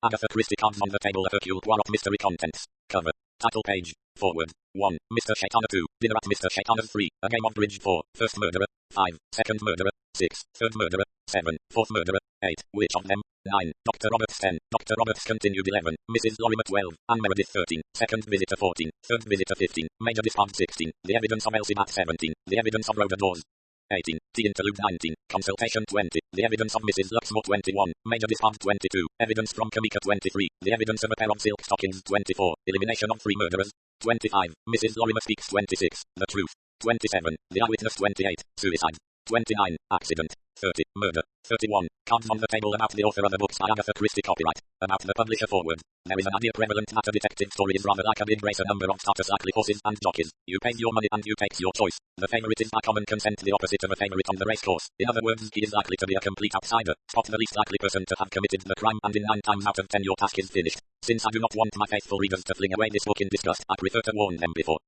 Agatha Christie cards on the table. A Hercule Poirot mystery contents. Cover. Title page. Forward. 1. Mr. Shaitana 2. Dinner at Mr. Shaitana's 3. A game of bridge 4. First murderer. 5. Second murderer. 6. Third murderer. 7. Fourth murderer. 8. Which of them? 9. Dr. Roberts 10. Dr. Roberts continued 11. Mrs. Lorimer 12. Anne Meredith 13. Second visitor 14. Third visitor 15. Major Despard 16. The evidence of Elsie Matt 17. The evidence of Rhoda Dawes 18. The interlude 19. Consultation 20. The evidence of Mrs. Luxmore 21. Major Despard 22. Evidence from Kamika 23. The evidence of a pair of silk stockings 24. Elimination of 3 murderers 25. Mrs. Lorimer speaks 26. The truth 27. The eyewitness 28. Suicide 29. Accident 30. Murder 31. Cards on the table about the author of the books by Agatha Christie. Copyright. About the publisher. Forward. There is an idea prevalent that a detective story is rather like a big race, a number of starters likely horses and jockeys. You pay your money and you take your choice. The favorite is by common consent the opposite of a favorite on the race course. In other words, he is likely to be a complete outsider. Spot the least likely person to have committed the crime, and in 9 times out of 10 your task is finished. Since I do not want my faithful readers to fling away this book in disgust, I prefer to warn them before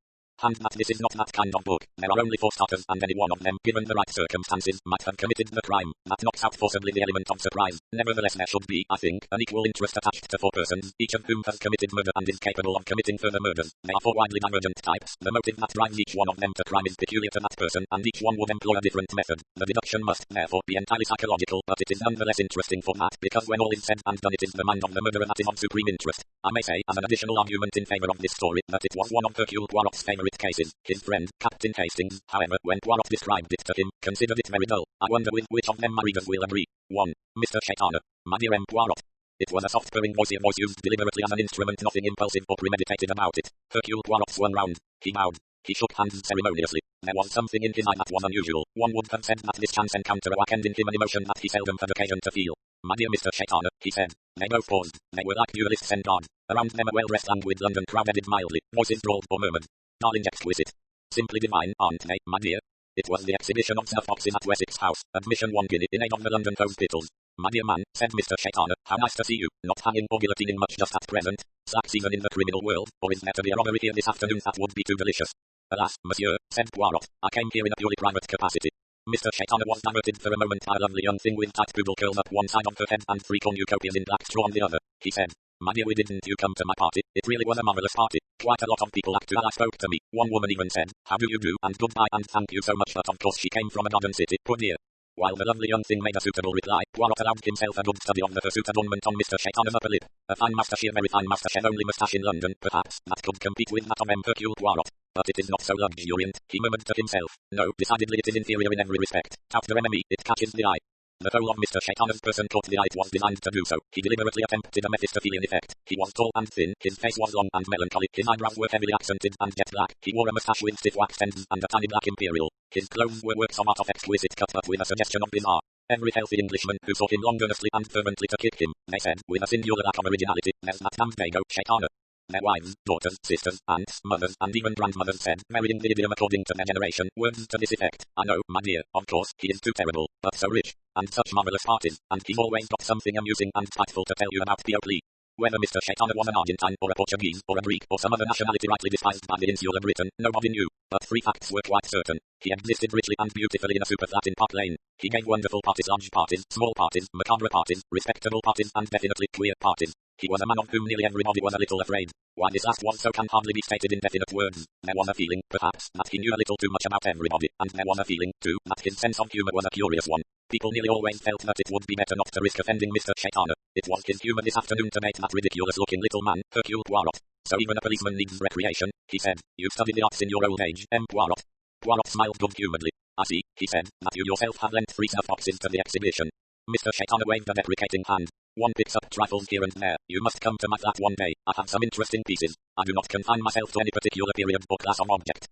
and that this is not that kind of book. There are only 4 starters, and any one of them, given the right circumstances, might have committed the crime. That knocks out forcibly the element of surprise. Nevertheless, there should be, I think, an equal interest attached to 4 persons, each of whom has committed murder and is capable of committing further murders. They are 4 widely divergent types. The motive that drives each one of them to crime is peculiar to that person, and each one would employ a different method. The deduction must, therefore, be entirely psychological, but it is nonetheless interesting for that, because when all is said and done, it is the mind of the murderer that is of supreme interest. I may say, as an additional argument in favor of this story, that it was one of Hercule Poirot's favorite cases. His friend, Captain Hastings, however, when Poirot described it to him, considered it very dull. I wonder with which of them my readers will agree. 1. Mr. Shaitana. My dear M. Poirot. It was a soft purring voice used deliberately as an instrument, nothing impulsive or premeditated about it. Hercule Poirot swung round. He bowed. He shook hands ceremoniously. There was something in his eye that was unusual. One would have said that this chance encounter awakened in him an emotion that he seldom had occasion to feel. My dear Mr. Shaitana, he said. They both paused. They were like duelists en garde. Around them a well-dressed languid London crowd added mildly. Voices drawled or murmured. Darling, exquisite. Simply divine, aren't they, my dear? It was the exhibition of snuff-boxes at Wessex House. Admission 1 guinea in aid of the London Hospitals. My dear man, said Mr. Shaitana, how nice to see you. Not hanging or guillotining much just at present. Sacks even in the criminal world, or is there to be a robbery here this afternoon? That would be too delicious. Alas, monsieur, said Poirot, I came here in a purely private capacity. Mr. Shaitana was diverted for a moment by a lovely young thing with tight poodle curls up one side of her head and 3 cornucopias in black straw on the other. He said, my dear, didn't you come to my party? It really was a marvelous party. Quite a lot of people actually spoke to me. One woman even said, how do you do, and goodbye and thank you so much, but of course she came from a garden city, poor dear. While the lovely young thing made a suitable reply, Poirot allowed himself a good study of the hirsute adornment on Mr. Shaitana's upper lip. A fine moustache, a very fine moustache, only moustache in London, perhaps, that could compete with that of M. Hercule Poirot. But it is not so luxuriant, he murmured to himself. No, decidedly it is inferior in every respect. Tout de même, it catches the eye. The whole of Mr. Shaitana's person caught the eye. It was designed to do so. He deliberately attempted a Mephistophelian effect. He was tall and thin, his face was long and melancholy, his eyebrows were heavily accented and jet black, he wore a moustache with stiff wax ends and a tiny black imperial. His clothes were works of art of exquisite cut but with a suggestion of bizarre. Every healthy Englishman who saw him longed earnestly and fervently to kick him. They said, with a singular lack of originality, there's that damned Dago, Shaitana. Their wives, daughters, sisters, aunts, mothers, and even grandmothers said, varying the idiom according to their generation, words to this effect. I know, my dear, of course, he is too terrible, but so rich, and such marvelous parties, and he's always got something amusing and spiteful to tell you about P.O.P. Whether Mr. Shaitana was an Argentine, or a Portuguese, or a Greek, or some other nationality rightly despised by the insular Britain, nobody knew, but 3 facts were quite certain. He existed richly and beautifully in a super flat in Park Lane. He gave wonderful parties, large parties, small parties, macabre parties, respectable parties, and definitely queer parties. He was a man of whom nearly everybody was a little afraid. Why this last was so can hardly be stated in definite words. There was a feeling, perhaps, that he knew a little too much about everybody, and there was a feeling, too, that his sense of humor was a curious one. People nearly always felt that it would be better not to risk offending Mr. Shaitana. It was his humor this afternoon to make that ridiculous-looking little man, Hercule Poirot. So even a policeman needs recreation, he said. You've studied the arts in your old age, M. Poirot. Poirot smiled good-humoredly. I see, he said, that you yourself have lent 3 snuff-boxes to the exhibition. Mr. Shaitana waved a deprecating hand. One picks up trifles here and there. You must come to my flat one day. I have some interesting pieces. I do not confine myself to any particular period or class of object.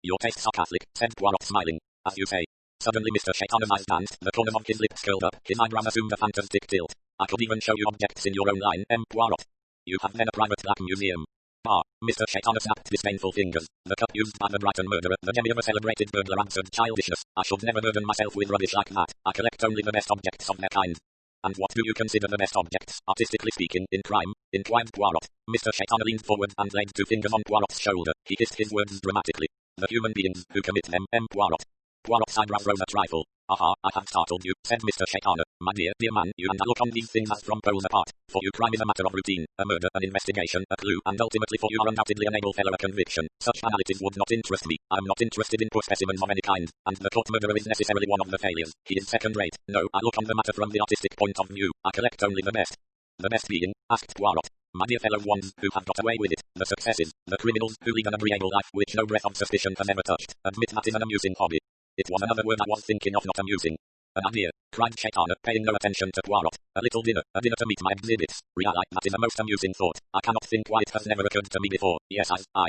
Your tastes are Catholic, said Poirot smiling. As you say. Suddenly Mr. Shaitana's eyes danced, the corners of his lips curled up, his eyebrows assumed a fantastic tilt. I could even show you objects in your own line, M. Poirot. You have then a private black museum. Ah, Mr. Shaitana snapped disdainful fingers. The cup used by the Brighton murderer, the gem of a celebrated burglar, answered childishness. I should never burden myself with rubbish like that. I collect only the best objects of their kind. And what do you consider the best objects, artistically speaking, in crime? Inquired Poirot. Mr. Shaitana leaned forward and laid 2 fingers on Poirot's shoulder. He kissed his words dramatically. The human beings who commit them, M. Poirot. Poirot's eyebrows rose a trifle. Aha, I have startled you, said Mr. Shaitana. My dear man, you and I look on these things as from poles apart. For you, crime is a matter of routine, a murder, an investigation, a clue, and ultimately for you are undoubtedly an able fellow a conviction. Such banalities would not interest me. I am not interested in poor specimens of any kind, and the court murderer is necessarily one of the failures. He is second-rate. No, I look on the matter from the artistic point of view. I collect only the best. The best being, asked Poirot. My dear fellow ones who have got away with it, the successes, the criminals who lead an agreeable life which no breath of suspicion has ever touched. Admit that is an amusing hobby. It was another word I was thinking of, not amusing. An idea, cried Shaitana, paying no attention to Poirot. A little dinner, a dinner to meet my exhibits. Really, that is a most amusing thought. I cannot think why it has never occurred to me before. Yes, I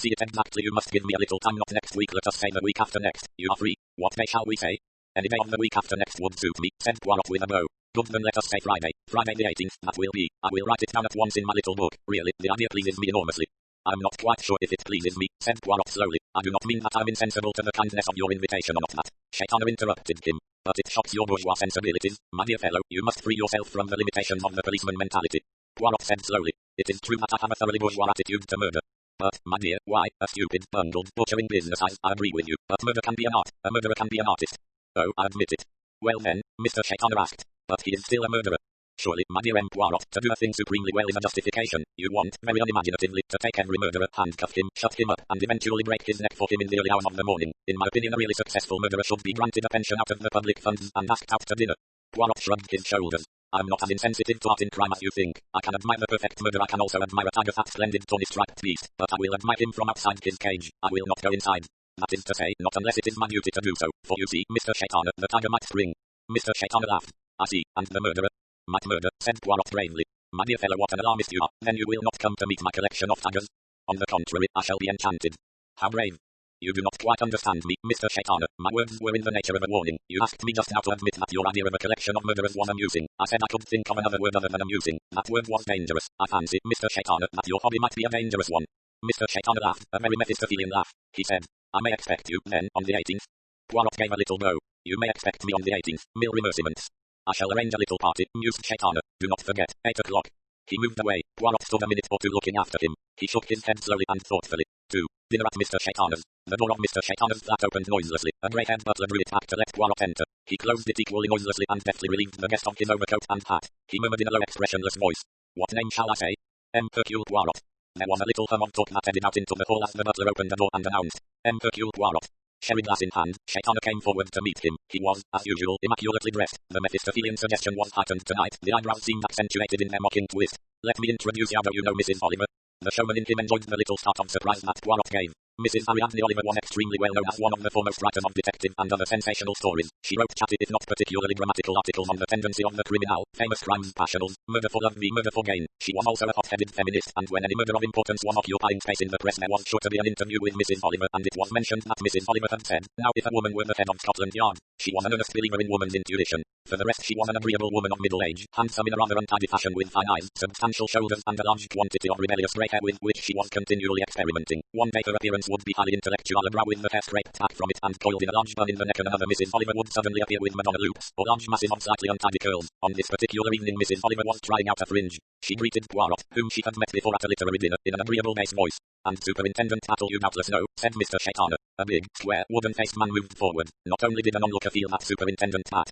see it exactly. You must give me a little time, not next week, let us say the week after next. You are free. What day shall we say? Any day of the week after next would suit me, said Poirot with a bow. Good, then let us say Friday. Friday the 18th, that will be. I will write it down at once in my little book. Really, the idea pleases me enormously. I'm not quite sure if it pleases me, said Poirot slowly. I do not mean that I'm insensible to the kindness of your invitation or not that. Shaitana interrupted him. But it shocks your bourgeois sensibilities. My dear fellow, you must free yourself from the limitations of the policeman mentality. Poirot said slowly. It is true that I have a thoroughly bourgeois attitude to murder. But, my dear, why, a stupid, bundled, butchering business I agree with you. But murder can be an art. A murderer can be an artist. Oh, I admit it. Well then, Mr. Shaitana asked. But he is still a murderer. Surely, my dear M. Poirot, to do a thing supremely well is a justification. You want, very unimaginatively, to take every murderer, handcuff him, shut him up, and eventually break his neck for him in the early hours of the morning. In my opinion, a really successful murderer should be granted a pension out of the public funds and asked out to dinner. Poirot shrugged his shoulders. I'm not as insensitive to art in crime as you think. I can admire the perfect murderer. I can also admire Agatha's splendid tawny-striped beast, but I will admire him from outside his cage. I will not go inside. That is to say, not unless it is my duty to do so. For you see, Mr. Shaitana, the tiger might spring. Mr. Shaitana laughed. I see, and the murderer might murder, said Poirot gravely. My dear fellow, what an alarmist you are. Then you will not come to meet my collection of tigers. On the contrary, I shall be enchanted. How brave. You do not quite understand me, Mr. Shaitana. My words were in the nature of a warning. You asked me just now to admit that your idea of a collection of murderers was amusing. I said I could think of another word other than amusing. That word was dangerous. I fancy, Mr. Shaitana, that your hobby might be a dangerous one. Mr. Shaitana laughed, a very Mephistophelian laugh. He said, I may expect you, then, on the 18th. Poirot gave a little bow. You may expect me on the 18th, mille remerciements. I shall arrange a little party, mused Shaitana. Do not forget, 8 o'clock. He moved away. Poirot stood a minute or two looking after him. He shook his head slowly and thoughtfully. 2. Dinner at Mr. Shaitana's. The door of Mr. Shaitana's flat opened noiselessly. A grey-haired butler drew it back to let Poirot enter. He closed it equally noiselessly and deftly relieved the guest of his overcoat and hat. He murmured in a low, expressionless voice. What name shall I say? M. Hercule Poirot. There was a little hum of talk that ebbed out into the hall as the butler opened the door and announced, M. Hercule Poirot. Sherry glass in hand, Shaitana came forward to meet him. He was, as usual, immaculately dressed. The Mephistophelian suggestion was heightened tonight. The eyebrows seemed accentuated in their mocking twist. Let me introduce you, you know Mrs. Oliver. The showman in him enjoyed the little start of surprise that Poirot gave. Mrs. Ariadne Oliver was extremely well known as one of the foremost writers of detective and other sensational stories. She wrote chatty, if not particularly grammatical articles on the tendency of the criminal, famous crimes passionals, murder for love v murder for gain. She was also a hot-headed feminist, and when any murder of importance was occupying space in the press, there was sure to be an interview with Mrs. Oliver, and it was mentioned that Mrs. Oliver had said, now if a woman were the head of Scotland Yard, she was an earnest believer in woman's intuition. For the rest, she was an agreeable woman of middle age, handsome in a rather untidy fashion with fine eyes, substantial shoulders, and a large quantity of rebellious grey hair with which she was continually experimenting. One day her appearance would be highly intellectual, a brow with the hair scraped back from it and coiled in a large bun in the neck, and another Mrs. Oliver would suddenly appear with Madonna loops, or large masses of slightly untidy curls. On this particular evening Mrs. Oliver was trying out a fringe. She greeted Poirot, whom she had met before at a literary dinner, in an agreeable bass voice. And Superintendent Tattle, you doubtless know, said Mr. Shaitana. A big, square, wooden-faced man moved forward. Not only did an onlooker feel that Superintendent Pat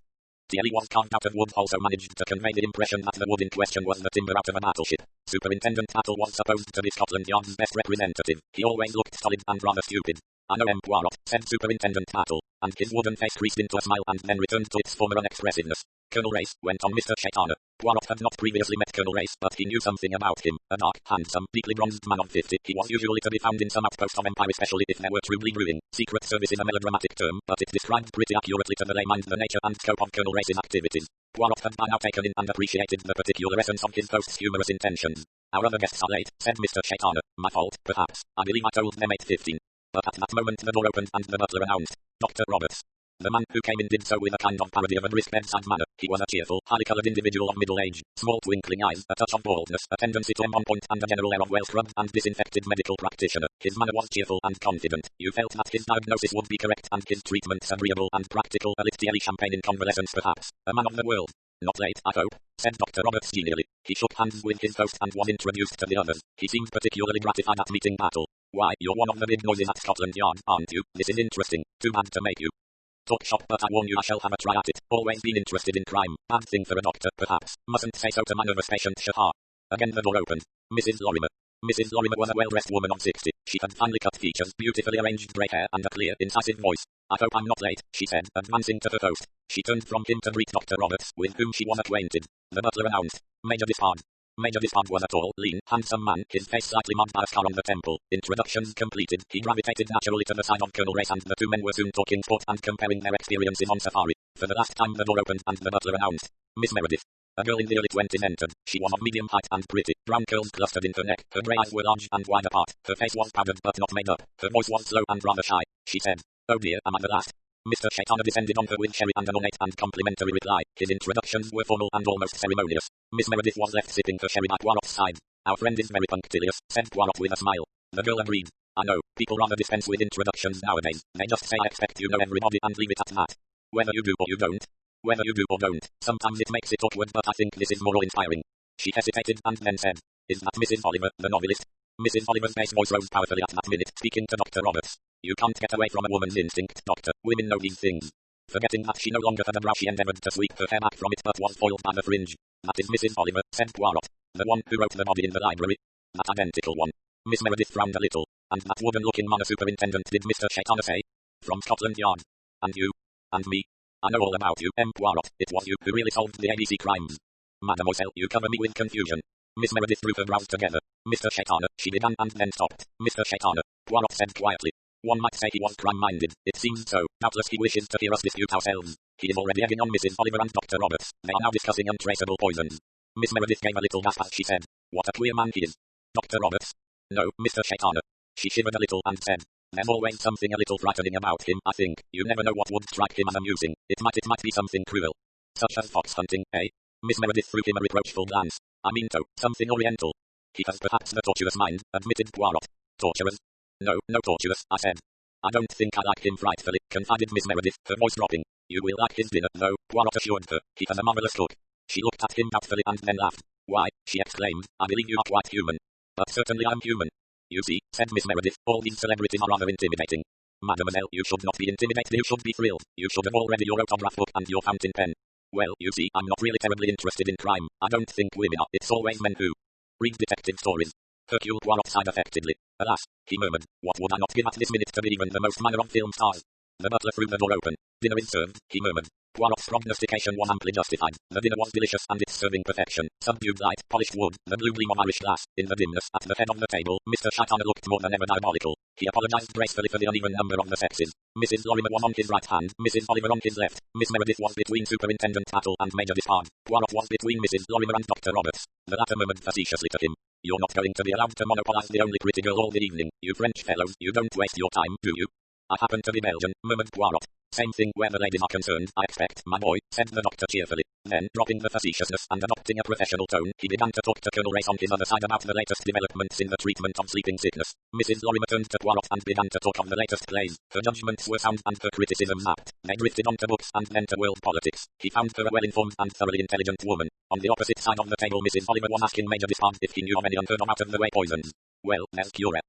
Tilly was carved out of wood, also managed to convey the impression that the wood in question was the timber out of a battleship. Superintendent Tattle was supposed to be Scotland Yard's best representative. He always looked stolid and rather stupid. I know M. Poirot, said Superintendent Tattle, and his wooden face creased into a smile and then returned to its former unexpressiveness. Colonel Race, went on Mr. Shaitana. Poirot had not previously met Colonel Race, but he knew something about him. A dark, handsome, deeply bronzed man of 50, he was usually to be found in some outpost of empire, especially if there were truly brewing. Secret service is a melodramatic term, but it described pretty accurately to the layman the nature and scope of Colonel Race's activities. Poirot had by now taken in and appreciated the particular essence of his host's humorous intentions. Our other guests are late, said Mr. Shaitana. My fault, perhaps. I believe I told them 8:15. But at that moment the door opened and the butler announced, Dr. Roberts. The man who came in did so with a kind of parody of a brisk bedside manner. He was a cheerful, highly-coloured individual of middle age, small twinkling eyes, a touch of baldness, a tendency to on point, and a general air of well-scrubbed and disinfected medical practitioner. His manner was cheerful and confident. You felt that his diagnosis would be correct and his treatments agreeable and practical. A little champagne in convalescence, perhaps. A man of the world. Not late, I hope, said Dr. Roberts genially. He shook hands with his host and was introduced to the others. He seemed particularly gratified at meeting Battle. Why, you're one of the big noises at Scotland Yard, aren't you? This is interesting. Too bad to make you Talk shop, but I warn you I shall have a try at it. Always been interested in crime. Bad thing for a doctor, perhaps. Mustn't say so to my nervous patient Shahar. Again the door opened. Mrs. Lorimer. Mrs. Lorimer was a well-dressed woman of 60. She had finely cut features, beautifully arranged grey hair, and a clear, incisive voice. I hope I'm not late, she said, advancing to her host. She turned from him to greet Dr. Roberts, with whom she was acquainted. The butler announced. Major Despard. Major Despard was a tall, lean, handsome man, his face slightly marked by a scar on the temple. Introductions completed, he gravitated naturally to the side of Colonel Race, and the two men were soon talking sport and comparing their experiences on safari. For the last time the door opened, and the butler announced. Miss Meredith. A girl in the early 20s entered. She was of medium height and pretty. Brown curls clustered in her neck. Her grey eyes were large and wide apart. Her face was powdered but not made up. Her voice was slow and rather shy. She said, "Oh dear, am I the last?" Mr. Shaitana descended on her with sherry and an ornate and complimentary reply. His introductions were formal and almost ceremonious. Miss Meredith was left sipping her sherry by Poirot's side. "Our friend is very punctilious," said Poirot with a smile. The girl agreed. "I know, people rather dispense with introductions nowadays. They just say I expect you know everybody and leave it at that. Whether you do or you don't. Whether you do or don't, sometimes it makes it awkward, but I think this is more inspiring." She hesitated and then said, "Is that Mrs. Oliver, the novelist?" Mrs. Oliver's bass voice rose powerfully at that minute, speaking to Dr. Roberts. "You can't get away from a woman's instinct, doctor. Women know these things." Forgetting that she no longer had a brow, she endeavored to sweep her hair back from it, but was foiled by the fringe. "That is Mrs. Oliver," said Poirot. "The one who wrote The Body in the Library." "That identical one." Miss Meredith frowned a little. "And that wooden-looking man a superintendent, did Mr. Shaitana say? From Scotland Yard. And you? And me? I know all about you, Poirot. It was you who really solved the ABC crimes. Mademoiselle, you cover me with confusion." Miss Meredith drew her brows together. "Mr. Shaitana," she began and then stopped. "Mr. Shaitana," Poirot said quietly. "One might say he was crime-minded. It seems so. Doubtless he wishes to hear us dispute ourselves. He is already egging on Mrs. Oliver and Dr. Roberts. They are now discussing untraceable poisons." Miss Meredith gave a little gasp as she said, "What a queer man he is." "Dr. Roberts?" "No, Mr. Shaitana." She shivered a little and said, "There's always something a little frightening about him, I think. You never know what would strike him as amusing. It might be something cruel. Such as fox hunting, eh?" Miss Meredith threw him a reproachful glance. "I mean something oriental." "He has perhaps the tortuous mind," admitted Poirot. "Torturous?" No torturous, I said. "I don't think I like him frightfully," confided Miss Meredith, her voice dropping. "You will like his dinner, though," Poirot assured her. "He has a marvelous cook." She looked at him doubtfully and then laughed. "Why," she exclaimed, "I believe you are quite human." "But certainly I'm human." "You see," said Miss Meredith, "all these celebrities are rather intimidating." "Mademoiselle, you should not be intimidated, you should be thrilled. You should have already your autograph book and your fountain pen." "Well, you see, I'm not really terribly interested in crime. I don't think women are. It's always men who read detective stories." Hercule Poirot sighed affectedly. "Alas," he murmured, "what would I not give at this minute to be even the most minor of film stars." The butler threw the door open. "Dinner is served," he murmured. Poirot's prognostication was amply justified. The dinner was delicious and its serving perfection. Subdued light, polished wood, the blue gleam of Irish glass. In the dimness, at the head of the table, Mr. Shaitana looked more than ever diabolical. He apologized gracefully for the uneven number of the sexes. Mrs. Lorimer was on his right hand, Mrs. Oliver on his left. Miss Meredith was between Superintendent Battle and Major Despard. Poirot was between Mrs. Lorimer and Dr. Roberts. The latter murmured facetiously to him, "You're not going to be allowed to monopolize the only pretty girl all the evening. You French fellows, you don't waste your time, do you?" "I happen to be Belgian," murmured Poirot. "Same thing where the ladies are concerned, I expect, my boy," said the doctor cheerfully. Then, dropping the facetiousness and adopting a professional tone, he began to talk to Colonel Race on his other side about the latest developments in the treatment of sleeping sickness. Mrs. Lorimer turned to Poirot and began to talk of the latest plays. Her judgments were sound and her criticisms apt. They drifted on to books and then to world politics. He found her a well-informed and thoroughly intelligent woman. On the opposite side of the table, Mrs. Oliver was asking Major Despard if he knew of any unheard of out-of-the-way poisons. "Well, there's cure.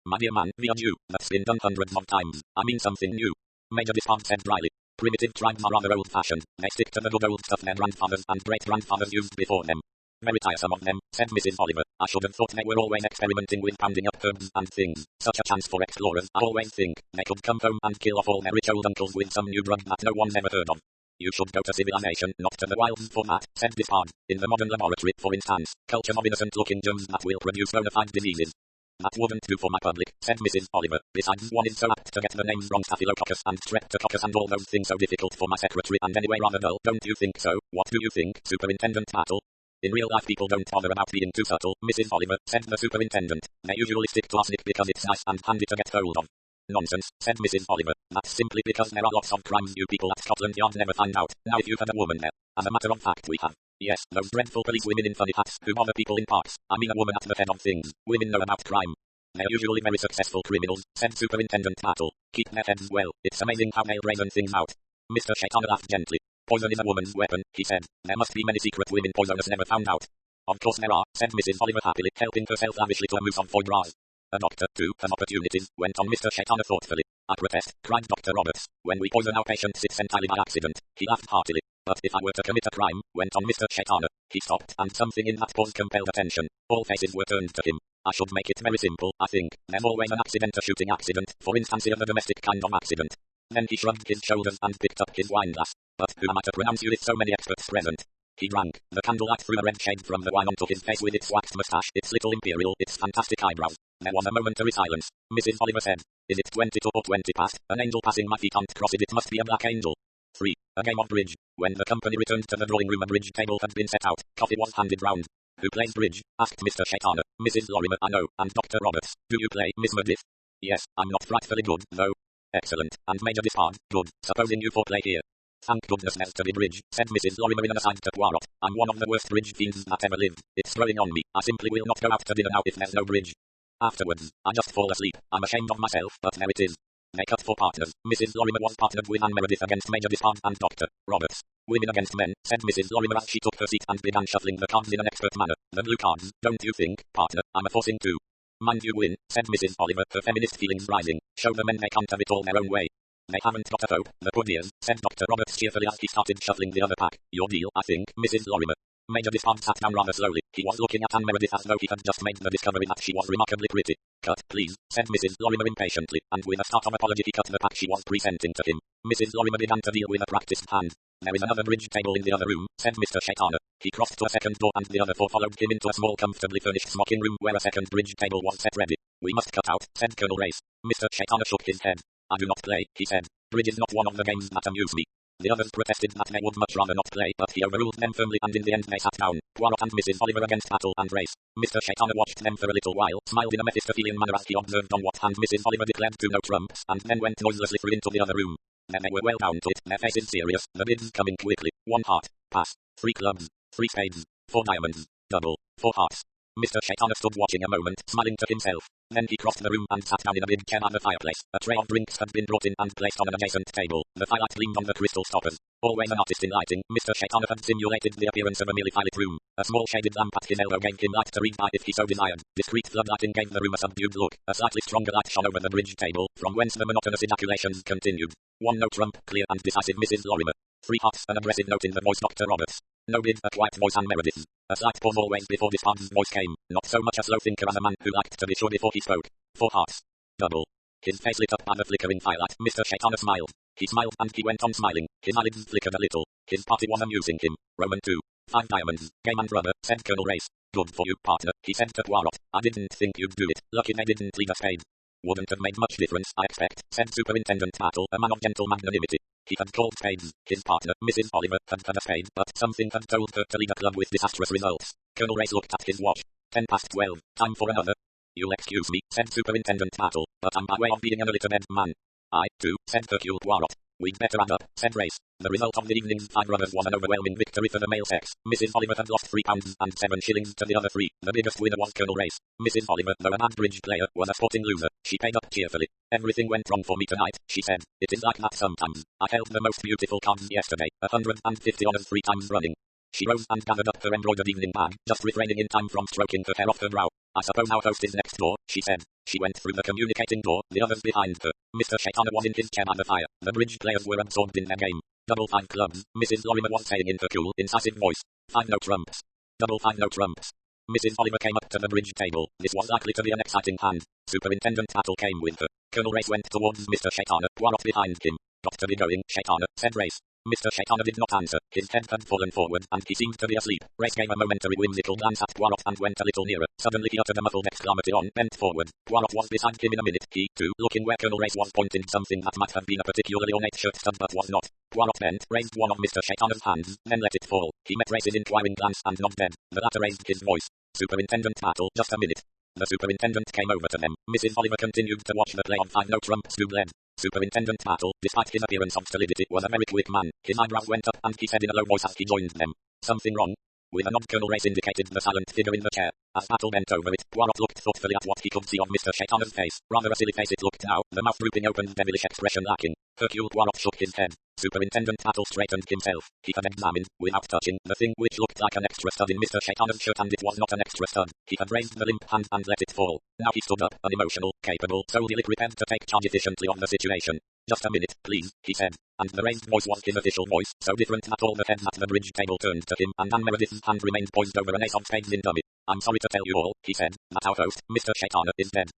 My dear man, we are due. That's been done hundreds of times. I mean something new." Major Despard said dryly. "Primitive tribes are rather old-fashioned. They stick to the good old stuff their grandfathers and great-grandfathers used before them." "Very tiresome of them," said Mrs. Oliver. "I should have thought they were always experimenting with pounding up herbs and things. Such a chance for explorers, I always think. They could come home and kill off all their rich old uncles with some new drug that no one's ever heard of." "You should go to civilization, not to the wilds for that," said Despard. "In the modern laboratory, for instance, culture of innocent-looking germs that will produce bona fide diseases." "That wouldn't do for my public," said Mrs. Oliver. "Besides, one is so apt to get the names wrong, Staphylococcus and Streptococcus and all those things so difficult for my secretary and anyway rather dull, don't you think so? What do you think, Superintendent Battle?" "In real life people don't bother about being too subtle, Mrs. Oliver," said the superintendent. "They usually stick to arsenic because it's nice and handy to get hold of." "Nonsense," said Mrs. Oliver. "That's simply because there are lots of crimes you people at Scotland Yard never find out. Now if you had a woman there. As a matter of fact we have. Yes, those dreadful police women in funny hats who bother people in parks. I mean a woman at the head of things. Women know about crime. They're usually very successful criminals," said Superintendent Battle. "Keep their heads well. It's amazing how they'll brazen things out." Mr. Shaitana laughed gently. "Poison is a woman's weapon," he said. "There must be many secret women poisoners never found out." "Of course there are," said Mrs. Oliver happily, helping herself lavishly to a mousse of foie gras. "A doctor, too, has opportunities," went on Mr. Shaitana thoughtfully. I protest, cried Dr. Roberts. When we poison our patients it's entirely by accident. He laughed heartily. But if I were to commit a crime, went on Mr. Shaitana. He stopped, and something in that pause compelled attention. All faces were turned to him. I should make it very simple, I think. There's always an accident, a shooting accident, for instance of a domestic kind of accident. Then he shrugged his shoulders and picked up his wine glass. But who am I to pronounce you with so many experts present? He drank. The candlelight threw a red shade from the wine onto his face with its waxed moustache, its little imperial, its fantastic eyebrows. There was a momentary silence. Mrs. Oliver said, "Is it 22 or 20 past? An angel passing my feet can't cross it. It must be a black angel." 3. A game of bridge. When the company returned to the drawing room, a bridge table had been set out. Coffee was handed round. "Who plays bridge?" asked Mr. Shaitana. "Mrs. Lorimer, I know, and Dr. Roberts. Do you play, Miss Meredith?" "Yes, I'm not frightfully good, though." "Excellent. And Major Despard, good. Supposing you four play here." "Thank goodness there's to be bridge," said Mrs. Lorimer in an aside to Poirot. "I'm one of the worst bridge fiends that ever lived. It's growing on me. I simply will not go out to dinner now if there's no bridge. Afterwards, I just fall asleep. I'm ashamed of myself, but there it is." They cut for partners. Mrs. Lorimer was partnered with Anne Meredith against Major Despard and Dr. Roberts. "Women against men," said Mrs. Lorimer as she took her seat and began shuffling the cards in an expert manner. "The blue cards, don't you think, partner, I'm a forcing too?" "Mind you win," said Mrs. Oliver, her feminist feelings rising. "Show the men they can't have it all their own way." "They haven't got a hope, the poor dears," said Dr. Roberts cheerfully as he started shuffling the other pack. "Your deal, I think, Mrs. Lorimer." Major Despard sat down rather slowly. He was looking at Anne Meredith as though he had just made the discovery that she was remarkably pretty. "Cut, please," said Mrs. Lorimer impatiently, and with a start of apology he cut the pack she was presenting to him. Mrs. Lorimer began to deal with a practiced hand. "There is another bridge table in the other room," said Mr. Shaitana. He crossed to a second door and the other four followed him into a small comfortably furnished smoking room where a second bridge table was set ready. "We must cut out," said Colonel Race. Mr. Shaitana shook his head. "I do not play," he said. "Bridge is not one of the games that amuse me." The others protested that they would much rather not play, but he overruled them firmly and in the end they sat down, Poirot and Mrs. Oliver against Battle and Race. Mr. Shaitana watched them for a little while, smiled in a Mephistophelian manner as he observed on what hand Mrs. Oliver declared to no trumps, and then went noiselessly through into the other room. Then they were well down to it, their faces serious, the bids coming quickly. 1 heart, pass, 3 clubs, 3 spades, 4 diamonds, double, 4 hearts. Mr. Shaitana stood watching a moment, smiling to himself. Then he crossed the room and sat down in a big chair by the fireplace. A tray of drinks had been brought in and placed on an adjacent table. The firelight gleamed on the crystal stoppers. Always an artist in lighting, Mr. Shaitana had simulated the appearance of a merely firelit room. A small shaded lamp at his elbow gave him light to read by if he so desired. Discreet floodlighting gave the room a subdued look. A slightly stronger light shone over the bridge table, from whence the monotonous ejaculations continued. 1 note trump, clear and decisive Mrs. Lorimer. 3 hearts, an aggressive note in the voice Dr. Roberts. No bid, a quiet voice Anne Meredith. A slight pause always before Despard's voice came. Not so much a slow thinker as a man who liked to be sure before he spoke. 4 hearts. Double. His face lit up by the flickering firelight. Mr. Shaitana smiled. He smiled and he went on smiling. His eyelids flickered a little. His party was amusing him. Roman 2. 5 diamonds. Game and rubber, said Colonel Race. Good for you, partner, he said to Poirot. I didn't think you'd do it. Lucky they didn't lead a spade. Wouldn't have made much difference, I expect, said Superintendent Battle, a man of gentle magnanimity. He had called spades. His partner, Mrs. Oliver, had had a spade, but something had told her to lead a club with disastrous results. Colonel Race looked at his watch. 10 past 12. Time for another. You'll excuse me, said Superintendent Battle, but I'm by way of being an early to bed man. I, too, said Hercule Poirot. We'd better add up, said Race. The result of the evening's 5 rubbers was an overwhelming victory for the male sex. Mrs. Oliver had lost £3 and 7 shillings to the other 3. The biggest winner was Colonel Race. Mrs. Oliver, though a bad bridge player, was a sporting loser. She paid up cheerfully. Everything went wrong for me tonight, she said. It is like that sometimes. I held the most beautiful cards yesterday, 150 honors 3 times running. She rose and gathered up her embroidered evening bag, just refraining in time from stroking her hair off her brow. I suppose our host is next door, she said. She went through the communicating door, the others behind her. Mr. Shaitana was in his chair by the fire. The bridge players were absorbed in their game. Double 5 clubs, Mrs. Lorimer was saying in her cool, incisive voice. 5 no trumps. Double 5 no trumps. Mrs. Oliver came up to the bridge table. This was likely to be an exciting hand. Superintendent Battle came with her. Colonel Race went towards Mr. Shaitana, Poirot behind him. Got to be going, Shaitana, said Race. Mr. Shaitana did not answer. His head had fallen forward, and he seemed to be asleep. Race gave a momentary whimsical glance at Poirot and went a little nearer. Suddenly he uttered a muffled exclamation, bent forward. Poirot was beside him in a minute. He, too, looking where Colonel Race was, pointing something that might have been a particularly ornate shirt stud but was not. Poirot bent, raised one of Mr. Shaitana's hands, then let it fall. He met Race's inquiring glance and nodded dead. The latter raised his voice. Superintendent Battle, just a minute. The superintendent came over to them. Mrs. Oliver continued to watch the play of 5 no trumps to bled. Superintendent Battle, despite his appearance of stolidity, was a very quick man. His eyebrows went up and he said in a low voice as he joined them. Something wrong? With a nod, Colonel Race indicated the silent figure in the chair. As Battle bent over it, Poirot looked thoughtfully at what he could see on Mr. Shaitana's face. Rather a silly face it looked now, the mouth drooping open, devilish expression lacking. Hercule Poirot shook his head. Superintendent Battle straightened himself. He had examined, without touching, the thing which looked like an extra stud in Mr. Shaitana's shirt, and it was not an extra stud. He had raised the limp hand and let it fall. Now he stood up, unemotional, capable, solely prepared to take charge efficiently of the situation. Just a minute, please, he said. And the raised voice was his official voice, so different that all the heads at the bridge table turned to him, and Anne Meredith's hand remained poised over an ace of spades in dummy. I'm sorry to tell you all, he said, that our host, Mr. Shaitana, is dead.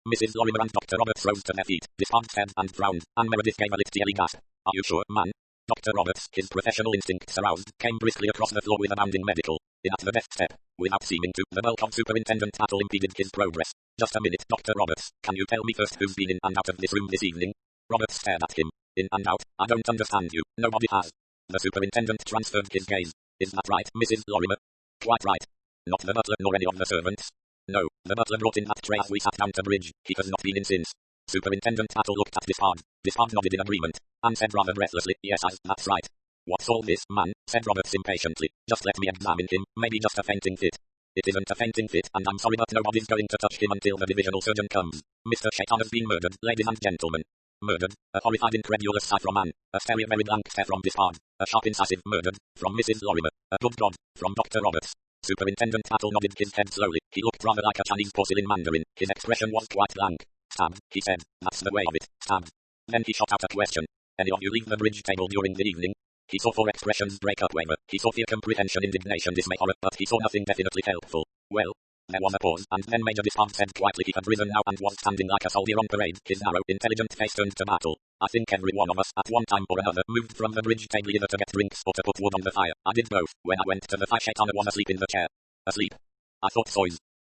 Mrs. Lorimer and Dr. Roberts rose to their feet, disconcerted and frowned. Anne Meredith gave a little tearly gasp. Are you sure, man? Dr. Roberts, his professional instincts aroused, came briskly across the floor with a bounding medical. In at the death step. Without seeming to, the bulk of Superintendent Battle impeded his progress. Just a minute, Dr. Roberts, can you tell me first who's been in and out of this room this evening? Roberts stared at him. In and out? I don't understand you. Nobody has. The superintendent transferred his gaze. Is that right, Mrs. Lorimer? Quite right. Not the butler nor any of the servants? No, the butler brought in that tray as we sat down to bridge. He has not been in since. Superintendent Battle looked at Despard. Despard nodded in agreement, and said rather breathlessly, yes, that's right. What's all this, man? Said Roberts impatiently. Just let me examine him, maybe just a fainting fit. It isn't a fainting fit, and I'm sorry but nobody's going to touch him until the divisional surgeon comes. Mr. Shaitana's been murdered, ladies and gentlemen. Murdered. A horrified incredulous sigh from Anne. A stereo very blank stare from Despard. A sharp incisive murdered, from Mrs. Lorimer. A good God, from Dr. Roberts. Superintendent Battle nodded his head slowly. He looked rather like a Chinese porcelain mandarin. His expression was quite blank. Stabbed, he said. That's the way of it. Stabbed. Then he shot out a question. Any of you leave the bridge table during the evening? He saw four expressions break up waver. He saw fear, comprehension, indignation, dismay, horror, but he saw nothing definitely helpful. Well, there was a pause, and then Major Despard said quietly he had risen now and was standing like a soldier on parade, his narrow, intelligent face turned to Battle. I think every one of us, at one time or another, moved from the bridge table either to get drinks or to put wood on the fire. I did both. When I went to the fire, Shaitana was asleep in the chair. Asleep. I thought so.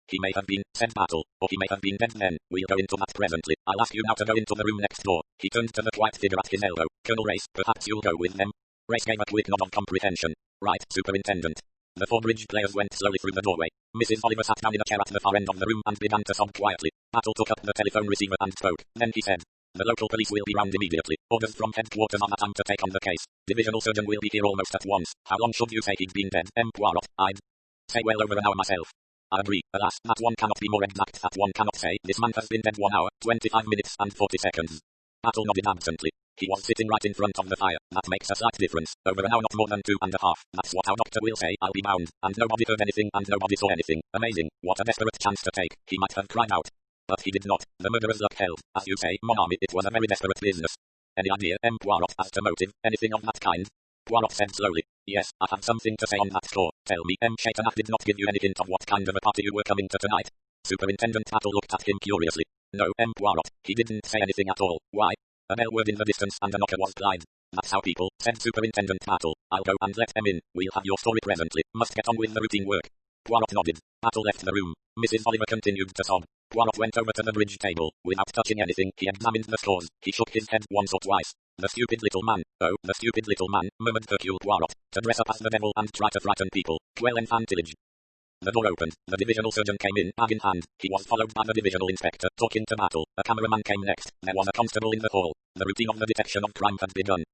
He may have been, said Battle, or he may have been dead then. We'll go into that presently. I'll ask you now to go into the room next door. He turned to the quiet figure at his elbow. Colonel Race, perhaps you'll go with them. Race gave a quick nod of comprehension. Right, Superintendent. The four bridge players went slowly through the doorway. Mrs. Oliver sat down in a chair at the far end of the room and began to sob quietly. Battle took up the telephone receiver and spoke. Then he said, the local police will be round immediately. Orders from headquarters are at to take on the case. Divisional surgeon will be here almost at once. How long should you say he'd been dead, Poirot? I'd say well over an hour myself. I agree. Alas, that one cannot be more exact. That one cannot say. This man has been dead 1 hour, 25 minutes and 40 seconds. Battle nodded absently. He was sitting right in front of the fire. That makes a slight difference. Over an hour, not more than 2.5. That's what our doctor will say. I'll be bound. And nobody heard anything and nobody saw anything. Amazing. What a desperate chance to take. He might have cried out. But he did not. The murderer's luck held. As you say, mon ami, it was a very desperate business. Any idea, Poirot, as to motive? Anything of that kind? Poirot said slowly. Yes, I have something to say on that score. Tell me, Shaitana did not give you any hint of what kind of a party you were coming to tonight? Superintendent Battle looked at him curiously. No, Poirot, he didn't say anything at all. Why? A bell word in the distance and a knocker was plied. That's how people, said Superintendent Battle. I'll go and let them in. We'll have your story presently. Must get on with the routine work. Poirot nodded. Battle left the room. Mrs. Oliver continued to sob. Poirot went over to the bridge table. Without touching anything, he examined the scores. He shook his head once or twice. The stupid little man. Oh, the stupid little man, murmured Hercule Poirot. To dress up as the devil and try to frighten people. Well, infantilage. The door opened. The divisional surgeon came in, bag in hand. He was followed by the divisional inspector, talking to Battle. A cameraman came next. There was a constable in the hall. The routine of the detection of crime had begun.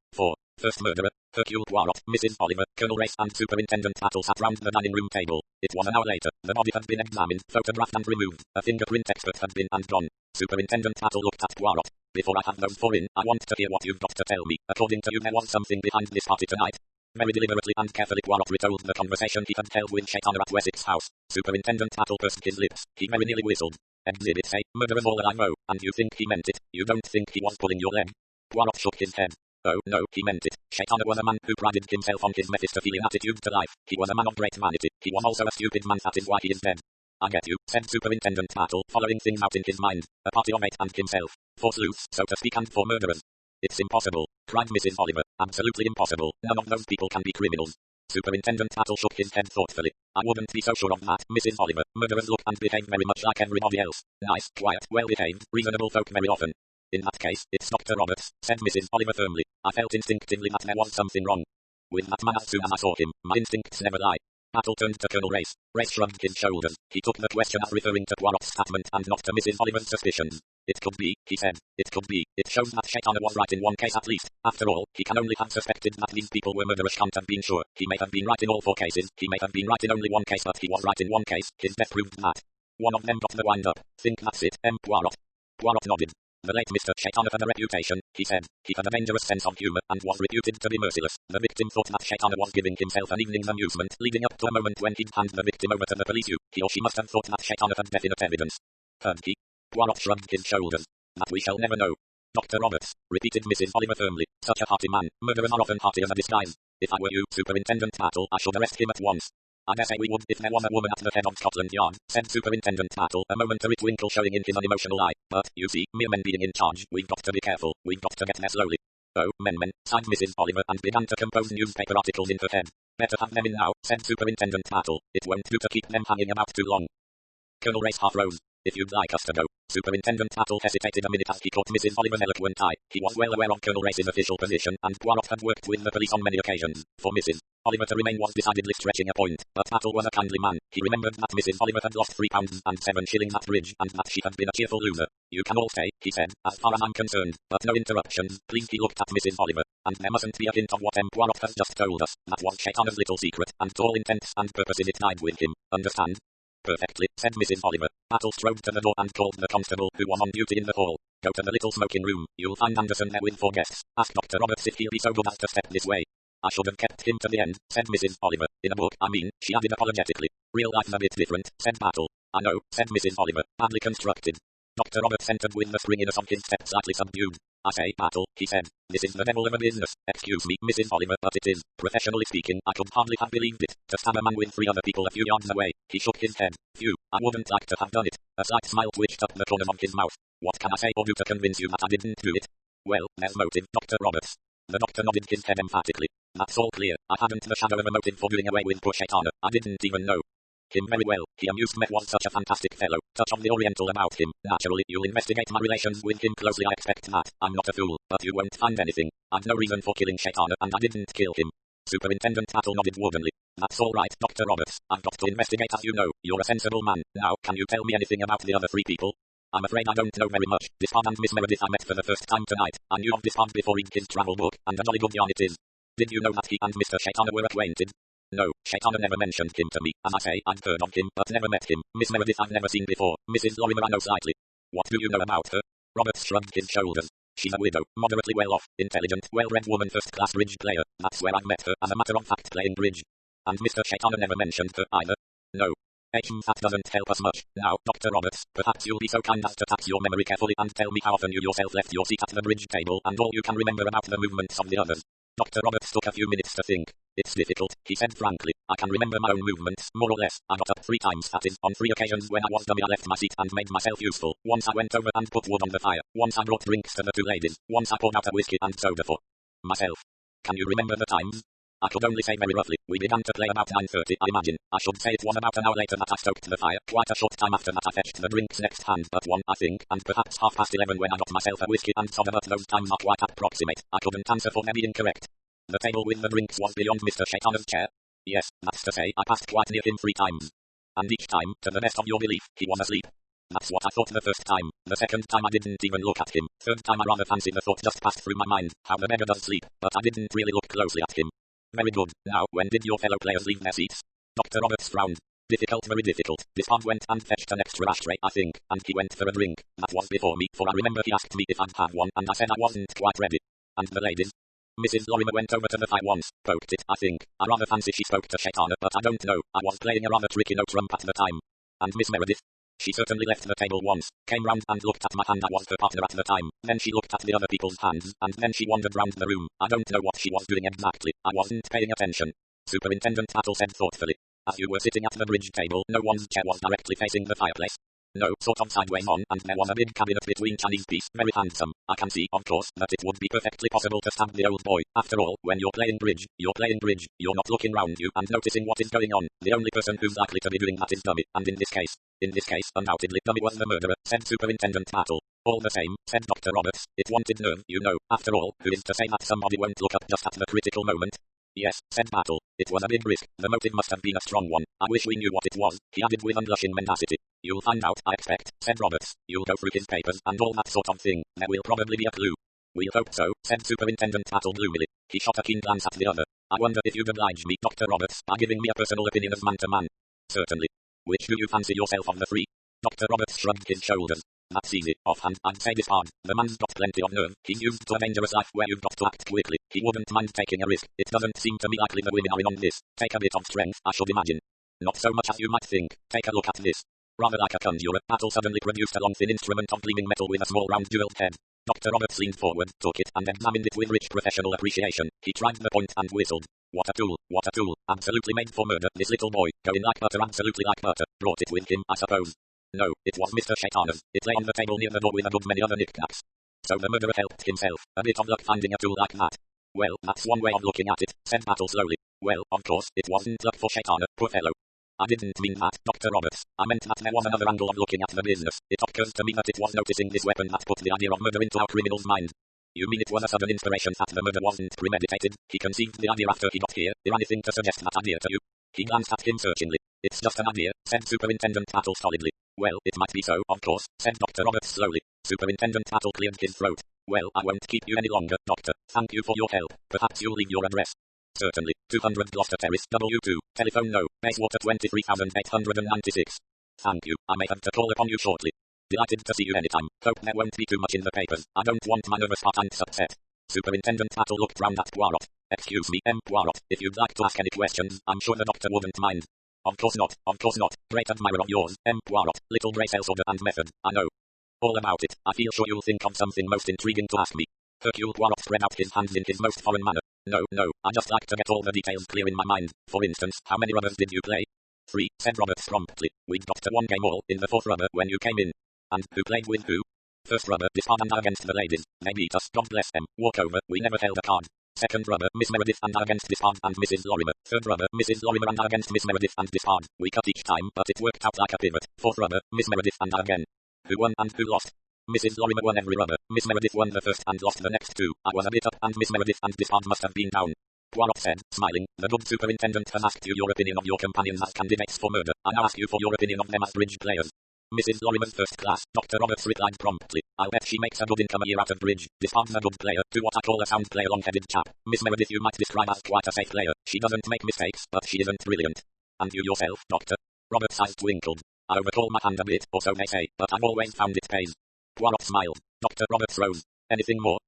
First murderer, Hercule Poirot, Mrs. Oliver, Colonel Race and Superintendent Battle sat round the dining room table. It was an hour later. The body had been examined, photographed and removed. A fingerprint expert had been and gone. Superintendent Battle looked at Poirot. Before I have those four in, I want to hear what you've got to tell me. According to you, there was something behind this party tonight. Very deliberately and carefully Poirot retold the conversation he had held with Shaitana at Wessex House. Superintendent Battle pursed his lips. He very nearly whistled. Exhibit A, murderers all alive. Oh, and you think he meant it? You don't think he was pulling your leg? Poirot shook his head. Oh, no, he meant it. Shaitana was a man who prided himself on his Mephistophelian attitude to life. He was a man of great vanity. He was also a stupid man. That is why he is dead. I get you, said Superintendent Battle, following things out in his mind. A party of 8 and himself. 4 sleuths, so to speak, and 4 murderers. It's impossible, cried Mrs. Oliver. Absolutely impossible. None of those people can be criminals. Superintendent Battle shook his head thoughtfully. I wouldn't be so sure of that, Mrs. Oliver. Murderers look and behave very much like everybody else. Nice, quiet, well-behaved, reasonable folk very often. In that case, it's Dr. Roberts, said Mrs. Oliver firmly. I felt instinctively that there was something wrong with that man as soon as I saw him. My instincts never lie. Battle turned to Colonel Race. Race shrugged his shoulders. He took the question as referring to Poirot's statement and not to Mrs. Oliver's suspicions. It could be, he said. It could be. It shows that Shaitana was right in one case at least. After all, he can only have suspected that these people were murderers, can't have been sure. He may have been right in all 4 cases. He may have been right in only 1 case, but he was right in 1 case. His death proved that. One of them got the wind up. Think that's it, Poirot? Poirot nodded. The late Mr. Shaitana had a reputation, he said. He had a dangerous sense of humor and was reputed to be merciless. The victim thought that Shaitana was giving himself an evening's amusement, leading up to a moment when he'd hand the victim over to the police. He or she must have thought that Shaitana had definite evidence. Hercule? Poirot shrugged his shoulders. That we shall never know. Dr. Roberts, repeated Mrs. Oliver firmly. Such a hearty man. Murderers are often hearty as a disguise. If I were you, Superintendent Battle, I should arrest him at once. I dare say we would if there was a woman at the head of Scotland Yard, said Superintendent Battle, a momentary twinkle showing in his unemotional eye. But, you see, mere men being in charge, we've got to be careful. We've got to get there slowly. Oh, men, sighed Mrs. Oliver and began to compose newspaper articles in her head. Better have them in now, said Superintendent Battle. It won't do to keep them hanging about too long. Colonel Race half rose. If you'd like us to go. Superintendent Battle hesitated a minute as he caught Mrs. Oliver's eloquent eye. He was well aware of Colonel Race's official position, and Poirot had worked with the police on many occasions. For Mrs. Oliver to remain was decidedly stretching a point, but Battle was a kindly man. He remembered that Mrs. Oliver had lost £3 and 7 shillings at bridge, and that she had been a cheerful loser. You can all stay, he said, as far as I'm concerned, but no interruptions, please. He looked at Mrs. Oliver, and there mustn't be a hint of what Poirot has just told us. That was Shaitana's little secret, and to all intents and purposes it died with him. Understand? Perfectly, said Mrs. Oliver. Battle strode to the door and called the constable who was on duty in the hall. Go to the little smoking room. You'll find Anderson there with 4 guests. Ask Dr. Roberts if he'll be so good as to step this way. I should have kept him to the end, said Mrs. Oliver. In a book, I mean, she added apologetically. Real life's a bit different, said Battle. I know, said Mrs. Oliver. Badly constructed. Dr. Roberts entered with the springiness of his step slightly subdued. I say, Battle, he said. This is the devil of a business. Excuse me, Mrs. Oliver, but it is. Professionally speaking, I could hardly have believed it. To stab a man with 3 other people a few yards away. He shook his head. Phew, I wouldn't like to have done it. A slight smile twitched up the corners of his mouth. What can I say or do to convince you that I didn't do it? Well, there's motive, Dr. Roberts. The doctor nodded his head emphatically. That's all clear. I hadn't the shadow of a motive for doing away with poor Shaitana. I didn't even know him very well. He amused me, was such a fantastic fellow. Touch of the Oriental about him. Naturally, you'll investigate my relations with him closely. I expect that. I'm not a fool, but you won't find anything. I've no reason for killing Shaitana, and I didn't kill him. Superintendent Battle nodded woodenly. That's all right, Dr. Roberts. I've got to investigate, as you know. You're a sensible man. Now, can you tell me anything about the other 3 people? I'm afraid I don't know very much. Despard and Miss Meredith I met for the first time tonight. I knew of Despard before reading his travel book, and a jolly good yarn it is. Did you know that he and Mr. Shaitana were acquainted? No, Shaitana never mentioned him to me. As I say, I've heard of him, but never met him. Miss Meredith I've never seen before. Mrs. Lorimer I know slightly. What do you know about her? Roberts shrugged his shoulders. She's a widow, moderately well off, intelligent, well-read woman, first-class bridge player. That's where I've met her, as a matter of fact, playing bridge. And Mr. Shaitana never mentioned her either. No. That doesn't help us much. Now, Dr. Roberts, perhaps you'll be so kind as to tax your memory carefully and tell me how often you yourself left your seat at the bridge table and all you can remember about the movements of the others. Dr. Roberts took a few minutes to think. It's difficult, he said frankly. I can remember my own movements, more or less. I got up 3 times, that is, on 3 occasions when I was dummy I left my seat and made myself useful. Once I went over and put wood on the fire. Once I brought drinks to the 2 ladies. Once I poured out a whiskey and soda for myself. Can you remember the times? I could only say very roughly. We began to play about 9:30, I imagine. I should say it was about an hour later that I stoked the fire. Quite a short time after that I fetched the drinks next hand but 1, I think, and perhaps 11:30 when I got myself a whiskey and soda, but those times are quite approximate. I couldn't answer for their being correct. The table with the drinks was beyond Mr. Shaitana's chair. Yes, that's to say, I passed quite near him 3 times. And each time, to the best of your belief, he was asleep. That's what I thought the first time. The second time I didn't even look at him. Third time I rather fancied the thought just passed through my mind, how the beggar does sleep, but I didn't really look closely at him. Very good. Now, when did your fellow players leave their seats? Dr. Roberts frowned. Difficult, very difficult. Despard went and fetched an extra ashtray, I think, and he went for a drink. That was before me, for I remember he asked me if I'd have one, and I said I wasn't quite ready. And the ladies? Mrs. Lorimer went over to the fire once, poked it, I think. I rather fancy she spoke to Shaitana, but I don't know. I was playing a rather tricky no trump at the time. And Miss Meredith? She certainly left the table once, came round and looked at my hand. I was her partner at the time. Then she looked at the other people's hands, and then she wandered round the room. I don't know what she was doing exactly. I wasn't paying attention. Superintendent Battle said thoughtfully. As you were sitting at the bridge table, no one's chair was directly facing the fireplace. No, sort of sideways on, and there was a big cabinet between Chinese piece, very handsome. I can see, of course, that it would be perfectly possible to stab the old boy. After all, when you're playing bridge, you're not looking round you and noticing what is going on. The only person who's likely to be doing that is dummy, and in this case, undoubtedly dummy was the murderer, said Superintendent Battle. All the same, said Dr. Roberts, it wanted nerve, you know. After all, who is to say that somebody won't look up just at the critical moment? Yes, said Battle. It was a big risk. The motive must have been a strong one. I wish we knew what it was, he added with unblushing mendacity. You'll find out, I expect, said Roberts. You'll go through his papers and all that sort of thing. There will probably be a clue. We'll hope so, said Superintendent Battle gloomily. He shot a keen glance at the other. I wonder if you'd oblige me, Dr. Roberts, by giving me a personal opinion as man to man. Certainly. Which do you fancy yourself of the three? Dr. Roberts shrugged his shoulders. That's easy. Offhand, I'd say Despard. The man's got plenty of nerve. He's used to a dangerous life where you've got to act quickly. He wouldn't mind taking a risk. It doesn't seem to me likely the women are in on this. Take a bit of strength, I should imagine. Not so much as you might think. Take a look at this. Rather like a conjurer, Battle suddenly produced a long thin instrument of gleaming metal with a small round jeweled head. Dr. Roberts leaned forward, took it, and examined it with rich professional appreciation. He tried the point and whistled. What a tool, what a tool. Absolutely made for murder, this little boy. Going like butter, absolutely like butter. Brought it with him, I suppose. No, it was Mr. Shaitana's. It lay on the table near the door with a good many other knickknacks. So the murderer helped himself. A bit of luck finding a tool like that. Well, that's one way of looking at it, said Battle slowly. Well, of course, it wasn't luck for Shaitana, poor fellow. I didn't mean that, Dr. Roberts. I meant that there was another angle of looking at the business. It occurs to me that it was noticing this weapon that put the idea of murder into our criminal's mind. You mean it was a sudden inspiration that the murder wasn't premeditated? He conceived the idea after he got here. Is anything to suggest that idea to you? He glanced at him searchingly. It's just an idea, said Superintendent Battle stolidly. Well, it might be so, of course, said Dr. Roberts slowly. Superintendent Battle cleared his throat. Well, I won't keep you any longer, Doctor. Thank you for your help. Perhaps you'll leave your address. Certainly. 200 Gloucester Terrace, W2. Telephone no. Bayswater 23896. Thank you. I may have to call upon you shortly. Delighted to see you anytime. Hope there won't be too much in the papers. I don't want my nervous part upset. Superintendent Battle looked round at Poirot. Excuse me, Poirot. If you'd like to ask any questions, I'm sure the doctor wouldn't mind. Of course not, of course not. Great admirer of yours, Poirot. Little grey cells order and method. I know all about it. I feel sure you'll think of something most intriguing to ask me. Hercule Poirot spread out his hands in his most foreign manner. No, I just like to get all the details clear in my mind. For instance, how many rubbers did you play? 3, said Roberts promptly. We'd got to one game all, in the 4th rubber when you came in. And who played with who? First rubber, Despard and I against the ladies. They beat us, God bless them. Walk over, we never held a card. Second rubber, Miss Meredith and I against Despard and Mrs. Lorimer. Third rubber, Mrs. Lorimer and I against Miss Meredith and Despard. We cut each time, but it worked out like a pivot. Fourth rubber, Miss Meredith and I again. Who won and who lost? Mrs. Lorimer won every rubber. Miss Meredith won the first and lost the next 2. I was a bit up and Miss Meredith and Despard must have been down. Poirot said, smiling. The good superintendent has asked you your opinion of your companions as candidates for murder. I now ask you for your opinion of them as bridge players. Mrs. Lorimer's first class, Dr. Roberts replied promptly. I'll bet she makes a good income a year out of bridge. Despard's a good player, to what I call a sound player, long-headed chap. Miss Meredith you might describe as quite a safe player. She doesn't make mistakes, but she isn't brilliant. And you yourself, Doctor? Roberts' eyes twinkled. I overcall my hand a bit, or so they say, but I've always found it pays. Poirot smiled. Dr. Roberts rose. Anything more?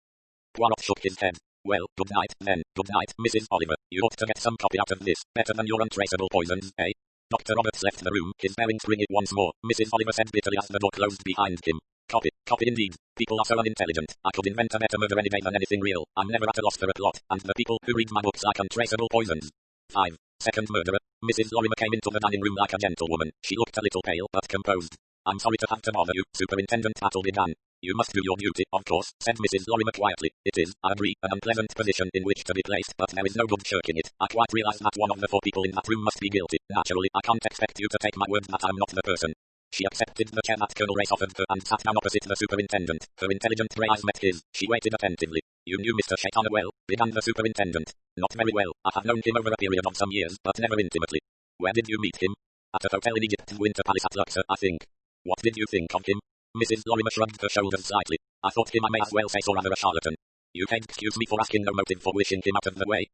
Poirot shook his head. Well, good night, then. Good night, Mrs. Oliver. You ought to get some copy out of this. Better than your untraceable poisons, eh? Dr. Roberts left the room, his bearings ringing once more. Mrs. Oliver said bitterly as the door closed behind him. Copy indeed. People are so unintelligent. I could invent a better murder any day than anything real. I'm never at a loss for a plot, and the people who read my books like untraceable poisons. 5. Second murderer. Mrs. Lorimer came into the dining room like a gentlewoman. She looked a little pale, but composed. I'm sorry to have to bother you, Superintendent Battle began. You must do your duty, of course, said Mrs. Lorimer quietly. It is, I agree, an unpleasant position in which to be placed, but there is no good shirking it. I quite realize that one of the 4 people in that room must be guilty. Naturally, I can't expect you to take my word that I'm not the person. She accepted the chair that Colonel Race offered her and sat down opposite the superintendent. Her intelligent grey eyes met his. She waited attentively. You knew Mr. Shaitana well, began the superintendent. Not very well. I have known him over a period of some years, but never intimately. Where did you meet him? At a hotel in Egypt, Winter Palace at Luxor, I think. What did you think of him? Mrs. Lorimer shrugged her shoulders slightly. I thought him, I may as well say, so rather a charlatan. You can't excuse me for asking, no motive for wishing him out of the way.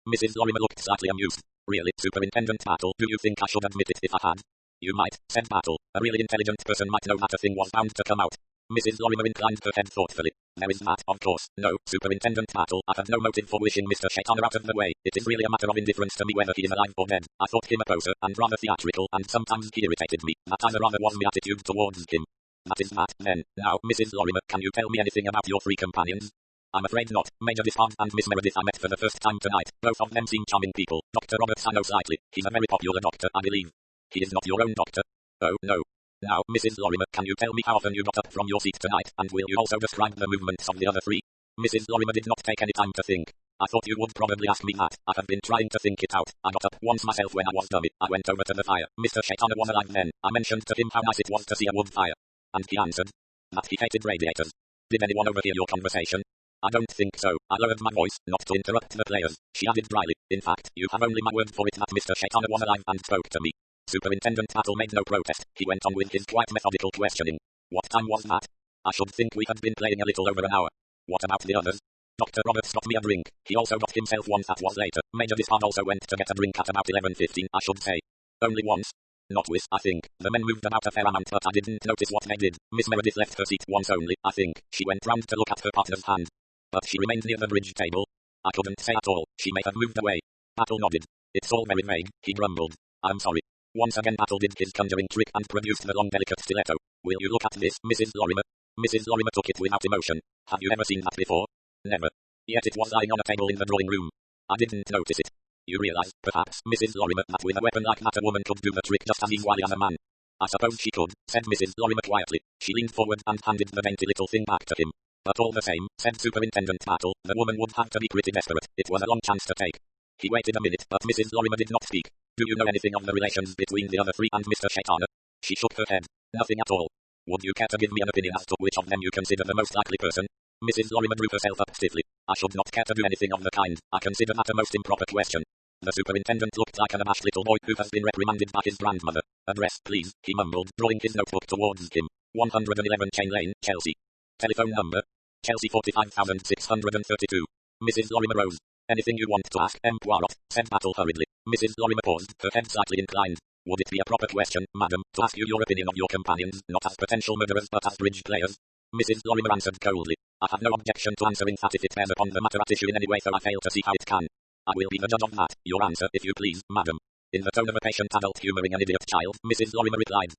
Mrs. Lorimer looked slightly amused. Really, Superintendent Battle, do you think I should admit it if I had? You might, said Battle. A really intelligent person might know that a thing was bound to come out. Mrs. Lorimer inclined her head thoughtfully. There is that, of course. No, Superintendent Battle, I have no motive for wishing Mr. Shaitana out of the way. It is really a matter of indifference to me whether he is alive or dead. I thought him a poser, and rather theatrical, and sometimes he irritated me. That either rather was my attitude towards him. That is that, then. Now, Mrs. Lorimer, can you tell me anything about your 3 companions? I'm afraid not. Major Despard and Miss Meredith I met for the first time tonight. Both of them seem charming people. Dr. Roberts I know slightly. He's a very popular doctor, I believe. He is not your own doctor? Oh, no. Now, Mrs. Lorimer, can you tell me how often you got up from your seat tonight, and will you also describe the movements of the other 3? Mrs. Lorimer did not take any time to think. I thought you would probably ask me that. I have been trying to think it out. I got up once myself when I was dummy. I went over to the fire. Mr. Shaitana was alive then. I mentioned to him how nice it was to see a wood fire. And he answered that he hated radiators. Did anyone overhear your conversation? I don't think so. I lowered my voice, not to interrupt the players. She added dryly, in fact, you have only my word for it that Mr. Shaitana was alive and spoke to me. Superintendent Battle made no protest. He went on with his quite methodical questioning. What time was that? I should think we had been playing a little over an hour. What about the others? Dr. Roberts got me a drink. He also got himself one that was later. Major Dishard also went to get a drink at about 11:15, I should say. Only once? Not with, I think. The men moved about a fair amount, but I didn't notice what they did. Miss Meredith left her seat once only, I think. She went round to look at her partner's hand. But she remained near the bridge table. I couldn't say at all. She may have moved away. Battle nodded. It's all very vague, he grumbled. I'm sorry. Once again Battle did his conjuring trick and produced the long delicate stiletto. Will you look at this, Mrs. Lorimer? Mrs. Lorimer took it without emotion. Have you ever seen that before? Never. Yet it was lying on a table in the drawing room. I didn't notice it. You realize, perhaps, Mrs. Lorimer, that with a weapon like that a woman could do the trick just as easily as a man? I suppose she could, said Mrs. Lorimer quietly. She leaned forward and handed the dainty little thing back to him. But all the same, said Superintendent Battle, the woman would have to be pretty desperate. It was a long chance to take. He waited a minute, but Mrs. Lorimer did not speak. Do you know anything of the relations between the other three and Mr. Shaitana? She shook her head. Nothing at all. Would you care to give me an opinion as to which of them you consider the most likely person? Mrs. Lorimer drew herself up stiffly. I should not care to do anything of the kind. I consider that a most improper question. The superintendent looked like an abashed little boy who has been reprimanded by his grandmother. Address, please, he mumbled, drawing his notebook towards him. 111 Chain Lane, Chelsea. Telephone number? Chelsea 45632. Mrs. Lorimer rose. Anything you want to ask, Poirot, said Battle hurriedly. Mrs. Lorimer paused, her head slightly inclined. Would it be a proper question, madam, to ask you your opinion of your companions, not as potential murderers but as bridge players? Mrs. Lorimer answered coldly. I have no objection to answering that if it bears upon the matter at issue in any way, so I fail to see how it can. I will be the judge of that. Your answer, if you please, madam. In the tone of a patient adult humouring an idiot child, Mrs. Lorimer replied.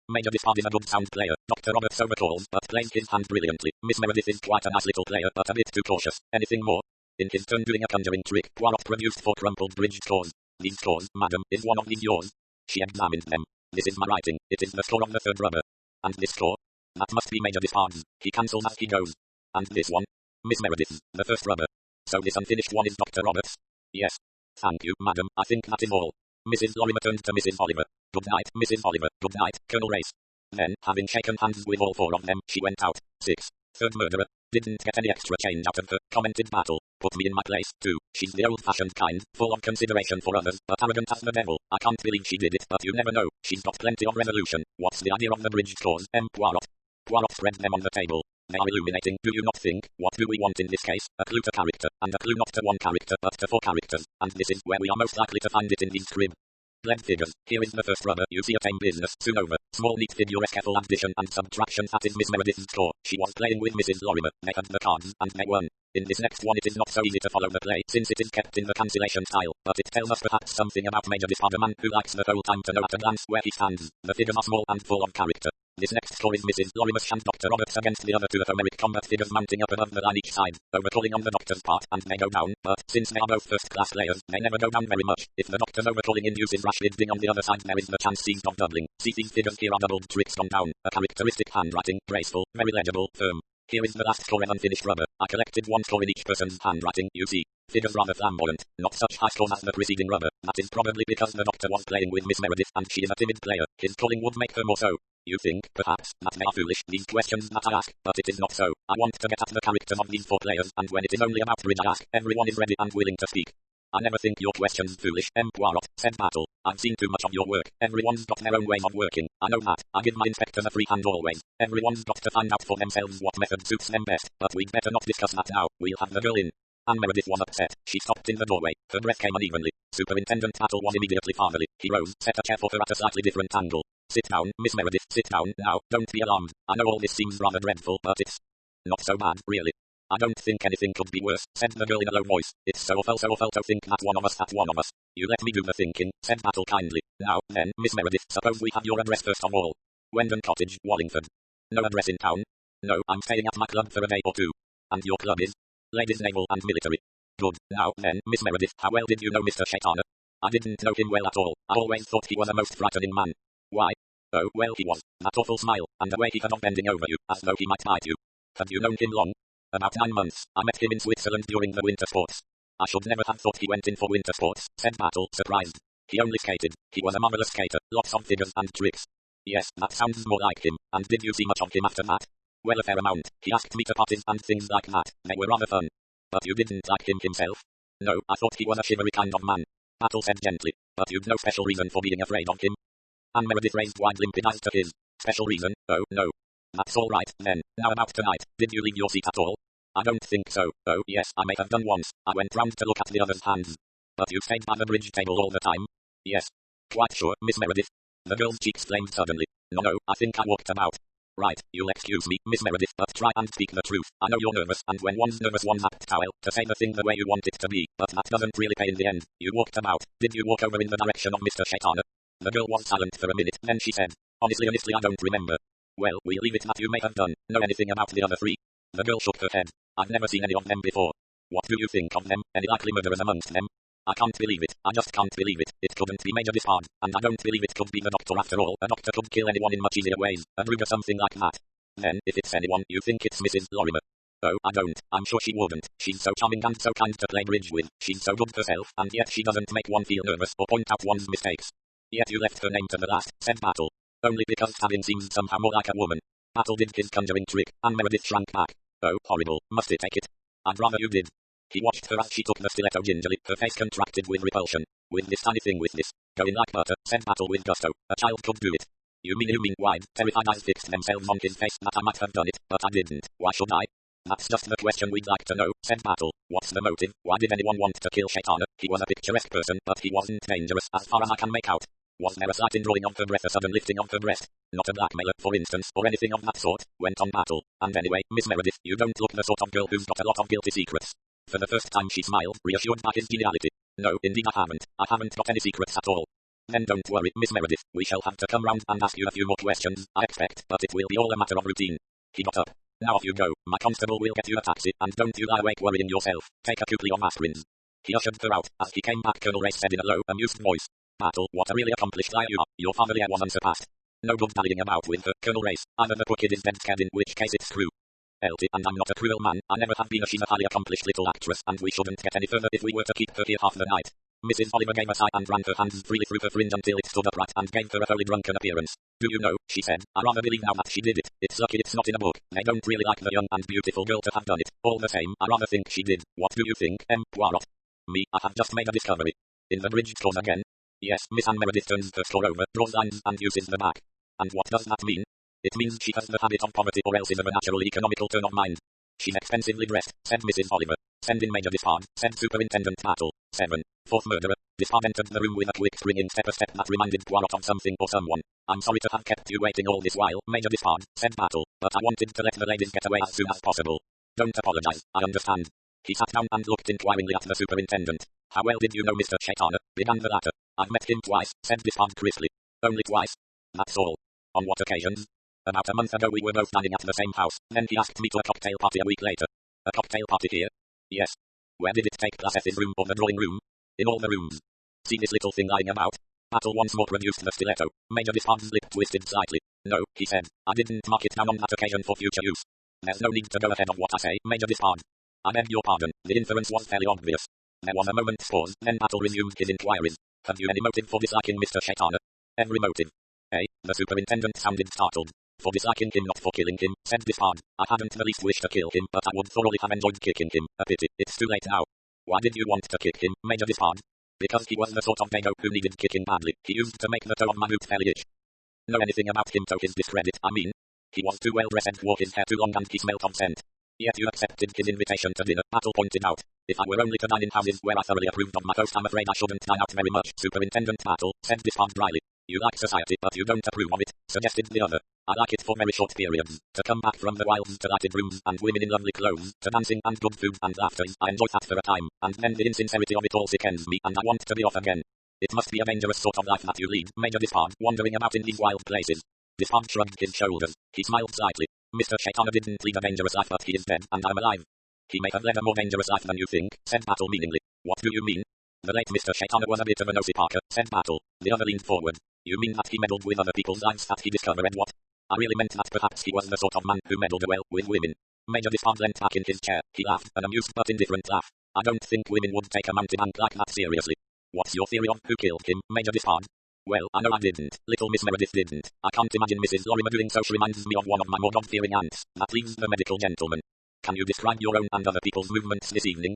Major Dishard is a good sound player. Dr. Roberts overcalls, but plays his hand brilliantly. Miss Meredith is quite a nice little player, but a bit too cautious. Anything more? In his turn doing a conjuring trick, Poirot produced 4 crumpled bridge scores. These scores, madam, is one of these yours? She examined them. This is my writing. It is the score of the third rubber. And this score? That must be Major Dishard's. He cancels as he goes. And this one? Miss Meredith's, the first rubber. So this unfinished one is Dr. Roberts? Yes. Thank you, madam. I think that is all. Mrs. Lorimer turned to Mrs. Oliver. Good night, Mrs. Oliver. Good night, Colonel Race. Then, having shaken hands with all 4 of them, she went out. 6. Third murderer. Didn't get any extra change out of her, commented Battle. Put me in my place, too. She's the old-fashioned kind, full of consideration for others, but arrogant as the devil. I can't believe she did it, but you never know. She's got plenty of resolution. What's the idea of the bridge scores, Poirot? Poirot spread them on the table. They are illuminating, do you not think? What do we want in this case? A clue to character, and a clue not to one character but to 4 characters, and this is where we are most likely to find it in these crib. Blend figures. Here is the first rubber. You see a tame business, soon over. Small neat figuresque addition and subtraction. That is Miss Meredith's score. She was playing with Mrs. Lorimer. They had the cards, and they won. In this next one it is not so easy to follow the play, since it is kept in the cancellation style, but it tells us perhaps something about Major Dishard, a man who likes the whole time to know at a glance where he stands. The figures are small and full of character. This next score is Mrs. Lorimer's and Dr. Roberts against the other 2 Homeric combat figures mounting up above the line each side, overcalling on the doctor's part, and they go down, but, since they are both first-class players, they never go down very much. If the doctor's overcalling induces rash bidding on the other side, there is the chance seized of doubling. See, these figures here are doubled tricks gone down. A characteristic handwriting, graceful, very legible, firm. Here is the last score, an unfinished rubber. I collected 1 score in each person's handwriting, you see. Figures rather flamboyant, not such high scores as the preceding rubber. That is probably because the doctor was playing with Miss Meredith and she is a timid player. His calling would make her more so. You think, perhaps, that they are foolish, these questions that I ask, but it is not so. I want to get at the characters of these 4 players, and when it is only about bridge I ask, everyone is ready and willing to speak. I never think your questions foolish, Poirot, said Battle. I've seen too much of your work. Everyone's got their own ways of working. I know that. I give my inspectors a free hand always. Everyone's got to find out for themselves what method suits them best, but we'd better not discuss that now. We'll have the girl in. Anne Meredith was upset. She stopped in the doorway. Her breath came unevenly. Superintendent Battle was immediately fatherly. He rose, set a chair for her at a slightly different angle. Sit down, Miss Meredith, sit down, now, don't be alarmed. I know all this seems rather dreadful, but it's not so bad, really. I don't think anything could be worse, said the girl in a low voice. It's so awful to think that one of us. You let me do the thinking, said Battle kindly. Now, then, Miss Meredith, suppose we have your address first of all. Wendon Cottage, Wallingford. No address in town? No, I'm staying at my club for a day or 2. And your club is? Ladies Naval and Military. Good. Now, then, Miss Meredith, how well did you know Mr. Shaitana? I didn't know him well at all. I always thought he was a most frightening man. Why? Oh, well he was. That awful smile, and the way he had of bending over you, as though he might bite you. Have you known him long? About 9 months. I met him in Switzerland during the winter sports. I should never have thought he went in for winter sports, said Battle, surprised. He only skated. He was a marvelous skater, lots of figures and tricks. Yes, that sounds more like him. And did you see much of him after that? Well, a fair amount. He asked me to parties and things like that. They were rather fun. But you didn't like him himself? No, I thought he was a chivalry kind of man. Battle said gently. But you'd no special reason for being afraid of him. Anne Meredith raised wide limpid eyes to his. Special reason? Oh, no. That's all right, then. Now about tonight. Did you leave your seat at all? I don't think so. Oh, yes, I may have done once. I went round to look at the other's hands. But you stayed by the bridge table all the time? Yes. Quite sure, Miss Meredith. The girl's cheeks flamed suddenly. No, I think I walked about. Right, you'll excuse me, Miss Meredith, but try and speak the truth. I know you're nervous, and when one's nervous one's apt to say the thing the way you want it to be, but that doesn't really pay in the end. You walked about. Did you walk over in the direction of Mr. Shaitana? The girl was silent for a minute, then she said, honestly, I don't remember. Well, we'll leave it that you may have done. Know anything about the other three? The girl shook her head. I've never seen any of them before. What do you think of them? Any likely murderers amongst them? I can't believe it. I just can't believe it. It couldn't be Major Despard, and I don't believe it could be the Doctor after all. A doctor could kill anyone in much easier ways. A drug or something like that. Then, if it's anyone, you think it's Mrs. Lorimer. Oh, I don't. I'm sure she wouldn't. She's so charming and so kind to play bridge with. She's so good herself, and yet she doesn't make one feel nervous or point out one's mistakes. Yet you left her name to the last, said Battle. Only because Tabin seems somehow more like a woman. Battle did his conjuring trick, and Meredith shrank back. Oh, horrible. Must it take it? I'd rather you did. He watched her as she took the stiletto gingerly, her face contracted with repulsion. With this tiny thing with this. Going like butter, said Battle with gusto. A child could do it. You mean wide, terrified eyes fixed themselves on his face that I might have done it, but I didn't. Why should I? That's just the question we'd like to know, said Battle. What's the motive? Why did anyone want to kill Shaitana? He was a picturesque person, but he wasn't dangerous as far as I can make out. Was there a slight indrawing of her breath, a sudden lifting of her breast? Not a blackmailer, for instance, or anything of that sort, went on Battle. And anyway, Miss Meredith, you don't look the sort of girl who's got a lot of guilty secrets. For the first time she smiled, reassured by his geniality. No, indeed I haven't. I haven't got any secrets at all. Then don't worry, Miss Meredith, we shall have to come round and ask you a few more questions, I expect, but it will be all a matter of routine. He got up. Now off you go, my constable will get you a taxi, and don't you lie awake worrying yourself. Take a couple of aspirins. He ushered her out. As he came back, Colonel Race said in a low, amused voice. Battle, what a really accomplished guy you are. Your father here was unsurpassed. No good dallying about with her, Colonel Race. Either the poor kid is dead scared, in which case it's true. Elty, and I'm not a cruel man, I never have been. She's a highly accomplished little actress, and we shouldn't get any further if we were to keep her here half the night. Mrs. Oliver gave a sigh and ran her hands freely through her fringe until it stood upright and gave her a wholly drunken appearance. Do you know, she said, I rather believe now that she did it. It's lucky it's not in a book. They don't really like the young and beautiful girl to have done it. All the same, I rather think she did. What do you think, Poirot? Me, I have just made a discovery. In the bridge clause again? Yes, Miss Anne Meredith turns her score over, draws lines, and uses the back. And what does that mean? It means she has the habit of poverty, or else is of a naturally economical turn of mind. She's expensively dressed, said Mrs. Oliver. Send in Major Despard, said Superintendent Battle. 7. Fourth murderer. Despard entered the room with a quick springing step, a step that reminded Poirot of something or someone. I'm sorry to have kept you waiting all this while, Major Despard, said Battle, but I wanted to let the ladies get away as soon as possible. Don't apologize, I understand. He sat down and looked inquiringly at the superintendent. How well did you know Mr. Shaitana? Began the latter. I've met him twice, said Despard crisply. Only twice? That's all. On what occasions? About a month ago we were both dining at the same house, then he asked me to a cocktail party a week later. A cocktail party here? Yes. Where did it take place, Effie's room or the drawing room? In all the rooms. See this little thing lying about? Battle once more produced the stiletto. Major Despard's lip twisted slightly. No, he said. I didn't mark it down on that occasion for future use. There's no need to go ahead of what I say, Major Despard. I beg your pardon, the inference was fairly obvious. There was a moment's pause, then Battle resumed his inquiries. Have you any motive for disliking Mr. Shaitana? Every motive. The superintendent sounded startled. For disliking him, not for killing him, said Despard. I hadn't the least wish to kill him, but I would thoroughly have enjoyed kicking him. A pity, it's too late now. Why did you want to kick him, Major Despard? Because he was the sort of dago who needed kicking badly. He used to make the toe of my boot fairly itch. Know anything about him to his discredit, I mean? He was too well dressed and wore his hair too long and he smelt of scent. Yet you accepted his invitation to dinner, Battle pointed out. If I were only to dine in houses where I thoroughly approved of my host, I'm afraid I shouldn't dine out very much, Superintendent Battle, said Despard dryly. You like society, but you don't approve of it, suggested the other. I like it for very short periods. To come back from the wilds to lighted rooms and women in lovely clothes, to dancing and good food and laughter. I enjoy that for a time, and then the insincerity of it all sickens me, and I want to be off again. It must be a dangerous sort of life that you lead, Major Despard, wandering about in these wild places. Despard shrugged his shoulders. He smiled slightly. Mr. Shaitana didn't lead a dangerous life, but he is dead, and I'm alive. He may have led a more dangerous life than you think, said Battle meaningly. What do you mean? The late Mr. Shaitana was a bit of a nosy Parker, said Battle. The other leaned forward. You mean that he meddled with other people's lives, that he discovered what? I really meant that perhaps he was the sort of man who meddled well with women. Major Despard leant back in his chair. He laughed, an amused but indifferent laugh. I don't think women would take a mountebank like that seriously. What's your theory of who killed him, Major Despard? Well, I know I didn't. Little Miss Meredith didn't. I can't imagine Mrs. Lorimer doing so. She reminds me of one of my more God-fearing aunts. That leaves the medical gentleman. Can you describe your own and other people's movements this evening?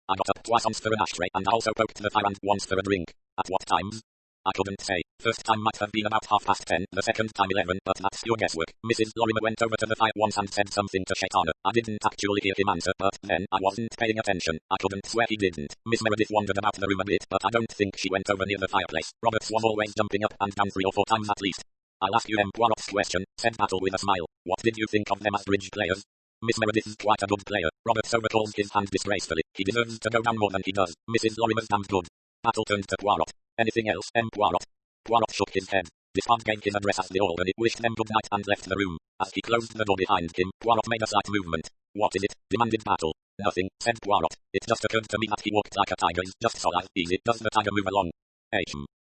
I got up twice once for an ashtray and I also poked the fire and once for a drink. At what times? I couldn't say. First time might have been about 10:30, the second time 11, but that's your guesswork. Mrs. Lorimer went over to the fire once and said something to Shaitana. I didn't actually hear him answer, but then I wasn't paying attention. I couldn't swear he didn't. Miss Meredith wandered about the room a bit, but I don't think she went over near the fireplace. Roberts was always jumping up and down 3 or 4 times at least. I'll ask you Poirot's question, said Battle with a smile. What did you think of them as bridge players? Miss Meredith's quite a good player. Roberts overcalls his hand disgracefully. He deserves to go down more than he does. Mrs. Lorimer's damned good. Battle turned to Poirot. Anything else, Poirot? Poirot shook his head. Despard gave his address as the Albany, wished them good night and left the room. As he closed the door behind him, Poirot made a slight movement. What is it? Demanded Battle. Nothing, said Poirot. It just occurred to me that he walked like a tiger. Is just so easy. Does the tiger move along?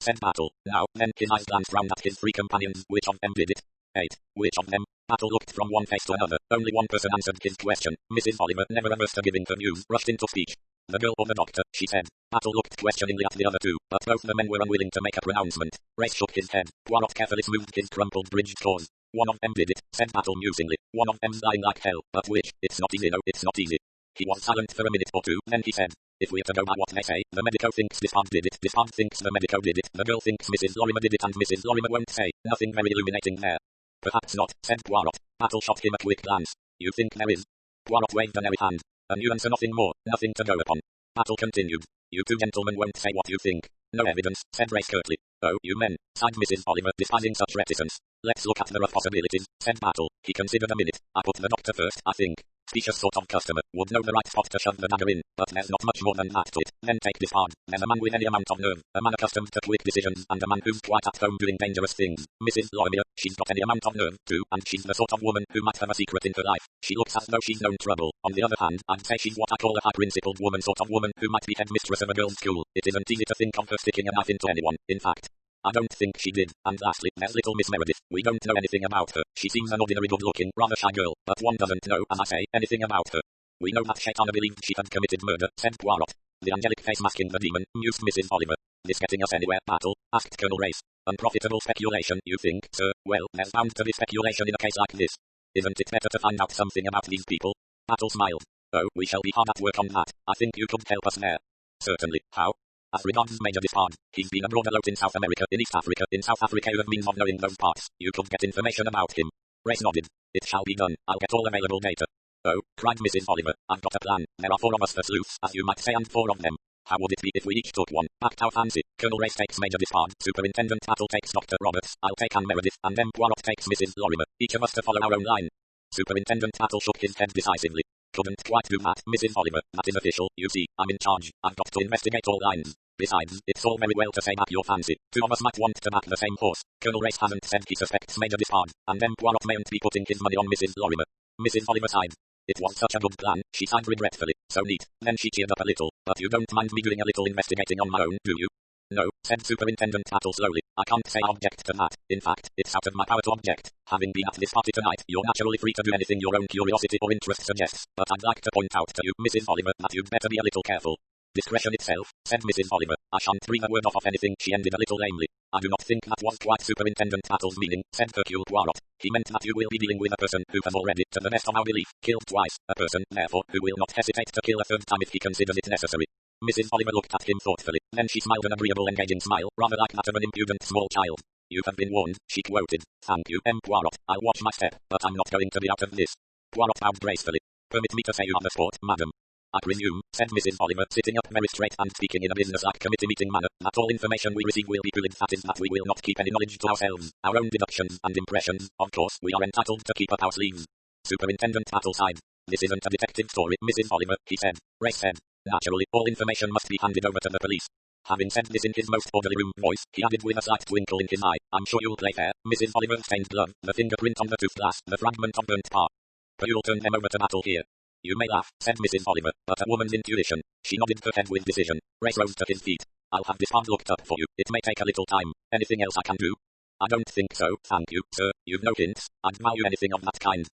Said Battle. Now, then his eyes glanced round at his 3 companions. Which of them did it? 8. Which of them? Battle looked from one face to another. Only one person answered his question. Mrs. Oliver, never averse to giving her news, rushed into speech. The girl or the doctor, she said. Battle looked questioningly at the other 2, but both the men were unwilling to make a pronouncement. Race shook his head. Poirot carefully smoothed his crumpled bridged claws. One of them did it, said Battle musingly. One of them's dying like hell, but which? It's not easy, no, it's not easy. He was silent for a minute or 2, then he said. If we're to go by what they say, the medico thinks Despard did it, Despard thinks the medico did it, the girl thinks Mrs. Lorimer did it and Mrs. Lorimer won't say. Nothing very illuminating there. Perhaps not, said Poirot. Battle shot him a quick glance. You think there is? Poirot waved an airy hand. A nuance and nothing more, nothing to go upon. Battle continued. You 2 gentlemen won't say what you think. No evidence, said Race curtly. Oh, you men, sighed Mrs. Oliver, despising such reticence. Let's look at the rough possibilities, said Battle. He considered a minute. I put the doctor first, I think. Specious sort of customer, would know the right spot to shove the dagger in, but there's not much more than that to it. Then take Despard. There's a man with any amount of nerve, a man accustomed to quick decisions, and a man who's quite at home doing dangerous things. Mrs. Lorimer, she's got any amount of nerve, too, and she's the sort of woman who might have a secret in her life. She looks as though she's known trouble. On the other hand, I'd say she's what I call a high-principled woman, sort of woman who might be headmistress of a girls' school. It isn't easy to think of her sticking a knife into anyone, in fact. I don't think she did. And lastly, there's little Miss Meredith. We don't know anything about her. She seems an ordinary good-looking, rather shy girl, but one doesn't know, as I say, anything about her. We know that Shaitana believed she had committed murder, said Poirot. The angelic face masking the demon, mused Mrs. Oliver. This getting us anywhere, Battle? Asked Colonel Race. Unprofitable speculation, you think, sir? Well, there's bound to be speculation in a case like this. Isn't it better to find out something about these people? Battle smiled. Oh, we shall be hard at work on that. I think you could help us there. Certainly. How? As regards Major Despard, he's been abroad a lot in South America, in East Africa. In South Africa you have means of knowing those parts. You could get information about him. Race nodded. It shall be done. I'll get all available data. Oh, cried Mrs. Oliver, I've got a plan. There are 4 of us for sleuths, as you might say, and 4 of them. How would it be if we each took one? Act how fancy. Colonel Race takes Major Despard, Superintendent Battle takes Dr. Roberts, I'll take Anne Meredith, and then Poirot takes Mrs. Lorimer. Each of us to follow our own line. Superintendent Battle shook his head decisively. Couldn't quite do that, Mrs. Oliver. That is official, you see. I'm in charge. I've got to investigate all lines. Besides, it's all very well to say that you're fancy. 2 of us might want to back the same horse. Colonel Race hasn't said he suspects Major Despard, and then Poirot mayn't be putting his money on Mrs. Lorimer. Mrs. Oliver sighed. It was such a good plan, she sighed regretfully. So neat. Then she cheered up a little. But you don't mind me doing a little investigating on my own, do you? No, said Superintendent Battle slowly. I can't say I object to that. In fact, it's out of my power to object. Having been at this party tonight, you're naturally free to do anything your own curiosity or interest suggests. But I'd like to point out to you, Mrs. Oliver, that you'd better be a little careful. Discretion itself, said Mrs. Oliver. I shan't breathe a word off of anything, she ended a little lamely. I do not think that was quite Superintendent Battle's meaning, said Hercule Poirot. He meant that you will be dealing with a person who has already, to the best of our belief, killed twice. A person, therefore, who will not hesitate to kill a 3rd time if he considers it necessary. Mrs. Oliver looked at him thoughtfully. Then she smiled an agreeable engaging smile, rather like that of an impudent small child. You have been warned, she quoted. Thank you, Poirot. I'll watch my step, but I'm not going to be out of this. Poirot bowed gracefully. Permit me to say you are the sport, madam. I presume, said Mrs. Oliver, sitting up very straight and speaking in a business-like committee meeting manner, that all information we receive will be pulled. That is, that we will not keep any knowledge to ourselves, our own deductions and impressions. Of course, we are entitled to keep up our sleeves. Superintendent Battle sighed. This isn't a detective story, Mrs. Oliver, he said. Race said. Naturally, all information must be handed over to the police. Having said this in his most orderly room voice, he added with a slight twinkle in his eye, I'm sure you'll play fair. Mrs. Oliver's stained glove, the fingerprint on the tooth glass, the fragment of burnt par. But you'll turn them over to Battle here. You may laugh, said Mrs. Oliver, but a woman's intuition. She nodded her head with decision. Race rose to his feet. I'll have this part looked up for you. It may take a little time. Anything else I can do? I don't think so, thank you, sir. You've no hints. I'd value anything of that kind.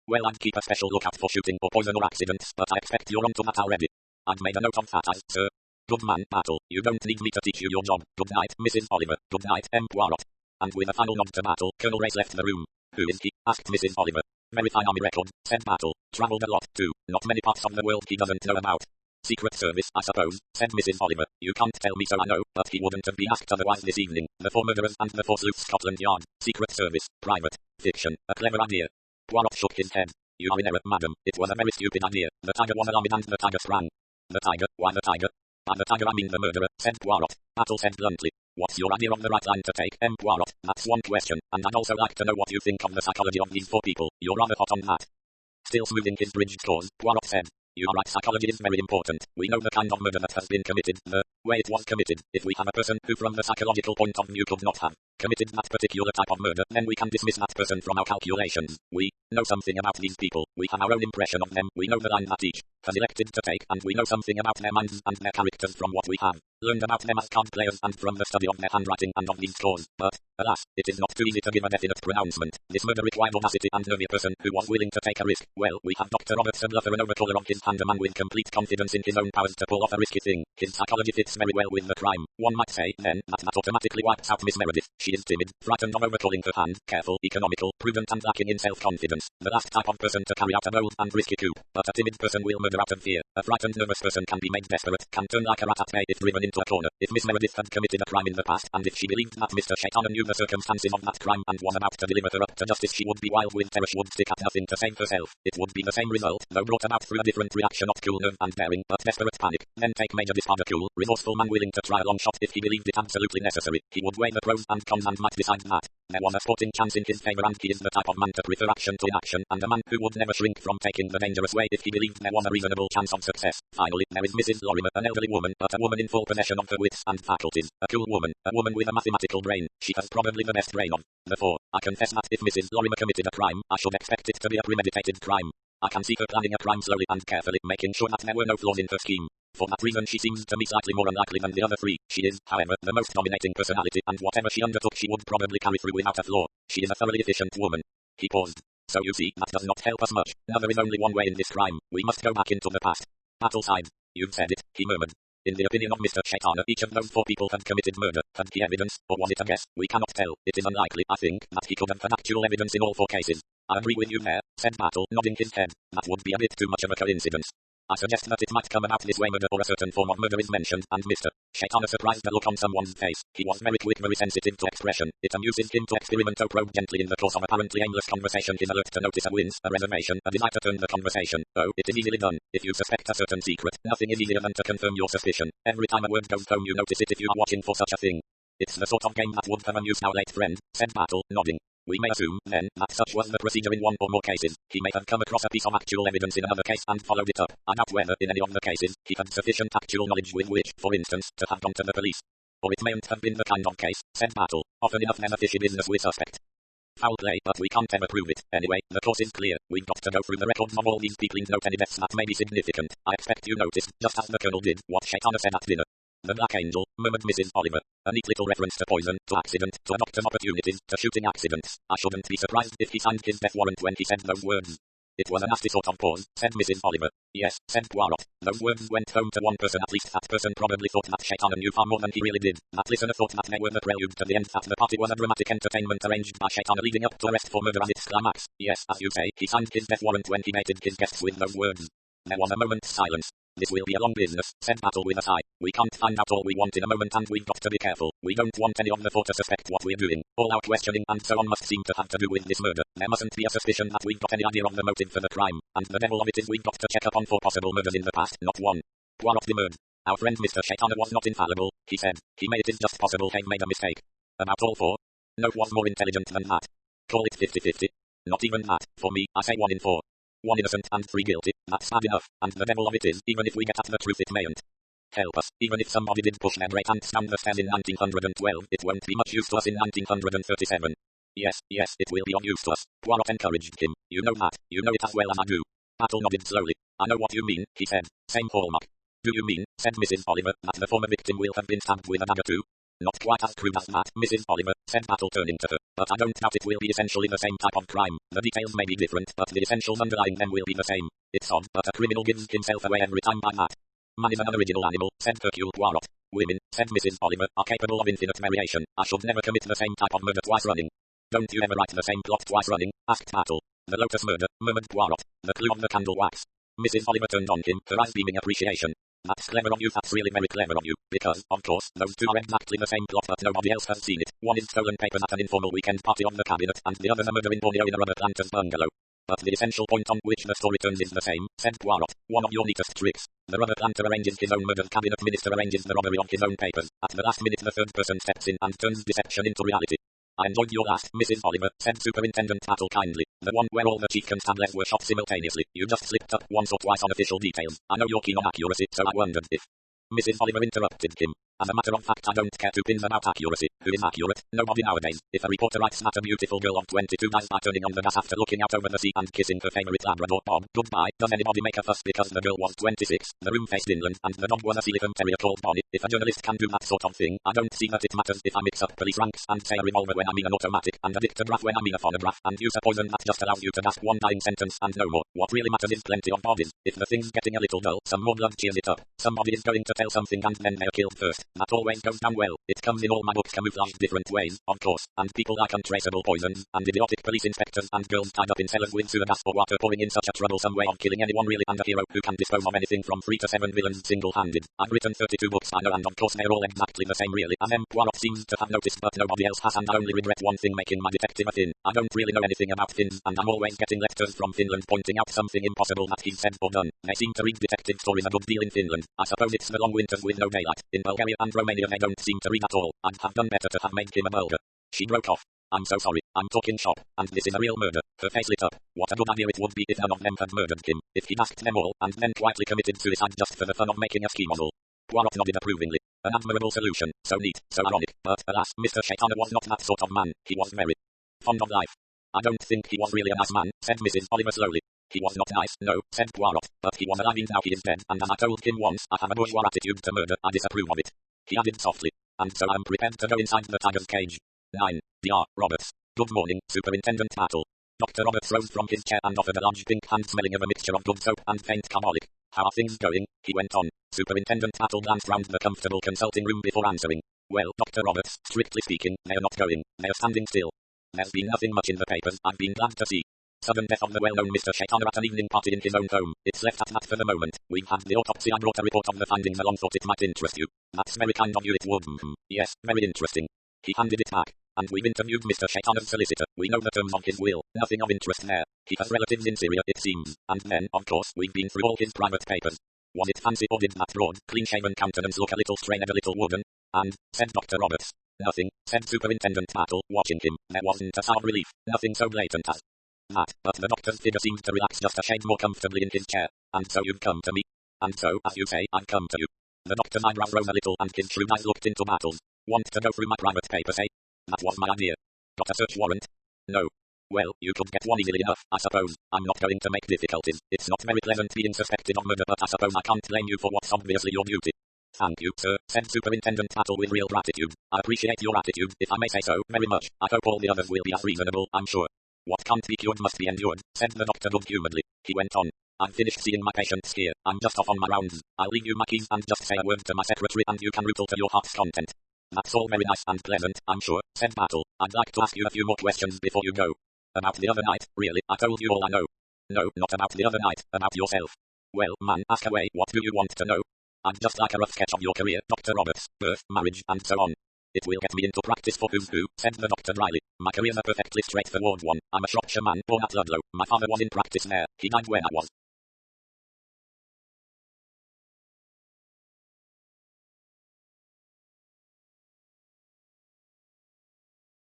Well, I'd keep a special lookout for shooting or poison or accidents, but I expect you're onto that already. I've made a note of that as, sir. Good man, Battle. You don't need me to teach you your job. Good night, Mrs. Oliver. Good night, Poirot. And with a final nod to Battle, Colonel Race left the room. Who is he? Asked Mrs. Oliver. Very fine army record, said Battle. Travelled a lot, too. Not many parts of the world he doesn't know about. Secret Service, I suppose, said Mrs. Oliver. You can't tell me so I know, but he wouldn't have been asked otherwise this evening. The four murderers and the four sleuths Scotland Yard. Secret Service, private, fiction, a clever idea. Poirot shook his head. You are in error, madam. It was a very stupid idea. The tiger was alarmed and the tiger sprang. The tiger? Why the tiger? By the tiger I mean the murderer, said Poirot. Battle said bluntly. What's your idea of the right line to take, Poirot? That's one question, and I'd also like to know what you think of the psychology of these four people. You're rather hot on that. Still smoothing his bridged claws, Poirot said. You are right, psychology is very important. We know the kind of murder that has been committed, the way it was committed. If we have a person who from the psychological point of view could not have committed that particular type of murder, then we can dismiss that person from our calculations. We know something about these people. We have our own impression of them. We know the line that each has elected to take, and we know something about their minds and their characters from what we have learned about them as card players and from the study of their handwriting and of these scores. But, alas, it is not too easy to give a definite pronouncement. This murder required audacity and nerve, a person who was willing to take a risk. Well, we have Dr. Robert Sadler, an overcaller on his hand, a man with complete confidence in his own powers to pull off a risky thing. His psychology fits very well with the crime. One might say, then, that automatically wipes out Miss Meredith. She is timid, frightened of overcalling her hand, careful, economical, prudent and lacking in self-confidence. The last type of person to carry out a bold and risky coup. But a timid person will murder out of fear. A frightened, nervous person can be made desperate, can turn like a rat at bay if driven into a corner. If Miss Meredith had committed a crime in the past, and if she believed that Mr. Shaitana knew the circumstances of that crime and was about to deliver her up to justice, she would be wild with terror, she would stick at nothing to save herself. It would be the same result, though brought about through a different reaction of cool nerve and daring, but desperate panic. Then take Major Disparder, cool, resourceful man willing to try a long shot if he believed it absolutely necessary. He would weigh the pros and cons and might decide that there was a sporting chance in his favor, and he is the type of man to prefer action to inaction, and a man who would never shrink from taking the dangerous way if he believed there was a reasonable chance of success. Finally, there is Mrs. Lorimer, an elderly woman, but a woman in full possession of her wits and faculties. A cool woman, a woman with a mathematical brain. She has probably the best brain of the four. I confess that if Mrs. Lorimer committed a crime, I should expect it to be a premeditated crime. I can see her planning a crime slowly and carefully, making sure that there were no flaws in her scheme. For that reason she seems to me slightly more unlikely than the other three. She is, however, the most dominating personality, and whatever she undertook she would probably carry through without a flaw. She is a thoroughly efficient woman. He paused. So you see, that does not help us much. Now there is only one way in this crime. We must go back into the past. Battle side. You've said it, he murmured. In the opinion of Mr. Shaitana, each of those four people had committed murder. Had he evidence, or was it a guess? We cannot tell. It is unlikely, I think, that he could have had actual evidence in all four cases. I agree with you there, said Battle, nodding his head. That would be a bit too much of a coincidence. I suggest that it might come about this way: murder or a certain form of murder is mentioned, and Mr. Shaitana surprised the look on someone's face. He was very quick, very sensitive to expression. It amuses him to experiment or probe gently in the course of apparently aimless conversation. His alert to notice a wince, a reservation, a desire to turn the conversation. Oh, it is easily done. If you suspect a certain secret, nothing is easier than to confirm your suspicion. Every time a word goes home you notice it if you are watching for such a thing. It's the sort of game that would have amused our late friend, said Battle, nodding. We may assume, then, that such was the procedure in one or more cases. He may have come across a piece of actual evidence in another case and followed it up. I doubt whether, in any of the cases, he had sufficient actual knowledge with which, for instance, to have gone to the police. Or it mayn't have been the kind of case, said Battle. Often enough there's a fishy business with suspect. Foul play, but we can't ever prove it. Anyway, the course is clear. We've got to go through the records of all these people and note any deaths that may be significant. I expect you noticed, just as the Colonel did, what Shaitana said at dinner. The Black Angel, murmured Mrs. Oliver. A neat little reference to poison, to accident, to a doctor's opportunities, to shooting accidents. I shouldn't be surprised if he signed his death warrant when he said those words. It was a nasty sort of pause, said Mrs. Oliver. Yes, said Poirot. Those words went home to one person at least. That person probably thought that Shaitana knew far more than he really did. That listener thought that they were the prelude to the end, that the party was a dramatic entertainment arranged by Shaitana leading up to arrest for murder as its climax. Yes, as you say, he signed his death warrant when he mated his guests with those words. There was a moment's silence. This will be a long business, said Battle with a sigh. We can't find out all we want in a moment, and we've got to be careful. We don't want any of the four to suspect what we're doing. All our questioning and so on must seem to have to do with this murder. There mustn't be a suspicion that we've got any idea of the motive for the crime. And the devil of it is we've got to check up on four possible murders in the past, not one. Poirot demurred. Our friend Mr. Shaitana was not infallible, he said. He made it is just possible he made a mistake. About all four? No was more intelligent than that. Call it 50-50. Not even that. For me, I say 1 in 4. 1 innocent and 3 guilty, that's bad enough, and the devil of it is, even if we get at the truth it mayn't help us. Even if somebody did push their great aunts down the stairs in 1912, it won't be much use to us in 1937. Yes, it will be of use to us. Poirot encouraged him. You know that, you know it as well as I do. Battle nodded slowly. I know what you mean, he said. Same hallmark. Do you mean, said Mrs. Oliver, that the former victim will have been stabbed with a dagger too? Not quite as crude as that, Mrs. Oliver, said Battle turning to her, but I don't doubt it will be essentially the same type of crime. The details may be different, but the essentials underlying them will be the same. It's odd, but a criminal gives himself away every time by that. Man is an unoriginal animal, said Hercule Poirot. Women, said Mrs. Oliver, are capable of infinite variation. I should never commit the same type of murder twice running. Don't you ever write the same plot twice running? Asked Battle. The Lotus murder, murmured Poirot. The clue of the candle wax. Mrs. Oliver turned on him, her eyes beaming appreciation. That's clever of you, that's really very clever of you, because, of course, those two are exactly the same plot but nobody else has seen it. One is stolen papers at an informal weekend party on the cabinet, and the other's a murder in Borneo in a rubber planter's bungalow. But the essential point on which the story turns is the same, said Poirot, one of your neatest tricks. The rubber planter arranges his own murder, cabinet minister arranges the robbery on his own papers. At the last minute the third person steps in and turns deception into reality. I enjoyed your last, Mrs. Oliver, said Superintendent Tattle kindly. The one where all the chief constables were shot simultaneously. You just slipped up once or twice on official details. I know you're keen on accuracy, so I wondered if... Mrs. Oliver interrupted him. As a matter of fact, I don't care two pins about accuracy. Who is accurate? Nobody nowadays. If a reporter writes that a beautiful girl of 22 dies by turning on the gas after looking out over the sea and kissing her favorite Labrador Bob goodbye, does anybody make a fuss because the girl was 26, the room faced inland, and the dog was a Sealyham Terrier called Bonnie? If a journalist can do that sort of thing, I don't see that it matters if I mix up police ranks and say a revolver when I mean an automatic, and a dictograph when I mean a phonograph, and use a poison that just allows you to gasp one dying sentence and no more. What really matters is plenty of bodies. If the thing's getting a little dull, some more blood cheers it up. Somebody is going to tell something and then they're killed first. That always goes down well. It comes in all my books camouflaged different ways, of course, and people like untraceable poisons, and idiotic police inspectors and girls tied up in cellars with sewer gas or water pouring in such a troublesome way of killing anyone really, and a hero who can dispose of anything from 3 to 7 villains single-handed. I've written 32 books I know, and of course they're all exactly the same really, as M. Poirot seems to have noticed but nobody else has, and I only regret one thing, making my detective a Finn. I don't really know anything about Finns, and I'm always getting letters from Finland pointing out something impossible that he's said or done. They seem to read detective stories a good deal in Finland. I suppose it's the long winters with no daylight. In Bulgaria and Romania they don't seem to read at all. I'd have done better to have made him a Bulgar. She broke off. I'm so sorry, I'm talking shop, and this is a real murder. Her face lit up. What a good idea it would be if none of them had murdered him, if he'd asked them all, and then quietly committed suicide just for the fun of making a ski model. Poirot nodded approvingly. An admirable solution, so neat, so ironic, but alas, Mr. Shaitana was not that sort of man. He was very fond of life. I don't think he was really a nice man, said Mrs. Oliver slowly. He was not nice, no, said Poirot, but he was alive and now he is dead, and as I told him once, I have a bourgeois attitude to murder, I disapprove of it. He added softly, and so I'm prepared to go inside the tiger's cage. 9. Dr. Roberts. Good morning, Superintendent Tattle. Dr. Roberts rose from his chair and offered a large pink hand smelling of a mixture of good soap and faint carbolic. How are things going? He went on. Superintendent Tattle glanced round the comfortable consulting room before answering. Well, Dr. Roberts, strictly speaking, they're not going, they're standing still. There's been nothing much in the papers, I've been glad to see. Sudden death of the well-known Mr. Shaitana at an evening party in his own home. It's left at that for the moment. We've had the autopsy. I brought a report of the findings along, thought it might interest you. That's very kind of you, it would. Yes, very interesting. He handed it back. And we've interviewed Mr. Shaitana's solicitor. We know the terms of his will. Nothing of interest there. He has relatives in Syria, it seems. And then, of course, we've been through all his private papers. Was it fancy, or did that broad, clean-shaven countenance look a little strained, a little wooden? And, said Dr. Roberts. Nothing, said Superintendent Tattle, watching him. There wasn't a sigh of relief. Nothing so blatant as that, but the doctor's figure seemed to relax just a shade more comfortably in his chair. And so you've come to me. And so, as you say, I've come to you. The doctor's eyebrows rose a little and his shrewd eyes looked into Battles. Want to go through my private papers, eh? That was my idea. Got a search warrant? No. Well, you could get one easily enough, I suppose. I'm not going to make difficulties. It's not very pleasant being suspected of murder, but I suppose I can't blame you for what's obviously your duty. Thank you, sir, said Superintendent Tattle with real gratitude. I appreciate your attitude, if I may say so, very much. I hope all the others will be as reasonable, I'm sure. What can't be cured must be endured, said the doctor good-humouredly. He went on. I've finished seeing my patients here. I'm just off on my rounds. I'll leave you my keys and just say a word to my secretary and you can rootle to your heart's content. That's all very nice and pleasant, I'm sure, said Battle. I'd like to ask you a few more questions before you go. About the other night, really, I told you all I know. No, not about the other night, about yourself. Well, man, ask away, what do you want to know? I'd just like a rough sketch of your career, Dr. Roberts, birth, marriage, and so on. It will get me into practice for who's who, said the doctor dryly. My career's a perfectly straightforward one. I'm a Shropshire man, born at Ludlow. My father was in practice there. He died when I was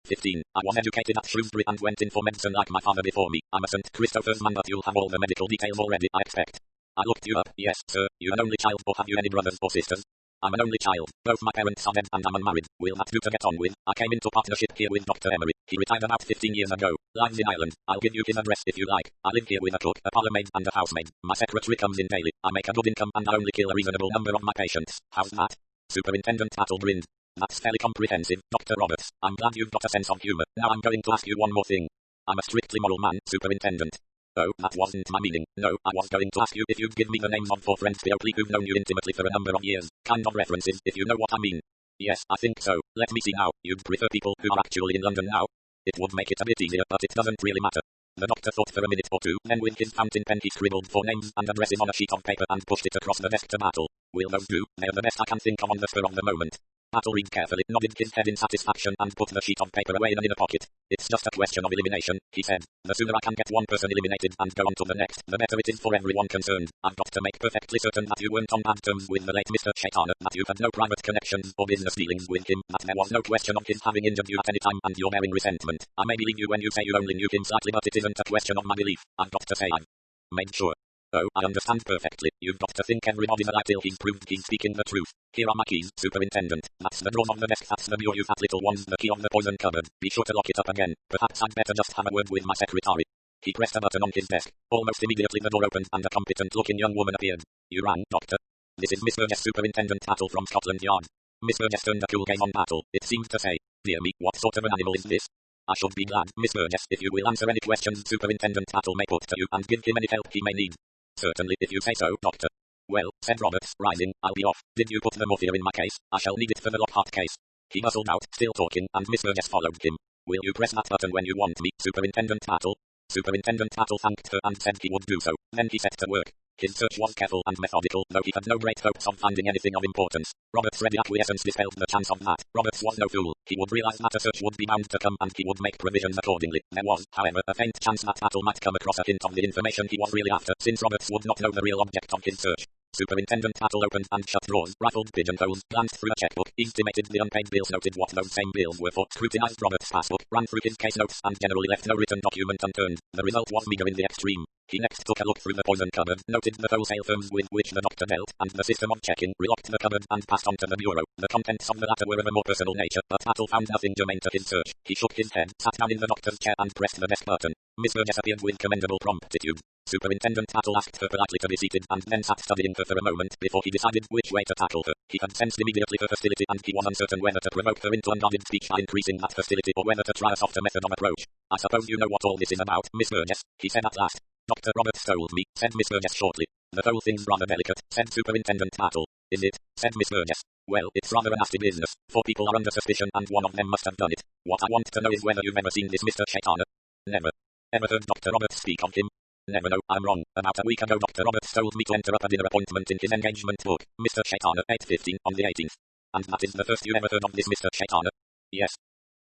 15. I was educated at Shrewsbury and went in for medicine like my father before me. I'm a St. Christopher's man, but you'll have all the medical details already, I expect. I looked you up. Yes, sir. You're an only child, or have you any brothers or sisters? I'm an only child. Both my parents are dead and I'm unmarried. Will that do to get on with? I came into partnership here with Dr. Emery. He retired about 15 years ago. Lives in Ireland. I'll give you his address if you like. I live here with a cook, a parlourmaid and a housemaid. My secretary comes in daily. I make a good income and I only kill a reasonable number of my patients. How's that? Superintendent Tattle grinned. That's fairly comprehensive, Dr. Roberts. I'm glad you've got a sense of humour. Now I'm going to ask you one more thing. I'm a strictly moral man, Superintendent. Oh, that wasn't my meaning. No, I was going to ask you if you'd give me the names of 4 friends Theocles who've known you intimately for a number of years. Kind of references, if you know what I mean. Yes, I think so. Let me see now. You'd prefer people who are actually in London now? It would make it a bit easier, but it doesn't really matter. The doctor thought for a minute or two, then with his fountain pen he scribbled 4 names and addresses on a sheet of paper and pushed it across the desk to Battle. Will those do? They're the best I can think of on the spur of the moment. Battle read carefully, nodded his head in satisfaction and put the sheet of paper away in an inner pocket. It's just a question of elimination, he said. The sooner I can get one person eliminated and go on to the next, the better it is for everyone concerned. I've got to make perfectly certain that you weren't on bad terms with the late Mr. Shaitana, that you had no private connections or business dealings with him, that there was no question of his having injured you at any time and you're bearing resentment. I may believe you when you say you only knew him slightly, but it isn't a question of my belief. I've got to say I've made sure. Oh, I understand perfectly. You've got to think everybody's a lie till he's proved he's speaking the truth. Here are my keys, Superintendent. That's the drawers of the desk, that's the bureau, you fat little ones, the key of the poison cupboard. Be sure to lock it up again. Perhaps I'd better just have a word with my secretary. He pressed a button on his desk. Almost immediately the door opened and a competent-looking young woman appeared. You rang, Doctor? This is Miss Burgess, Superintendent Battle from Scotland Yard. Miss Burgess turned a cool gaze on Battle. It seemed to say, dear me, what sort of an animal is this? I should be glad, Miss Burgess, if you will answer any questions Superintendent Battle may put to you and give him any help he may need. Certainly, if you say so, Doctor. Well, said Roberts, rising, I'll be off. Did you put the morphia in my case? I shall need it for the Lockhart case. He bustled out, still talking, and Miss Burgess followed him. Will you press that button when you want me, Superintendent Battle? Superintendent Battle thanked her and said he would do so. Then he set to work. His search was careful and methodical, though he had no great hopes of finding anything of importance. Roberts' ready acquiescence dispelled the chance of that. Roberts was no fool. He would realize that a search would be bound to come and he would make provisions accordingly. There was, however, a faint chance that Battle might come across a hint of the information he was really after, since Roberts would not know the real object of his search. Superintendent Battle opened and shut drawers, rifled pigeonholes, glanced through a checkbook, estimated the unpaid bills, noted what those same bills were for, scrutinized Roberts' passbook, ran through his case notes, and generally left no written document unturned. The result was meager in the extreme. He next took a look through the poison cupboard, noted the wholesale firms with which the doctor dealt, and the system of checking, relocked the cupboard, and passed on to the bureau. The contents of the latter were of a more personal nature, but Battle found nothing germane to his search. He shook his head, sat down in the doctor's chair, and pressed the desk button. Miss Burgess appeared with commendable promptitude. Superintendent Battle asked her politely to be seated, and then sat studying her for a moment before he decided which way to tackle her. He had sensed immediately her hostility, and he was uncertain whether to provoke her into unguarded speech by increasing that hostility, or whether to try a softer method of approach. I suppose you know what all this is about, Miss Burgess, he said at last. Dr. Roberts told me, said Miss Burgess shortly. The whole thing's rather delicate, said Superintendent Battle. Is it? Said Miss Burgess. Well, it's rather a nasty business. 4 people are under suspicion and one of them must have done it. What I want to know is whether you've ever seen this Mr. Shaitana. Never. Ever heard Dr. Roberts speak of him? Never. No, I'm wrong. About a week ago Dr. Roberts told me to enter up a dinner appointment in his engagement book, Mr. Shaitana, 8:15, on the 18th. And that is the first you ever heard of this Mr. Shaitana? Yes.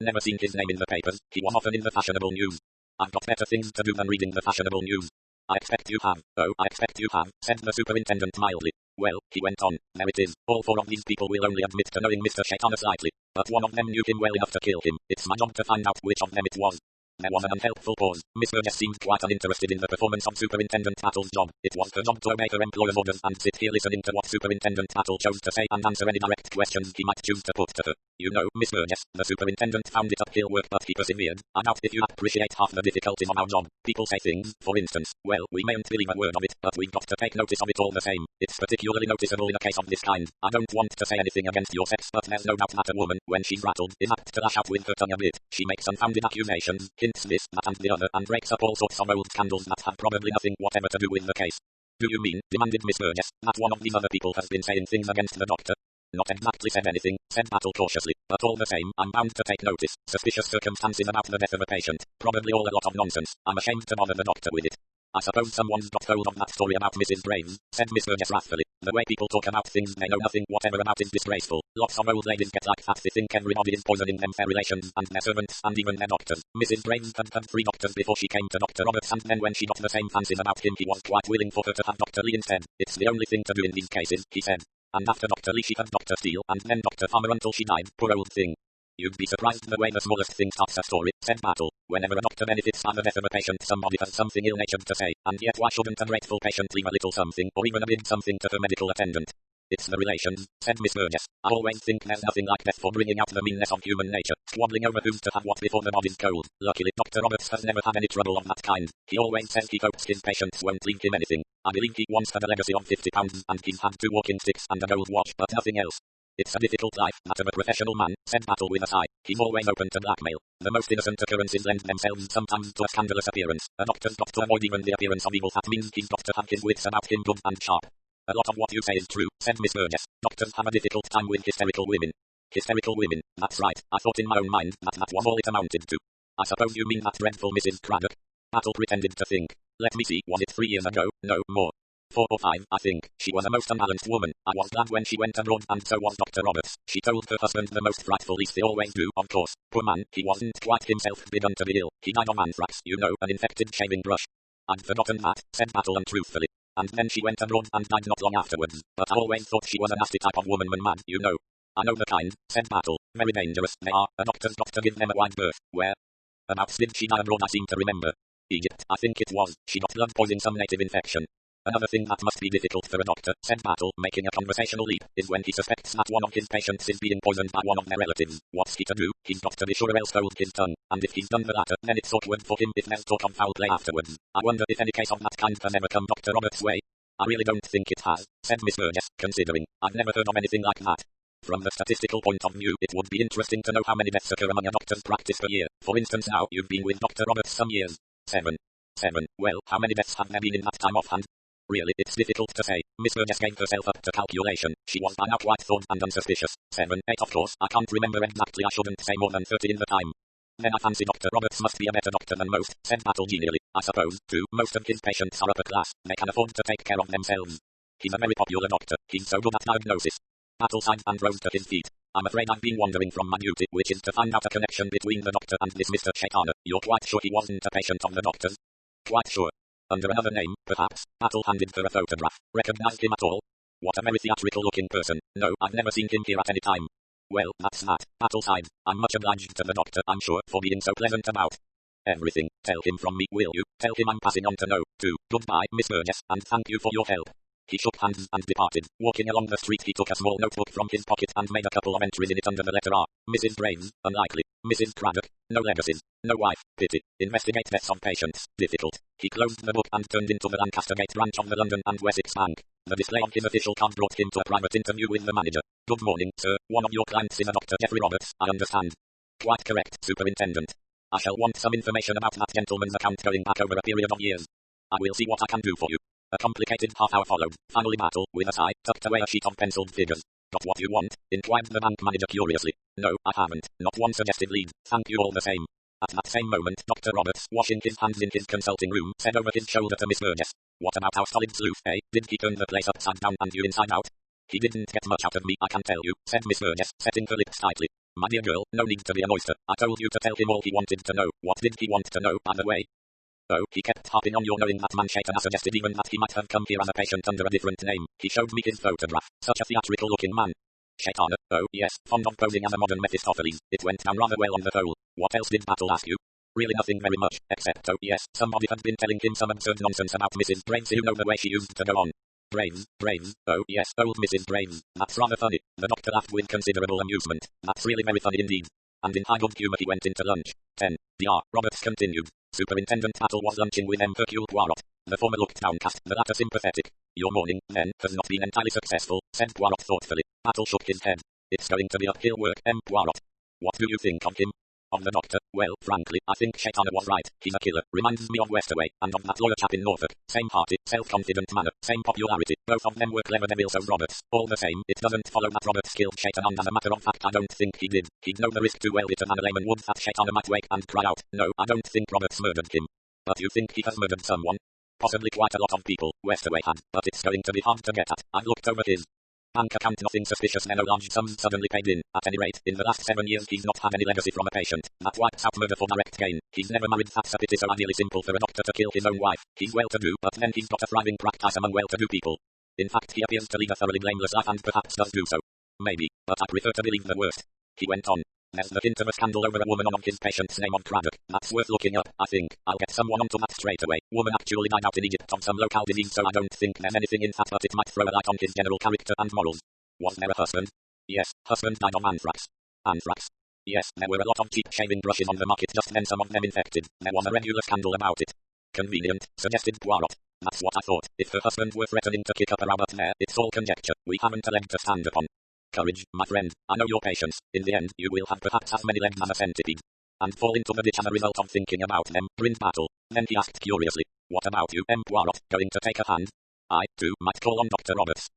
Never seen his name in the papers. He was often in the fashionable news. I've got better things to do than reading the fashionable news. I expect you have. Oh, I expect you have, said the superintendent mildly. Well, he went on, there it is. All 4 of these people will only admit to knowing Mr. Shaitana slightly. But one of them knew him well enough to kill him. It's my job to find out which of them it was. There was an unhelpful pause. Miss Burgess seemed quite uninterested in the performance of Superintendent Battle's job. It was her job to obey her employer's orders and sit here listening to what Superintendent Battle chose to say and answer any direct questions he might choose to put to her. You know, Miss Burgess, the superintendent found it uphill work, but he persevered. I doubt if you appreciate half the difficulties of our job. People say things, for instance, well, we mayn't believe a word of it, but we've got to take notice of it all the same. It's particularly noticeable in a case of this kind. I don't want to say anything against your sex, but there's no doubt that a woman, when she's rattled, is apt to lash out with her tongue a bit. She makes unfounded accusations, hints this, that and the other, and breaks up all sorts of old scandals that have probably nothing whatever to do with the case. Do you mean, demanded Miss Burgess, that one of these other people has been saying things against the doctor? Not exactly said anything, said Battle cautiously, but all the same, I'm bound to take notice. Suspicious circumstances about the death of a patient. Probably all a lot of nonsense. I'm ashamed to bother the doctor with it. I suppose someone's got hold of that story about Mrs. Graves, said Miss Burgess wrathfully. The way people talk about things they know nothing whatever about is disgraceful. Lots of old ladies get like that, they think everybody is poisoning them, their relations, and their servants, and even their doctors. Mrs. Graves had 3 doctors before she came to Dr. Roberts, and then when she got the same fancies about him he was quite willing for her to have Dr. Lee instead. It's the only thing to do in these cases, he said. And after Dr. Lee she had Dr. Steele, and then Dr. Farmer until she died, poor old thing. You'd be surprised the way the smallest thing starts a story, said Battle. Whenever a doctor benefits by the death of a patient, somebody has something ill-natured to say, and yet why shouldn't a grateful patient leave a little something, or even a big something to her medical attendant? It's the relations, said Miss Burgess. I always think there's nothing like death for bringing out the meanness of human nature, squabbling over who's to have what before the body's cold. Luckily, Dr. Roberts has never had any trouble of that kind. He always says he hopes his patients won't leave him anything. I believe he once had a legacy of £50, and he's had 2 walking sticks and a gold watch, but nothing else. It's a difficult life, that of a professional man, said Battle with a sigh. He's always open to blackmail. The most innocent occurrences lend themselves sometimes to a scandalous appearance. A doctor's got to avoid even the appearance of evil. That means he's got to have his wits about him good and sharp. A lot of what you say is true, said Miss Burgess. Doctors have a difficult time with hysterical women. Hysterical women, that's right. I thought in my own mind that was all it amounted to. I suppose you mean that dreadful Mrs. Craddock? Battle pretended to think. Let me see, was it 3 years ago? No, more. 4 or 5, I think. She was a most unbalanced woman. I was glad when she went abroad, and so was Dr. Roberts. She told her husband the most frightful least they always do, of course. Poor man, he wasn't quite himself, begun to be ill. He died of anthrax, you know, an infected shaving brush. I'd forgotten that, said Battle untruthfully. And then she went abroad and died not long afterwards. But I always thought she was a nasty type of woman when mad, you know. I know the kind, said Battle. Very dangerous, they are. A doctor's got to give them a wide berth. Where? Abouts did she die abroad, I seem to remember. Egypt, I think it was. She got blood poison, some native infection. Another thing that must be difficult for a doctor, said Battle, making a conversational leap, is when he suspects that one of his patients is being poisoned by one of their relatives. What's he to do? He's got to be sure or else hold his tongue. And if he's done the latter, then it's awkward for him if there's talk of foul play afterwards. I wonder if any case of that kind has ever come Dr. Roberts' way. I really don't think it has, said Miss Burgess, considering. I've never heard of anything like that. From the statistical point of view, it would be interesting to know how many deaths occur among a doctor's practice per year. For instance, now, you've been with Dr. Roberts some years. 7. Well, how many deaths have there been in that time offhand? Really, it's difficult to say. Miss Burgess gave herself up to calculation. She was by now quite thawed and unsuspicious. 7, 8 of course, I can't remember exactly, I shouldn't say more than 30 in the time. Then I fancy Dr. Roberts must be a better doctor than most, said Battle genially. I suppose, too, most of his patients are upper class. They can afford to take care of themselves. He's a very popular doctor. He's so good at diagnosis. Battle sighed and rose to his feet. I'm afraid I've been wandering from my duty, which is to find out a connection between the doctor and this Mr. Shaitana. You're quite sure he wasn't a patient of the doctor's? Quite sure. Under another name, perhaps. Battle handed her a photograph. Recognized him at all? What a very theatrical-looking person. No, I've never seen him here at any time. Well, that's that. Battle sighed. I'm much obliged to the doctor, I'm sure, for being so pleasant about everything. Tell him from me, will you? Tell him I'm passing on to know, too. Goodbye, Miss Burgess, and thank you for your help. He shook hands and departed. Walking along the street, he took a small notebook from his pocket and made a couple of entries in it under the letter R. Mrs. Graves, unlikely. Mrs. Craddock, no legacies. No wife, pity. Investigate deaths of patients, difficult. He closed the book and turned into the Lancaster Gate branch of the London and Wessex Bank. The display of his official card brought him to a private interview with the manager. Good morning, sir. One of your clients is a Dr. Geoffrey Roberts, I understand. Quite correct, Superintendent. I shall want some information about that gentleman's account going back over a period of years. I will see what I can do for you. A complicated half-hour followed. Finally Battle, with a sigh, tucked away a sheet of penciled figures. Got what you want? Inquired the bank manager curiously. No, I haven't. Not one suggested lead. Thank you all the same. At that same moment, Dr. Roberts, washing his hands in his consulting room, said over his shoulder to Miss Burgess. What about our solid sleuth, eh? Did he turn the place upside down and you inside out? He didn't get much out of me, I can tell you, said Miss Burgess, setting her lips tightly. My dear girl, no need to be an oyster. I told you to tell him all he wanted to know. What did he want to know, by the way? Oh, he kept harping on your knowing that man Shaitana, suggested even that he might have come here as a patient under a different name. He showed me his photograph. Such a theatrical-looking man. Shaitana, oh yes, fond of posing as a modern Mephistopheles. It went down rather well on the whole. What else did Battle ask you? Really nothing very much, except, oh yes, somebody had been telling him some absurd nonsense about Mrs. Graves, you know the way she used to go on. Graves, oh yes, old Mrs. Graves. That's rather funny. The doctor laughed with considerable amusement. That's really very funny indeed. And in high good humour he went into lunch. 10. Dr. Roberts continued. Superintendent Battle was lunching with Hercule Poirot. The former looked downcast, the latter sympathetic. Your morning, then, has not been entirely successful, said Poirot thoughtfully. Battle shook his head. It's going to be uphill work, Poirot. What do you think of him? Of the doctor? Well, frankly, I think Shaitana was right. He's a killer. Reminds me of Westaway, and of that lawyer chap in Norfolk. Same hearty, self-confident manner, same popularity. Both of them were clever devils as Roberts. All the same, it doesn't follow that Roberts killed Shaitana, and as a matter of fact I don't think he did. He'd know the risk too well than a layman would that Shaitana might wake and cry out. No, I don't think Roberts murdered him. But you think he has murdered someone? Possibly quite a lot of people, Westaway had, but it's going to be hard to get at. I've looked over his bank account, nothing suspicious, then no large sums suddenly paid in. At any rate, in the last 7 years he's not had any legacy from a patient. That wipes out murder for direct gain. He's never married, that's a pity, so ideally simple for a doctor to kill his own wife. He's well-to-do, but then he's got a thriving practice among well-to-do people. In fact, he appears to lead a thoroughly blameless life and perhaps does do so. Maybe, but I prefer to believe the worst. He went on. There's the hint of a scandal over a woman on his patient's name of Craddock. That's worth looking up, I think. I'll get someone onto that straight away. Woman actually died out in Egypt of some local disease, so I don't think there's anything in that, but it might throw a light on his general character and morals. Was there a husband? Yes, husband died of anthrax. Anthrax? Yes, there were a lot of cheap shaving brushes on the market, just then some of them infected. There was a regular scandal about it. Convenient, suggested Poirot. That's what I thought. If her husband were threatening to kick up a row out there, it's all conjecture. We haven't a leg to stand upon. Courage, my friend. I know your patience. In the end, you will have perhaps as many legs as a centipede. And fall into the ditch as a result of thinking about them, grinned Battle. Then he asked curiously, what about you, Poirot, going to take a hand? I, too, might call on Dr. Roberts.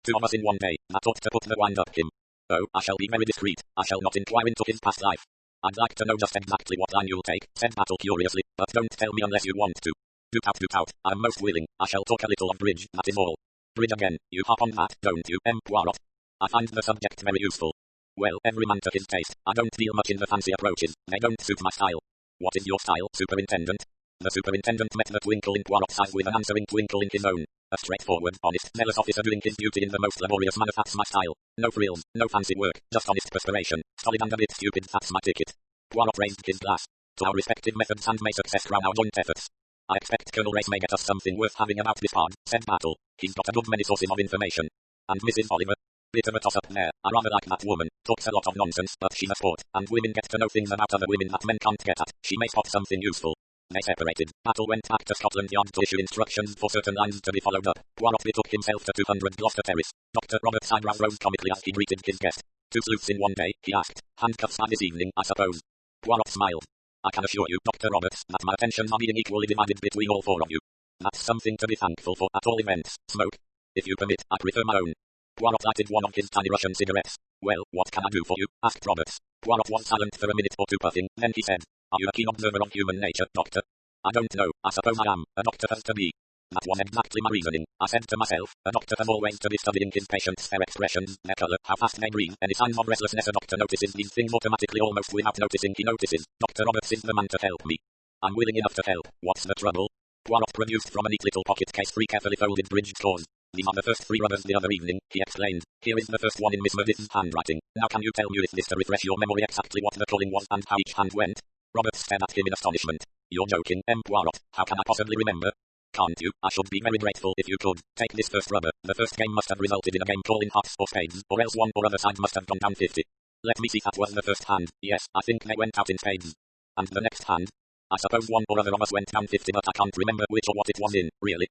2 of us in one day, that ought to put the wind up him. Oh, I shall be very discreet. I shall not inquire into his past life. I'd like to know just exactly what line you'll take, said Battle curiously, but don't tell me unless you want to. Do out. I'm most willing. I shall talk a little of bridge, that is all. Bridge again. You hop on that, don't you, Poirot? I find the subject very useful. Well, every man to his taste. I don't deal much in the fancy approaches. They don't suit my style. What is your style, Superintendent? The Superintendent met the twinkle in Poirot's eyes with an answering twinkle in his own. A straightforward, honest, zealous officer doing his duty in the most laborious manner, that's my style. No frills, no fancy work, just honest perspiration. Solid and a bit stupid, that's my ticket. Poirot raised his glass. To our respective methods, and may success crown our joint efforts. I expect Colonel Race may get us something worth having about this pod, said Battle. He's got a good many sources of information. And Mrs. Oliver? Bit of a toss-up there. I rather like that woman. Talks a lot of nonsense, but she's a sport, and women get to know things about other women that men can't get at. She may spot something useful. They separated. Battle went back to Scotland Yard to issue instructions for certain lines to be followed up. Poirot betook himself to 200 Gloucester Terrace. Dr. Robert's eyebrows rose comically as he greeted his guest. 2 sleuths in one day, he asked. Handcuffs by this evening, I suppose. Poirot smiled. I can assure you, Dr. Roberts, that my attentions are being equally divided between all 4 of you. That's something to be thankful for, at all events. Smoke? If you permit, I prefer my own. Poirot lighted one of his tiny Russian cigarettes. Well, what can I do for you? Asked Roberts. Poirot was silent for a minute or two puffing, then he said, Are you a keen observer of human nature, Doctor? I don't know, I suppose I am. A doctor has to be. That was exactly my reasoning. I said to myself, a doctor has always to be studying his patients' their expressions, their colour, how fast they breathe, any signs of restlessness. A doctor notices these things automatically, almost without noticing he notices. Dr. Roberts is the man to help me. I'm willing enough to help. What's the trouble? Poirot produced from a neat little pocket case 3 carefully folded bridge scores. These are the first 3 rubbers the other evening, he explained. Here is the first one in Miss Meredith's handwriting. Now can you tell me with this to refresh your memory exactly what the calling was and how each hand went? Roberts stared at him in astonishment. You're joking, Poirot. How can I possibly remember? Can't you? I should be very grateful if you could. Take this first rubber. The first game must have resulted in a game calling hearts or spades, or else one or other side must have gone down 50. Let me see, that was the first hand. Yes, I think they went out in spades. And the next hand? I suppose one or other of us went down 50, but I can't remember which or what it was in. Really,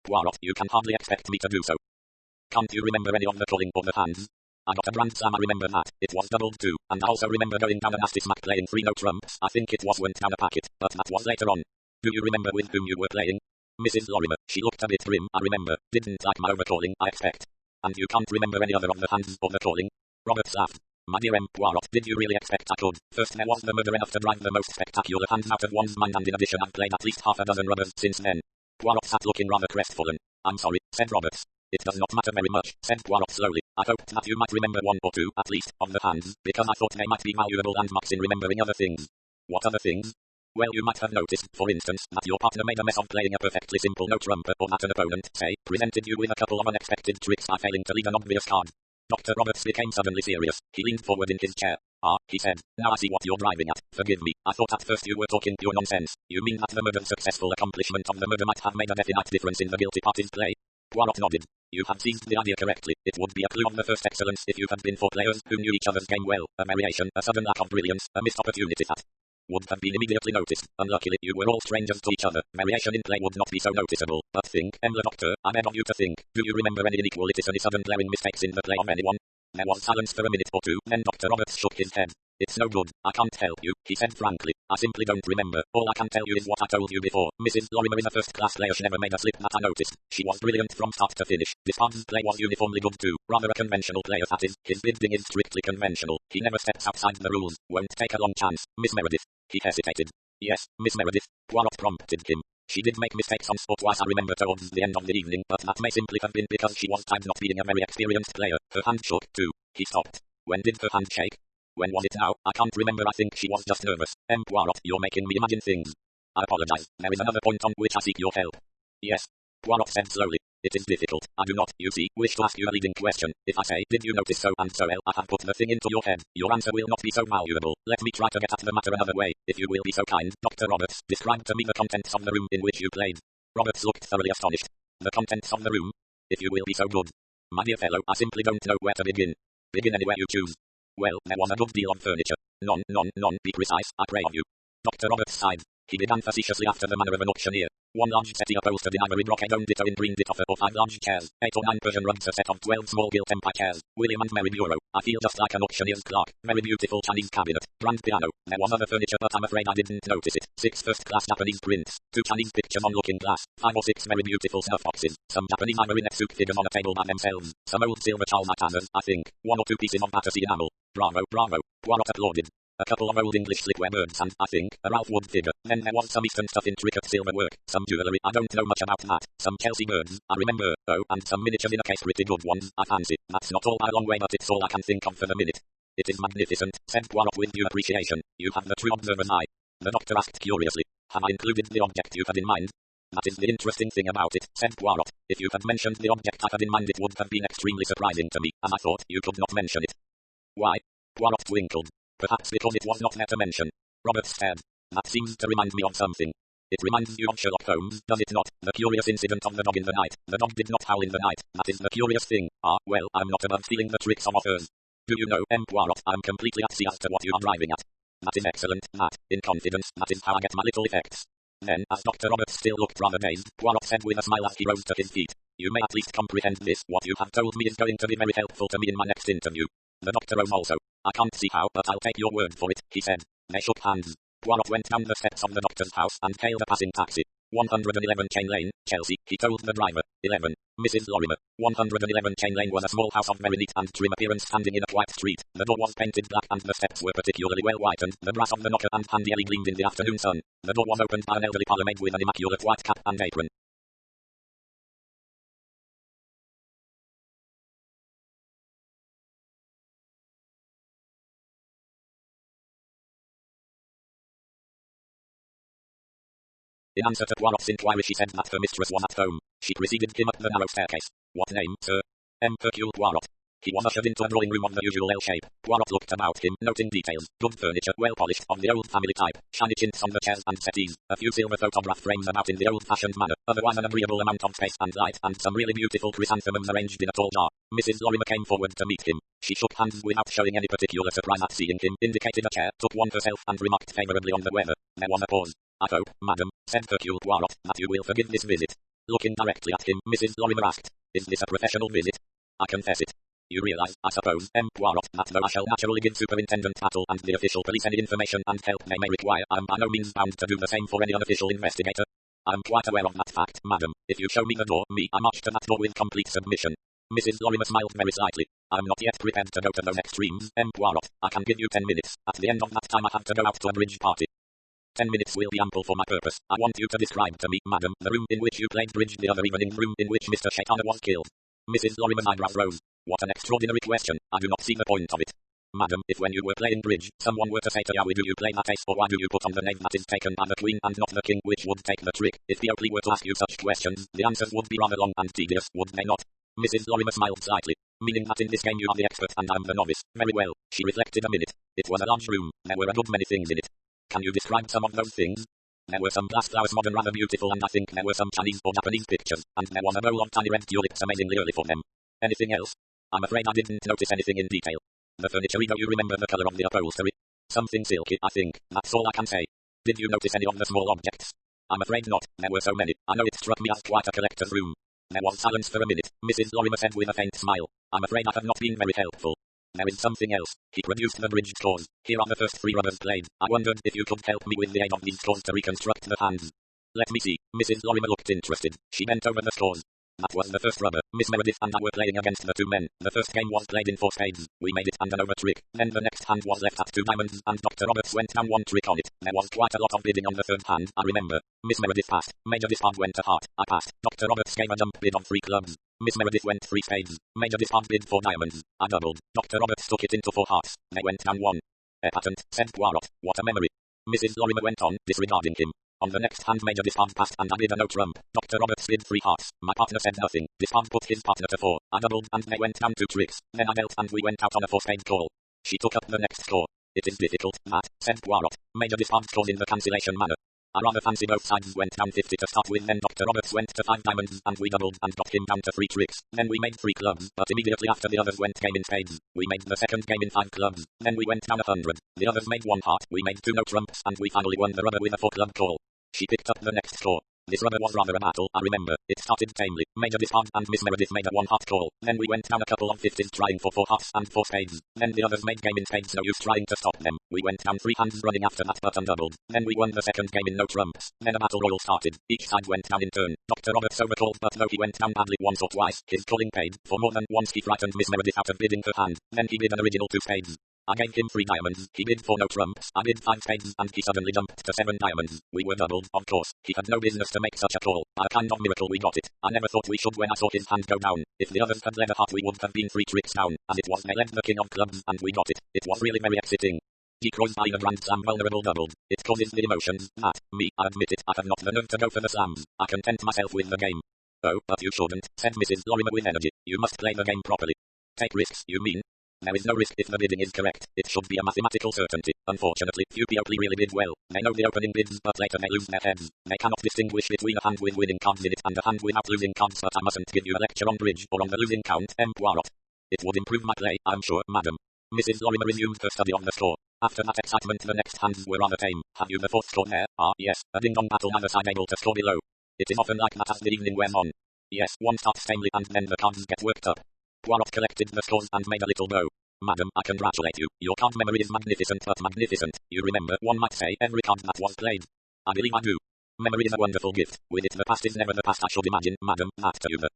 Poirot, you can hardly expect me to do so. Can't you remember any of the calling or the hands? I got a grand slam, I remember that. It was doubled too, and I also remember going down a nasty smack playing 3 no trumps. I think it was went down a packet, but that was later on. Do you remember with whom you were playing? Mrs. Lorimer. She looked a bit grim, I remember. Didn't like my overcalling, I expect. And you can't remember any other of the hands or the calling? Roberts laughed. My dear Poirot, did you really expect I could? First there was the murder, enough to drive the most spectacular hands out of one's mind, and in addition I've played at least half a dozen rubbers since then. Poirot sat looking rather crestfallen. I'm sorry, said Roberts. It does not matter very much, said Poirot slowly. I hoped that you might remember 1 or 2, at least, of the hands, because I thought they might be valuable landmarks in remembering other things. What other things? Well, you might have noticed, for instance, that your partner made a mess of playing a perfectly simple no trumper, or that an opponent, say, presented you with a couple of unexpected tricks by failing to lead an obvious card. Dr. Roberts became suddenly serious. He leaned forward in his chair. Ah, he said, now I see what you're driving at. Forgive me, I thought at first you were talking pure nonsense. You mean that the murder's successful accomplishment of the murder might have made a definite difference in the guilty party's play? Poirot nodded. You have seized the idea correctly. It would be a clue of the first excellence if you had been 4 players who knew each other's game well. A variation, a sudden lack of brilliance, a missed opportunity that would have been immediately noticed. Unluckily, you were all strangers to each other. Variation in play would not be so noticeable. But think, le Doctor, I beg of you to think. Do you remember any inequalities, any sudden glaring mistakes in the play of anyone? There was silence for a minute or two, then Dr. Roberts shook his head. It's no good. I can't help you, he said frankly. I simply don't remember. All I can tell you is what I told you before. Mrs. Lorimer is a first-class player. She never made a slip that I noticed. She was brilliant from start to finish. This part's play was uniformly good too. Rather a conventional player, that is. His bidding is strictly conventional. He never steps outside the rules. Won't take a long chance. Miss Meredith. He hesitated. Yes, Miss Meredith. Poirot prompted him. She did make mistakes on spot twice, I remember, towards the end of the evening, but that may simply have been because she was tired, not being a very experienced player. Her hand shook too. He stopped. When did her hand shake? When was it now? I can't remember. I think she was just nervous. Poirot, you're making me imagine things. I apologize. There is another point on which I seek your help. Yes. Poirot said slowly. It is difficult. I do not, you see, wish to ask you a leading question. If I say, did you notice so and so? I have put the thing into your head. Your answer will not be so valuable. Let me try to get at the matter another way. If you will be so kind, Dr. Roberts, describe to me the contents of the room in which you played. Roberts looked thoroughly astonished. The contents of the room? If you will be so good. My dear fellow, I simply don't know where to begin. Begin anywhere you choose. Well, there was a good deal of furniture. None, be precise, I pray of you. Dr. Roberts sighed. He began facetiously after the manner of an auctioneer. 1 large settee upholstered in ivory brocade owned ditto in green ditto or 5 large chairs, 8 or 9 Persian rugs, a set of 12 small gilt empire chairs, William and Mary bureau. I feel just like an auctioneer's clerk. Very beautiful Chinese cabinet, grand piano. There was other furniture, but I'm afraid I didn't notice it. 6 first-class Japanese prints, 2 Chinese pictures on looking glass, 5 or 6 very beautiful snuff boxes, some Japanese ivory neck soup figures on a table by themselves, some old silver Charles Mattazers, I think, 1 or 2 pieces of Battersea enamel. Bravo, bravo. Poirot applauded. a couple of old English slipware birds and, I think, a Ralph Wood figure. Then there was some Eastern stuff, intricate silver work, some jewellery, I don't know much about that, some Chelsea birds, I remember, oh, and some miniatures in a case, pretty good ones, I fancy. That's not all by a long way, but it's all I can think of for the minute. It is magnificent, said Poirot with due appreciation. You have the true observer's eye. The doctor asked curiously, have I included the object you had in mind? That is the interesting thing about it, said Poirot. If you had mentioned the object I had in mind, it would have been extremely surprising to me, and I thought you could not mention it. Why? Poirot twinkled. Perhaps because it was not there to mention. Robert stared. That seems to remind me of something. It reminds you of Sherlock Holmes, does it not? The curious incident of the dog in the night. The dog did not howl in the night. That is the curious thing. Ah, well, I'm not above feeling the tricks of authors. Do you know, Poirot, I'm completely at sea as to what you are driving at. That is excellent, Matt. In confidence, that is how I get my little effects. Then, as Dr. Roberts still looked rather dazed, Poirot said with a smile as he rose to his feet. You may at least comprehend this. What you have told me is going to be very helpful to me in my next interview. The doctor rose also. I can't see how, but I'll take your word for it, he said. They shook hands. Poirot went down the steps of the doctor's house and hailed a passing taxi. 111 Chain Lane, Chelsea, he told the driver. 11. Mrs. Lorimer. 111 Chain Lane was a small house of very neat and trim appearance standing in a quiet street. The door was painted black and the steps were particularly well whitened. The brass of the knocker and handle gleamed in the afternoon sun. The door was opened by an elderly parlourmaid with an immaculate white cap and apron. In answer to Poirot's inquiry, she said that her mistress was at home. She preceded him up the narrow staircase. What name, sir? Hercule Poirot. He was ushered into a drawing room of the usual L shape. Poirot looked about him, noting details. Good furniture, well polished, of the old family type. Shiny chintz on the chairs and settees. A few silver photograph frames about in the old-fashioned manner. Otherwise an agreeable amount of space and light, and some really beautiful chrysanthemums arranged in a tall jar. Mrs. Lorimer came forward to meet him. She shook hands without showing any particular surprise at seeing him, indicated a chair, took one herself, and remarked favourably on the weather. There was a pause. I hope, madam, said Hercule Poirot, that you will forgive this visit. Looking directly at him, Mrs. Lorimer asked, is this a professional visit? I confess it. You realize, I suppose, Poirot, that though I shall naturally give Superintendent Tattle and the official police any information and help they may require, I am by no means bound to do the same for any unofficial investigator. I am quite aware of that fact, madam. If you show me the door, I march to that door with complete submission. Mrs. Lorimer smiled very slightly. I am not yet prepared to go to those extremes, Poirot. I can give you 10 minutes. At the end of that time I have to go out to a bridge party. 10 minutes will be ample for my purpose. I want you to describe to me, madam, the room in which you played bridge the other evening, the room in which Mr. Shaitana was killed. Mrs. Lorimer's eyebrows rose. What an extraordinary question. I do not see the point of it. Madam, if when you were playing bridge, someone were to say to you, why do you play that ace, or why do you put on the knave that is taken by the queen and not the king, which would take the trick? If the Oakley were to ask you such questions, the answers would be rather long and tedious, would they not? Mrs. Lorimer smiled slightly. Meaning that in this game you are the expert and I am the novice. Very well. She reflected a minute. It was a large room. There were a good many things in it. Can you describe some of those things? There were some glass flowers, modern, rather beautiful, and I think there were some Chinese or Japanese pictures, and there was a bowl of tiny red tulips, amazingly early for them. Anything else? I'm afraid I didn't notice anything in detail. The furniture, do you remember the colour of the upholstery? Something silky, I think. That's all I can say. Did you notice any of the small objects? I'm afraid not. There were so many. I know it struck me as quite a collector's room. There was silence for a minute. Mrs. Lorimer said with a faint smile, I'm afraid I have not been very helpful. There is something else. He produced the bridge scores. Here are the first 3 rubbers played. I wondered if you could help me with the aid of these scores to reconstruct the hands. Let me see. Mrs. Lorimer looked interested. She bent over the scores. That was the first rubber. Miss Meredith and I were playing against the 2 men. The first game was played in 4 spades. We made it and an over trick. Then the next hand was left at 2 diamonds and Dr. Roberts went down 1 trick on it. There was quite a lot of bidding on the 3rd hand, I remember. Miss Meredith passed. Major Despard went to heart. I passed. Dr. Roberts gave a jump bid on 3 clubs. Miss Meredith went 3 spades. Major Despard bid 4 diamonds. I doubled. Dr. Roberts took it into 4 hearts. They went down 1. A patent, said Poirot. What a memory. Mrs. Lorimer went on, disregarding him. On the next hand Major Despard passed and I bid a no trump. Dr. Roberts bid 3 hearts. My partner said nothing. Despard put his partner to 4. I doubled and they went down 2 tricks. Then I dealt and we went out on a 4-spade call. She took up the next score. It is difficult, Matt, said Poirot. Major Despard scored in the cancellation manner. I rather fancy both sides went down 50 to start with, then Dr. Roberts went to 5 diamonds and we doubled and got him down to 3 tricks. Then we made 3 clubs, but immediately after the others went game in spades. We made the second game in 5 clubs. Then we went down 100. The others made 1 heart. We made 2 no trumps and we finally won the rubber with a 4-club call. She picked up the next score. This rubber was rather a battle, I remember. It started tamely. Major Despard and Miss Meredith made a 1-heart call. Then we went down a couple of 50s trying for 4 hearts and 4 spades. Then the others made game in spades, no use trying to stop them. We went down 3 hands running after that but undoubled. Then we won the second game in no trumps. Then a battle royal started. Each side went down in turn. Dr. Roberts overcalled, but though he went down badly once or twice, his calling paid. For more than once he frightened Miss Meredith out of bidding her hand. Then he bid an original 2 spades. I gave him 3 diamonds, he bid for no trumps, I bid 5 spades, and he suddenly jumped to 7 diamonds. We were doubled, of course. He had no business to make such a call. A kind of miracle we got it. I never thought we should when I saw his hand go down. If the others had led a heart we would have been 3 tricks down. As it was they led the king of clubs, and we got it. It was really very exciting. Decoys by the grand slam vulnerable doubled. It causes the emotions, that, me, I admit it, I have not the nerve to go for the slams. I content myself with the game. Oh, but you shouldn't, said Mrs. Lorimer with energy. You must play the game properly. Take risks, you mean? There is no risk if the bidding is correct. It should be a mathematical certainty. Unfortunately, few people really bid well. They know the opening bids, but later they lose their heads. They cannot distinguish between a hand with winning cards in it and a hand without losing cards. But I mustn't give you a lecture on bridge or on the losing count, Poirot. It would improve my play, I'm sure, madam. Mrs. Lorimer resumed her study of the score. After that excitement the next hands were rather tame. Have you the 4th score there? Ah, yes, a ding-dong battle neither side able to score below. It is often like that as the evening wears on. Yes, one starts tamely and then the cards get worked up. Poirot collected the scores and made a little bow. Madam, I congratulate you. Your card memory is magnificent but magnificent. You remember, one might say, every card that was played. I believe I do. Memory is a wonderful gift. With it the past is never the past I should imagine, madam, that to you the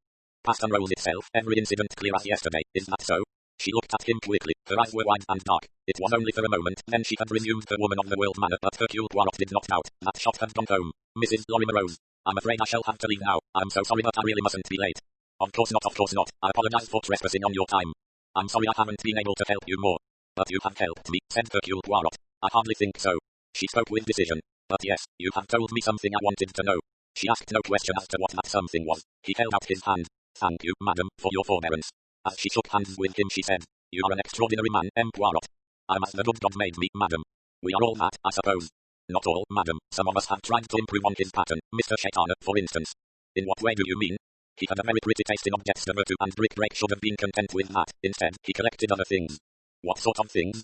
past unrolls itself, every incident clear as yesterday, is that so? She looked at him quickly, her eyes were wide and dark. It was only for a moment, then she had resumed her woman of the world manner, but Hercule Poirot did not doubt that shot had gone home. Mrs. Lorimer rose. I'm afraid I shall have to leave now. I'm so sorry but I really mustn't be late. Of course not, of course not. I apologize for trespassing on your time. I'm sorry I haven't been able to help you more. But you have helped me, said Hercule Poirot. I hardly think so. She spoke with decision. But yes, you have told me something I wanted to know. She asked no question as to what that something was. He held out his hand. Thank you, madam, for your forbearance. As she shook hands with him she said, You are an extraordinary man, Poirot. I'm as the good God made me, madam. We are all that, I suppose. Not all, madam. Some of us have tried to improve on his pattern. Mr. Shaitana, for instance. In what way do you mean? He had a very pretty taste in objects de virtu and bric-break should have been content with that. Instead, he collected other things. What sort of things?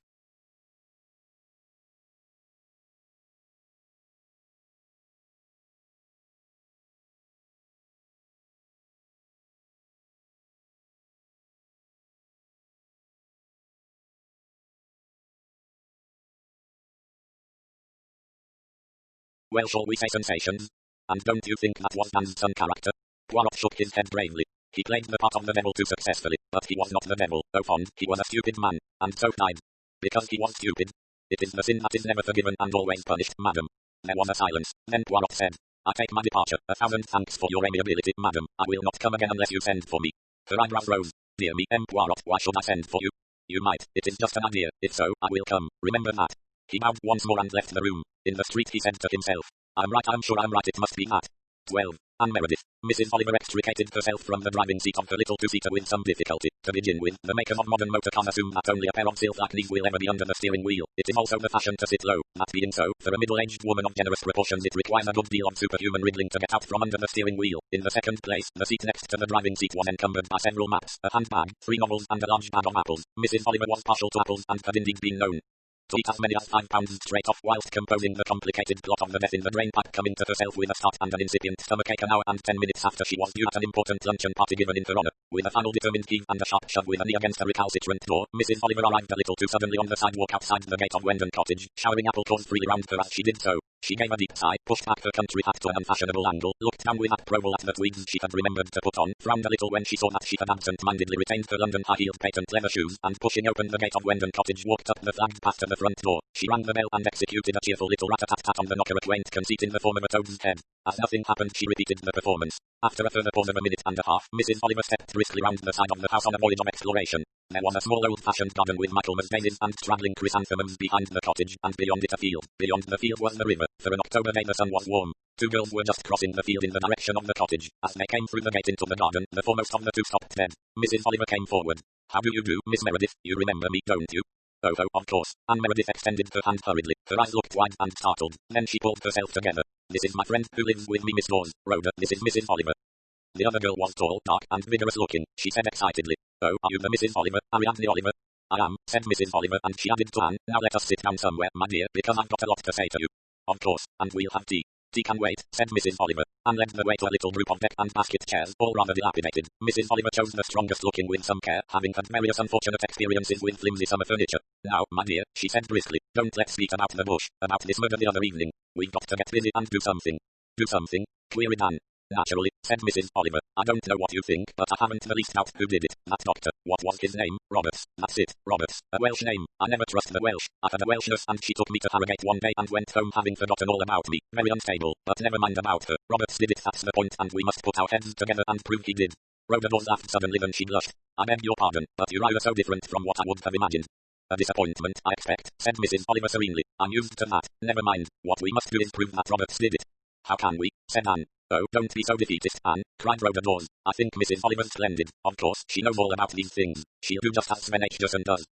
Well, shall we say sensations? And don't you think that was Dan's son character? Poirot shook his head gravely. He played the part of the devil too successfully, but he was not the devil. Oh fond, he was a stupid man, and so died. Because he was stupid. It is the sin that is never forgiven and always punished, madam. There was a silence. Then Poirot said, I take my departure. 1,000 thanks for your amiability, madam. I will not come again unless you send for me. Her eyebrows rose. Dear me, Poirot, why should I send for you? You might. It is just an idea. If so, I will come. Remember that. He bowed once more and left the room. In the street he said to himself, I'm right, I'm sure I'm right, it must be that. 12. Anne Meredith. Mrs. Oliver extricated herself from the driving seat of her little two-seater with some difficulty. To begin with, the makers of modern motor cars assume that only a pair of silk-like knees will ever be under the steering wheel. It is also the fashion to sit low. That being so, for a middle-aged woman of generous proportions it requires a good deal of superhuman wriggling to get out from under the steering wheel. In the second place, the seat next to the driving seat was encumbered by several maps, a handbag, 3 novels and a large bag of apples. Mrs. Oliver was partial to apples and had indeed been known to eat as many as 5 pounds straight off whilst composing the complicated plot of the Death in the Drain Pipe, coming to herself with a start and an incipient stomachache an hour and 10 minutes after she was due at an important luncheon party given in her honour. With a final determined heave and a sharp shove with a knee against a recalcitrant door, Mrs. Oliver arrived a little too suddenly on the sidewalk outside the gate of Wendon Cottage, showering apple cores freely round her as she did so. She gave a deep sigh, pushed back her country hat to an unfashionable angle, looked down with approval at the tweeds she had remembered to put on, frowned a little when she saw that she had absent-mindedly retained her London high-heeled patent leather shoes, and pushing open the gate of Wendon Cottage walked up the flagged path to the front door. She rang the bell and executed a cheerful little rat-a-tat-tat on the knocker, a quaint conceit in the form of a toad's head. As nothing happened she repeated the performance. After a further pause of a minute and a half, Mrs. Oliver stepped briskly round the side of the house on a voyage of exploration. There was a small old-fashioned garden with Michaelmas daisies and straggling chrysanthemums behind the cottage, and beyond it a field. Beyond the field was the river. For an October day the sun was warm. 2 girls were just crossing the field in the direction of the cottage. As they came through the gate into the garden, the foremost of the 2 stopped dead. Mrs. Oliver came forward. How do you do, Miss Meredith? You remember me, don't you? Oh, of course. Anne Meredith extended her hand hurriedly. Her eyes looked wide and startled. Then she pulled herself together. This is my friend who lives with me, Miss Dawes. Rhoda, this is Mrs. Oliver. The other girl was tall, dark, and vigorous looking. She said excitedly, Oh, are you the Mrs. Oliver, Ariadne Oliver? I am, said Mrs. Oliver, and she added to Anne, Now let us sit down somewhere, my dear, because I've got a lot to say to you. Of course, and we'll have tea. Tea can wait, said Mrs. Oliver, and led the way to a little group of deck and basket chairs, all rather dilapidated. Mrs. Oliver chose the strongest looking with some care, having had various unfortunate experiences with flimsy summer furniture. Now, my dear, she said briskly, don't let's beat about the bush, about this murder the other evening. We've got to get busy and do something. Do something? Queried Anne. Naturally, said Mrs. Oliver. I don't know what you think, but I haven't the least doubt who did it. That doctor. What was his name? Roberts. That's it. Roberts. A Welsh name. I never trust the Welsh. I had a Welsh nurse and she took me to Harrogate one day and went home having forgotten all about me. Very unstable, but never mind about her. Roberts did it, that's the point, and we must put our heads together and prove he did. Rhoda Dawes laughed suddenly and she blushed. I beg your pardon, but you're either so different from what I would have imagined. A disappointment, I expect, said Mrs. Oliver serenely. I'm used to that. Never mind. What we must do is prove that Roberts did it. How can we? Said Anne. Oh, don't be so defeatist, Anne, cried Rhoda Dawes. I think Mrs. Oliver's splendid. Of course, she knows all about these things. She'll do just as Sven H. does.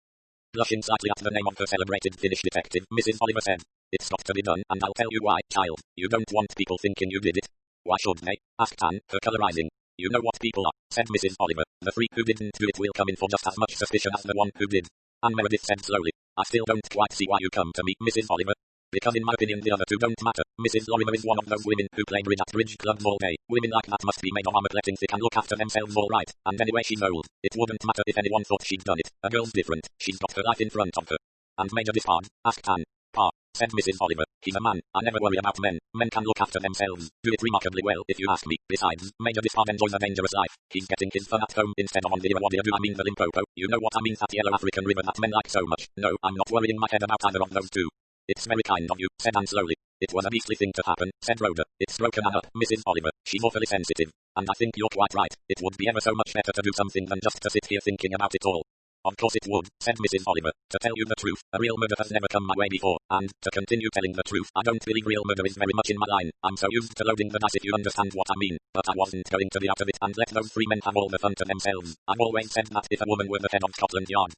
Blushing slightly at the name of her celebrated Finnish detective, Mrs. Oliver said, It's got to be done, and I'll tell you why, child. You don't want people thinking you did it. Why should they? Asked Anne, her colour rising. You know what people are, said Mrs. Oliver. The three who didn't do it will come in for just as much suspicion as the one who did. Anne Meredith said slowly, I still don't quite see why you come to me, Mrs. Oliver. Because in my opinion the other two don't matter. Mrs. Lorimer is one of those women who play bridge at bridge clubs all day. Women like that must be made of armor-plating thick and look after themselves all right. And anyway she's old. It wouldn't matter if anyone thought she'd done it. A girl's different. She's got her life in front of her. And Major Despard? Asked Anne. Pa, said Mrs. Oliver. He's a man. I never worry about men. Men can look after themselves. Do it remarkably well if you ask me. Besides, Major Despard enjoys a dangerous life. He's getting his fun at home instead of on the Irrawaddy. Do I mean the Limpopo? You know what I mean, that yellow African river that men like so much. No, I'm not worrying my head about either of those two. It's very kind of you, said Anne slowly. It was a beastly thing to happen, said Rhoda. It's broken Anne up, Mrs. Oliver. She's awfully sensitive. And I think you're quite right. It would be ever so much better to do something than just to sit here thinking about it all. Of course it would, said Mrs. Oliver. To tell you the truth, a real murder has never come my way before, and, to continue telling the truth, I don't believe real murder is very much in my line. I'm so used to loading the dice, if you understand what I mean. But I wasn't going to be out of it and let those three men have all the fun to themselves. I've always said that if a woman were the head of Scotland Yard.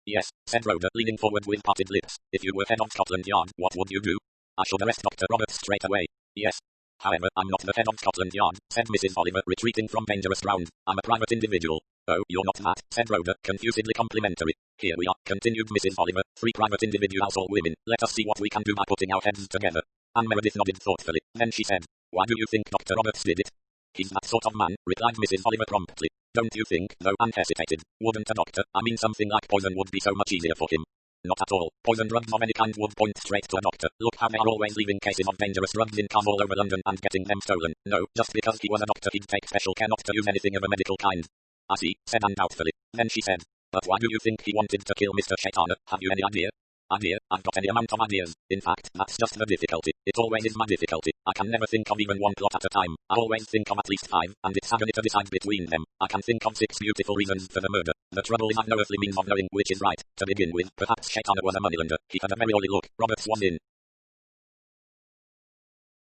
Yes, said Rhoda, leaning forward with parted lips. If you were head of Scotland Yard, what would you do? I should arrest Dr. Roberts straight away. Yes. However, I'm not the head of Scotland Yard, said Mrs. Oliver, retreating from dangerous ground. I'm a private individual. Oh, you're not that, said Rhoda, confusedly complimentary. Here we are, continued Mrs. Oliver, three private individuals, all women. Let us see what we can do by putting our heads together. Anne Meredith nodded thoughtfully. Then she said, Why do you think Dr. Roberts did it? He's that sort of man, replied Mrs. Oliver promptly. Don't you think, though? Anne hesitated. Wouldn't a doctor? I mean, something like poison would be so much easier for him. Not at all. Poison drugs of any kind would point straight to a doctor. Look how they are always leaving cases of dangerous drugs in cars all over London and getting them stolen. No, just because he was a doctor he'd take special care not to use anything of a medical kind. I see, said Anne doubtfully. Then she said, But why do you think he wanted to kill Mr. Shaitana? Have you any idea? Idea? I've got any amount of ideas. In fact, that's just the difficulty. It always is my difficulty. I can never think of even one plot at a time. I always think of at least 5, and it's agony to decide between them. I can think of 6 beautiful reasons for the murder. The trouble is I've no earthly means of knowing which is right. To begin with, perhaps Shaitana was a moneylender. He had a very oily look. Roberts was in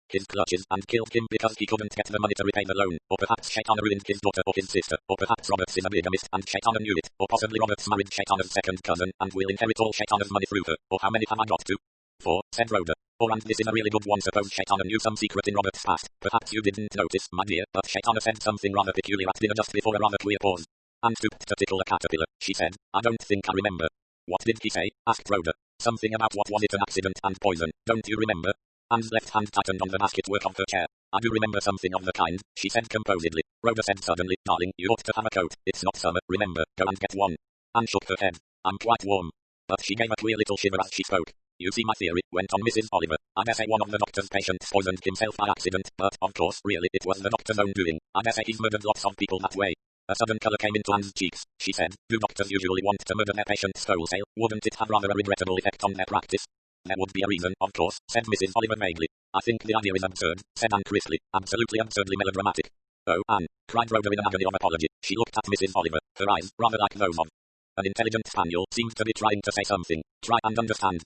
his clutches and killed him because he couldn't get the money to repay the loan. Or perhaps Shaitana ruined his daughter or his sister. Or perhaps Roberts is a bigamist and Shaitana knew it. Or possibly Roberts married Shaitana's second cousin and will inherit all Shaitana's money through her. Or how many have I got to? 4, said Rhoda. Or, and this is a really good one, suppose Shaitana knew some secret in Roberts' past. Perhaps you didn't notice, my dear, but Shaitana said something rather peculiar at dinner just before a rather queer pause. And stooped to tickle a caterpillar, she said. I don't think I remember. What did he say? Asked Rhoda. Something about what was it, an accident and poison. Don't you remember? Anne's left hand tightened on the basketwork of her chair. I do remember something of the kind, she said composedly. Rhoda said suddenly, Darling, you ought to have a coat. It's not summer, remember. Go and get one. Anne shook her head. I'm quite warm. But she gave a queer little shiver as she spoke. You see my theory, went on Mrs. Oliver. I dare say one of the doctor's patients poisoned himself by accident, but, of course, really, it was the doctor's own doing. I dare say he's murdered lots of people that way. A sudden colour came into Anne's cheeks. She said, Do doctors usually want to murder their patients wholesale? Wouldn't it have rather a regrettable effect on their practice? There would be a reason, of course, said Mrs. Oliver vaguely. I think the idea is absurd, said Anne crisply. Absolutely absurdly melodramatic. Oh, Anne, cried Rhoda with an agony of apology. She looked at Mrs. Oliver, her eyes, rather like those of an intelligent spaniel, seemed to be trying to say something. Try and understand.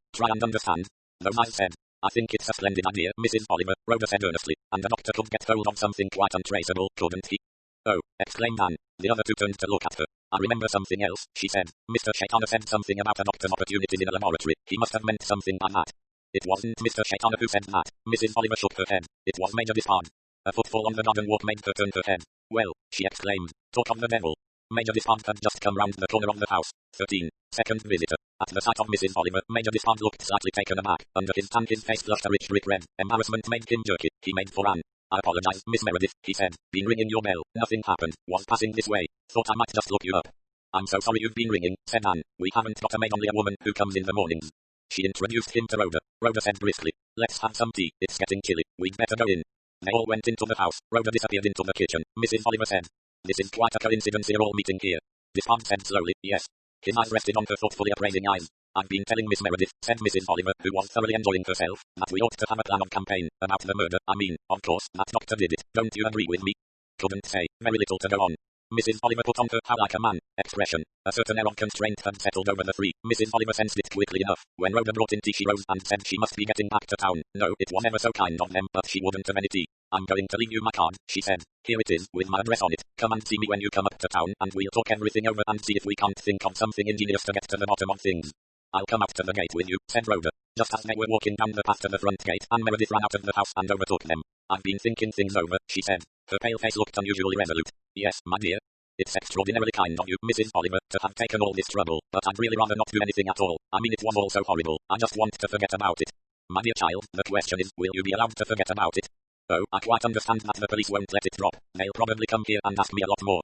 Those eyes said, I think it's a splendid idea, Mrs. Oliver, Rhoda said earnestly, and the doctor could get hold of something quite untraceable, couldn't he? Oh, exclaimed Anne. The other two turned to look at her. I remember something else, she said. Mr. Shaitana said something about a doctor's opportunities in a laboratory. He must have meant something by that. It wasn't Mr. Shaitana who said that. Mrs. Oliver shook her head. It was Major Despard. A footfall on the garden walk made her turn her head. Well, she exclaimed. Talk of the devil. Major Despard had just come round the corner of the house. 13. Second visitor. At the sight of Mrs. Oliver, Major Despard looked slightly taken aback. Under his tan his face flushed a rich brick red. Embarrassment made him jerky. He made for Anne. I apologize, Miss Meredith, he said. Been ringing your bell. Nothing happened. Was passing this way. Thought I might just look you up. I'm so sorry you've been ringing, said Anne. We haven't got a maid, only a woman who comes in the mornings. She introduced him to Rhoda. Rhoda said briskly, Let's have some tea. It's getting chilly. We'd better go in. They all went into the house. Rhoda disappeared into the kitchen. Mrs. Oliver said, "This is quite a coincidence you're all meeting here." Despond said slowly, "Yes." His eyes rested on her thoughtfully appraising eyes. "I've been telling Miss Meredith," said Mrs. Oliver, who was thoroughly enjoying herself, "that we ought to have a plan of campaign, about the murder. I mean, of course, that doctor did it. Don't you agree with me?" Couldn't say. Very little to go on. Mrs. Oliver put on her "how like a man" expression. A certain air of constraint had settled over the three. Mrs. Oliver sensed it quickly enough. When Rhoda brought in tea she rose and said she must be getting back to town. No, it was ever so kind of them, but she wouldn't have any tea. "I'm going to leave you my card," she said. "Here it is, with my address on it. Come and see me when you come up to town, and we'll talk everything over and see if we can't think of something ingenious to get to the bottom of things." "I'll come out to the gate with you," said Rhoda. Just as they were walking down the path to the front gate, Anne Meredith ran out of the house and overtook them. "I've been thinking things over," she said. Her pale face looked unusually resolute. "Yes, my dear. It's extraordinarily kind of you, Mrs. Oliver, to have taken all this trouble, but I'd really rather not do anything at all. I mean, it was all so horrible. I just want to forget about it." "My dear child, the question is, will you be allowed to forget about it?" "Oh, I quite understand that the police won't let it drop. They'll probably come here and ask me a lot more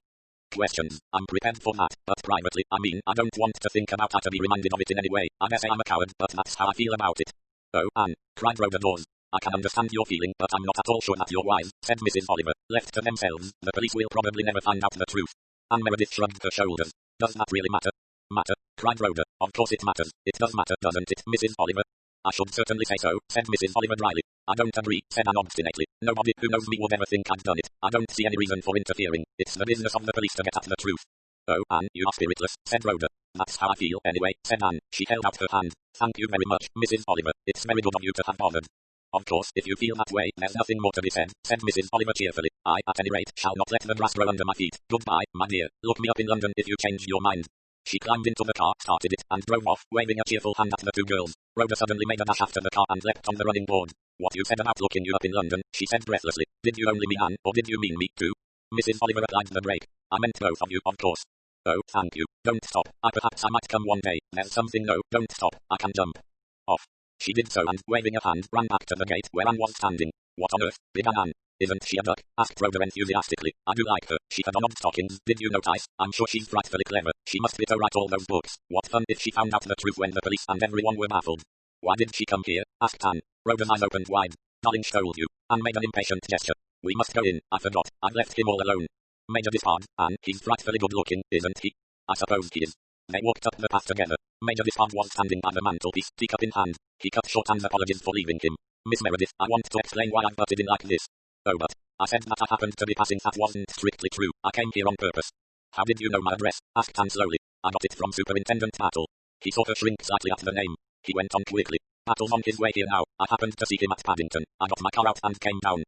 questions. I'm prepared for that, but privately, I mean, I don't want to think about how to be reminded of it in any way. I guess I'm a coward, but that's how I feel about it." "Oh, Anne," cried Rhoda Dawes. "I can understand your feeling, but I'm not at all sure that you're wise," said Mrs. Oliver. "Left to themselves, the police will probably never find out the truth." Anne Meredith shrugged her shoulders. "Does that really matter?" "Matter?" cried Rhoda. "Of course it matters. It does matter, doesn't it, Mrs. Oliver?" "I should certainly say so," said Mrs. Oliver dryly. "I don't agree," said Anne obstinately. "Nobody who knows me would ever think I'd done it. I don't see any reason for interfering. It's the business of the police to get at the truth." "Oh, Anne, you are spiritless," said Rhoda. "That's how I feel, anyway," said Anne. She held out her hand. "Thank you very much, Mrs. Oliver. It's very good of you to have bothered." "Of course, if you feel that way, there's nothing more to be said," said Mrs. Oliver cheerfully. "I, at any rate, shall not let the grass grow under my feet. Goodbye, my dear. Look me up in London if you change your mind." She climbed into the car, started it, and drove off, waving a cheerful hand at the two girls. Rhoda suddenly made a dash after the car and leapt on the running board. "What you said about looking you up in London," she said breathlessly. "Did you only mean Anne, or did you mean me too?" Mrs. Oliver applied the brake. "I meant both of you, of course." "Oh, thank you. Don't stop. Perhaps I might come one day. There's something. No, don't stop. I can jump off." She did so and, waving a hand, ran back to the gate where Anne was standing. "What on earth?" began Anne. "Isn't she a duck?" asked Rhoda enthusiastically. "I do like her. She had on odd stockings, did you notice? I'm sure she's frightfully clever. She must be to write all those books. What fun if she found out the truth when the police and everyone were baffled." "Why did she come here?" asked Anne. Rhoda's eyes opened wide. "Darling, told you." Anne made an impatient gesture. "We must go in. I forgot. I'd left him all alone." "Major Despard, Anne, he's frightfully good looking, isn't he?" "I suppose he is." They walked up the path together. Major Despard was standing by the mantelpiece, teacup in hand. He cut short Anne's apologies for leaving him. "Miss Meredith, I want to explain why I've butted in like this." "Oh, but I said that I happened to be passing. That wasn't strictly true. I came here on purpose." "How did you know my address?" asked Anne slowly. "I got it from Superintendent Battle." He saw her shrink slightly at the name. He went on quickly. "Battle's on his way here now. I happened to see him at Paddington. I got my car out and came down."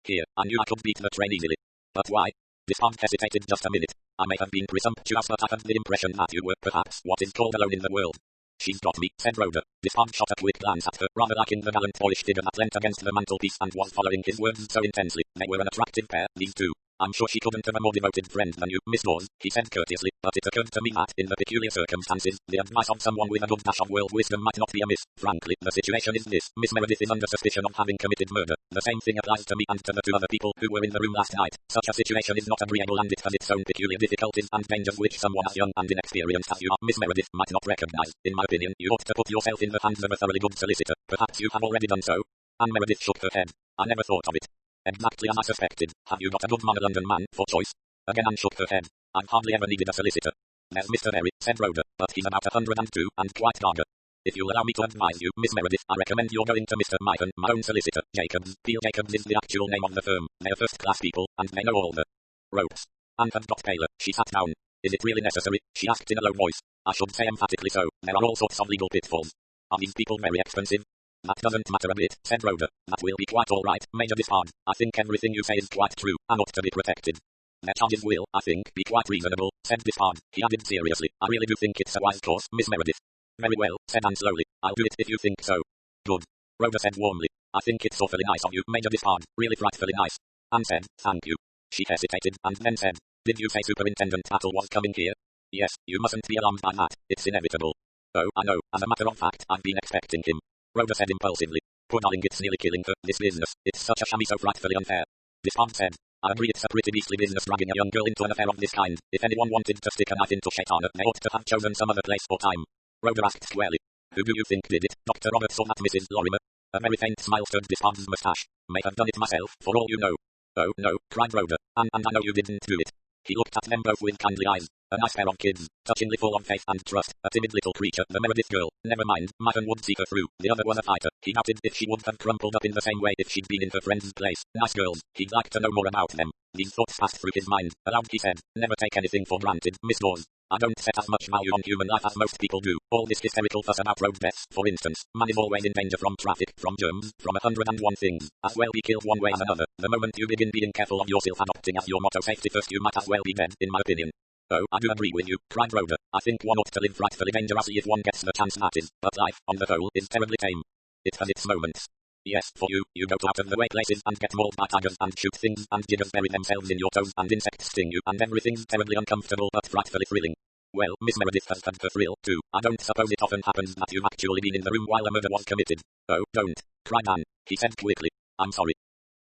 "Here, I knew I could beat the train easily." "But why?" Despond hesitated just a minute. "I may have been presumptuous, but I had the impression that you were perhaps what is called alone in the world." "She's got me," said Rhoda. Despond shot a quick glance at her, rather liking the gallant boyish figure that leant against the mantelpiece and was following his words so intensely. They were an attractive pair, these two. "I'm sure she couldn't have a more devoted friend than you, Miss Dawes," he said courteously, "but it occurred to me that, in the peculiar circumstances, the advice of someone with a good dash of world wisdom might not be amiss. Frankly, the situation is this. Miss Meredith is under suspicion of having committed murder. The same thing applies to me and to the two other people who were in the room last night. Such a situation is not agreeable and it has its own peculiar difficulties and dangers which someone as young and inexperienced as you are, Miss Meredith, might not recognize. In my opinion, you ought to put yourself in the hands of a thoroughly good solicitor. Perhaps you have already done so." Anne Meredith shook her head. "I never thought of it." "Exactly as I suspected. Have you got a good man, a London man, for choice?" Again Anne shook her head. "I've hardly ever needed a solicitor." "There's Mr. Berry," said Rhoda, "but he's about 102 and quite gaga. If you'll allow me to advise you, Miss Meredith, I recommend you're going to Mr. Myton, my own solicitor. Jacobs, Peel Jacobs is the actual name of the firm. They're first-class people, and they know all the ropes." Anne had got paler. She sat down. "Is it really necessary?" she asked in a low voice. "I should say emphatically so. There are all sorts of legal pitfalls." "Are these people very expensive?" "That doesn't matter a bit," said Rhoda. "That will be quite all right, Major Despard. I think everything you say is quite true, and ought to be protected." "Their charges will, I think, be quite reasonable," said Despard. He added seriously, "I really do think it's a wise course, Miss Meredith." "Very well," said Anne slowly. "I'll do it if you think so." "Good," Rhoda said warmly. "I think it's awfully nice of you, Major Despard. Really frightfully nice." Anne said, "Thank you." She hesitated, and then said, "Did you say Superintendent Battle was coming here?" "Yes, you mustn't be alarmed by that. It's inevitable." "Oh, I know. As a matter of fact, I've been expecting him," Rhoda said impulsively. "Poor darling, it's nearly killing her, this business. It's such a shammy, so frightfully unfair." Despard said, I agree it's a pretty beastly business dragging a young girl into an affair of this kind. If anyone wanted to stick a knife into Shaitana, they ought to have chosen some other place or time. Rhoda asked squarely. Who do you think did it? Dr. Roberts or that Mrs. Lorimer? A very faint smile stirred Despard's moustache. May have done it myself, for all you know. Oh, no, cried Rhoda. And I know you didn't do it. He looked at them both with kindly eyes. A nice pair of kids, touchingly full of faith and trust. A timid little creature, the Meredith girl. Never mind, Martin would see her through. The other was a fighter. He doubted if she would have crumpled up in the same way if she'd been in her friend's place. Nice girls. He'd like to know more about them. These thoughts passed through his mind. Aloud he said, never take anything for granted, Miss Dawes. I don't set as much value on human life as most people do. All this hysterical fuss about road deaths, for instance. Man is always in danger from traffic, from germs, from 101 things. As well be killed one way as another. The moment you begin being careful of yourself, adopting as your motto safety first, you might as well be dead, in my opinion. Oh, I do agree with you, cried Rhoda. I think one ought to live frightfully dangerously if one gets the chance, that is. But life, on the whole, is terribly tame. It has its moments. Yes, for you go to out-of-the-way places and get mauled by tigers and shoot things and jiggers bury themselves in your toes and insects sting you and everything's terribly uncomfortable but frightfully thrilling. Well, Miss Meredith has had her thrill, too. I don't suppose it often happens that you've actually been in the room while a murder was committed. Oh, don't, cried Anne. He said quickly. I'm sorry.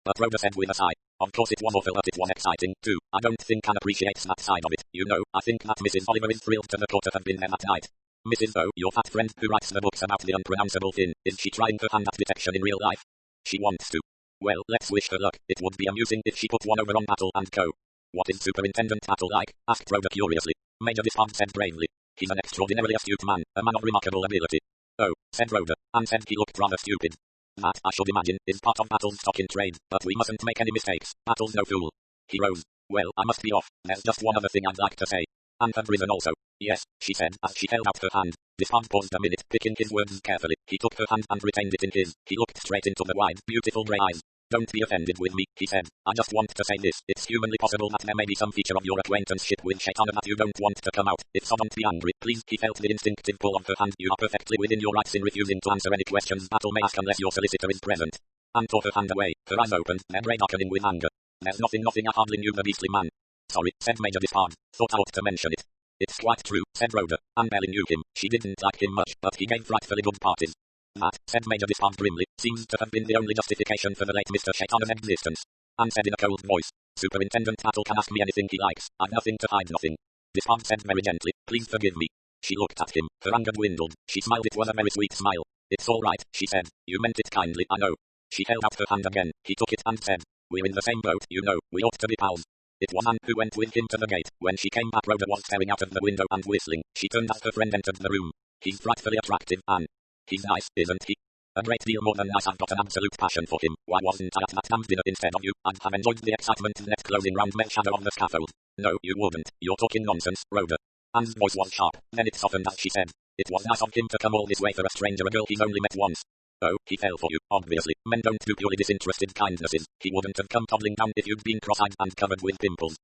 But Rhoda said with a sigh. Of course it was awful, but it was exciting, too. I don't think Anne appreciates that side of it. You know, I think that Mrs. Oliver is thrilled to the thought of have been there that night. Mrs. O, your fat friend who writes the books about the unpronounceable thing, is she trying her hand at detection in real life? She wants to. Well, let's wish her luck. It would be amusing if she put one over on Battle and Co. What is Superintendent Battle like? Asked Rhoda curiously. Major Despard said bravely. He's an extraordinarily astute man, a man of remarkable ability. Oh, said Rhoda, and said he looked rather stupid. That, I should imagine, is part of Battle's stock in trade, but we mustn't make any mistakes. Battle's no fool. He rose. Well, I must be off. There's just one other thing I'd like to say. Anne had risen also. Yes, she said, as she held out her hand. Despard paused a minute, picking his words carefully. He took her hand and retained it in his. He looked straight into the wide, beautiful grey eyes. Don't be offended with me, he said. I just want to say this. It's humanly possible that there may be some feature of your acquaintanceship with Shaitana that you don't want to come out. If so, don't be angry, please. He felt the instinctive pull of her hand. You are perfectly within your rights in refusing to answer any questions Battle may ask unless your solicitor is present. Anne tore her hand away. Her eyes opened, their grey darkening with anger. There's nothing, I hardly knew the beastly man. Sorry, said Major Despard. Thought I ought to mention it. It's quite true, said Rhoda. Anne barely knew him. She didn't like him much, but he gave frightfully good parties. That, said Major Despard grimly, seems to have been the only justification for the late Mr. Shaitana's existence. Anne said in a cold voice. Superintendent Battle can ask me anything he likes. I've nothing to hide, nothing. Despard said very gently. Please forgive me. She looked at him. Her anger dwindled. She smiled. It was a very sweet smile. It's all right, she said. You meant it kindly, I know. She held out her hand again. He took it and said, we're in the same boat, you know. We ought to be pals. It was Anne who went with him to the gate. When she came back, Rhoda was staring out of the window and whistling. She turned as her friend entered the room. He's frightfully attractive, Anne. He's nice, isn't he? A great deal more than nice. I've got an absolute passion for him. Why wasn't I at that damned dinner instead of you? I'd have enjoyed the excitement of net closing round Mel's shadow of the scaffold. No, you wouldn't. You're talking nonsense, Rhoda. Anne's voice was sharp. Then it softened as she said, it was nice of him to come all this way for a stranger, a girl he's only met once. Oh, he fell for you, obviously. Men don't do purely disinterested kindnesses. He wouldn't have come toddling down if you'd been cross-eyed and covered with pimples.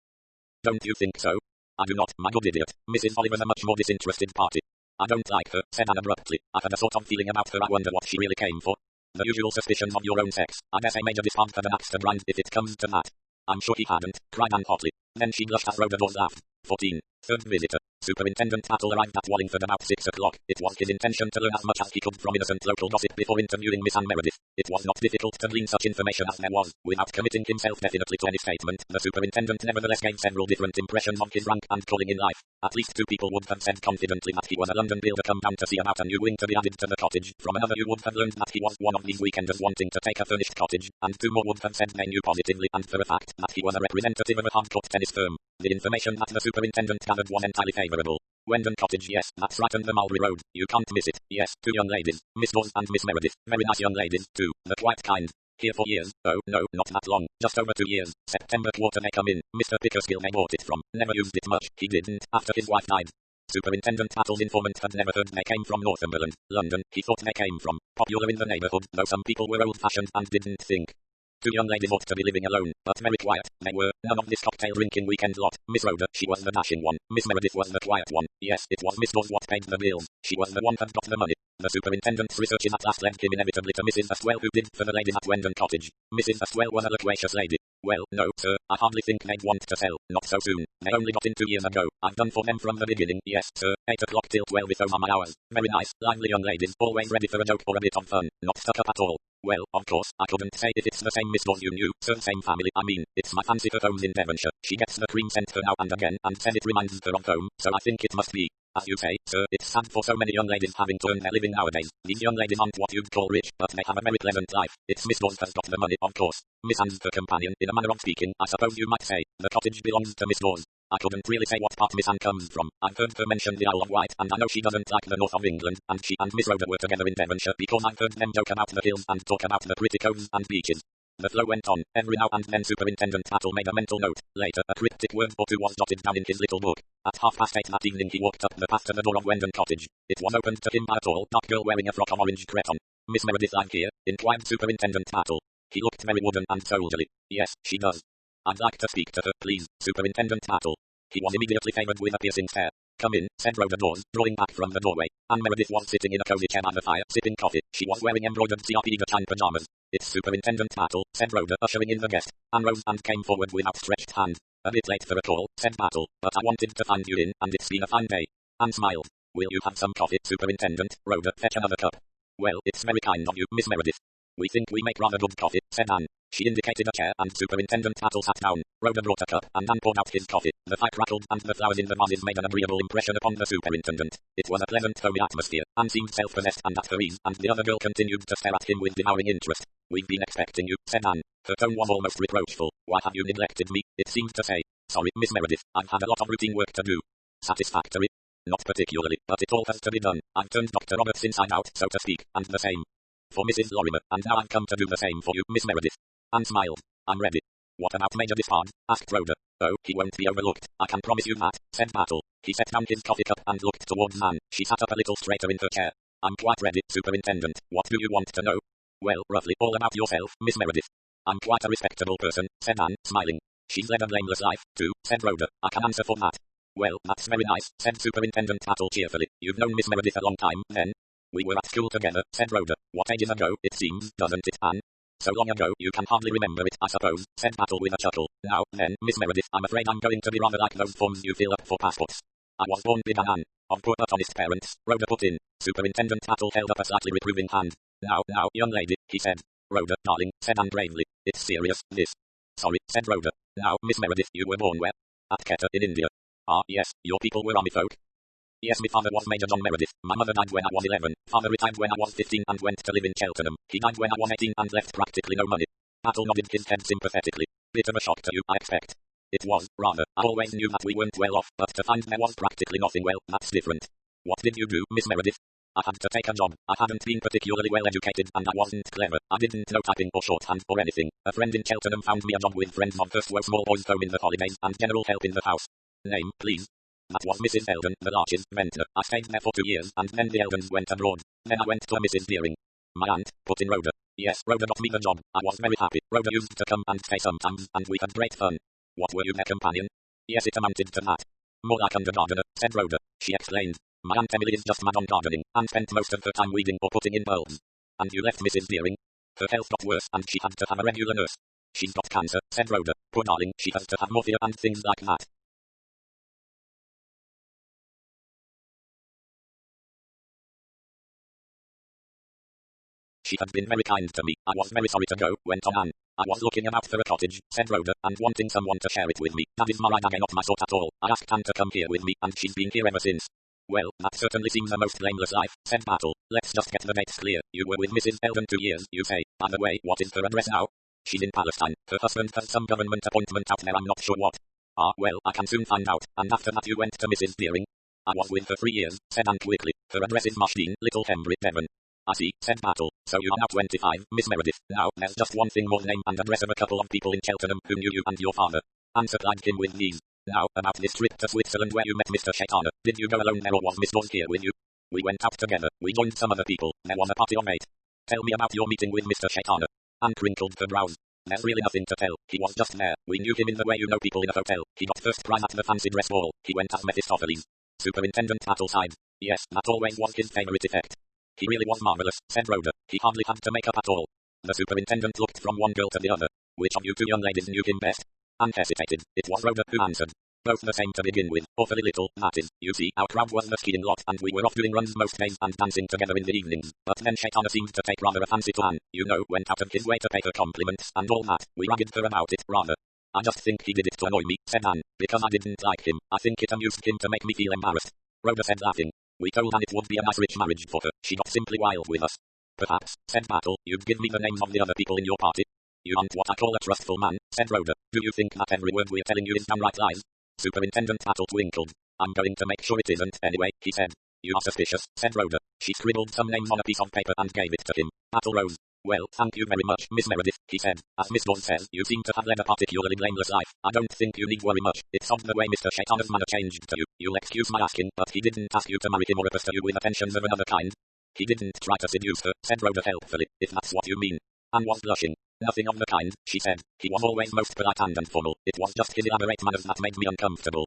Don't you think so? I do not, my good idiot. Mrs. Oliver's a much more disinterested party. I don't like her, said Anne abruptly. I've had a sort of feeling about her. I wonder what she really came for. The usual suspicions of your own sex. I dare say Major Despard had an axe to grind if it comes to that. I'm sure he hadn't, cried Anne hotly. Then she blushed as Rhoda Dawes laughed. 14. Third visitor. Superintendent Battle arrived at Wallingford about 6 o'clock. It was his intention to learn as much as he could from innocent local gossip before interviewing Miss Anne Meredith. It was not difficult to glean such information as there was. Without committing himself definitely to any statement, the superintendent nevertheless gave several different impressions of his rank and calling in life. At least 2 people would have said confidently that he was a London builder come down to see about a new wing to be added to the cottage. From another you would have learned that he was one of these weekenders wanting to take a furnished cottage, and 2 more would have said they knew positively and for a fact that he was a representative of a hard-court tennis firm. The information that the superintendent gathered was entirely favourable. Wendon Cottage, yes, that's right on the Mulberry Road. You can't miss it. Yes, 2 young ladies, Miss Dawes and Miss Meredith. Very nice young ladies, too. The quiet kind. Here for years. Oh, no, not that long. Just over 2 years. September quarter they come in. Mr. Pickersgill they bought it from. Never used it much. He didn't, after his wife died. Superintendent Battle's informant had never heard they came from Northumberland, London. He thought they came from. Popular in the neighbourhood, though some people were old-fashioned and didn't think. 2 young ladies ought to be living alone, but very quiet. They were. None of this cocktail-drinking weekend lot. Miss Rhoda, she was the dashing one. Miss Meredith was the quiet one. Yes, it was Miss Dawes what paid the bills. She was the one that got the money. The superintendent's researches at last led him inevitably to Mrs. Astwell, who did for the ladies at Wendon Cottage. Mrs. Astwell was a loquacious lady. Well, no, sir, I hardly think they'd want to sell. Not so soon. They only got in 2 years ago. I've done for them from the beginning. Yes, sir. 8 o'clock till 12 if those are my hours. Very nice, lively young ladies, always ready for a joke or a bit of fun. Not stuck up at all. Well, of course, I couldn't say if it's the same Miss Dawes you knew, so the same family. I mean, it's my fancy her home's in Devonshire. She gets the cream sent her now and again, and says it reminds her of home, so I think it must be. As you say, sir, it's sad for so many young ladies having to earn their living nowadays. These young ladies aren't what you'd call rich, but they have a very pleasant life. It's Miss Dawes has got the money, of course. Miss Anne's her companion, in a manner of speaking, I suppose you might say. The cottage belongs to Miss Dawes. I couldn't really say what part Miss Anne comes from. I've heard her mention the Isle of Wight, and I know she doesn't like the north of England, and she and Miss Rhoda were together in Devonshire because I've heard them joke about the hills and talk about the pretty coves and beaches. The flow went on. Every now and then Superintendent Battle made a mental note. Later, a cryptic word or two was jotted down in his little book. At 8:30 that evening he walked up the path to the door of Wendon Cottage. It was opened to him by a tall, dark girl wearing a frock of orange cretonne. "Miss Meredith live here?" inquired Superintendent Battle. He looked very wooden and soldierly. "Yes, she does." "I'd like to speak to her, please, Superintendent Battle." He was immediately favoured with a piercing stare. "Come in," said Rhoda Dawes, drawing back from the doorway. Anne Meredith was sitting in a cosy chair by the fire, sipping coffee. She was wearing embroidered CRP gatine pajamas. "It's Superintendent Battle," said Rhoda, ushering in the guest. Anne rose and came forward with outstretched hand. "A bit late for a call," said Battle, "but I wanted to find you in, and it's been a fine day." Anne smiled. "Will you have some coffee, Superintendent? Rhoda, fetch another cup." "Well, it's very kind of you, Miss Meredith. We think we make rather good coffee," said Anne. She indicated a chair, and Superintendent Battle sat down. Rhoda brought a cup, and Anne poured out his coffee. The fire crackled, and the flowers in the vases made an agreeable impression upon the superintendent. It was a pleasant, homey atmosphere. Anne seemed self-possessed and at her ease, and the other girl continued to stare at him with devouring interest. "We've been expecting you," said Anne. Her tone was almost reproachful. "Why have you neglected me?" it seemed to say. "Sorry, Miss Meredith, I've had a lot of routine work to do." "Satisfactory?" "Not particularly, but it all has to be done. I've turned Dr. Roberts inside out, so to speak, and the same for Mrs. Lorimer, and now I've come to do the same for you, Miss Meredith." Anne smiled. "I'm ready." "What about Major Despard?" asked Rhoda. "Oh, he won't be overlooked, I can promise you that," said Battle. He set down his coffee cup and looked towards Anne. She sat up a little straighter in her chair. "I'm quite ready, Superintendent. What do you want to know?" "Well, roughly all about yourself, Miss Meredith." "I'm quite a respectable person," said Anne, smiling. "She's led a blameless life, too," said Rhoda. "I can answer for that." "Well, that's very nice," said Superintendent Battle cheerfully. "You've known Miss Meredith a long time, then?" "We were at school together," said Rhoda. "What ages ago, it seems, doesn't it, Anne?" "So long ago you can hardly remember it, I suppose," said Battle with a chuckle. "Now, then, Miss Meredith, I'm afraid I'm going to be rather like those forms you fill up for passports." "I was born," began Anne. "Of poor but honest parents," Rhoda put in. Superintendent Battle held up a slightly reproving hand. Now, young lady," he said. "Rhoda, darling," said Anne bravely. "It's serious, this." "Sorry," said Rhoda. "Now, Miss Meredith, you were born where?" "At Quetta, in India." "Ah, yes, your people were army folk?" "Yes, my father was Major John Meredith. My mother died when I was 11. Father retired when I was 15 and went to live in Cheltenham. He died when I was 18 and left practically no money." Battle nodded his head sympathetically. "Bit of a shock to you, I expect." "It was, rather. I always knew that we weren't well off, but to find there was practically nothing, well, that's different." "What did you do, Miss Meredith?" "I had to take a job. I hadn't been particularly well educated and I wasn't clever. I didn't know typing or shorthand or anything. A friend in Cheltenham found me a job with Friends of Firstwell Small Boys Home in the holidays and general help in the house." "Name, please?" "That was Mrs. Eldon, the Larches, vintner. I stayed there for 2 years, and then the Eldons went abroad. Then I went to a Mrs. Deering." "My aunt," put in Rhoda. "Yes, Rhoda got me the job. I was very happy. Rhoda used to come and stay sometimes, and we had great fun." "What were you, their companion?" "Yes, it amounted to that." "More like under gardener," said Rhoda. She explained. "My Aunt Emily is just mad on gardening, and spent most of her time weeding or putting in bulbs." "And you left Mrs. Deering?" "Her health got worse, and she had to have a regular nurse." "She's got cancer," said Rhoda. "Poor darling, she has to have morphia and things like that." "She had been very kind to me. I was very sorry to go," went on Anne. "I was looking about for a cottage," said Rhoda, "and wanting someone to share it with me. That is my idea, not my sort at all. I asked Anne to come here with me, and she's been here ever since." "Well, that certainly seems a most blameless life," said Battle. "Let's just get the dates clear. You were with Mrs. Eldon 2 years, you say. By the way, what is her address now?" "She's in Palestine. Her husband has some government appointment out there, I'm not sure what." "Ah, well, I can soon find out. And after that you went to Mrs. Deering?" "I was with her 3 years," said Anne quickly. "Her address is Marshdean, Little Hembry, Devon." "I see," said Battle. "So you are now 25, Miss Meredith. Now, there's just one thing more, name and address of a couple of people in Cheltenham who knew you and your father." Anne supplied him with these. "Now, about this trip to Switzerland where you met Mr. Shaitana. Did you go alone there or was Miss Dawes here with you?" "We went out together. We joined some other people. There was a party of 8. "Tell me about your meeting with Mr. Shaitana." Anne crinkled her brows. "There's really nothing to tell. He was just there. We knew him in the way you know people in a hotel. He got first prize at the fancy dress ball. He went as Mephistopheles." Superintendent Battle sighed. "Yes, that always was his favorite effect." "He really was marvelous," said Rhoda. "He hardly had to make up at all." The superintendent looked from one girl to the other. "Which of you two young ladies knew him best?" Anne hesitated. It was Rhoda who answered. Both the same to begin with, awfully little, that is. You see, our crowd was the skiing lot and we were off doing runs most days and dancing together in the evenings. But then Shaitana seemed to take rather a fancy to Anne, you know, went out of his way to pay her compliments and all that. We ragged her about it, rather. I just think he did it to annoy me, said Anne, because I didn't like him. I think it amused him to make me feel embarrassed. Rhoda said, laughing. We told Anne it would be a nice rich marriage for her. She got simply wild with us. Perhaps, said Battle, you'd give me the names of the other people in your party. You aren't what I call a trustful man, said Rhoda. Do you think that every word we're telling you is downright lies? Superintendent Battle twinkled. I'm going to make sure it isn't, anyway, he said. You are suspicious, said Rhoda. She scribbled some names on a piece of paper and gave it to him. Battle rose. Well, thank you very much, Miss Meredith, he said. As Miss Dawes says, you seem to have led a particularly blameless life. I don't think you need worry much. It's odd the way Mr. Shaitana's manner changed to you. You'll excuse my asking, but he didn't ask you to marry him or pursue you with attentions of another kind. He didn't try to seduce her, said Rhoda helpfully, if that's what you mean. Anne was blushing. Nothing of the kind, she said. He was always most polite and formal. It was just his elaborate manners that made me uncomfortable.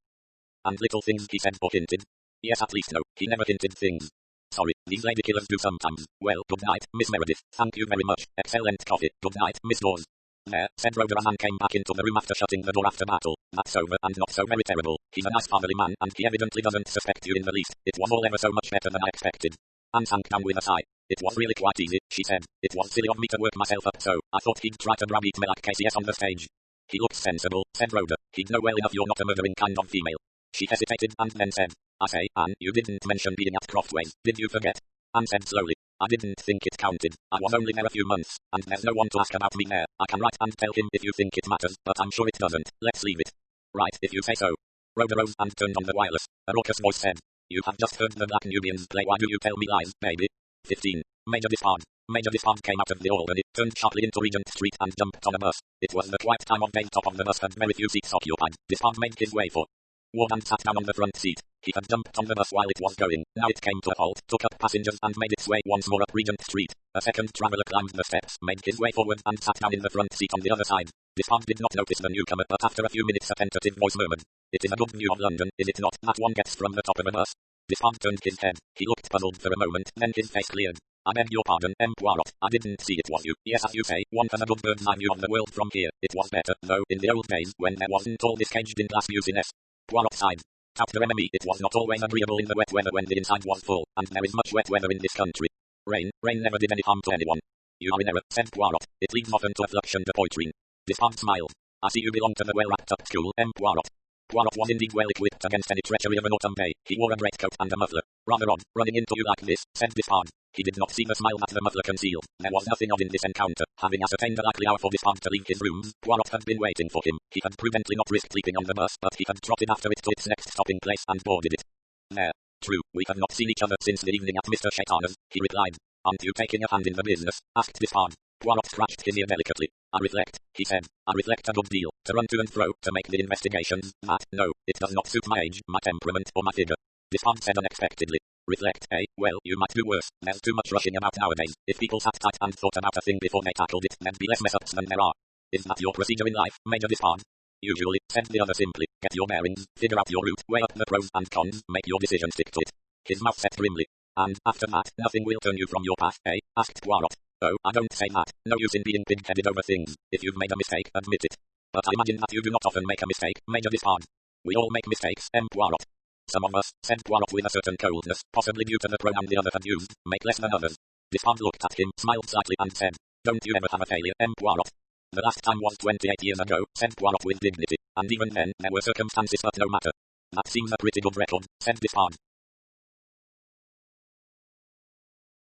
And little things he said or hinted? Yes, at least no, he never hinted things. Sorry, these lady killers do sometimes. Well, good night, Miss Meredith. Thank you very much. Excellent coffee. Good night, Miss Dawes. There, said Rhoda as Anne came back into the room after shutting the door after Battle. That's over and not so very terrible. He's a nice fatherly man and he evidently doesn't suspect you in the least. It was all ever so much better than I expected. Anne sank down with a sigh. It was really quite easy, she said. It was silly of me to work myself up so. I thought he'd try to browbeat me like KCS on the stage. He looks sensible, said Rhoda. He'd know well enough you're not a murdering kind of female. She hesitated and then said, I say, Anne, you didn't mention being at Croftways, did you forget? Anne said slowly. I didn't think it counted. I was only there a few months, and there's no one to ask about me there. I can write and tell him if you think it matters, but I'm sure it doesn't. Let's leave it. Right, if you say so. Rhoda rose and turned on the wireless. A raucous voice said, You have just heard the Black Nubians play Why Do You Tell Me Lies, baby? 15. Major Despard. Major Despard came out of the Albany, turned sharply into Regent Street and jumped on a bus. It was the quiet time of day. Top of the bus had very few seats occupied. Despard made his way for Ward and sat down on the front seat. He had jumped on the bus while it was going. Now it came to a halt, took up passengers and made its way once more up Regent Street. A second traveller climbed the steps, made his way forward and sat down in the front seat on the other side. Despard did not notice the newcomer, but after a few minutes a tentative voice murmured, It is a good view of London, is it not, that one gets from the top of a bus? Despard turned his head. He looked puzzled for a moment, then his face cleared. I beg your pardon, Poirot. I didn't see it was you. Yes, as you say, one has a good bird's eye view of the world from here. It was better, though, in the old days, when there wasn't all this caged-in-glass business. Poirot sighed. Tout de même, it was not always agreeable in the wet weather when the inside was full, and there is much wet weather in this country. Rain never did any harm to anyone. You are in error, said Poirot. It leads often to a fluxion de poitrine. Despard smiled. I see you belong to the well-wrapped-up school, Poirot. Poirot was indeed well equipped against any treachery of an autumn day. He wore a greatcoat and a muffler. Rather odd, running into you like this, said Despard. He did not see the smile that the muffler concealed. There was nothing odd in this encounter. Having ascertained the likely hour for Despard to leave his rooms, Poirot had been waiting for him. He had prudently not risked sleeping on the bus, but he had trotted after it to its next stopping place and boarded it. There. True, we have not seen each other since the evening at Mr. Shaitana's, he replied. Aren't you taking a hand in the business? Asked Despard. Poirot scratched his ear delicately. I reflect, he said. I reflect a good deal. To run to and fro, to make the investigations, that, no, it does not suit my age, my temperament, or my figure. Despard said unexpectedly. Reflect, eh? Well, you might do worse. There's too much rushing about nowadays. If people sat tight and thought about a thing before they tackled it, there'd be less mess-ups than there are. Is that your procedure in life, Major Despard? Usually, said the other simply. Get your bearings, figure out your route, weigh up the pros and cons, make your decision, stick to it. His mouth set grimly. And, after that, nothing will turn you from your path, eh? Asked Poirot. Oh, I don't say that. No use in being pig-headed over things. If you've made a mistake, admit it. But I imagine that you do not often make a mistake, Major Despard. We all make mistakes, Poirot. Some of us, said Poirot with a certain coldness, possibly due to the pronoun the other had used, make less than others. Despard looked at him, smiled slightly and said, Don't you ever have a failure, Poirot? The last time was 28 years ago, said Poirot with dignity, and even then, there were circumstances but no matter. That seems a pretty good record, said Despard.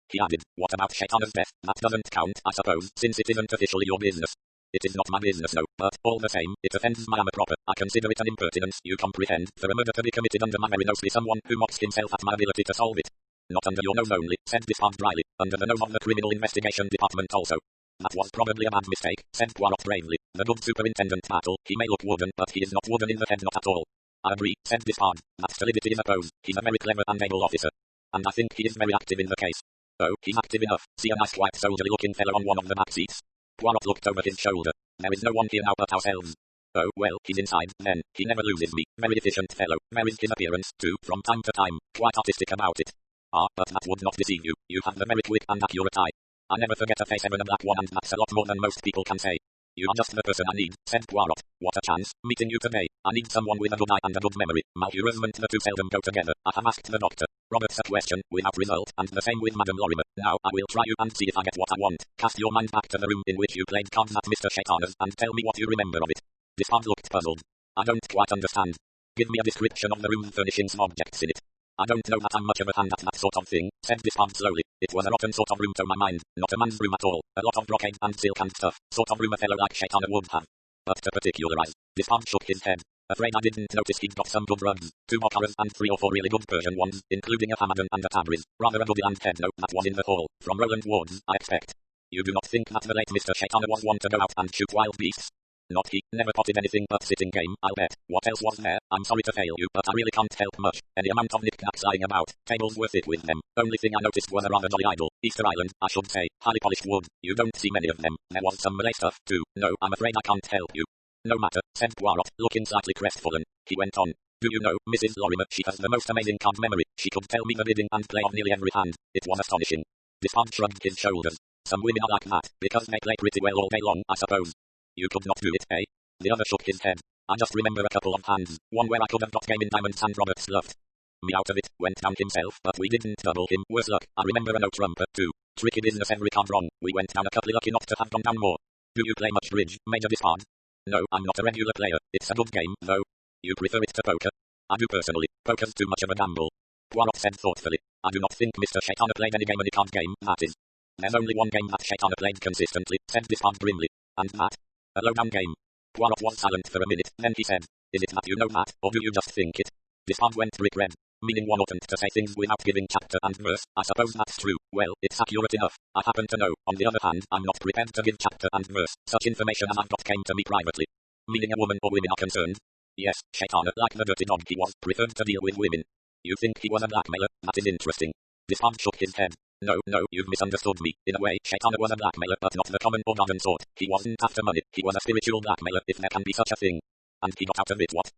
He added, What about Shaitana's death? That doesn't count, I suppose, since it isn't officially your business. It is not my business, no, but, all the same, it offends my proper. I consider it an impertinence, you comprehend, for a murder to be committed under my very nose by someone who mocks himself at my ability to solve it. Not under your nose only, said Despard dryly, under the nose of the Criminal Investigation Department also. That was probably a bad mistake, said Poirot bravely. The good Superintendent Battle, he may look wooden, but he is not wooden in the head, not at all. I agree, said Despard. That stolidity is a pose. He's a very clever and able officer. And I think he is very active in the case. Oh, he's active enough. See a nice quiet soldierly-looking fellow on one of the back seats. Poirot looked over his shoulder. There is no one here now but ourselves. Oh, well, he's inside, then. He never loses me. Very efficient fellow. There is his appearance, too, from time to time. Quite artistic about it. Ah, but that would not deceive you. You have the very quick and accurate eye. I never forget a face, even a black one, and that's a lot more than most people can say. You are just the person I need, said Poirot. What a chance, meeting you today. I need someone with a good eye and a good memory. Malheureusement the two seldom go together. I have asked the doctor. Robert's a question, without result, and the same with Madame Lorimer. Now I will try you and see if I get what I want. Cast your mind back to the room in which you played cards at Mr. Shaitana's and tell me what you remember of it. Despard looked puzzled. I don't quite understand. Give me a description of the room's furnishings and objects in it. I don't know that I'm much of a hand at that sort of thing, said Despard slowly. It was a rotten sort of room to my mind, not a man's room at all. A lot of brocade and silk and stuff, sort of room a fellow like Shaitana would have. But to particularize, Despard shook his head. Afraid I didn't notice he'd got some good rugs, 2 Bokharas and 3 or 4 really good Persian ones, including a Hamadan and a Tabriz, rather a goody and head note that was in the hall, from Roland Ward's, I expect. You do not think that the late Mr. Shaitana was one to go out and shoot wild beasts? Not he, never potted anything but sitting game, I'll bet. What else was there? I'm sorry to fail you, but I really can't help much. Any amount of knick-knacks lying about, tables were thick with them. Only thing I noticed was a rather jolly idol, Easter Island, I should say, highly polished wood. You don't see many of them. There was some Malay stuff, too. No, I'm afraid I can't help you. No matter, said Poirot, looking slightly crestfallen. He went on. Do you know, Mrs. Lorimer, she has the most amazing card memory. She could tell me the bidding and play of nearly every hand. It was astonishing. Despard shrugged his shoulders. Some women are like that, because they play pretty well all day long, I suppose. You could not do it, eh? The other shook his head. I just remember a couple of hands, one where I could have got game in diamonds and Roberts bluffed me out of it, went down himself, but we didn't double him, worse luck. I remember a no trumper, too. Tricky business every card wrong. We went down a couple lucky not to have gone down more. Do you play much bridge, Major Despard? No, I'm not a regular player. It's a good game, though. You prefer it to poker? I do personally. Poker's too much of a gamble. Poirot said thoughtfully. I do not think Mr. Shaitana played any card game, that is. There's only one game that Shaitana played consistently, said Despard grimly. And that? A lowdown game. Poirot was silent for a minute, then he said, is it that you know that, or do you just think it? Despard went brick red, meaning one oughtn't to say things without giving chapter and verse. I suppose that's true. Well, it's accurate enough. I happen to know. On the other hand, I'm not prepared to give chapter and verse. Such information as I've got came to me privately. Meaning a woman or women are concerned. Yes, Shaitana, like the dirty dog he was, preferred to deal with women. You think he was a blackmailer? That is interesting. Despard shook his head. No, you've misunderstood me. In a way, Shaitana was a blackmailer, but not the common or garden sort. He wasn't after money. He was a spiritual blackmailer, if there can be such a thing. And he got out of it what?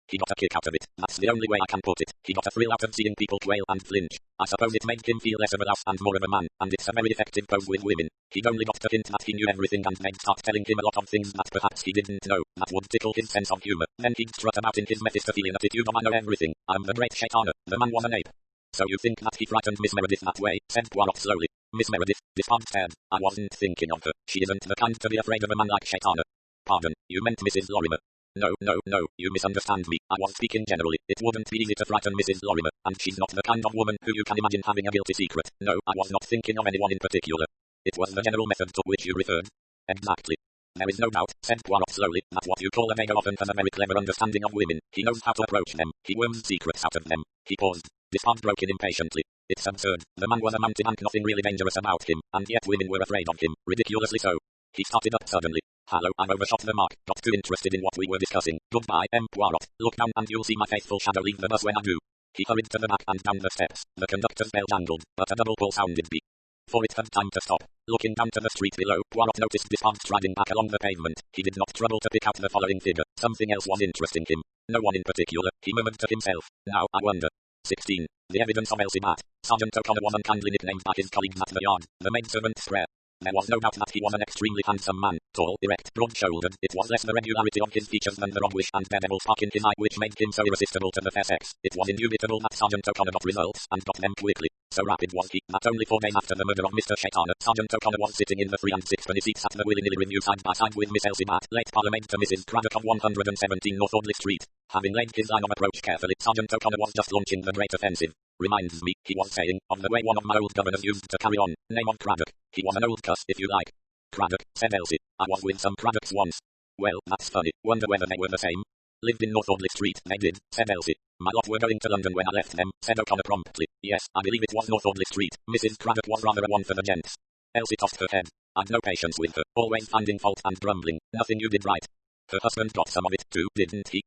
He got a kick out of it. That's the only way I can put it. He got a thrill out of seeing people quail and flinch. I suppose it made him feel less of a louse and more of a man, and it's a very effective pose with women. He'd only got to hint that he knew everything and they'd start telling him a lot of things that perhaps he didn't know. That would tickle his sense of humor. Then he'd strut about in his Mephistophelian attitude of I know everything. I'm the great Shaitana. The man was an ape. So you think that he frightened Miss Meredith that way, said Poirot slowly. Miss Meredith, Despard stared. I wasn't thinking of her. She isn't the kind to be afraid of a man like Shaitana. Pardon, you meant Mrs. Lorimer. No, you misunderstand me. I was speaking generally. It wouldn't be easy to frighten Mrs. Lorimer, and she's not the kind of woman who you can imagine having a guilty secret. No, I was not thinking of anyone in particular. It was the general method to which you referred. Exactly. There is no doubt, said Poirot slowly, that what you call a beggar often has a very clever understanding of women. He knows how to approach them. He worms secrets out of them. He paused. Despard broke in impatiently. It's absurd. The man was a mountebank, nothing really dangerous about him, and yet women were afraid of him, ridiculously so. He started up suddenly. Hello, I've overshot the mark, got too interested in what we were discussing. Goodbye, Poirot. Look down and you'll see my faithful shadow leave the bus when I do. He hurried to the back and down the steps. The conductor's bell jangled, but a double pull sounded beep. For it had time to stop. Looking down to the street below, Poirot noticed Despard striding back along the pavement. He did not trouble to pick out the following figure. Something else was interesting him. No one in particular, he murmured to himself. Now, I wonder. 16. The evidence of Elsie Matt. Sergeant O'Connor was unkindly nicknamed by his colleagues at the yard, the maidservant Square. There was no doubt that he was an extremely handsome man, tall, erect, broad-shouldered. It was less the regularity of his features than the roguish and daredevil spark in his eye which made him so irresistible to the fair sex. It was indubitable that Sergeant O'Connor got results, and got them quickly. So rapid was he, that only 4 days after the murder of Mr. Shaitana, Sergeant O'Connor was sitting in the 3 and 6 seats at the willy-nilly review side by side with Miss Elsie Matt, late parlourmaid to Mrs. Craddock of 117 North Audley Street. Having laid his line of approach carefully, Sergeant O'Connor was just launching the great offensive. Reminds me, he was saying, of the way one of my old governors used to carry on. Name of Craddock. He was an old cuss, if you like. Craddock, said Elsie. I was with some Caddocks once. Well, that's funny. Wonder whether they were the same. Lived in North Audley Street, they did, said Elsie. My lot were going to London when I left them, said O'Connor promptly. Yes, I believe it was North Audley Street. Mrs. Craddock was rather a one for the gents. Elsie tossed her head. I'd no patience with her, always finding fault and grumbling. Nothing you did right. Her husband got some of it too, didn't he?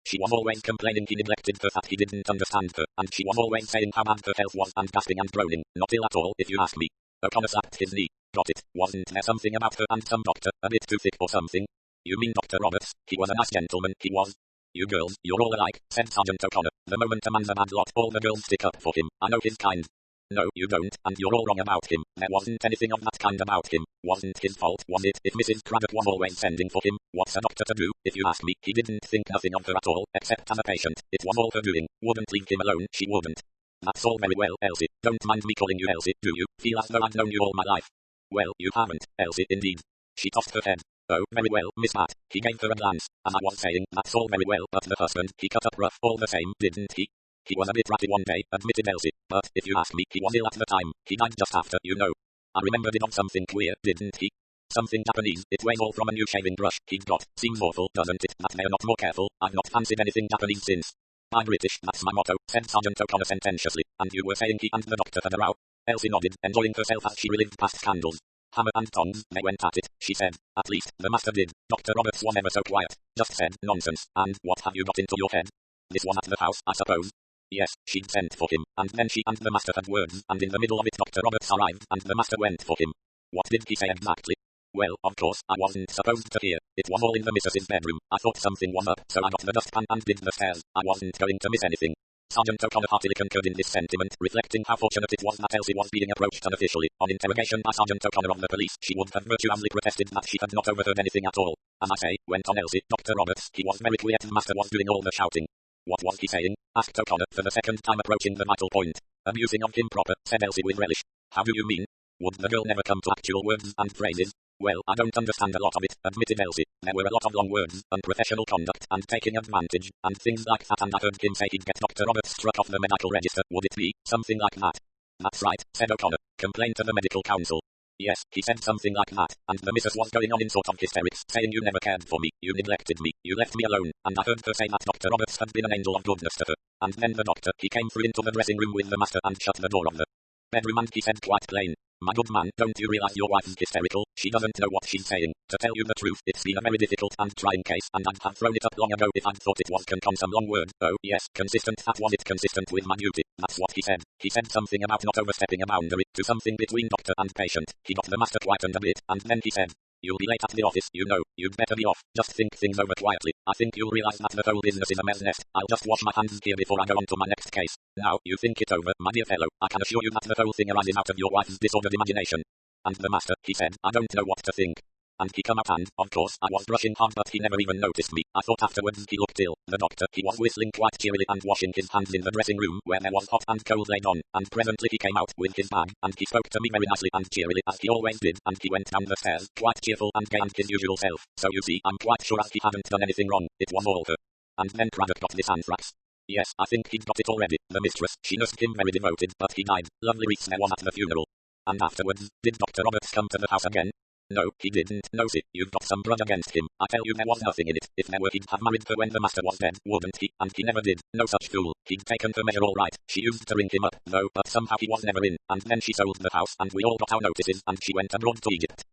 She was always complaining he neglected her, that he didn't understand her, and she was always saying how bad her health was and gasping and groaning. Not ill at all, if you ask me. O'Connor slapped his knee. Got it. Wasn't there something about her and some doctor, a bit too thick or something? You mean Dr. Roberts? He was a nice gentleman, he was. You girls, you're all alike, said Sergeant O'Connor. The moment a man's a bad lot, all the girls stick up for him. I know his kind. No, you don't, and you're all wrong about him. There wasn't anything of that kind about him. Wasn't his fault, was it, if Mrs. Craddock was always sending for him? What's a doctor to do? If you ask me, he didn't think nothing of her at all, except as a patient. It was all her doing. Wouldn't leave him alone, she wouldn't. That's all very well, Elsie. Don't mind me calling you Elsie, do you? Feel as though I've known you all my life. Well, you haven't, Elsie, indeed. She tossed her head. Oh, very well, Miss Matt. He gave her a glance. As I was saying, that's all very well, but the husband, he cut up rough all the same, didn't he? He was a bit ratty one day, admitted Elsie, but, if you ask me, he was ill at the time. He died just after, you know. I remembered it on something queer, didn't he? Something Japanese. It weighs all from a new shaving brush he'd got. Seems awful, doesn't it, that they're not more careful? I've not fancied anything Japanese since. I'm British, that's my motto, said Sergeant O'Connor sententiously, and you were saying he and the doctor had a row. Elsie nodded, enjoying herself as she relived past scandals. Hammer and tongs, they went at it, she said. At least, the master did. Dr. Roberts was ever so quiet. Just said, nonsense, and what have you got into your head? This was at the house, I suppose. Yes, she'd sent for him, and then she and the master had words, and in the middle of it Dr. Roberts arrived, and the master went for him. What did he say exactly? Well, of course, I wasn't supposed to hear. It was all in the missus's bedroom. I thought something was up, so I got the dustpan and did the stairs. I wasn't going to miss anything. Sergeant O'Connor heartily concurred in this sentiment, reflecting how fortunate it was that Elsie was being approached unofficially. On interrogation by Sergeant O'Connor of the police, she would have virtuously protested that she had not overheard anything at all. As I say, went on Elsie, Dr. Roberts, he was very quiet, the master was doing all the shouting. What was he saying? Asked O'Connor, for the second time approaching the vital point. Abusing of him proper, said Elsie with relish. How do you mean? Would the girl never come to actual words and phrases? Well, I don't understand a lot of it, admitted Elsie. There were a lot of long words, unprofessional conduct, and taking advantage, and things like that, and I heard him say he'd get Dr. Roberts struck off the medical register. Would it be something like that? That's right, said O'Connor. Complain to the medical council. Yes, he said something like that, and the missus was going on in sort of hysterics, saying you never cared for me, you neglected me, you left me alone, and I heard her say that Dr. Roberts had been an angel of goodness to her. And then the doctor, he came through into the dressing room with the master and shut the door of the bedroom, and he said quite plain, my good man, don't you realize your wife's hysterical? She doesn't know what she's saying. To tell you the truth, it's been a very difficult and trying case, and I'd have thrown it up long ago if I'd thought it was some long word. Oh, yes, consistent, that was it, consistent with my duty. That's what he said. He said something about not overstepping a boundary, to something between doctor and patient. He got the master quietened a bit, and then he said, you'll be late at the office, you know. You'd better be off. Just think things over quietly. I think you'll realize that the whole business is a mare's nest. I'll just wash my hands here before I go on to my next case. Now, you think it over, my dear fellow. I can assure you that the whole thing arises out of your wife's disordered imagination. And the master, he said, I don't know what to think. And he come out and, of course, I was brushing hard but he never even noticed me. I thought afterwards he looked ill. The doctor, he was whistling quite cheerily and washing his hands in the dressing room where there was hot and cold laid on, and presently he came out with his bag, and he spoke to me very nicely and cheerily as he always did, and he went down the stairs, quite cheerful and gay and his usual self. So you see, I'm quite sure as he hadn't done anything wrong, it was all her. And then Craddock got this anthrax. Yes, I think he'd got it already. The mistress, she nursed him very devoted, but he died. Lovely wreaths there was at the funeral. And afterwards, did Dr. Roberts come to the house again? No, he didn't. No, see, you've got some grudge against him. I tell you there was nothing in it. If there were, he'd have married her when the master was dead, wouldn't he? And he never did. No such fool. He'd taken her measure all right. She used to ring him up, though, but somehow he was never in. And then she sold the house, and we all got our notices, and she went abroad to Egypt.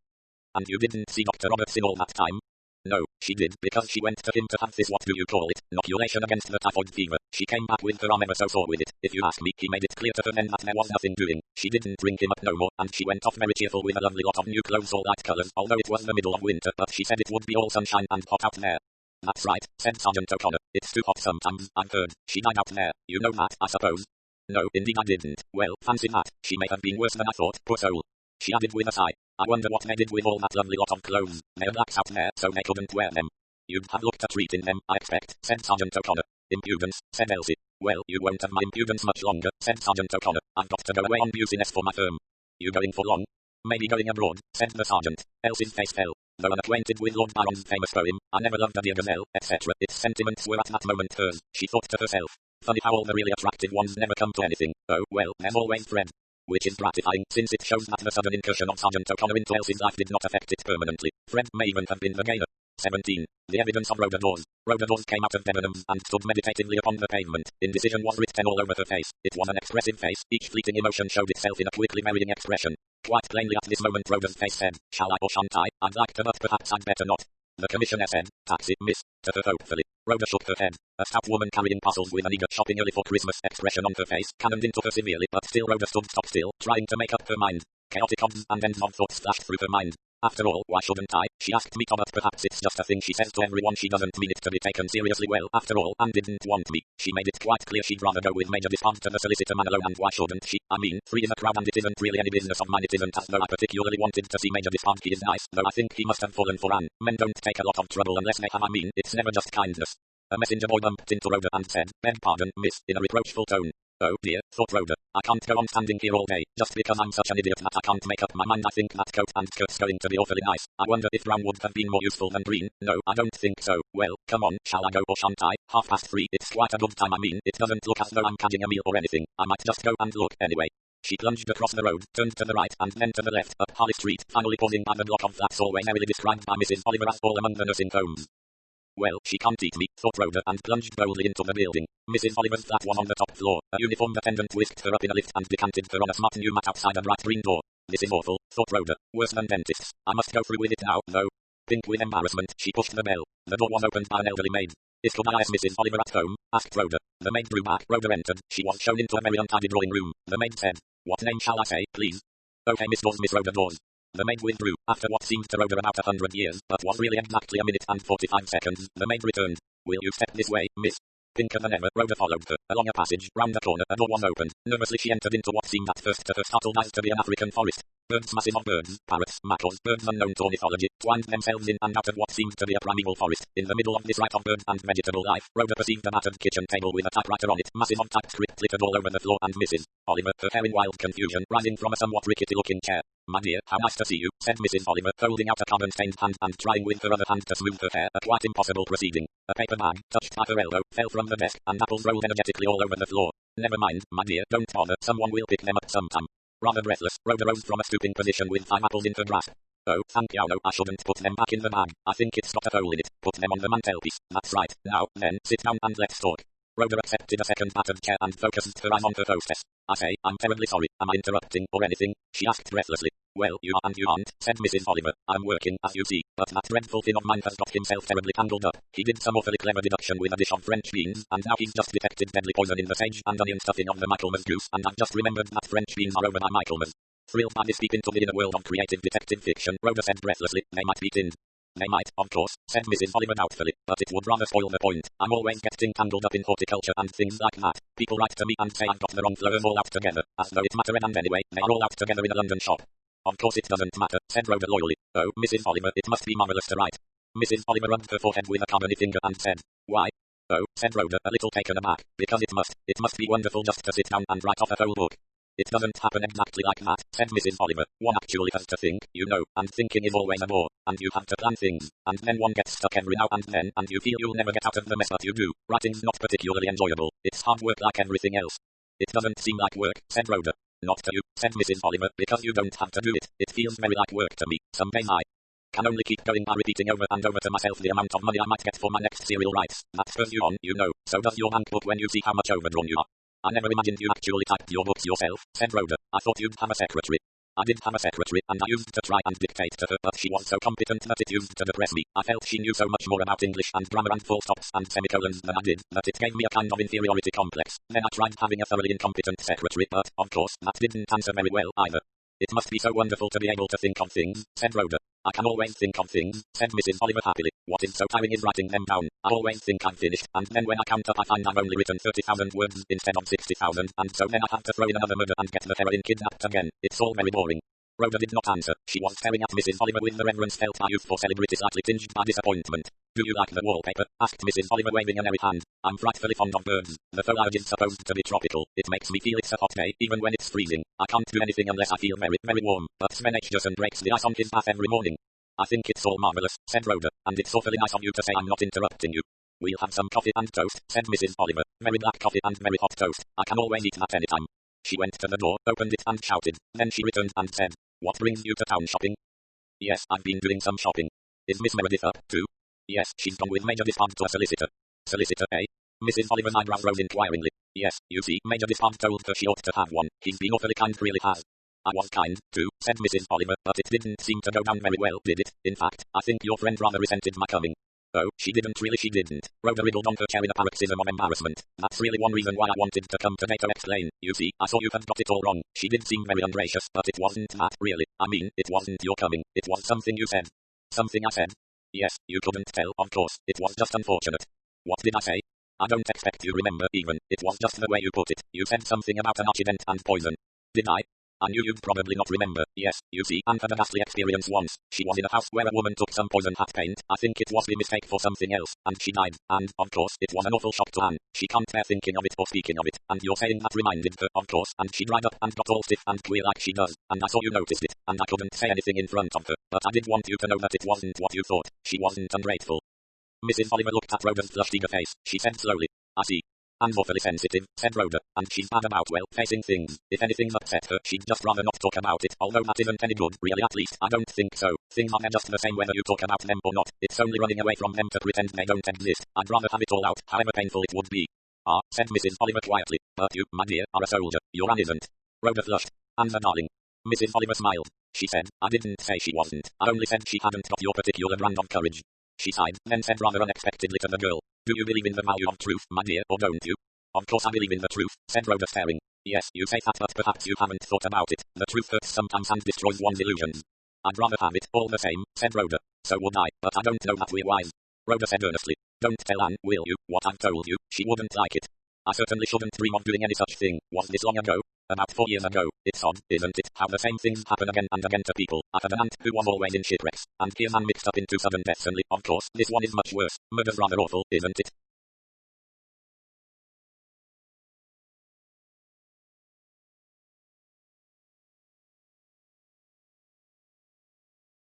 And you didn't see Dr. Roberts in all that time? No, she did, because she went to him to have this, what do you call it, inoculation against the typhoid fever. She came back with her arm ever so sore with it. If you ask me, he made it clear to her then that there was nothing doing. She didn't ring him up no more, and she went off very cheerful with a lovely lot of new clothes, all light colours, although it was the middle of winter, but she said it would be all sunshine and hot out there. That's right, said Sergeant O'Connor. It's too hot sometimes, I've heard. She died out there. You know that, I suppose? No, indeed I didn't. Well, fancy that. She may have been worse than I thought, poor soul. She added with a sigh. I wonder what they did with all that lovely lot of clothes. They're blacks out there, so they couldn't wear them. You'd have looked at treating them, I expect, said Sergeant O'Connor. Impudence, said Elsie. Well, you won't have my impudence much longer, said Sergeant O'Connor. I've got to go away on business for my firm. You going for long? Maybe going abroad, said the sergeant. Elsie's face fell. Though unacquainted with Lord Byron's famous poem, I never loved a dear gazelle, etc., its sentiments were at that moment hers. She thought to herself, funny how all the really attractive ones never come to anything. Oh, well, there's always Fred. Which is gratifying, since it shows that the sudden incursion of Sergeant O'Connor into Elsie's life did not affect it permanently. Fred may even have been the gainer. 17. The evidence of Rhoda Dawes came out of Debenhams and stood meditatively upon the pavement. Indecision was written all over her face. It was an expressive face. Each fleeting emotion showed itself in a quickly varying expression. Quite plainly at this moment Rhoda's face said, shall I or shan't I? I'd like to, but perhaps I'd better not. The commissioner said, taxi, miss, to her hopefully. Rhoda shook her head. A stout woman carrying parcels with an eager shopping early for Christmas expression on her face cannoned into her severely, but still Rhoda stood stock still, trying to make up her mind. Chaotic odds and ends of thoughts flashed through her mind. After all, why shouldn't I? She asked me to, but perhaps it's just a thing she says to everyone. She doesn't mean it to be taken seriously. Well, after all, Anne didn't want me. She made it quite clear she'd rather go with Major Despard to the solicitor man alone, and why shouldn't she? I mean, three is a crowd and it isn't really any business of mine. It isn't as though I particularly wanted to see Major Despard. He is nice, though I think he must have fallen for Anne. Men don't take a lot of trouble unless they have. I mean, it's never just kindness. A messenger boy bumped into Rhoda and said, "Beg pardon, miss," in a reproachful tone. Oh dear, thought Rhoda. I can't go on standing here all day, just because I'm such an idiot that I can't make up my mind. I think that coat and skirt's going to be awfully nice. I wonder if brown would have been more useful than green. No, I don't think so. Well, come on, shall I go or shan't I? 3:30, it's quite a good time. I mean, it doesn't look as though I'm catching a meal or anything. I might just go and look anyway. She plunged across the road, turned to the right and then to the left, up Harley Street, finally pausing by the block of flats always merrily described by Mrs. Oliver as all among the nursing homes. Well, she can't eat me, thought Rhoda, and plunged boldly into the building. Mrs. Oliver's flat was on the top floor. A uniformed attendant whisked her up in a lift and decanted her on a smart new mat outside a bright green door. This is awful, thought Rhoda. Worse than dentists. I must go through with it now, though. Pink with embarrassment, she pushed the bell. The door was opened by an elderly maid. "Is Tobias Mrs. Oliver at home?" asked Rhoda. The maid drew back. Rhoda entered. She was shown into a very untidy drawing room. The maid said, "What name shall I say, please?" "Okay, Miss Dawes, Miss Rhoda Dawes." The maid withdrew. After what seemed to Rhoda about 100 years, but was really exactly a minute and 45 seconds, the maid returned. "Will you step this way, miss?" Pinker than ever, Rhoda followed her. Along a passage, round a corner, a door was opened. Nervously she entered into what seemed at first to her startled eyes to be an African forest. Birds, massive of birds, parrots, macaws, birds unknown to ornithology, twined themselves in and out of what seemed to be a primeval forest. In the middle of this riot of bird and vegetable life, Rhoda perceived a battered kitchen table with a typewriter on it, massive of typescript littered all over the floor, and Mrs. Oliver, her hair in wild confusion, rising from a somewhat rickety-looking chair. "My dear, how nice to see you," said Mrs. Oliver, holding out a carbon-stained hand and trying with her other hand to smooth her hair, a quite impossible proceeding. A paper bag, touched by her elbow, fell from the desk, and apples rolled energetically all over the floor. "Never mind, my dear, don't bother, someone will pick them up sometime." Rather breathless, Rhoda rose from a stooping position with 5 apples in her grasp. "Oh, thank you, no, I shouldn't put them back in the bag. I think it's got a hole in it. Put them on the mantelpiece. That's right. Now, then, sit down and let's talk." Rhoda accepted a second battered chair and focused her eyes on her hostess. "I say, I'm terribly sorry. Am I interrupting or anything?" she asked breathlessly. "Well, you are and you aren't," said Mrs. Oliver. "I'm working, as you see, but that dreadful thing of mine has got himself terribly tangled up. He did some awfully clever deduction with a dish of French beans, and now he's just detected deadly poison in the sage and onion stuffing of the Michaelmas goose, and I've just remembered that French beans are over by Michaelmas." Thrilled by this peep into the inner world of creative detective fiction, Rhoda said breathlessly, "They might be tinned." "They might, of course," said Mrs. Oliver doubtfully, "but it would rather spoil the point. I'm always getting tangled up in horticulture and things like that. People write to me and say I've got the wrong flowers all out together, as though it mattered, and anyway, they are all out together in a London shop." "Of course it doesn't matter," said Rhoda loyally. "Oh, Mrs. Oliver, it must be marvellous to write." Mrs. Oliver rubbed her forehead with a carbony finger and said, "Why?" "Oh," said Rhoda, a little taken aback, "because it must be wonderful just to sit down and write off a whole book." "It doesn't happen exactly like that," said Mrs. Oliver. "One actually has to think, you know, and thinking is always a bore, and you have to plan things, and then one gets stuck every now and then, and you feel you'll never get out of the mess that you do. Writing's not particularly enjoyable. It's hard work like everything else." "It doesn't seem like work," said Rhoda. "Not to you," said Mrs. Oliver, "because you don't have to do it. It feels very like work to me. Some days I can only keep going by repeating over and over to myself the amount of money I might get for my next serial rights. That spurs you on, you know. So does your bank book when you see how much overdrawn you are." "I never imagined you actually typed your books yourself," said Rhoda. "I thought you'd have a secretary." "I did have a secretary, and I used to try and dictate to her, but she was so competent that it used to depress me. I felt she knew so much more about English and grammar and full stops and semicolons than I did, that it gave me a kind of inferiority complex. Then I tried having a thoroughly incompetent secretary, but, of course, that didn't answer very well either." "It must be so wonderful to be able to think of things," said Rhoda. "I can always think of things," said Mrs. Oliver happily. "What is so tiring is writing them down. I always think I'm finished, and then when I count up I find I've only written 30,000 words instead of 60,000, and so then I have to throw in another murder and get the heroine kidnapped again. It's all very boring." Rhoda did not answer. She was staring at Mrs. Oliver with the reverence felt by youth for celebrity slightly tinged by disappointment. "Do you like the wallpaper?" asked Mrs. Oliver, waving an airy hand. "I'm frightfully fond of birds. The foliage is supposed to be tropical. It makes me feel it's a hot day, even when it's freezing. I can't do anything unless I feel very, very warm, but Sven Aitchison breaks the ice on his bath every morning." "I think it's all marvellous," said Rhoda, "and it's awfully nice of you to say I'm not interrupting you." "We'll have some coffee and toast," said Mrs. Oliver. "Very black coffee and very hot toast. I can always eat that any time." She went to the door, opened it and shouted. Then she returned and said, "What brings you to town shopping?" "Yes, I've been doing some shopping." "Is Miss Meredith up, too?" "Yes, she's gone with Major Despard to a solicitor." "Solicitor, eh?" Mrs. Oliver's eyebrows rose inquiringly. "Yes, you see, Major Despard told her she ought to have one. He's been awfully kind, really has." "I was kind, too," said Mrs. Oliver, "but it didn't seem to go down very well, did it? In fact, I think your friend rather resented my coming." Oh, she didn't really, she didn't. Rhoda wriggled on her chair in a paroxysm of embarrassment. That's really one reason why I wanted to come today to explain. You see, I saw you had got it all wrong. She did seem very ungracious, but it wasn't that, really. I mean, it wasn't your coming. It was something you said. Something I said? Yes, you couldn't tell, of course. It was just unfortunate. What did I say? I don't expect you remember even. It was just the way you put it. You said something about an accident and poison. Did I? I knew you'd probably not remember. Yes, you see, Anne had a ghastly experience once. She was in a house where a woman took some poison hat paint. I think it was the mistake for something else, and she died. And, of course, it was an awful shock to Anne. She can't bear thinking of it or speaking of it. And you're saying that reminded her, of course, and she dried up and got all stiff and queer like she does. And I saw you noticed it, and I couldn't say anything in front of her. But I did want you to know that it wasn't what you thought. She wasn't ungrateful. Mrs. Oliver looked at Rhoda's flushed eager face. She said slowly, I see. Anne's awfully sensitive, said Rhoda, and she's bad about, well, facing things. If anything's upset her, she'd just rather not talk about it, although that isn't any good, really, at least I don't think so. Things are just the same whether you talk about them or not. It's only running away from them to pretend they don't exist. I'd rather have it all out, however painful it would be. Ah, said Mrs. Oliver quietly, but you, my dear, are a soldier. Your Anne isn't. Rhoda flushed. Anne's a darling. Mrs. Oliver smiled. She said, I didn't say she wasn't. I only said she hadn't got your particular brand of courage. She sighed, then said rather unexpectedly to the girl, do you believe in the value of truth, my dear, or don't you? Of course I believe in the truth, said Rhoda staring. Yes, you say that, but perhaps you haven't thought about it. The truth hurts sometimes and destroys one's illusions. I'd rather have it, all the same, said Rhoda. So would I, but I don't know that we're wise. Rhoda said earnestly. Don't tell Anne, will you, what I've told you? She wouldn't like it. I certainly shouldn't dream of doing any such thing. Was this long ago? About 4 years ago. It's odd, isn't it, how the same things happen again and again to people. I had an aunt who was always in shipwrecks, and here's Anne mixed up into sudden deaths only. Of course, this one is much worse. Murder's rather awful, isn't it?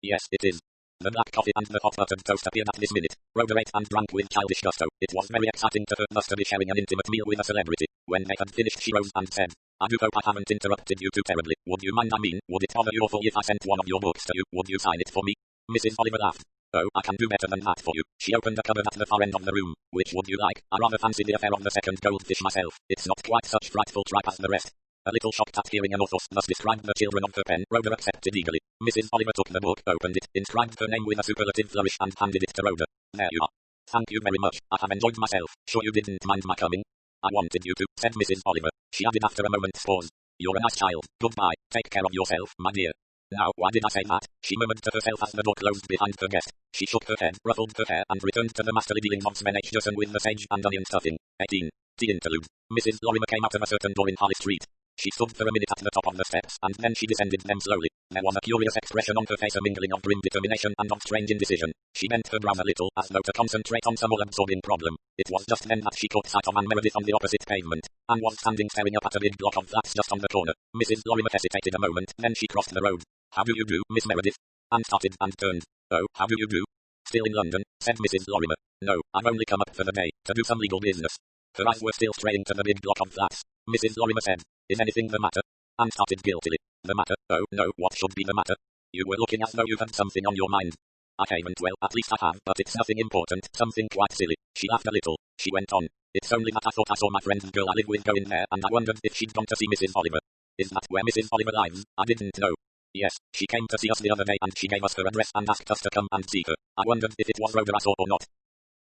Yes, it is. The black coffee and the hot buttered toast appeared at this minute. Rhoda ate and drank with childish gusto. It was very exciting to her thus to be sharing an intimate meal with a celebrity. When they had finished she rose and said, I do hope I haven't interrupted you too terribly. Would you mind, I mean, would it bother you awful if I sent one of your books to you? Would you sign it for me? Mrs. Oliver laughed. Oh, I can do better than that for you. She opened a cupboard at the far end of the room. Which would you like? I rather fancy the affair of the second goldfish myself. It's not quite such frightful tripe as the rest. A little shocked at hearing an author thus describe the children of her pen, Rhoda accepted eagerly. Mrs. Oliver took the book, opened it, inscribed her name with a superlative flourish and handed it to Rhoda. There you are. Thank you very much. I have enjoyed myself. Sure you didn't mind my coming? I wanted you to, said Mrs. Oliver. She added after a moment's pause. You're a nice child. Goodbye. Take care of yourself, my dear. Now, why did I say that? She murmured to herself as the door closed behind her guest. She shook her head, ruffled her hair, and returned to the masterly dealings of Sven H. Jerson with the sage and onion stuffing. 18. The interlude. Mrs. Lorimer came out of a certain door in Harley Street. She stood for a minute at the top of the steps, and then she descended them slowly. There was a curious expression on her face, a mingling of grim determination and of strange indecision. She bent her brows a little, as though to concentrate on some all-absorbing problem. It was just then that she caught sight of Anne Meredith on the opposite pavement. Anne was standing staring up at a big block of flats just on the corner. Mrs. Lorimer hesitated a moment, then she crossed the road. How do you do, Miss Meredith? Anne started and turned. Oh, how do you do? Still in London, said Mrs. Lorimer. No, I've only come up for the day, to do some legal business. Her eyes were still straying to the big block of flats. Mrs. Lorimer said, is anything the matter? Anne started guiltily. The matter? Oh, no, what should be the matter? You were looking as though you had something on your mind. I haven't, well, at least I have, but it's nothing important, something quite silly. She laughed a little. She went on. It's only that I thought I saw my friend's girl I live with go in there, and I wondered if she'd gone to see Mrs. Oliver. Is that where Mrs. Oliver lives? I didn't know. Yes, she came to see us the other day and she gave us her address and asked us to come and see her. I wondered if it was Rhoda I saw or not.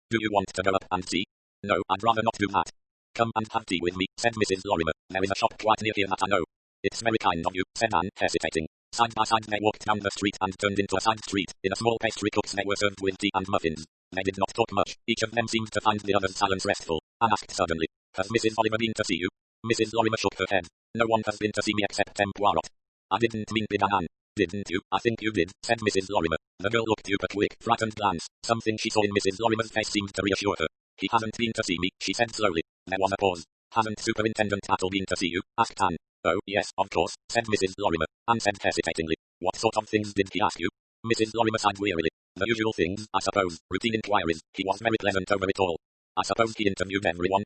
Do you want to go up and see? No, I'd rather not do that. Come and have tea with me, said Mrs. Lorimer. There is a shop quite near here that I know. It's very kind of you, said Anne, hesitating. Side by side they walked down the street and turned into a side street. In a small pastry cook's they were served with tea and muffins. They did not talk much. Each of them seemed to find the other's silence restful. Anne asked suddenly, has Mrs. Oliver been to see you? Mrs. Lorimer shook her head. No one has been to see me except Poirot. I didn't mean began Anne. Didn't you? I think you did, said Mrs. Lorimer. The girl looked you a quick, frightened glance. Something she saw in Mrs. Lorimer's face seemed to reassure her. He hasn't been to see me, she said slowly. There was a pause. Hasn't Superintendent Tattle been to see you? Asked Anne. Oh, yes, of course, said Mrs. Lorimer. Anne said hesitatingly. What sort of things did he ask you? Mrs. Lorimer sighed wearily. The usual things, I suppose. Routine inquiries. He was very pleasant over it all. I suppose he interviewed everyone.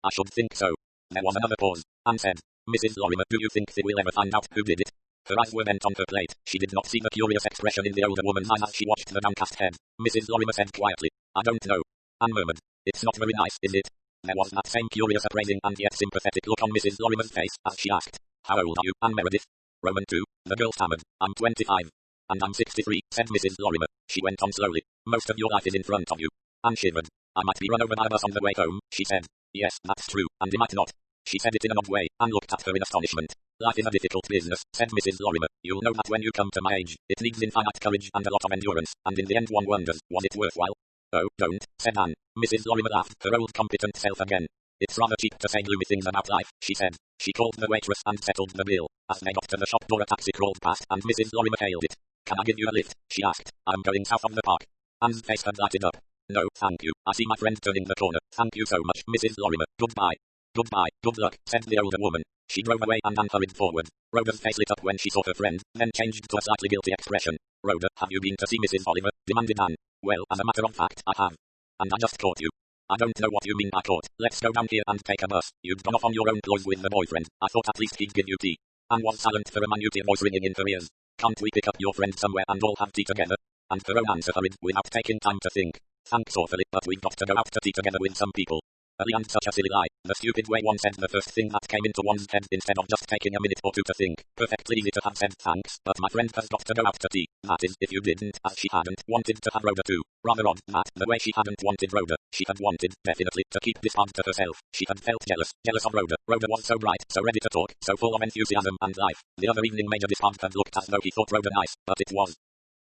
I should think so. There was another pause. Anne said. Mrs. Lorimer, do you think they will ever find out who did it? Her eyes were bent on her plate. She did not see the curious expression in the older woman's eyes as she watched the downcast head. Mrs. Lorimer said quietly. I don't know. Anne murmured. It's not very nice, is it? There was that same curious appraising and yet sympathetic look on Mrs. Lorimer's face as she asked. How old are you, Anne Meredith? Roman 2. The girl stammered. I'm 25. And I'm 63, said Mrs. Lorimer. She went on slowly. Most of your life is in front of you. Anne shivered. I might be run over by a bus on the way home, she said. Yes, that's true, and he might not. She said it in an odd way, and looked at her in astonishment. Life is a difficult business, said Mrs. Lorimer. You'll know that when you come to my age. It needs infinite courage and a lot of endurance, and in the end one wonders, was it worthwhile? Oh, don't, said Anne. Mrs. Lorimer laughed, her old competent self again. It's rather cheap to say gloomy things about life, she said. She called the waitress and settled the bill. As they got to the shop door a taxi crawled past and Mrs. Lorimer hailed it. Can I give you a lift? She asked. I'm going south of the park. Anne's face had lighted up. No, thank you. I see my friend turning the corner. Thank you so much, Mrs. Lorimer. Goodbye. Goodbye, good luck, said the older woman. She drove away and Anne hurried forward. Rhoda's face lit up when she saw her friend, then changed to a slightly guilty expression. Rhoda, have you been to see Mrs. Oliver? Demanded Anne. Well, as a matter of fact, I have. And I just caught you. I don't know what you mean by caught. Let's go down here and take a bus. You'd gone off on your own claws with the boyfriend. I thought at least he'd give you tea. Anne was silent for a minute voice ringing in her ears. Can't we pick up your friend somewhere and all have tea together? And her own answer hurried, without taking time to think. Thanks awfully, but we've got to go out to tea together with some people. And such a silly lie. The stupid way one said the first thing that came into one's head instead of just taking a minute or two to think. Perfectly easy to have said thanks, but my friend has got to go out to tea. That is, if you didn't, as she hadn't wanted to have Rhoda too. Rather odd, that, the way she hadn't wanted Rhoda. She had wanted, definitely, to keep this part to herself. She had felt jealous of Rhoda. Rhoda was so bright, so ready to talk, so full of enthusiasm and life. The other evening Major Despard had looked as though he thought Rhoda nice, but it was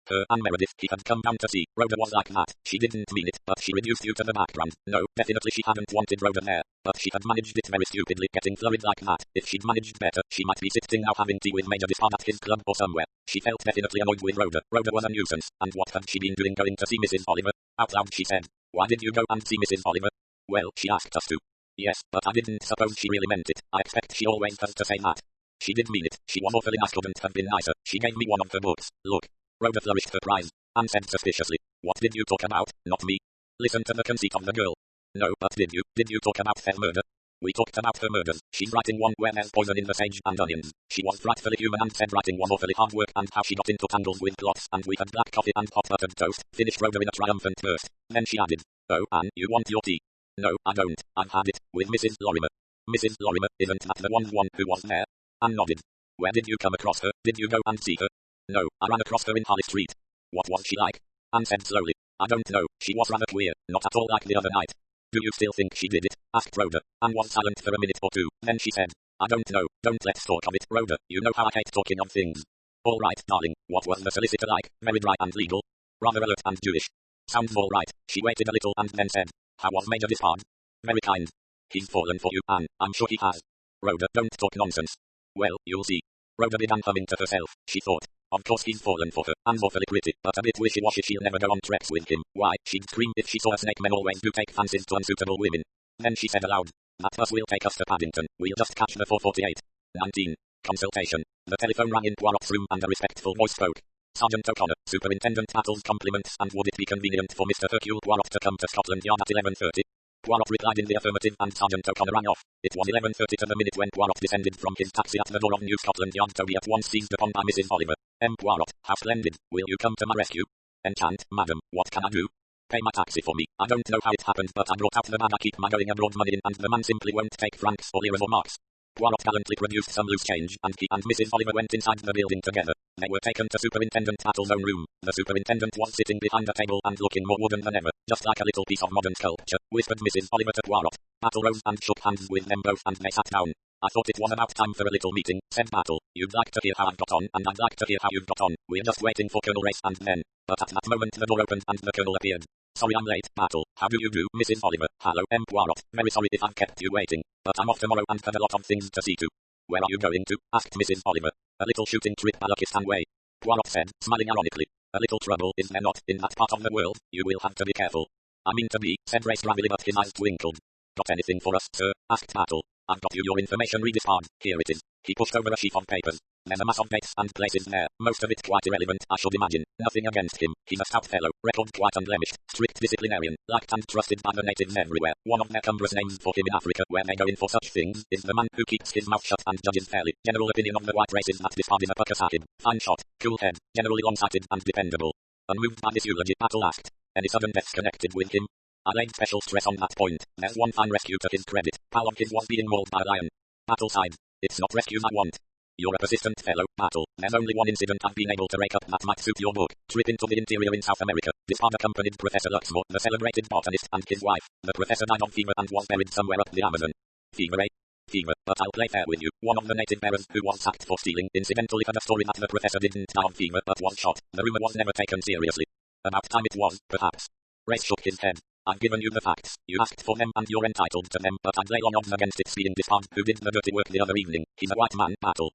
her and Meredith he had come down to see. Rhoda was like that. She didn't mean it, but she reduced you to the background. No, definitely she hadn't wanted Rhoda there. But she had managed it very stupidly, getting flurried like that. If she'd managed better, she might be sitting now having tea with Major Despard at his club or somewhere. She felt definitely annoyed with Rhoda. Rhoda was a nuisance, and what had she been doing going to see Mrs. Oliver? Out loud she said. Why did you go and see Mrs. Oliver? Well, she asked us to. Yes, but I didn't suppose she really meant it. I expect she always has to say that. She did mean it. She was awfully nice, couldn't have been nicer. She gave me one of her books. Look. Rhoda flourished her prize. Anne said suspiciously. What did you talk about? Not me. Listen to the conceit of the girl. No, but did you talk about her murder? We talked about her murders. She's writing one where there's poison in the sage and onions. She was frightfully human and said writing was awfully hard work and how she got into tangles with plots and we had black coffee and hot buttered toast. Finished Rhoda in a triumphant burst. Then she added. Oh, Anne, you want your tea? No, I don't. I've had it, with Mrs. Lorimer. Mrs. Lorimer, isn't that the one who was there? Anne nodded. Where did you come across her? Did you go and see her? No, I ran across her in Harley Street. What was she like? Anne said slowly. I don't know, she was rather queer, not at all like the other night. Do you still think she did it? Asked Rhoda. Anne was silent for a minute or two, then she said. I don't know, don't let's talk of it, Rhoda, you know how I hate talking of things. All right, darling, what was the solicitor like? Very dry and legal? Rather alert and Jewish. Sounds all right. She waited a little and then said. How was Major Despard? Very kind. He's fallen for you, Anne, I'm sure he has. Rhoda, don't talk nonsense. Well, you'll see. Rhoda began humming to herself, she thought. Of course he's fallen for her, Anne's awfully pretty, but a bit wishy-washy she'll never go on treks with him. Why, she'd scream if she saw a snake. Men always do take fancies to unsuitable women. Then she said aloud. That bus will take us to Paddington, we'll just catch the 4:48. 19. Consultation. The telephone rang in Poirot's room and a respectful voice spoke. Sergeant O'Connor, Superintendent Battle's compliments and would it be convenient for Mr. Hercule Poirot to come to Scotland Yard at 11:30? Poirot replied in the affirmative and Sergeant O'Connor rang off. It was 11:30 to the minute when Poirot descended from his taxi at the door of New Scotland Yard to be at once seized upon by Mrs. Oliver. Poirot, how splendid. Will you come to my rescue? Enchant, madam, what can I do? Pay my taxi for me. I don't know how it happened but I brought out the bag I keep my going abroad money in and the man simply won't take francs or liras or marks. Poirot gallantly produced some loose change and he and Mrs. Oliver went inside the building together. They were taken to Superintendent Battle's own room. The superintendent was sitting behind a table and looking more wooden than ever, just like a little piece of modern sculpture, whispered Mrs. Oliver to Poirot. Battle rose and shook hands with them both and they sat down. I thought it was about time for a little meeting, said Battle. You'd like to hear how I've got on and I'd like to hear how you've got on. We're just waiting for Colonel Race and then. But at that moment the door opened and the Colonel appeared. Sorry I'm late, Battle. How do you do, Mrs. Oliver? Hello, Poirot. Very sorry if I've kept you waiting, but I'm off tomorrow and have a lot of things to see to. Where are you going to? Asked Mrs. Oliver. A little shooting trip Balakistan way. Poirot said, smiling ironically. A little trouble, is there not, in that part of the world? You will have to be careful. I mean to be, said Race gravely but his eyes twinkled. Got anything for us, sir? Asked Battle. I've got you your information, read this hard. Here it is. He pushed over a sheaf of papers. There's a mass of dates and places there, most of it quite irrelevant, I should imagine. Nothing against him. He's a stout fellow, record quite unblemished, strict disciplinarian, liked and trusted by the natives everywhere. One of their cumbrous names for him in Africa, where they go in for such things, is the man who keeps his mouth shut and judges fairly. General opinion of the white race is that Despard is a pucker sahib. Fine shot, cool head, generally long-sighted and dependable. Unmoved by this eulogy, Battle asked. Any sudden deaths connected with him? I laid special stress on that point. There's one fine rescue to his credit. Pal of his was being mauled by a lion. Battle sighed. It's not rescues I want. You're a persistent fellow, Battle. There's only one incident I've been able to rake up that might suit your book. Trip into the interior in South America. This pod accompanied Professor Luxmore, the celebrated botanist, and his wife. The professor died of fever and was buried somewhere up the Amazon. Fever, eh? Fever. But I'll play fair with you. One of the native bearers who was sacked for stealing incidentally had a story that the professor didn't die of fever but was shot. The rumor was never taken seriously. About time it was, perhaps. Race shook his head. I've given you the facts. You asked for them and you're entitled to them, but I'd lay long odds against its being this pod who did the dirty work the other evening. He's a white man, Battle.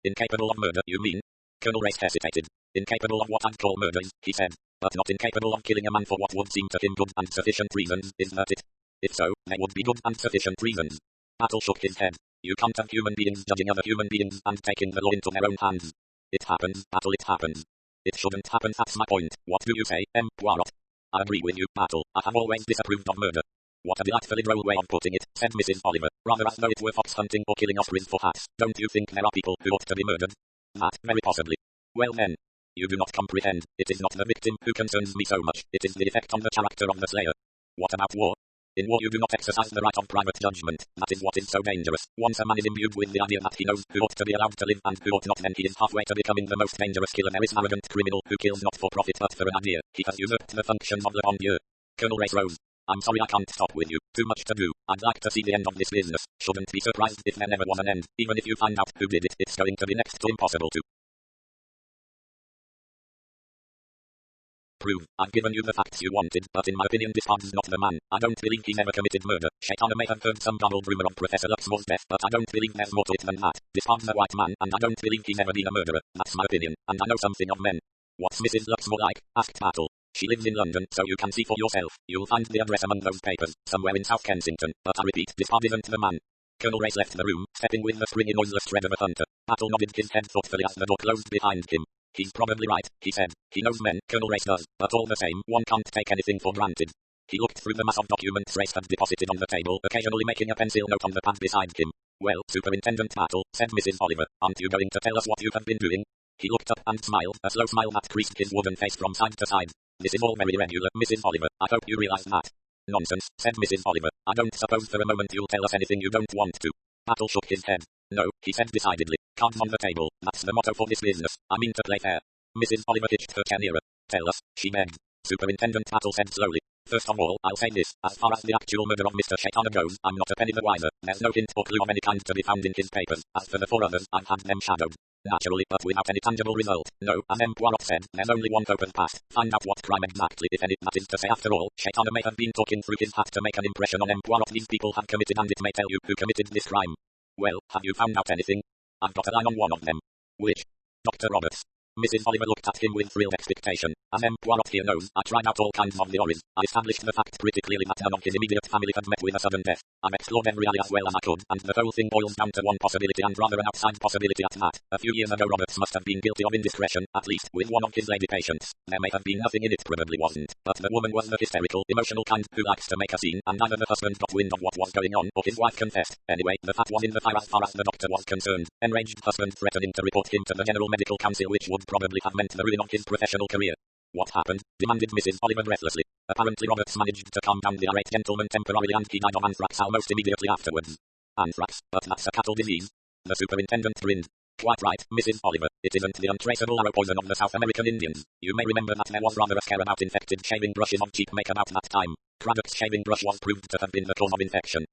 Incapable of murder, you mean? Colonel Race hesitated. Incapable of what I'd call murders, he said. But not incapable of killing a man for what would seem to him good and sufficient reasons, is that it? If so, there would be good and sufficient reasons. Battle shook his head. You can't have human beings judging other human beings and taking the law into their own hands. It happens, Battle, it happens. It shouldn't happen, that's my point. What do you say, Poirot? I agree with you, Battle. I have always disapproved of murder. What a delightfully droll way of putting it, said Mrs. Oliver, rather as though it were fox hunting or killing ostriches for hats. Don't you think there are people who ought to be murdered? That, very possibly. Well then. You do not comprehend. It is not the victim who concerns me so much. It is the effect on the character of the slayer. What about war? In war you do not exercise the right of private judgment. That is what is so dangerous. Once a man is imbued with the idea that he knows who ought to be allowed to live and who ought not, then he is halfway to becoming the most dangerous killer there is. Arrogant criminal who kills not for profit but for an idea. He has usurped the functions of le bon Dieu. Colonel Race rose. I'm sorry I can't stop with you. Too much to do. I'd like to see the end of this business. Shouldn't be surprised if there never was an end. Even if you find out who did it, it's going to be next to impossible to prove. I've given you the facts you wanted, but in my opinion this pod's not the man. I don't believe he's ever committed murder. Shaitana may have heard some garbled rumor of Professor Luxmore's death, but I don't believe there's more to it than that. This pod's a white man, and I don't believe he's ever been a murderer. That's my opinion, and I know something of men. What's Mrs. Luxmore like? Asked Battle. She lives in London, so you can see for yourself. You'll find the address among those papers, somewhere in South Kensington, but I repeat, this pod isn't the man. Colonel Race left the room, stepping with the springy noiseless tread of a hunter. Battle nodded his head thoughtfully as the door closed behind him. He's probably right, he said. He knows men, Colonel Race does, but all the same, one can't take anything for granted. He looked through the mass of documents Race had deposited on the table, occasionally making a pencil note on the pad beside him. Well, Superintendent Battle, said Mrs. Oliver, aren't you going to tell us what you have been doing? He looked up and smiled, a slow smile that creased his wooden face from side to side. This is all very irregular, Mrs. Oliver. I hope you realize that. Nonsense, said Mrs. Oliver. I don't suppose for a moment you'll tell us anything you don't want to. Battle shook his head. No, he said decidedly. Cards on the table. That's the motto for this business. I mean to play fair. Mrs. Oliver hitched her chair nearer. Tell us, she begged. Superintendent Battle said slowly. First of all, I'll say this. As far as the actual murder of Mr. Shaitana goes, I'm not a penny the wiser. There's no hint or clue of any kind to be found in his papers. As for the four others, I've had them shadowed. Naturally, but without any tangible result. No, as Poirot said, there's only one hope and path. Find out what crime exactly, if any, that is to say after all, Shaitana may have been talking through his hat to make an impression on Poirot these people have committed and it may tell you who committed this crime. Well, have you found out anything? I've got a line on one of them. Which? Dr. Roberts. Mrs. Oliver looked at him with thrilled expectation. As Poirot here knows, I tried out all kinds of theories. I established the fact pretty clearly that none of his immediate family had met with a sudden death. I've explored every alley as well as I could, and the whole thing boils down to one possibility and rather an outside possibility at that. A few years ago Roberts must have been guilty of indiscretion, at least, with one of his lady patients. There may have been nothing in it, probably wasn't, but the woman was the hysterical, emotional kind who likes to make a scene, and either the husband got wind of what was going on, or his wife confessed. Anyway, the fat was in the fire as far as the doctor was concerned. Enraged husband threatening to report him to the General Medical Council, which would probably have meant the ruin of his professional career. What happened? Demanded Mrs. Oliver breathlessly. Apparently Roberts managed to calm down the irate gentleman temporarily and he died of anthrax almost immediately afterwards. Anthrax? But that's a cattle disease. The superintendent grinned. Quite right, Mrs. Oliver. It isn't the untraceable arrow poison of the South American Indians. You may remember that there was rather a scare about infected shaving brushes of cheap make about that time. Craddock's shaving brush was proved to have been the cause of infection.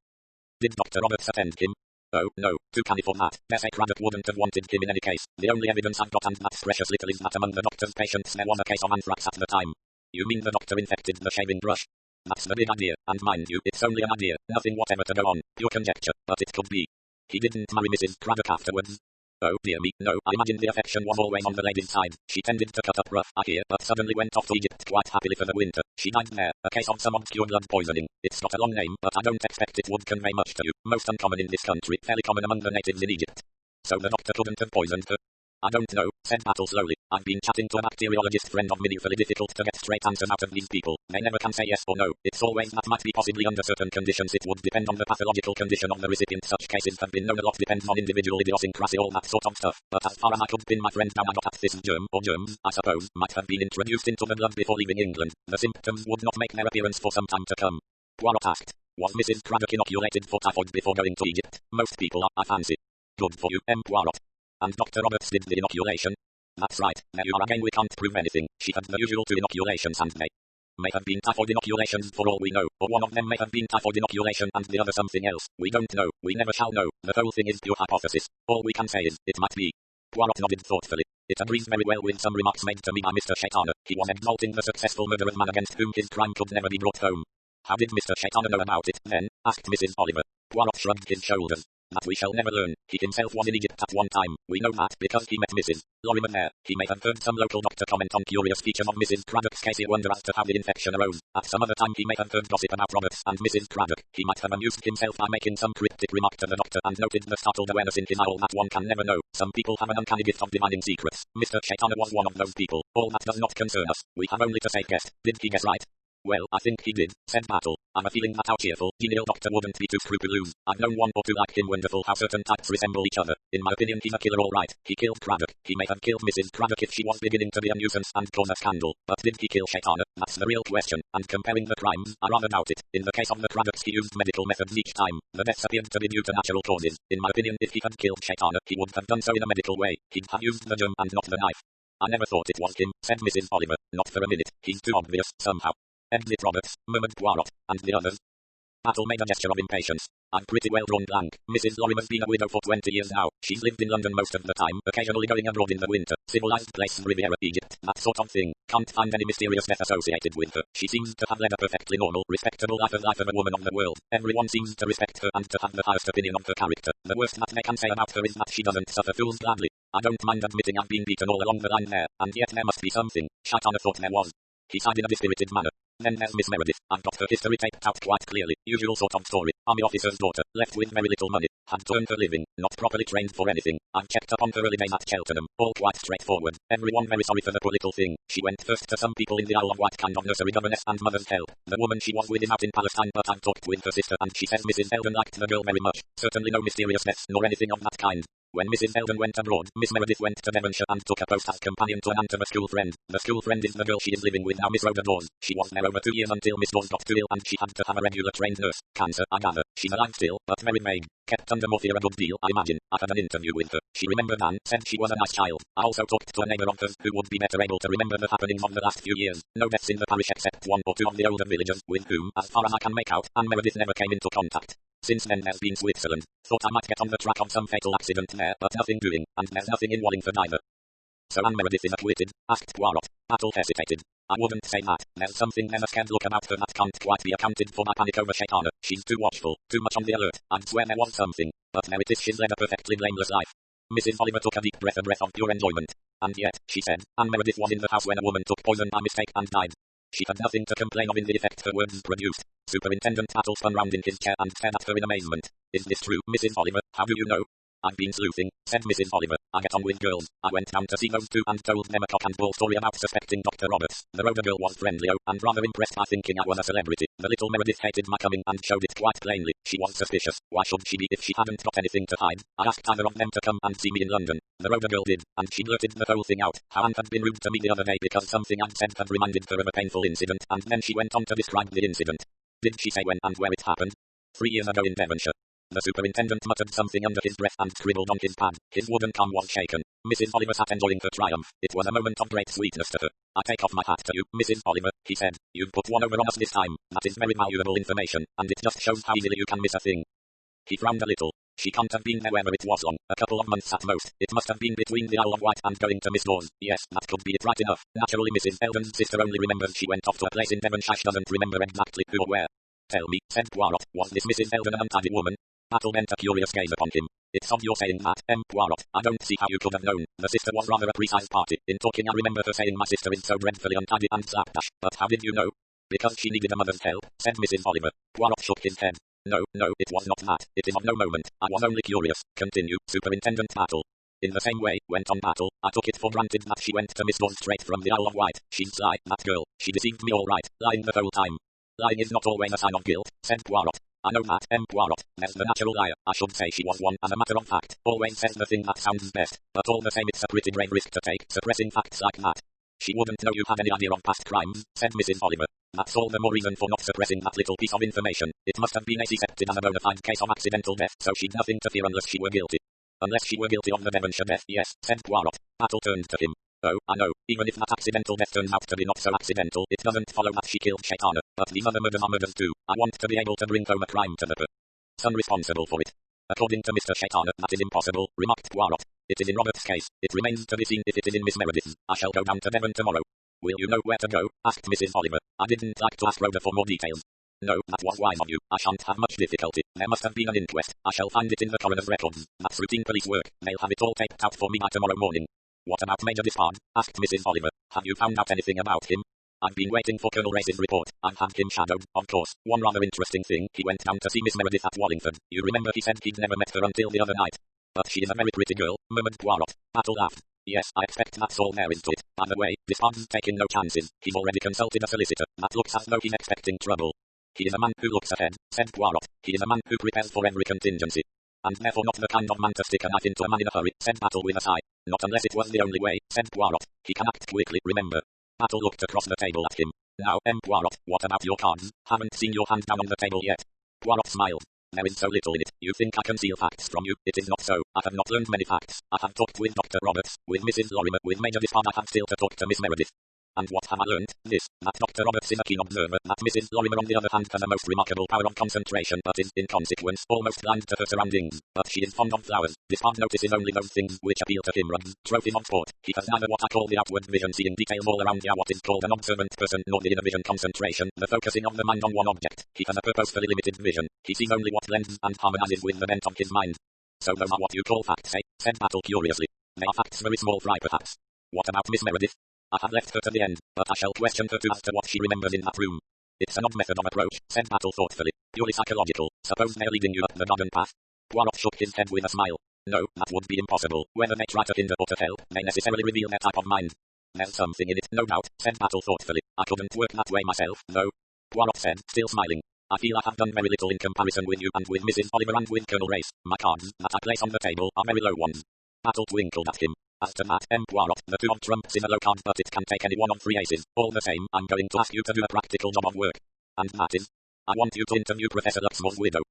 Did Dr. Roberts attend him? Oh, no, too canny for that. Dare say Craddock wouldn't have wanted him in any case. The only evidence I've got, and that's precious little, is that among the doctor's patients there was a case of anthrax at the time. You mean the doctor infected the shaving brush? That's the big idea, and mind you, it's only an idea, nothing whatever to go on, pure conjecture, but it could be. He didn't marry Mrs. Craddock afterwards. Oh dear me, no, I imagine the affection was always on the lady's side. She tended to cut up rough, I hear, but suddenly went off to Egypt quite happily for the winter. She died there, a case of some obscure blood poisoning. It's got a long name, but I don't expect it would convey much to you. Most uncommon in this country, fairly common among the natives in Egypt. So the doctor couldn't have poisoned her? I don't know, said Battle slowly. I've been chatting to a bacteriologist friend of mine. Usually difficult to get straight answers out of these people. They never can say yes or no. It's always that might be possibly under certain conditions. It would depend on the pathological condition of the recipient. Such cases have been known a lot, depends on individual idiosyncrasy, all that sort of stuff. But as far as I could pin my friend down, I got at this germ, or germs, I suppose, might have been introduced into the blood before leaving England. The symptoms would not make their appearance for some time to come. Poirot asked, was Mrs. Craddock inoculated for typhoid before going to Egypt? Most people are, I fancy. Good for you, Poirot. And Dr. Roberts did the inoculation? That's right. There you are again, we can't prove anything. She had the usual 2 inoculations and they may have been typhoid inoculations for all we know, or one of them may have been typhoid inoculation and the other something else. We don't know. We never shall know. The whole thing is pure hypothesis. All we can say is, it might be. Poirot nodded thoughtfully. It agrees very well with some remarks made to me by Mr. Shaitana. He was exalting the successful murder of man against whom his crime could never be brought home. How did Mr. Shaitana know about it, then? Asked Mrs. Oliver. Poirot shrugged his shoulders. That we shall never learn. He himself was in Egypt at one time. We know that because he met Mrs. Lorimer there. He may have heard some local doctor comment on curious features of Mrs. Craddock's case. He wonder as to how the infection arose. At some other time he may have heard gossip about Roberts and Mrs. Craddock. He might have amused himself by making some cryptic remark to the doctor and noted the startled awareness in his eye. All that one can never know. Some people have an uncanny gift of divining secrets. Mr. Shaitana was one of those people. All that does not concern us. We have only to say guessed. Did he guess right? Well, I think he did, said Battle. I'm a feeling that our cheerful, genial doctor wouldn't be too scrupulous. I've known one or two like him. Wonderful how certain types resemble each other. In my opinion he's a killer all right. He killed Craddock. He may have killed Mrs. Craddock if she was beginning to be a nuisance and cause a scandal. But did he kill Shaitana? That's the real question. And comparing the crimes, I rather doubt it. In the case of the Caddocks he used medical methods each time. The deaths appeared to be due to natural causes. In my opinion if he had killed Shaitana, he would have done so in a medical way. He'd have used the germ and not the knife. I never thought it was him, said Mrs. Oliver. Not for a minute. He's too obvious, somehow. Exit Roberts, murmured Poirot, and the others. Battle made a gesture of impatience. I'm pretty well drawn blank. Mrs. Lorimer's been a widow for 20 years now. She's lived in London most of the time, occasionally going abroad in the winter. Civilized place, Riviera, Egypt, that sort of thing. Can't find any mysterious death associated with her. She seems to have led a perfectly normal, respectable life of a woman of the world. Everyone seems to respect her and to have the highest opinion of her character. The worst that they can say about her is that she doesn't suffer fools gladly. I don't mind admitting I've been beaten all along the line there, and yet there must be something. Shaitana thought there was. He sighed in a dispirited manner. Then there's Miss Meredith. I've got her history taped out quite clearly. Usual sort of story. Army officer's daughter. Left with very little money. Had to earn her living. Not properly trained for anything. I've checked up on her early days at Cheltenham. All quite straightforward. Everyone very sorry for the poor little thing. She went first to some people in the Isle of Wight, kind of nursery governess and mother's help. The woman she was with is out in Palestine, but I've talked with her sister and she says Mrs. Eldon liked the girl very much. Certainly no mysterious deaths nor anything of that kind. When Mrs. Eldon went abroad, Miss Meredith went to Devonshire and took a post as companion to an aunt of a school friend. The school friend is the girl she is living with now, Miss Rhoda Dawes. She was there over 2 years until Miss Dawes got too ill and she had to have a regular trained nurse. Cancer, I gather. She's alive still, but very vague. Kept under morphia a good deal, I imagine. I had an interview with her. She remembered Anne, said she was a nice child. I also talked to a neighbour of hers who would be better able to remember the happenings of the last few years. No deaths in the parish except 1 or 2 of the older villagers, with whom, as far as I can make out, Anne Meredith never came into contact. Since then there's been Switzerland. Thought I might get on the track of some fatal accident there, but nothing doing, and there's nothing in Wallingford either. So Anne Meredith is acquitted? Asked Poirot. Battle hesitated. I wouldn't say that. There's something, there's a scared look about her that can't quite be accounted for by panic over Shaitana. She's too watchful, too much on the alert. I'd swear there was something. But there it is, she's led a perfectly blameless life. Mrs. Oliver took a deep breath, a breath of pure enjoyment. And yet, she said, Anne Meredith was in the house when a woman took poison by mistake and died. She had nothing to complain of in the effect her words produced. Superintendent Battle spun round in his chair and stared at her in amazement. Is this true, Mrs. Oliver? How do you know? I've been sleuthing, said Mrs. Oliver. I get on with girls. I went down to see those 2 and told them a cock and bull story about suspecting Dr. Roberts. The Rhoda girl was friendly and rather impressed by thinking I was a celebrity. The little Meredith hated my coming and showed it quite plainly. She was suspicious. Why should she be if she hadn't got anything to hide? I asked either of them to come and see me in London. The Rhoda girl did, and she blurted the whole thing out. How Anne had been rude to me the other day because something I'd said had reminded her of a painful incident, and then she went on to describe the incident. Did she say when and where it happened? 3 years ago in Devonshire. The superintendent muttered something under his breath and scribbled on his pad. His wooden calm was shaken. Mrs. Oliver sat enjoying her triumph. It was a moment of great sweetness to her. I take off my hat to you, Mrs. Oliver, he said. You've put one over on us this time. That is very valuable information, and it just shows how easily you can miss a thing. He frowned a little. She can't have been there wherever it was long. A couple of months at most. It must have been between the Isle of Wight and going to Miss Dawes. Yes, that could be it right enough. Naturally Mrs. Eldon's sister only remembers she went off to a place in Devonshire. She doesn't remember exactly who or where. Tell me, said Poirot, was this Mrs. Eldon an untidy woman? Battle bent a curious gaze upon him. It's odd you're saying that, Poirot. I don't see how you could have known. The sister was rather a precise party. In talking I remember her saying my sister is so dreadfully untidy and slapdash. But how did you know? Because she needed a mother's help, said Mrs. Oliver. Poirot shook his head. No, it was not that. It is of no moment. I was only curious. Continue, Superintendent Battle. In the same way, went on Battle, I took it for granted that she went to Miss Dawes straight from the Isle of Wight. She's sly, that girl. She deceived me all right, lying the whole time. Lying is not always a sign of guilt, said Poirot. I know that, Poirot. There's the natural liar. I should say she was one, as a matter of fact. Always says the thing that sounds best. But all the same it's a pretty brave risk to take, suppressing facts like that. She wouldn't know you had any idea of past crimes, said Mrs. Oliver. That's all the more reason for not suppressing that little piece of information. It must have been accepted as a bona fide case of accidental death, so she'd nothing to fear unless she were guilty. Unless she were guilty of the Devonshire death, yes, said Poirot. Battle turned to him. Oh, I know, even if that accidental death turns out to be not so accidental, it doesn't follow that she killed Shaitana, but these other murders are murders too. I want to be able to bring home a crime to the person responsible for it. According to Mr. Shaitana, that is impossible, remarked Poirot. It is in Robert's case. It remains to be seen if it is in Miss Meredith's. I shall go down to Devon tomorrow. Will you know where to go? Asked Mrs. Oliver. I didn't like to ask Rhoda for more details. No, that was wise of you. I shan't have much difficulty. There must have been an inquest. I shall find it in the coroner's records. That's routine police work. They'll have it all taped out for me by tomorrow morning. What about Major Despard? Asked Mrs. Oliver. Have you found out anything about him? I've been waiting for Colonel Race's report. I've had him shadowed, of course. One rather interesting thing, he went down to see Miss Meredith at Wallingford. You remember he said he'd never met her until the other night. But she is a very pretty girl, murmured Poirot. Battle laughed. Yes, I expect that's all there is to it. By the way, Despard's taking no chances. He's already consulted a solicitor. That looks as though he's expecting trouble. He is a man who looks ahead, said Poirot. He is a man who prepares for every contingency. And therefore not the kind of man to stick a knife into a man in a hurry, said Battle with a sigh. Not unless it was the only way, said Poirot. He can act quickly, remember. Battle looked across the table at him. Now, Poirot, what about your cards? Haven't seen your hand down on the table yet. Poirot smiled. There is so little in it. You think I conceal facts from you. It is not so. I have not learned many facts. I have talked with Dr. Roberts, with Mrs. Lorimer, with Major Despard. I have still to talk to Miss Meredith. And what have I learned? This, that Dr. Roberts is a keen observer, that Mrs. Lorimer on the other hand has a most remarkable power of concentration but is, in consequence, almost blind to her surroundings. But she is fond of flowers. Despard notices only those things which appeal to him, rugs, trophies of sport. He has neither what I call the outward vision seeing details all around ya what is called an observant person nor the inner vision concentration, the focusing of the mind on one object. He has a purposefully limited vision. He sees only what blends and harmonizes with the bent of his mind. So those are what you call facts, eh? Said Battle curiously. They are facts very small fry perhaps. What about Miss Meredith? I have left her to the end, but I shall question her too as to what she remembers in that room. It's an odd method of approach, said Battle thoughtfully. Purely psychological. Suppose they're leading you up the garden path? Poirot shook his head with a smile. No, that would be impossible. Whether they try to hinder or to help, they necessarily reveal their type of mind. There's something in it, no doubt, said Battle thoughtfully. I couldn't work that way myself, no. Poirot said, still smiling. I feel I have done very little in comparison with you and with Mrs. Oliver and with Colonel Race. My cards, that I place on the table, are very low ones. Battle twinkled at him. As to that, Poirot, the two of trumps is a low card but it can take any one of three aces. All the same, I'm going to ask you to do a practical job of work. And that is, I want you to interview Professor Luxmore's widow.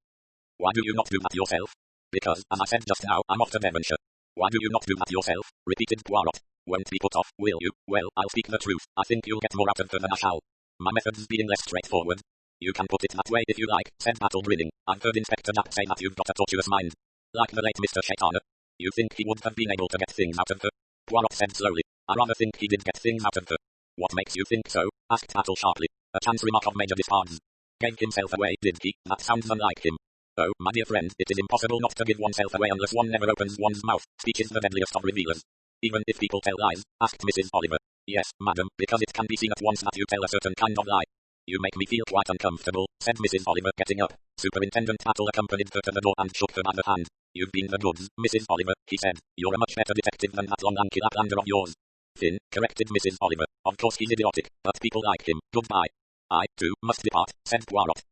Why do you not do that yourself? Because, as I said just now, I'm off to Devonshire. Why do you not do that yourself? Repeated Poirot. Won't be put off, will you? Well, I'll speak the truth. I think you'll get more out of her than I shall. My methods being less straightforward. You can put it that way if you like, said Battle grinning. I've heard Inspector Jack say that you've got a tortuous mind. Like the late Mr. Shaitana. You think he would have been able to get things out of her? Poirot said slowly. I rather think he did get things out of her. What makes you think so? Asked Battle sharply. A chance remark of Major Despard's. Gave himself away, did he? That sounds unlike him. Oh, my dear friend, it is impossible not to give oneself away unless one never opens one's mouth. Speech is the deadliest of revealers. Even if people tell lies? Asked Mrs. Oliver. Yes, madam, because it can be seen at once that you tell a certain kind of lie. You make me feel quite uncomfortable, said Mrs. Oliver, getting up. Superintendent Battle accompanied her to the door and shook her by the hand. You've been the goods, Mrs. Oliver, he said. You're a much better detective than that long lanky Laplander of yours. Finn, corrected Mrs. Oliver. Of course he's idiotic, but people like him. Goodbye. I, too, must depart, said Poirot.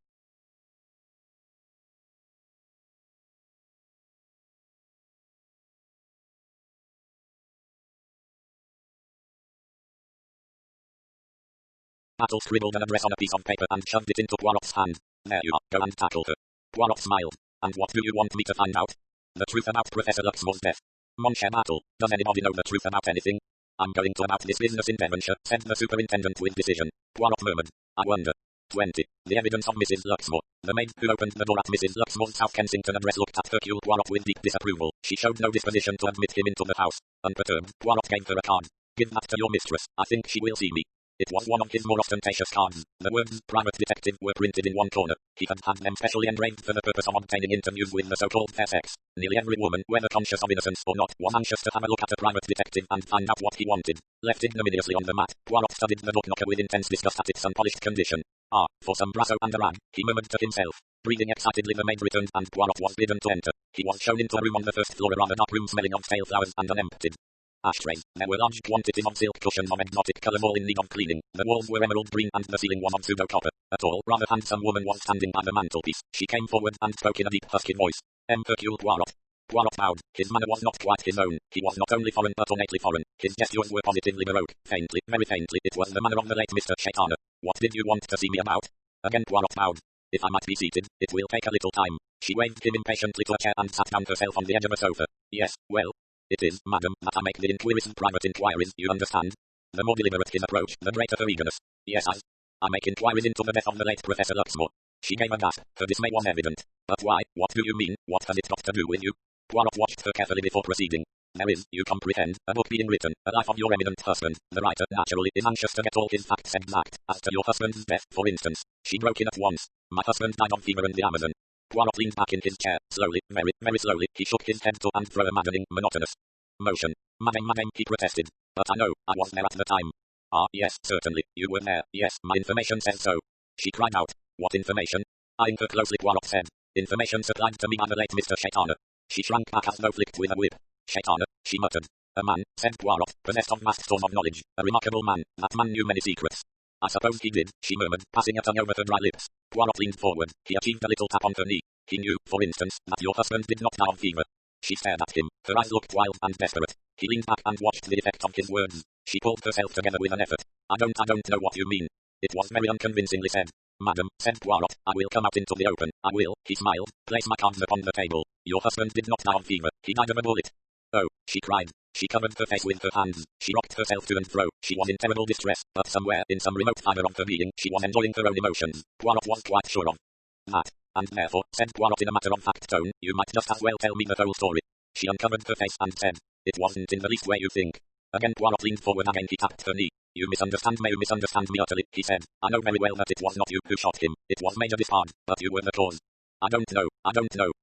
Battle scribbled an address on a piece of paper and shoved it into Poirot's hand. There you are, go and tackle her. Poirot smiled. And what do you want me to find out? The truth about Professor Luxmore's death. Mon cher Battle, does anybody know the truth about anything? I'm going to about this business in Devonshire, said the superintendent with decision. Poirot murmured. I wonder. 20. The evidence of Mrs. Luxmore. The maid who opened the door at Mrs. Luxmore's South Kensington address looked at Hercule Poirot with deep disapproval. She showed no disposition to admit him into the house. Unperturbed, Poirot gave her a card. Give that to your mistress. I think she will see me. It was one of his more ostentatious cards. The words "Private Detective" were printed in one corner. He had had them specially engraved for the purpose of obtaining interviews with the so-called fair sex. Nearly every woman, whether conscious of innocence or not, was anxious to have a look at a private detective and find out what he wanted. Left ignominiously on the mat, Poirot studied the door knocker with intense disgust at its unpolished condition. Ah, for some brasso and a rag, he murmured to himself. Breathing excitedly, the maid returned and Poirot was bidden to enter. He was shown into a room on the first floor, a rather dark room smelling of stale flowers and unemptied ashtrays. There were large quantities of silk cushions of exotic colours all in need of cleaning. The walls were emerald green and the ceiling was of pseudo-copper. A tall, rather handsome woman was standing by the mantelpiece. She came forward and spoke in a deep husky voice. Hercule Poirot. Poirot bowed. His manner was not quite his own. He was not only foreign but ornately foreign. His gestures were positively baroque. Faintly, very faintly, it was the manner of the late Mr. Shaitana. What did you want to see me about? Again Poirot bowed. If I might be seated, it will take a little time. She waved him impatiently to a chair and sat down herself on the edge of a sofa. Yes, well, it is, madam, that I make the inquiries and private inquiries, you understand? The more deliberate his approach, the greater her eagerness. Yes, I make inquiries into the death of the late Professor Luxmore. She gave a gasp. Her dismay was evident. But why? What do you mean? What has it got to do with you? Poirot watched her carefully before proceeding. There is, you comprehend, a book being written, a life of your eminent husband. The writer, naturally, is anxious to get all his facts exact. As to your husband's death, for instance, she broke in at once. My husband died of fever in the Amazon. Poirot leaned back in his chair. Slowly, very, very slowly, he shook his head to and fro a maddening, monotonous motion. Madame, he protested. But I know, I was there at the time. Ah, yes, certainly, you were there. Yes, my information says so. She cried out. What information? Eyeing her closely, Poirot said. Information supplied to me by the late Mr. Shaitana. She shrank back as though flicked with a whip. Shaitana, she muttered. A man, said Poirot, possessed of vast stores of knowledge. A remarkable man. That man knew many secrets. I suppose he did, she murmured, passing a tongue over her dry lips. Poirot leaned forward. He achieved a little tap on her knee. He knew, for instance, that your husband did not die of fever. She stared at him. Her eyes looked wild and desperate. He leaned back and watched the effect of his words. She pulled herself together with an effort. I don't know what you mean. It was very unconvincingly said. Madam, said Poirot, I will come out into the open. I will, he smiled, place my cards upon the table. Your husband did not die of fever. He died of a bullet. Oh, she cried. She covered her face with her hands. She rocked herself to and fro. She was in terrible distress, but somewhere, in some remote fibre of her being, she was enjoying her own emotions. Poirot was quite sure of that. And therefore, said Poirot in a matter-of-fact tone, you might just as well tell me the whole story. She uncovered her face and said, it wasn't in the least way you think. Again Poirot leaned forward. Again he tapped her knee. You misunderstand me utterly, he said. I know very well that it was not you who shot him. It was Major Despard, but you were the cause. I don't know.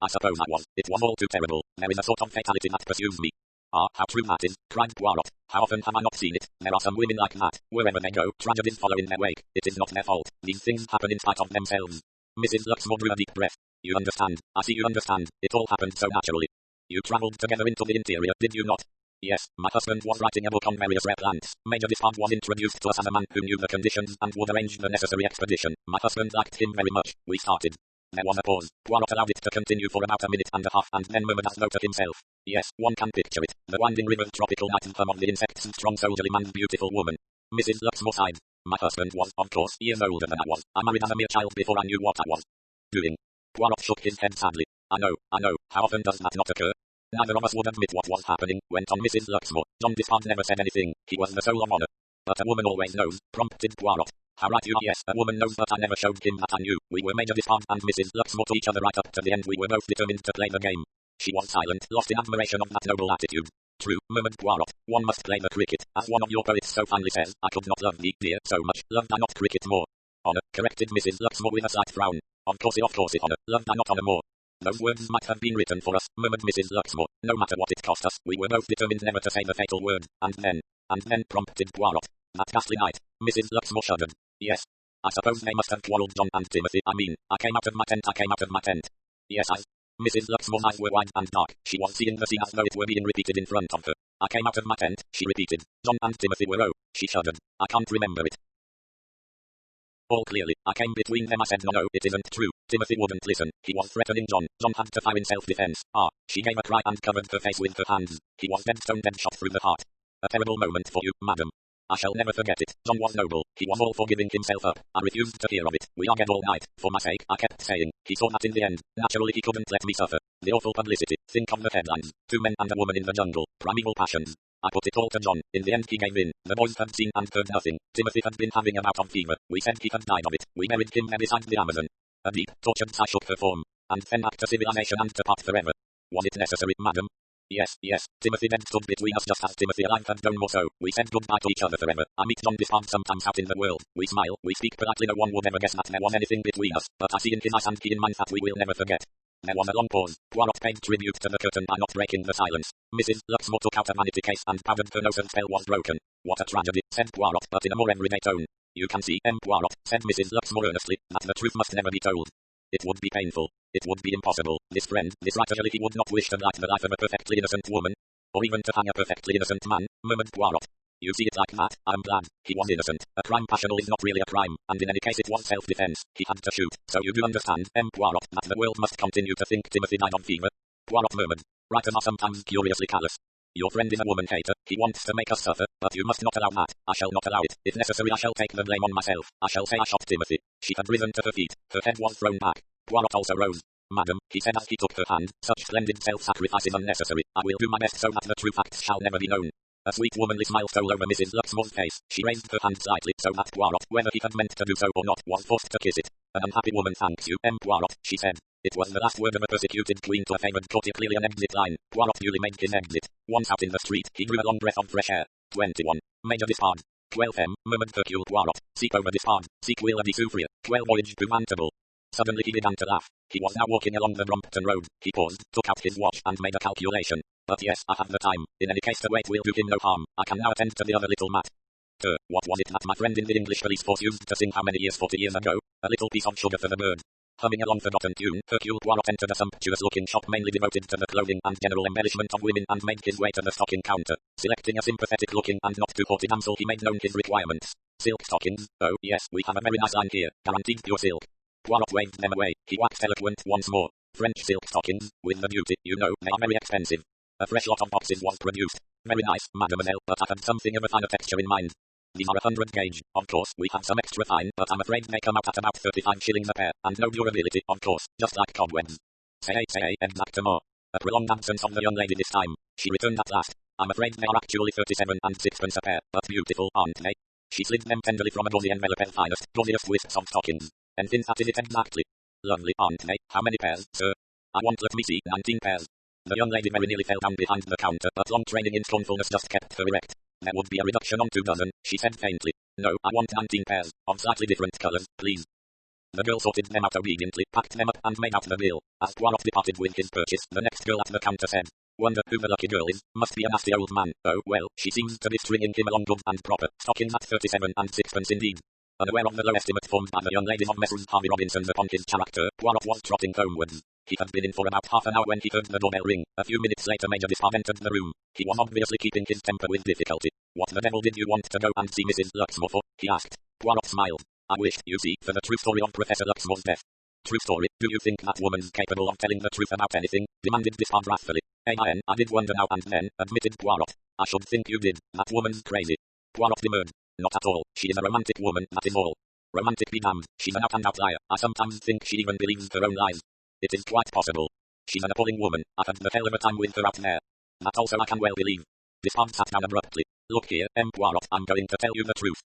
I suppose I was. It was all too terrible. There is a sort of fatality that pursues me. Ah, how true that is, cried Poirot. How often have I not seen it? There are some women like that. Wherever they go, tragedies follow in their wake. It is not their fault. These things happen in spite of themselves. Mrs. Luxmore drew a deep breath. You understand. I see you understand. It all happened so naturally. You travelled together into the interior, did you not? Yes, my husband was writing a book on various rare plants. Major Despard was introduced to us as a man who knew the conditions and would arrange the necessary expedition. My husband liked him very much. We started. There was a pause. Poirot allowed it to continue for about a minute and a half and then murmured as though to himself. Yes, one can picture it. The winding river's tropical night and hum of the insects and strong soldierly man's beautiful woman. Mrs. Luxmore sighed. My husband was, of course, years older than I was. I married as a mere child before I knew what I was doing. Poirot shook his head sadly. I know. How often does that not occur? Neither of us would admit what was happening, went on Mrs. Luxmore. John Despard never said anything. He was the soul of honor. But a woman always knows, prompted Poirot. How right you are. Yes, a woman knows, but I never showed him that I knew. We were Major Despard and Mrs. Luxmore to each other right up to the end. We were both determined to play the game. She was silent, lost in admiration of that noble attitude. True, murmured Poirot. One must play the cricket. As one of your poets so finely says, I could not love thee, dear, so much. Loved I not cricket more. Honor, corrected Mrs. Luxmore with a slight frown. Of course, honor. Loved I not honor more. Those words might have been written for us, murmured Mrs. Luxmore. No matter what it cost us, we were both determined never to say the fatal word. And then, prompted Poirot. That ghastly night. Mrs. Luxmore shuddered. Yes. I suppose they must have quarrelled, John and Timothy. I mean, I came out of my tent. Yes, Mrs. Luxmore's eyes were wide and dark. She was seeing the scene as though it were being repeated in front of her. I came out of my tent, she repeated. John and Timothy were she shuddered. I can't remember it all clearly. I came between them. I said no, it isn't true. Timothy wouldn't listen. He was threatening John. John had to fire in self-defense. She gave a cry and covered her face with her hands. He was dead shot through the heart. A terrible moment for you, madam. I shall never forget it. John was noble. He was all for giving himself up. I refused to hear of it. We argued all night. For my sake, I kept saying. He saw that in the end. Naturally he couldn't let me suffer. The awful publicity. Think of the headlines. 2 men and a woman in the jungle. Primeval passions. I put it all to John. In the end he gave in. The boys had seen and heard nothing. Timothy had been having a bout of fever. We said he had died of it. We buried him there beside the Amazon. A deep, tortured sigh shook her form. And then back to civilization and to part forever. Was it necessary, madam? Yes. Timothy dead stood between us just as Timothy alive had done more so. We said goodbye to each other forever. I meet John Despard sometimes out in the world. We smile, we speak politely. No one would ever guess that there was anything between us. But I see in his eyes and he in mine that we will never forget. There was a long pause. Poirot paid tribute to the curtain by not breaking the silence. Mrs. Luxmore took out a vanity case and powdered her nose. Her spell was broken. What a tragedy, said Poirot, but in a more everyday tone. You can see, Poirot, said Mrs. Luxmore earnestly, that the truth must never be told. It would be painful. It would be impossible. This friend, this writer, he would not wish to blight the life of a perfectly innocent woman. Or even to hang a perfectly innocent man, murmured Poirot. You see it like that, I'm glad. He was innocent. A crime passional is not really a crime, and in any case it was self-defense. He had to shoot. So you do understand, Poirot, that the world must continue to think Timothy died of fever? Poirot murmured. Writers are sometimes curiously callous. Your friend is a woman hater. He wants to make us suffer, but you must not allow that. I shall not allow it. If necessary, I shall take the blame on myself. I shall say I shot Timothy. She had risen to her feet. Her head was thrown back. Poirot also rose. Madam, he said as he took her hand, such splendid self-sacrifice is unnecessary. I will do my best so that the true facts shall never be known. A sweet womanly smile stole over Mrs. Luxmore's face. She raised her hand slightly so that Poirot, whether he had meant to do so or not, was forced to kiss it. An unhappy woman thanks you, Poirot, she said. It was the last word of a persecuted queen to a favoured courtier, clearly an exit line. Poirot duly made his exit. Once out in the street, he drew a long breath of fresh air. 21. Major Despard. 12 murmured Hercule Poirot. Seek over Despard. Seek Will de Souffrier. 12 voyage to Vantable. Suddenly he began to laugh. He was now walking along the Brompton Road. He paused, took out his watch and made a calculation. But yes, I have the time. In any case, to wait will do him no harm. I can now attend to the other little mat. What was it that my friend in the English police force used to sing how many years 40 years ago? A little piece of sugar for the bird. Humming a long forgotten tune, Hercule Poirot entered a sumptuous-looking shop mainly devoted to the clothing and general embellishment of women and made his way to the stocking counter. Selecting a sympathetic-looking and not too haughty damsel, he made known his requirements. Silk stockings? Oh, yes, we have a very nice line here, guaranteed pure silk. Poirot waved them away. He waxed eloquent once more. French silk stockings, with the beauty, you know, they are very expensive. A fresh lot of boxes was produced. Very nice, mademoiselle, but I had something of a finer texture in mind. These are 100 gauge. Of course, we have some extra fine, but I'm afraid they come out at about 35 shillings a pair, and no durability, of course, just like cobwebs. Say, exactement. A prolonged absence of the young lady this time. She returned at last. I'm afraid they are actually 37 and sixpence a pair, but beautiful, aren't they? She slid them tenderly from a gauzy envelope of finest, gauziest wisps of stockings. And since that is it exactly. Lovely, aren't they? How many pairs, sir? I want, let me see, 19 pairs. The young lady very nearly fell down behind the counter, but long training in scornfulness just kept her erect. There would be a reduction on 2 dozen, she said faintly. No, I want 19 pairs, of slightly different colors, please. The girl sorted them out obediently, packed them up, and made out the bill. As Poirot departed with his purchase, the next girl at the counter said, Wonder who the lucky girl is, must be a nasty old man. Oh, well, she seems to be stringing him along good and proper. Stockings at 37 and sixpence indeed. Unaware of the low estimate formed by the young ladies of Messrs. Harvey Robinson's upon his character, Poirot was trotting homewards. He had been in for about half an hour when he heard the doorbell ring. A few minutes later Major Despard entered the room. He was obviously keeping his temper with difficulty. What the devil did you want to go and see Mrs. Luxmore for? He asked. Poirot smiled. I wished, you see, for the true story of Professor Luxmore's death. True story? Do you think that woman's capable of telling the truth about anything? Demanded Despard wrathfully. I did wonder now and then, admitted Poirot. I should think you did. That woman's crazy. Poirot demurred. Not at all. She is a romantic woman, that is all. Romantic be damned. She's an out-and-out liar. I sometimes think she even believes her own lies. It is quite possible. She's an appalling woman. I had the hell of a time with her out there. That also I can well believe. Despard sat down abruptly. Look here, Poirot, I'm going to tell you the truth.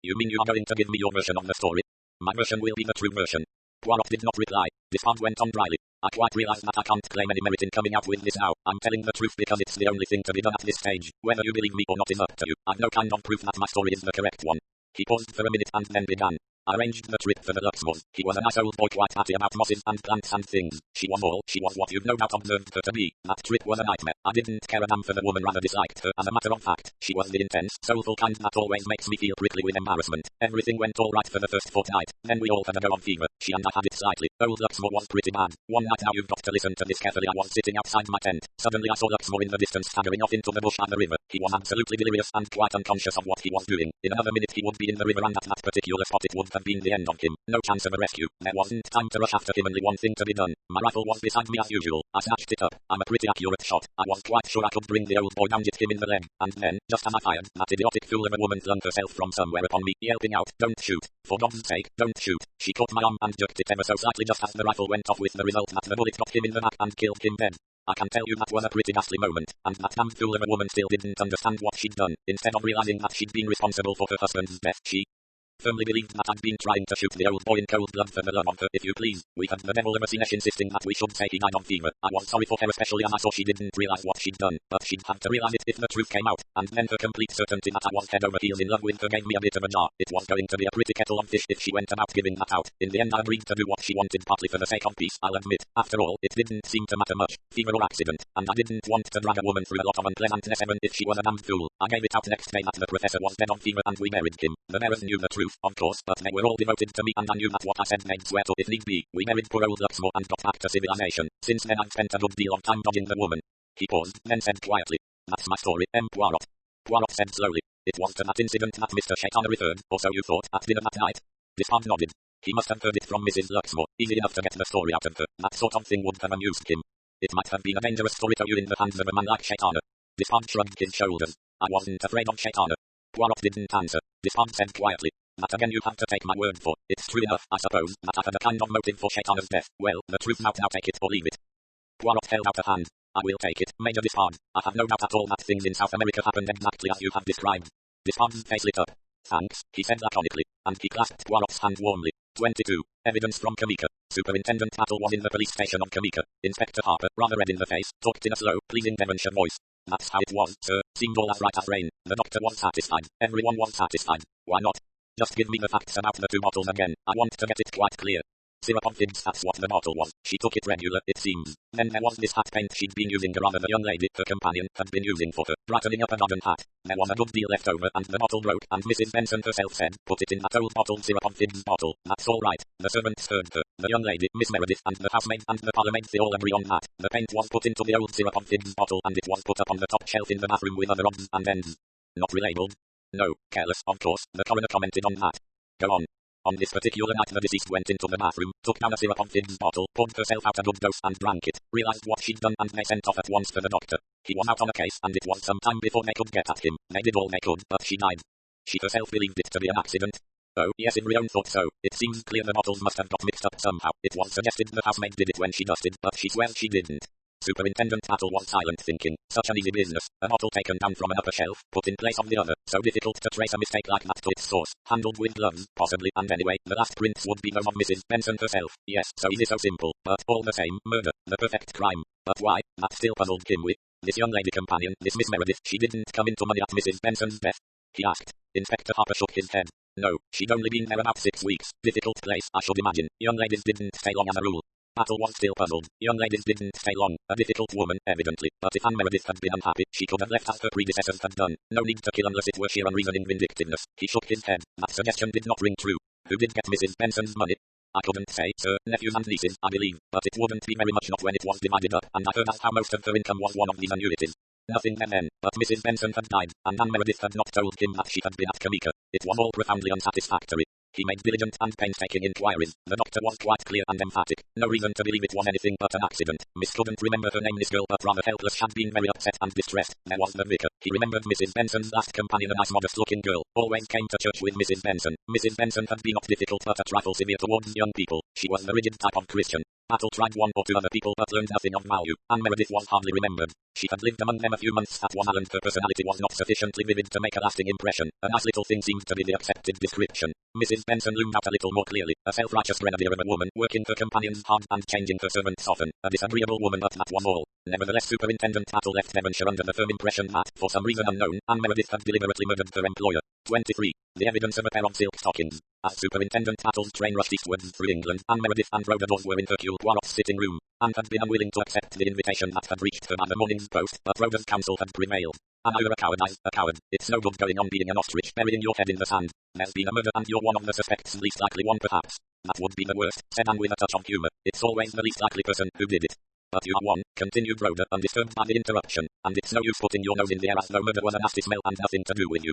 You mean you are going to give me your version of the story? My version will be the true version. Poirot did not reply. Despard went on dryly. I quite realize that I can't claim any merit in coming out with this now. I'm telling the truth because it's the only thing to be done at this stage. Whether you believe me or not is up to you. I've no kind of proof that my story is the correct one. He paused for a minute and then began. I arranged the trip for the Luxmores. He was a nice old boy quite happy about mosses and plants and things. She was what you've no doubt observed her to be. That trip was a nightmare. I didn't care a damn for the woman, rather disliked her. As a matter of fact, she was the intense, soulful kind that always makes me feel prickly with embarrassment. Everything went all right for the first fortnight. Then we all had a go of fever. She and I had it slightly. Old Luxmore was pretty bad. One night, now you've got to listen to this carefully, I was sitting outside my tent. Suddenly I saw Luxmore in the distance staggering off into the bush at the river. He was absolutely delirious and quite unconscious of what he was doing. In another minute he would be in the river, and at that particular spot it would have been the end of him. No chance of a rescue. There wasn't time to rush after him, only one thing to be done. My rifle was beside me as usual. I snatched it up. I'm a pretty accurate shot. I was quite sure I could bring the old boy down, hit him in the leg. And then, just as I fired, that idiotic fool of a woman flung herself from somewhere upon me, yelping out, Don't shoot. For God's sake, don't shoot. She caught my arm and jerked it ever so slightly just as the rifle went off, with the result that the bullet got him in the back and killed him dead. I can tell you that was a pretty ghastly moment, and that damn fool of a woman still didn't understand what she'd done. Instead of realizing that she'd been responsible for her husband's death, she firmly believed that I'd been trying to shoot the old boy in cold blood for the love of her, if you please. We had the devil of a Sinesh insisting that we should say he died of fever. I was sorry for her, especially as I saw she didn't realize what she'd done, but she'd have to realize it if the truth came out, and then her complete certainty that I was head over heels in love with her gave me a bit of a jar. It was going to be a pretty kettle of fish if she went about giving that out. In the end I agreed to do what she wanted, partly for the sake of peace, I'll admit. After all, it didn't seem to matter much, fever or accident, and I didn't want to drag a woman through a lot of unpleasantness even if she was a damn fool. I gave it out next day that the professor was dead of fever and we buried him. The bearers knew the truth, of course, but they were all devoted to me, and I knew that what I said they'd swear to if need be. We married poor old Luxmore and got back to civilization. Since then I've spent a good deal of time dodging the woman. He paused, then said quietly, That's my story, Poirot. Poirot said slowly, It was to that incident that Mr. Chaytana referred, or so you thought, at dinner that night. Despard nodded. He must have heard it from Mrs. Luxmore. Easy enough to get the story out of her. That sort of thing would have amused him. It might have been a dangerous story to you in the hands of a man like Chaytana. Despard shrugged his shoulders. I wasn't afraid of Shaitana. Poirot didn't answer. Despard said quietly. That again you have to take my word for. It's true enough, I suppose, that I had a kind of motive for Shaitana's death. Well, the truth now take it or leave it. Poirot held out a hand. I will take it, Major Despard. I have no doubt at all that things in South America happened exactly as you have described. Despard's face lit up. Thanks, he said laconically, and he clasped Poirot's hand warmly. 22. Evidence from Kamika. Superintendent Battle was in the police station of Kamika. Inspector Harper, rather red in the face, talked in a slow, pleasing Devonshire voice. That's how it was, sir. Seemed all as right as rain. The doctor was satisfied. Everyone was satisfied. Why not? Just give me the facts about the two bottles again. I want to get it quite clear. Syrup of figs, that's what the bottle was. She took it regular, it seems. Then there was this hat paint she'd been using, or rather the young lady, her companion, had been using for her, brightening up a garden hat. There was a good deal left over, and the bottle broke, and Mrs. Benson herself said, put it in that old bottle syrup of figs bottle. That's all right. The servants heard her. The young lady, Miss Meredith, and the housemaid, and the parlourmaid, they all agree on that. The paint was put into the old syrup of figs bottle, and it was put up on the top shelf in the bathroom with other odds and ends. Not relabeled? No, careless, of course. The coroner commented on that. Go on. On this particular night the deceased went into the bathroom, took down a syrup of figs bottle, poured herself out a good dose and drank it, realized what she'd done, and they sent off at once for the doctor. He was out on a case, and it was some time before they could get at him. They did all they could, but she died. She herself believed it to be an accident. Oh, yes, Ivrion thought so. It seems clear the bottles must have got mixed up somehow. It was suggested the housemaid did it when she dusted, but she swears she didn't. Superintendent Battle was silent, thinking, such an easy business. A bottle taken down from an upper shelf, put in place of the other. So difficult to trace a mistake like that to its source. Handled with gloves, possibly, and anyway, the last prints would be those of Mrs. Benson herself. Yes, so easy, so simple. But all the same, murder, the perfect crime. But why? That still puzzled Kimwe. This young lady companion, this Miss Meredith, she didn't come into money at Mrs. Benson's death? He asked. Inspector Harper shook his head. No, she'd only been there about 6 weeks. Difficult place, I should imagine. Young ladies didn't stay long as a rule. Battle was still puzzled. Young ladies didn't stay long. A difficult woman, evidently. But if Anne Meredith had been unhappy, she could have left as her predecessors had done. No need to kill unless it were sheer unreasoning vindictiveness. He shook his head. That suggestion did not ring true. Who did get Mrs. Benson's money? I couldn't say, sir. Nephews and nieces, I believe. But it wouldn't be very much, not when it was divided up, and I heard as how most of her income was one of these annuities. Nothing then, but Mrs. Benson had died, and Anne Meredith had not told him that she had been at Kamika. It was all profoundly unsatisfactory. He made diligent and painstaking inquiries. The doctor was quite clear and emphatic. No reason to believe it was anything but an accident. Miss couldn't remember her name. This girl, but rather helpless, had been very upset and distressed. There was the vicar. He remembered Mrs. Benson's last companion, a nice modest-looking girl. Always came to church with Mrs. Benson. Mrs. Benson had been not difficult but a trifle severe towards young people. She was the rigid type of Christian. Battle tried 1 or 2 other people but learned nothing of value. Anne Meredith was hardly remembered. She had lived among them a few months at one, and her personality was not sufficiently vivid to make a lasting impression. A nice little thing seemed to be the accepted description. Mrs. Benson loomed out a little more clearly. A self-righteous grenadier of a woman, working her companions hard and changing her servants often. A disagreeable woman, but that was all. Nevertheless, Superintendent Battle left Devonshire under the firm impression that, for some reason unknown, Anne Meredith had deliberately murdered her employer. 23. The evidence of a pair of silk stockings. As Superintendent Battle's train rushed eastwards through England, Anne Meredith and Rhoda Dawes were in Hercule Poirot's sitting room. Anne had been unwilling to accept the invitation that had reached her by the morning's post, but Rhoda's counsel had prevailed. Anna, you're a coward. I'm a coward. It's no good going on being an ostrich, burying your head in the sand. There's been a murder and you're one of the suspects, least likely one perhaps. That would be the worst, said Anne with a touch of humour. It's always the least likely person who did it. But you are one, continued Rhoda, undisturbed by the interruption, and it's no use putting your nose in the air as though murder was a nasty smell and nothing to do with you.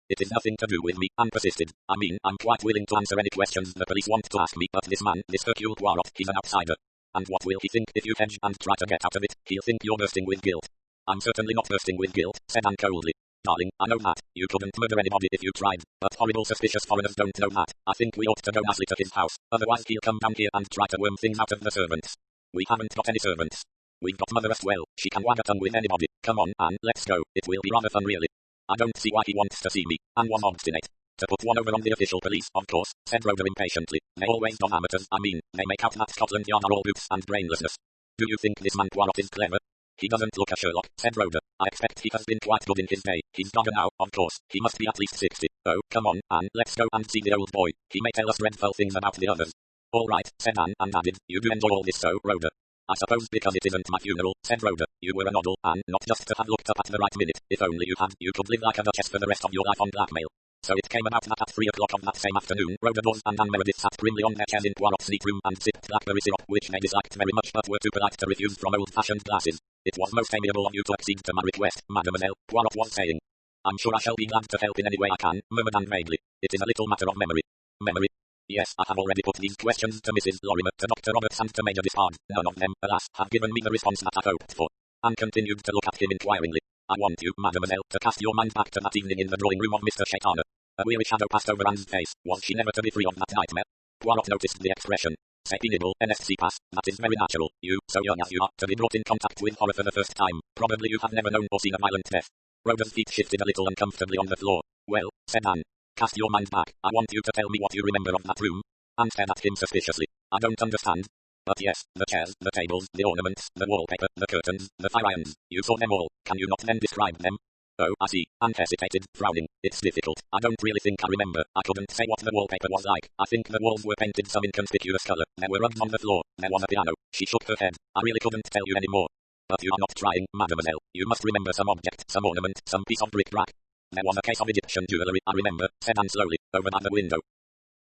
It is nothing to do with me, Anne persisted. I mean, I'm quite willing to answer any questions the police want to ask me, but this man, this Hercule Poirot, he's an outsider. And what will he think if you hedge and try to get out of it? He'll think you're bursting with guilt. I'm certainly not bursting with guilt, said Anne coldly. Darling, I know that. You couldn't murder anybody if you tried. But horrible suspicious foreigners don't know that. I think we ought to go nicely to his house. Otherwise he'll come down here and try to worm things out of the servants. We haven't got any servants. We've got Mother as well. She can wag a tongue with anybody. Come on, Anne, let's go. It will be rather fun, really. I don't see why he wants to see me. Anne was obstinate. To put one over on the official police, of course, said Rhoda impatiently. They always done amateurs. I mean, they make out that Scotland Yard are all boots and brainlessness. Do you think this man Poirot is clever? He doesn't look a Sherlock, said Rhoda. I expect he has been quite good in his day. He's dogger now, of course. He must be at least 60. Oh, come on, Anne, let's go and see the old boy. He may tell us dreadful things about the others. All right, said Anne, and added, you do enjoy all this so, Rhoda. I suppose because it isn't my funeral, said Rhoda. You were a noddle, Anne, not just to have looked up at the right minute. If only you had, you could live like a duchess for the rest of your life on blackmail. So it came about that at 3 o'clock of that same afternoon, Rhoda Dawes and Anne Meredith sat grimly on their chairs in Poirot's neat room and sipped blackberry syrup, which they disliked very much but were too polite to refuse from old-fashioned glasses. It was most amiable of you to accede to my request, mademoiselle, Poirot was saying. I'm sure I shall be glad to help in any way I can, murmured Anne vaguely. It is a little matter of memory. Memory? Yes, I have already put these questions to Mrs. Lorimer, to Dr. Roberts and to Major Despard. None of them, alas, have given me the response that I hoped for. Anne continued to look at him inquiringly. I want you, mademoiselle, to cast your mind back to that evening in the drawing room of Mr. Shaitana. A weary shadow passed over Anne's face. Was she never to be free of that nightmare? Poirot noticed the expression. C'est pénible, n'est-ce pas? That is very natural. You, so young as you are, to be brought in contact with horror for the first time. Probably you have never known or seen a violent death. Rhoda's feet shifted a little uncomfortably on the floor. Well, said Anne. Cast your mind back. I want you to tell me what you remember of that room. Anne stared at him suspiciously. I don't understand. But yes, the chairs, the tables, the ornaments, the wallpaper, the curtains, the fire irons. You saw them all. Can you not then describe them? Oh, I see. Anne hesitated, frowning. It's difficult. I don't really think I remember. I couldn't say what the wallpaper was like. I think the walls were painted some inconspicuous color. There were rugs on the floor. There was a piano. She shook her head. I really couldn't tell you any more. But you are not trying, mademoiselle. You must remember some object, some ornament, some piece of bric-a-brac. There was a case of Egyptian jewelry, I remember, said Anne slowly, over by the window.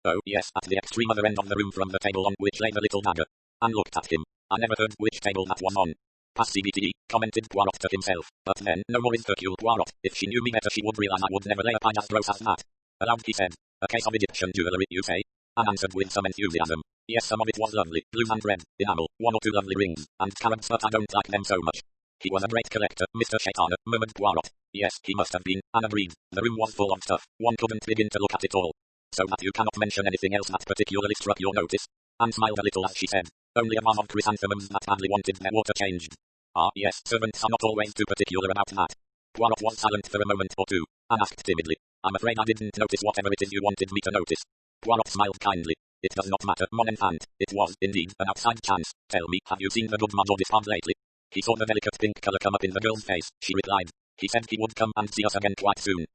Oh, yes, at the extreme other end of the room from the table on which lay the little dagger. Anne looked at him. I never heard which table that was on. Pass CBTE, commented Poirot to himself. But then, no more is Hercule Poirot. If she knew me better she would realize I would never lay a pie as gross as that. Aloud he said. A case of Egyptian jewelry, you say? Anne answered with some enthusiasm. Yes, some of it was lovely, blue and red, enamel, 1 or 2 lovely rings, and scarabs, but I don't like them so much. He was a great collector, Mr. Shaitana, murmured Poirot. Yes, he must have been, Anne agreed. The room was full of stuff. One couldn't begin to look at it all. So that you cannot mention anything else that particularly struck your notice? Anne smiled a little as she said. Only a vase of chrysanthemums that badly wanted their water changed. Ah, yes, servants are not always too particular about that. Poirot was silent for a moment or two. Anne asked timidly. I'm afraid I didn't notice whatever it is you wanted me to notice. Poirot smiled kindly. It does not matter, mon enfant. It was, indeed, an outside chance. Tell me, have you seen the good Major Despard lately? He saw the delicate pink color come up in the girl's face. She replied. He said he would come and see us again quite soon.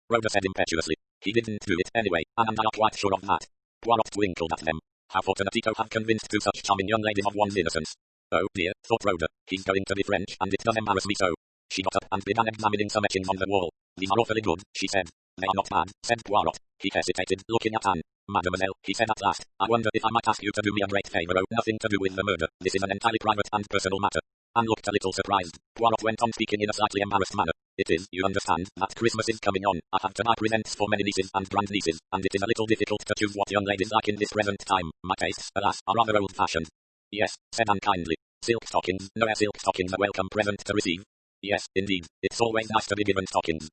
Rhoda said impetuously. He didn't do it anyway, Anne and I are quite sure of that. Poirot twinkled at them. How fortunate to have convinced 2 such charming young ladies of one's innocence. Oh dear, thought Rhoda, he's going to be French, and it does embarrass me so. She got up and began examining some etchings on the wall. These are awfully good, she said. They are not bad, said Poirot. He hesitated, looking at Anne. Mademoiselle, he said at last, I wonder if I might ask you to do me a great favour. Oh, nothing to do with the murder. This is an entirely private and personal matter. Anne looked a little surprised. Poirot went on speaking in a slightly embarrassed manner. It is, you understand, that Christmas is coming on. I have to buy presents for many nieces and grandnieces, and it is a little difficult to choose what young ladies like in this present time. My tastes, alas, are rather old-fashioned. Yes, said Anne kindly. Silk stockings, no silk stockings, a welcome present to receive. Yes, indeed, it's always nice to be given stockings.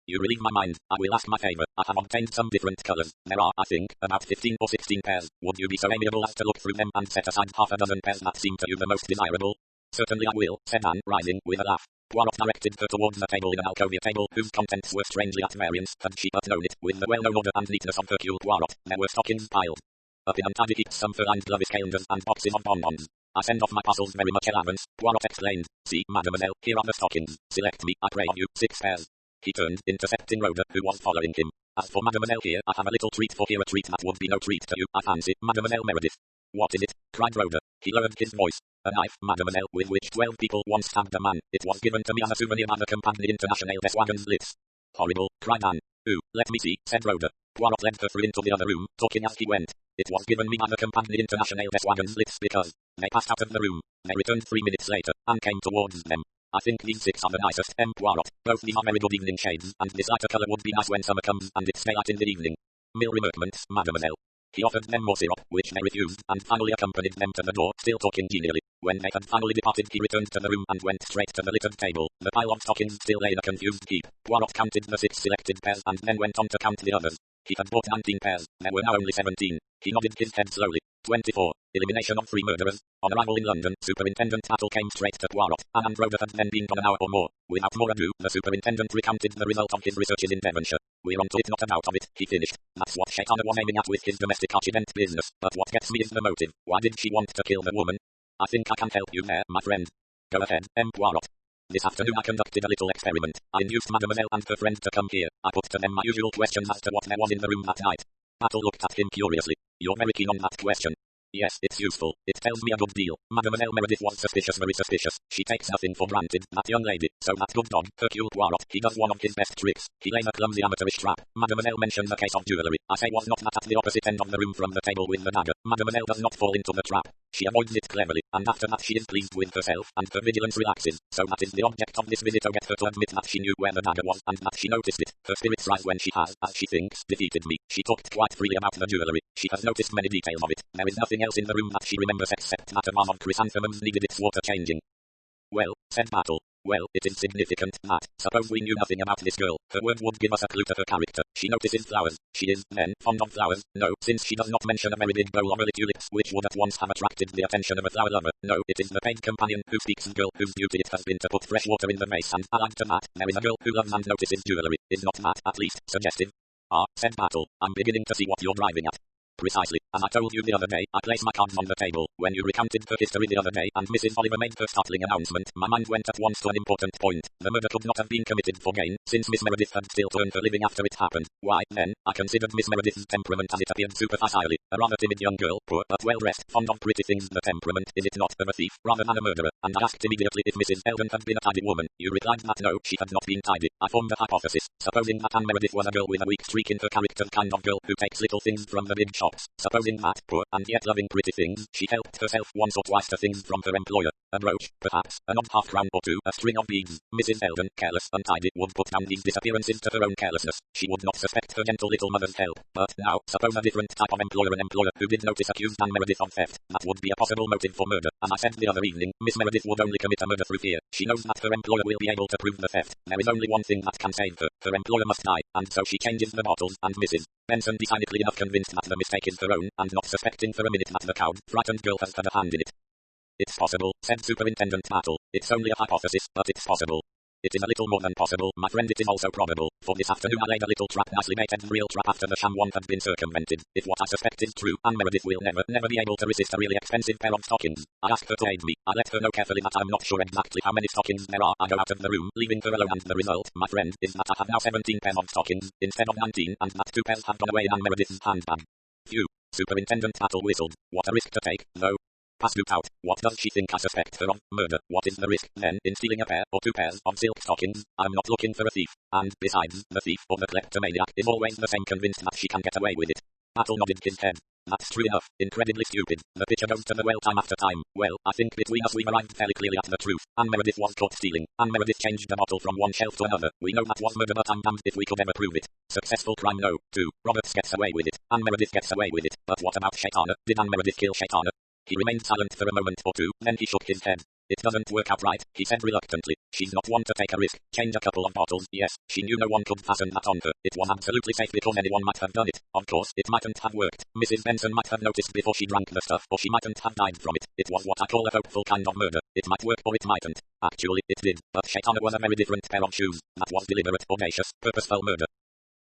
You relieve my mind. I will ask my favour. I have obtained some different colours. There are, I think, about 15 or 16 pairs. Would you be so amiable as to look through them and set aside half a dozen pairs that seem to you the most desirable? Certainly I will, said Anne, rising, with a laugh. Poirot directed her towards the table in an alcove, a table whose contents were strangely at variance, had she but known it, with the well-known order and neatness of Hercule Poirot. There were stockings piled up in untidy heaps, some fur-lined gloves, calendars, and boxes of bonbons. I send off my parcels very much in advance, Poirot explained. See, mademoiselle, here are the stockings. Select me, I pray of you, 6 pairs. He turned, intercepting Rhoda, who was following him. As for mademoiselle here, I have a little treat for here, a treat that would be no treat to you, I fancy, mademoiselle Meredith. What is it? Cried Rhoda. He lowered his voice. A knife, mademoiselle, with which 12 people once stabbed a man. It was given to me as a souvenir by the Compagnie Internationale des Wagons Lits. Horrible, cried Anne. Ooh, let me see, said Rhoda. Poirot led her through into the other room, talking as he went. It was given me by the Compagnie Internationale des Wagons Lits because they passed out of the room. They returned 3 minutes later, and came towards them. I think these 6 are the nicest, Poirot. Both these are very good evening shades, and this lighter colour would be nice when summer comes and it's daylight in the evening. Mille remerciements, mademoiselle. He offered them more syrup, which they refused, and finally accompanied them to the door, still talking genially. When they had finally departed, he returned to the room and went straight to the littered table. The pile of stockings still lay in a confused heap. Poirot counted the 6 selected pairs and then went on to count the others. He had bought 19 pairs. There were now only 17. He nodded his head slowly. 24. Elimination of 3 murderers. On arrival in London, Superintendent Battle came straight to Poirot. Anne and Rhoda had then been gone an hour or more. Without more ado, the superintendent recounted the result of his researches in Devonshire. We're onto it, not a doubt of it, he finished. That's what Shaitana was aiming at with his domestic archivent business. But what gets me is the motive. Why did she want to kill the woman? I think I can help you there, my friend. Go ahead, Poirot. This afternoon I conducted a little experiment. I induced mademoiselle and her friend to come here. I put to them my usual questions as to what there was in the room that night. Battle looked at him curiously. You're very keen on that question. Yes, it's useful. It tells me a good deal. Mademoiselle Meredith was suspicious, very suspicious. She takes nothing for granted, that young lady. So that good dog, Hercule Poirot, he does one of his best tricks. He lays a clumsy amateurish trap. Mademoiselle mentioned the case of jewellery. I say was not that at the opposite end of the room from the table with the dagger. Mademoiselle does not fall into the trap. She avoids it cleverly, and after that she is pleased with herself, and her vigilance relaxes. So that is the object of this visit, to get her to admit that she knew where the dagger was, and that she noticed it. Her spirits rise when she has, as she thinks, defeated me. She talked quite freely about the jewellery. She has noticed many details of it. There is nothing else in the room that she remembers except that a vase of chrysanthemums needed its water changing. Well, said Battle, Well, it is significant, Matt. Suppose we knew nothing about this girl. Her word would give us a clue to her character. She notices flowers. She is, then, fond of flowers. No, since she does not mention a very big bowl of early tulips, which would at once have attracted the attention of a flower lover. No, it is the paid companion who speaks, a girl whose duty it has been to put fresh water in the vase, and allied to Matt, there is a girl who loves and notices jewelry. Is not Matt, at least, suggestive? Ah, said Battle. I'm beginning to see what you're driving at. Precisely. As I told you the other day, I placed my cards on the table. When you recounted her history the other day and Mrs. Oliver made her startling announcement, my mind went at once to an important point. The murder could not have been committed for gain, since Miss Meredith had still to earn her living after it happened. Why, then, I considered Miss Meredith's temperament as it appeared superficially. A rather timid young girl, poor but well-dressed, fond of pretty things. The temperament, is it not, of a thief, rather than a murderer? And I asked immediately if Mrs. Eldon had been a tidy woman. You replied that no, she had not been tidy. I formed a hypothesis, supposing that Anne Meredith was a girl with a weak streak in her character, kind of girl who takes little things from the big shops. Supposing that, poor, and yet loving pretty things, she helped herself once or twice to things from her employer. A brooch, perhaps, an odd half-crown or two, a string of beads. Mrs. Eldon, careless, untidy, would put down these disappearances to her own carelessness. She would not suspect her gentle little mother's help. But now, suppose a different type of employer, an employer who did notice accused Anne Meredith of theft. That would be a possible motive for murder. As I said the other evening, Miss Meredith would only commit a murder through fear. She knows that her employer will be able to prove the theft. There is only one thing that can save her. Her employer must die, and so she changes the bottles, and Mrs. Benson, decidedly enough convinced that the mistake is her own, and not suspecting for a minute that the cowed, frightened girl has had a hand in it. It's possible, said Superintendent Battle. It's only a hypothesis, but it's possible. It is a little more than possible, my friend. It is also probable, for this afternoon I laid a little trap, nicely baited real trap after the sham one had been circumvented. If what I suspect is true, Anne Meredith will never be able to resist a really expensive pair of stockings. I asked her to aid me. I let her know carefully that I'm not sure exactly how many stockings there are. I go out of the room, leaving her alone, and the result, my friend, is that I have now 17 pairs of stockings, instead of 19, and that 2 pairs have gone away in Anne Meredith's handbag. Phew. Superintendent Battle whistled. What a risk to take, though. Pass looped out. What does she think I suspect her of? Murder. What is the risk, then, in stealing a pair or 2 pairs of silk stockings? I'm not looking for a thief. And, besides, the thief or the kleptomaniac is always the same, convinced that she can get away with it. Battle nodded his head. That's true enough. Incredibly stupid. The picture goes to the well time after time. Well, I think between us we've arrived fairly clearly at the truth. Anne Meredith was caught stealing. Anne Meredith changed the bottle from one shelf to another. We know that was murder, but I'm damned if we could ever prove it. Successful crime, no. 2. Roberts gets away with it. Anne Meredith gets away with it. But what about Shaitana? Did Anne Meredith kill Shaitana? He remained silent for a moment or two, then he shook his head. It doesn't work out right, he said reluctantly. She's not one to take a risk. Change a couple of bottles, yes. She knew no one could fasten that on her. It was absolutely safe because anyone might have done it. Of course, it mightn't have worked. Mrs. Benson might have noticed before she drank the stuff, or she mightn't have died from it. It was what I call a hopeful kind of murder. It might work or it mightn't. Actually, it did. But Shaitana was a very different pair of shoes. That was deliberate, audacious, purposeful murder.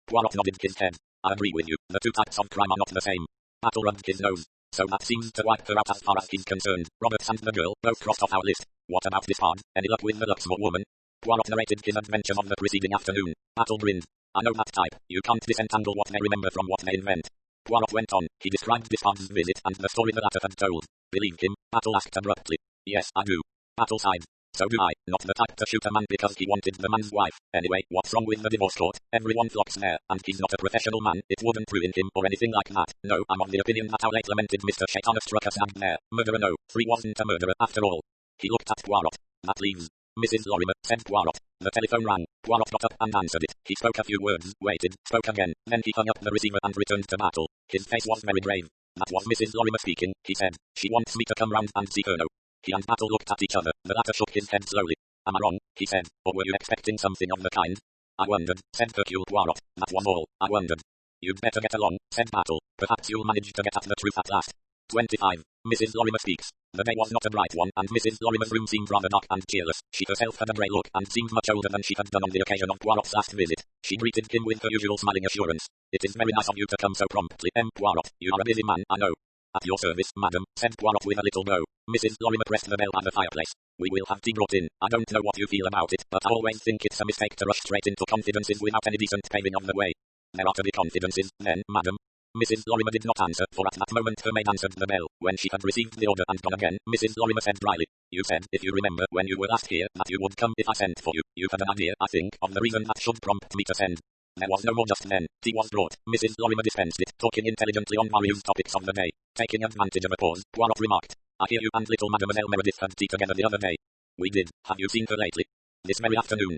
Poirot nodded his head. I agree with you. The two types of crime are not the same. Battle rubbed his nose. So that seems to wipe her out as far as he's concerned. Roberts and the girl both crossed off our list. What about this part? Any luck with the Luxmore woman? Poirot narrated his adventures of the preceding afternoon. Battle grinned. I know that type. You can't disentangle what they remember from what they invent. Poirot went on. He described Despard's visit and the story the latter had told. Believe him? Battle asked abruptly. Yes, I do. Battle sighed. So do I. Not the type to shoot a man because he wanted the man's wife. Anyway, what's wrong with the divorce court? Everyone flocks there, and he's not a professional man. It wouldn't ruin him or anything like that. No, I'm of the opinion that our late lamented Mr. Shaitana struck a snag there. Murderer no. 3 wasn't a murderer after all. He looked at Poirot. That leaves Mrs. Lorimer, said Poirot. The telephone rang. Poirot got up and answered it. He spoke a few words, waited, spoke again, then he hung up the receiver and returned to Battle. His face was very grave. That was Mrs. Lorimer speaking, he said. She wants me to come round and see her now. He and Battle looked at each other. The latter shook his head slowly. Am I wrong? He said. Or were you expecting something of the kind? I wondered, said Hercule Poirot. That was all. I wondered. You'd better get along, said Battle. Perhaps you'll manage to get at the truth at last. 25. Mrs. Lorimer speaks. The day was not a bright one, and Mrs. Lorimer's room seemed rather dark and cheerless. She herself had a grey look, and seemed much older than she had done on the occasion of Poirot's last visit. She greeted him with her usual smiling assurance. It is very nice of you to come so promptly, Poirot. You are a busy man, I know. At your service, madam, said Poirot with a little bow. Mrs. Lorimer pressed the bell by the fireplace. We will have tea brought in. I don't know what you feel about it, but I always think it's a mistake to rush straight into confidences without any decent paving of the way. There are to be confidences, then, madam. Mrs. Lorimer did not answer, for at that moment her maid answered the bell. When she had received the order and gone again, Mrs. Lorimer said dryly, You said, if you remember, when you were last here, that you would come if I sent for you. You had an idea, I think, of the reason that should prompt me to send. There was no more just then. Tea was brought. Mrs. Lorimer dispensed it, talking intelligently on various topics of the day. Taking advantage of a pause, Poirot remarked, I hear you and little Mademoiselle Meredith had tea together the other day. We did. Have you seen her lately? This very afternoon.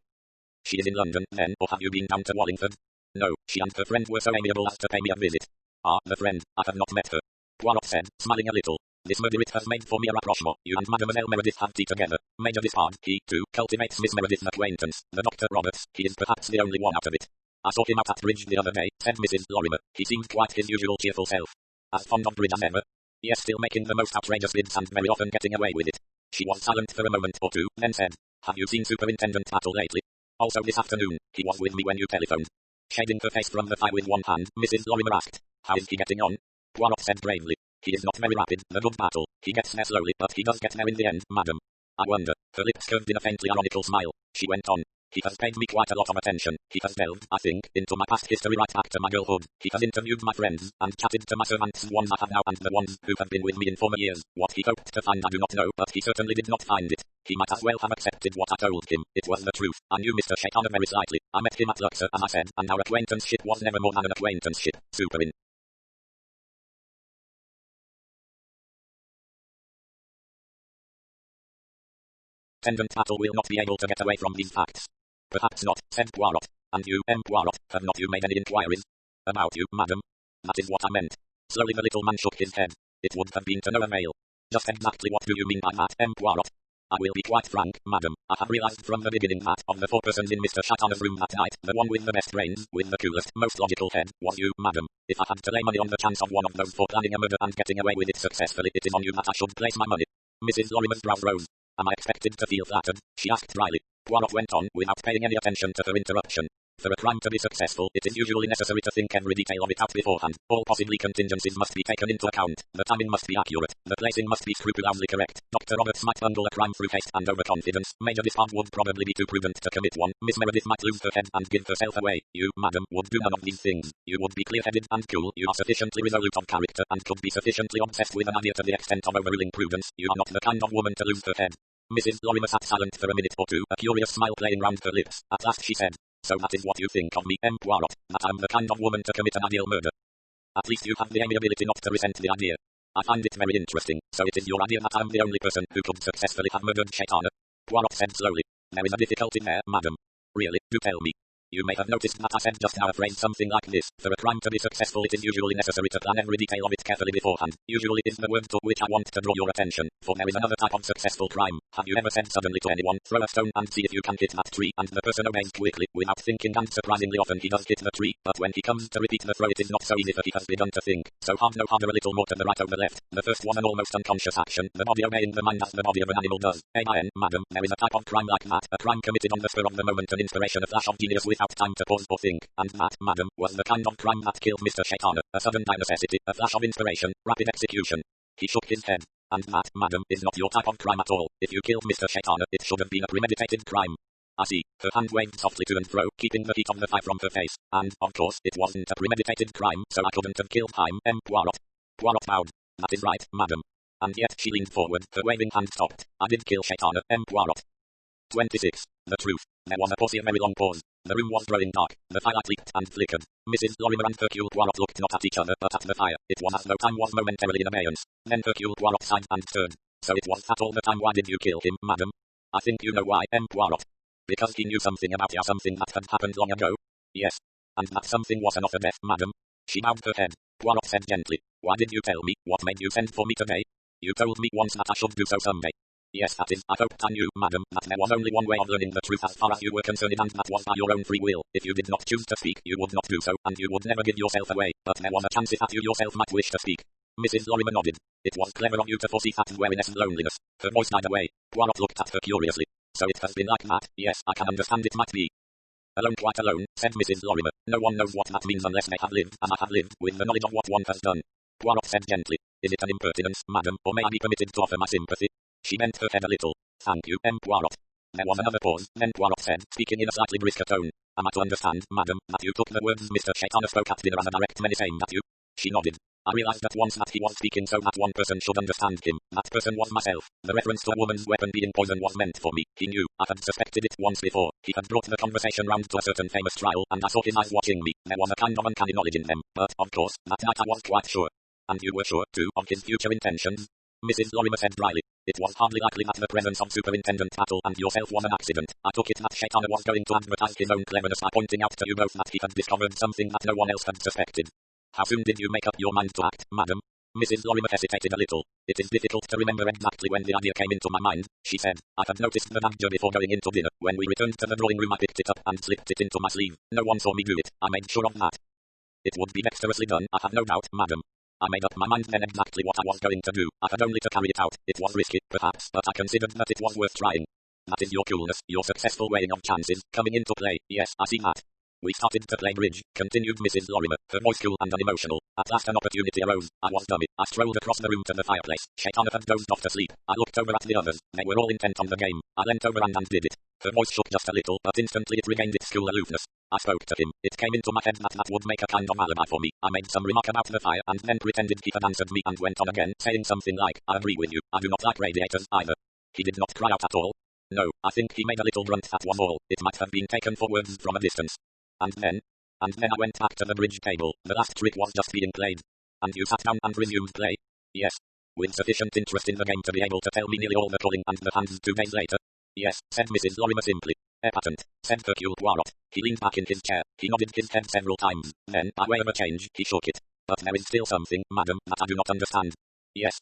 She is in London, then, or have you been down to Wallingford? No, she and her friend were so amiable as to pay me a visit. Ah, the friend, I have not met her. Poirot said, smiling a little. This murder it has made for me a rapprochement. You and Mademoiselle Meredith have tea together. Major Despard, he, too, cultivates Miss Meredith's acquaintance. The Dr. Roberts, he is perhaps the only one out of it. I saw him out at bridge the other day, said Mrs. Lorimer. He seemed quite his usual cheerful self. As fond of bridge as ever. Yes, still making the most outrageous bids and very often getting away with it. She was silent for a moment or two, then said, "Have you seen Superintendent Battle lately? Also this afternoon, he was with me when you telephoned." Shading her face from the fire with one hand, Mrs. Lorimer asked, "How is he getting on?" Poirot said bravely, "He is not very rapid, the good Battle. He gets there slowly, but he does get there in the end, madam. I wonder." Her lips curved in a faintly ironical smile. She went on, "He has paid me quite a lot of attention. He has delved, I think, into my past history right back to my girlhood. He has interviewed my friends, and chatted to my servants, the ones I have now and the ones who have been with me in former years. What he hoped to find I do not know, but he certainly did not find it. He might as well have accepted what I told him. It was the truth. I knew Mr. Shakedown very slightly. I met him at Luxor, as I said, and our acquaintanceship was never more than an acquaintanceship. Superintendent Battle will not be able to get away from these facts." "Perhaps not," said Poirot. "And you, Poirot, have not you made any inquiries?" "About you, madam?" "That is what I meant." Slowly the little man shook his head. "It would have been to no avail." "Just exactly what do you mean by that, Poirot?" "I will be quite frank, madam. I have realized from the beginning that, of the 4 persons in Mr. Shakedown's room that night, the one with the best brains, with the coolest, most logical head, was you, madam. If I had to lay money on the chance of one of those 4 planning a murder and getting away with it successfully, it is on you that I should place my money." Mrs. Lorimer's brows rose. "Am I expected to feel flattered?" she asked dryly. Poirot went on, without paying any attention to her interruption. "For a crime to be successful, it is usually necessary to think every detail of it out beforehand. All possibly contingencies must be taken into account. The timing must be accurate. The placing must be scrupulously correct. Dr. Roberts might bundle a crime through haste and overconfidence. Major Despard would probably be too prudent to commit one. Miss Meredith might lose her head and give herself away. You, madam, would do none of these things. You would be clear-headed and cool. You are sufficiently resolute of character and could be sufficiently obsessed with an idea to the extent of overruling prudence. You are not the kind of woman to lose her head." Mrs. Lorimer sat silent for a minute or two, a curious smile playing round her lips. At last she said, "So that is what you think of me, Poirot, that I am the kind of woman to commit an ideal murder. At least you have the amiability not to resent the idea. I find it very interesting. So it is your idea that I am the only person who could successfully have murdered Shaitana?" Poirot said slowly, "There is a difficulty there, madam." "Really, do tell me." "You may have noticed that I said just now a phrase something like this. For a crime to be successful it is usually necessary to plan every detail of it carefully beforehand. Usually is the word to which I want to draw your attention, for there is another type of successful crime. Have you ever said suddenly to anyone, 'Throw a stone and see if you can hit that tree,' and the person obeys quickly, without thinking, and surprisingly often he does hit the tree, but when he comes to repeat the throw it is not so easy for he has begun to think. So hard, no harder, a little more to the right or the left. The first was an almost unconscious action, the body obeying the mind as the body of an animal does. Amen, madam, there is a type of crime like that, a crime committed on the spur of the moment, an inspiration, a flash of genius without time to pause or think, and that, madam, was the kind of crime that killed Mr. Shaitana, a sudden dire necessity, a flash of inspiration, rapid execution." He shook his head. "And that, madam, is not your type of crime at all. If you killed Mr. Shaitana, it should have been a premeditated crime." "I see." Her hand waved softly to and fro, keeping the heat of the fire from her face. "And, of course, it wasn't a premeditated crime, so I couldn't have killed him, Poirot." Poirot bowed. "That is right, madam." And yet she leaned forward, her waving hand stopped. "I did kill Shaitana, Poirot." 26. The truth. There was a pause, a very long pause. The room was growing dark. The firelight leaped and flickered. Mrs. Lorimer and Hercule Poirot looked not at each other but at the fire. It was as though time was momentarily in abeyance. Then Hercule Poirot sighed and turned. "So it was that all the time. Why did you kill him, madam?" "I think you know why, Poirot." "Because he knew something about you, something that had happened long ago?" "Yes." "And that something was another death, madam?" She bowed her head. Poirot said gently, "Why did you tell me? What made you send for me today?" "You told me once that I should do so someday." "Yes, that is, I hoped I knew, madam, that there was only one way of learning the truth as far as you were concerned, and that was by your own free will. If you did not choose to speak, you would not do so, and you would never give yourself away, but there was a chance that you yourself might wish to speak." Mrs. Lorimer nodded. "It was clever of you to foresee that weariness and loneliness." Her voice died away. Poirot looked at her curiously. "So it has been like that? Yes, I can understand it might be." "Alone, quite alone," said Mrs. Lorimer. "No one knows what that means unless they have lived, as I have lived, with the knowledge of what one has done." Poirot said gently, "Is it an impertinence, madam, or may I be permitted to offer my sympathy?" She bent her head a little. "Thank you, Poirot." There was another pause, then Poirot said, speaking in a slightly brisker tone, "Am I to understand, madam, that you took the words Mr. Shaitana spoke at dinner as a direct menace aimed at you?" She nodded. "I realized at once that he was speaking so that one person should understand him. That person was myself. The reference to a woman's weapon being poison was meant for me. He knew. I had suspected it once before. He had brought the conversation round to a certain famous trial, and I saw his eyes watching me. There was a kind of uncanny knowledge in them, but, of course, that night I was quite sure." "And you were sure, too, of his future intentions?" Mrs. Lorimer said dryly. "It was hardly likely that the presence of Superintendent Battle and yourself was an accident. I took it that Shaitana was going to advertise his own cleverness by pointing out to you both that he had discovered something that no one else had suspected." "How soon did you make up your mind to act, madam?" Mrs. Lorimer hesitated a little. It is difficult to remember exactly when the idea came into my mind, she said. I had noticed the badger before going into dinner. When we returned to the drawing room I picked it up and slipped it into my sleeve. No one saw me do it. I made sure of that. It would be dexterously done, I have no doubt, madam. I made up my mind then exactly what I was going to do. I had only to carry it out. It was risky, perhaps, but I considered that it was worth trying. That is your coolness, your successful weighing of chances, coming into play. Yes, I see that. We started to play bridge, continued Mrs. Lorimer, her voice cool and unemotional. At last an opportunity arose. I was dummy. I strolled across the room to the fireplace. Shaitana had dozed off to sleep. I looked over at the others. They were all intent on the game. I leant over and did it. Her voice shook just a little, but instantly it regained its cool aloofness. I spoke to him. It came into my head that that would make a kind of alibi for me. I made some remark about the fire and then pretended he had answered me and went on again, saying something like, I agree with you. I do not like radiators either. He did not cry out at all. No, I think he made a little grunt, that was all. It might have been taken for words from a distance. And then I went back to the bridge table. The last trick was just being played. And you sat down and resumed play? Yes. With sufficient interest in the game to be able to tell me nearly all the calling and the hands 2 days later? Yes, said Mrs. Lorimer simply. Patent, said Hercule Poirot. He leaned back in his chair. He nodded his head several times. Then, by way of a change, he shook it. But there is still something, madam, that I do not understand. Yes.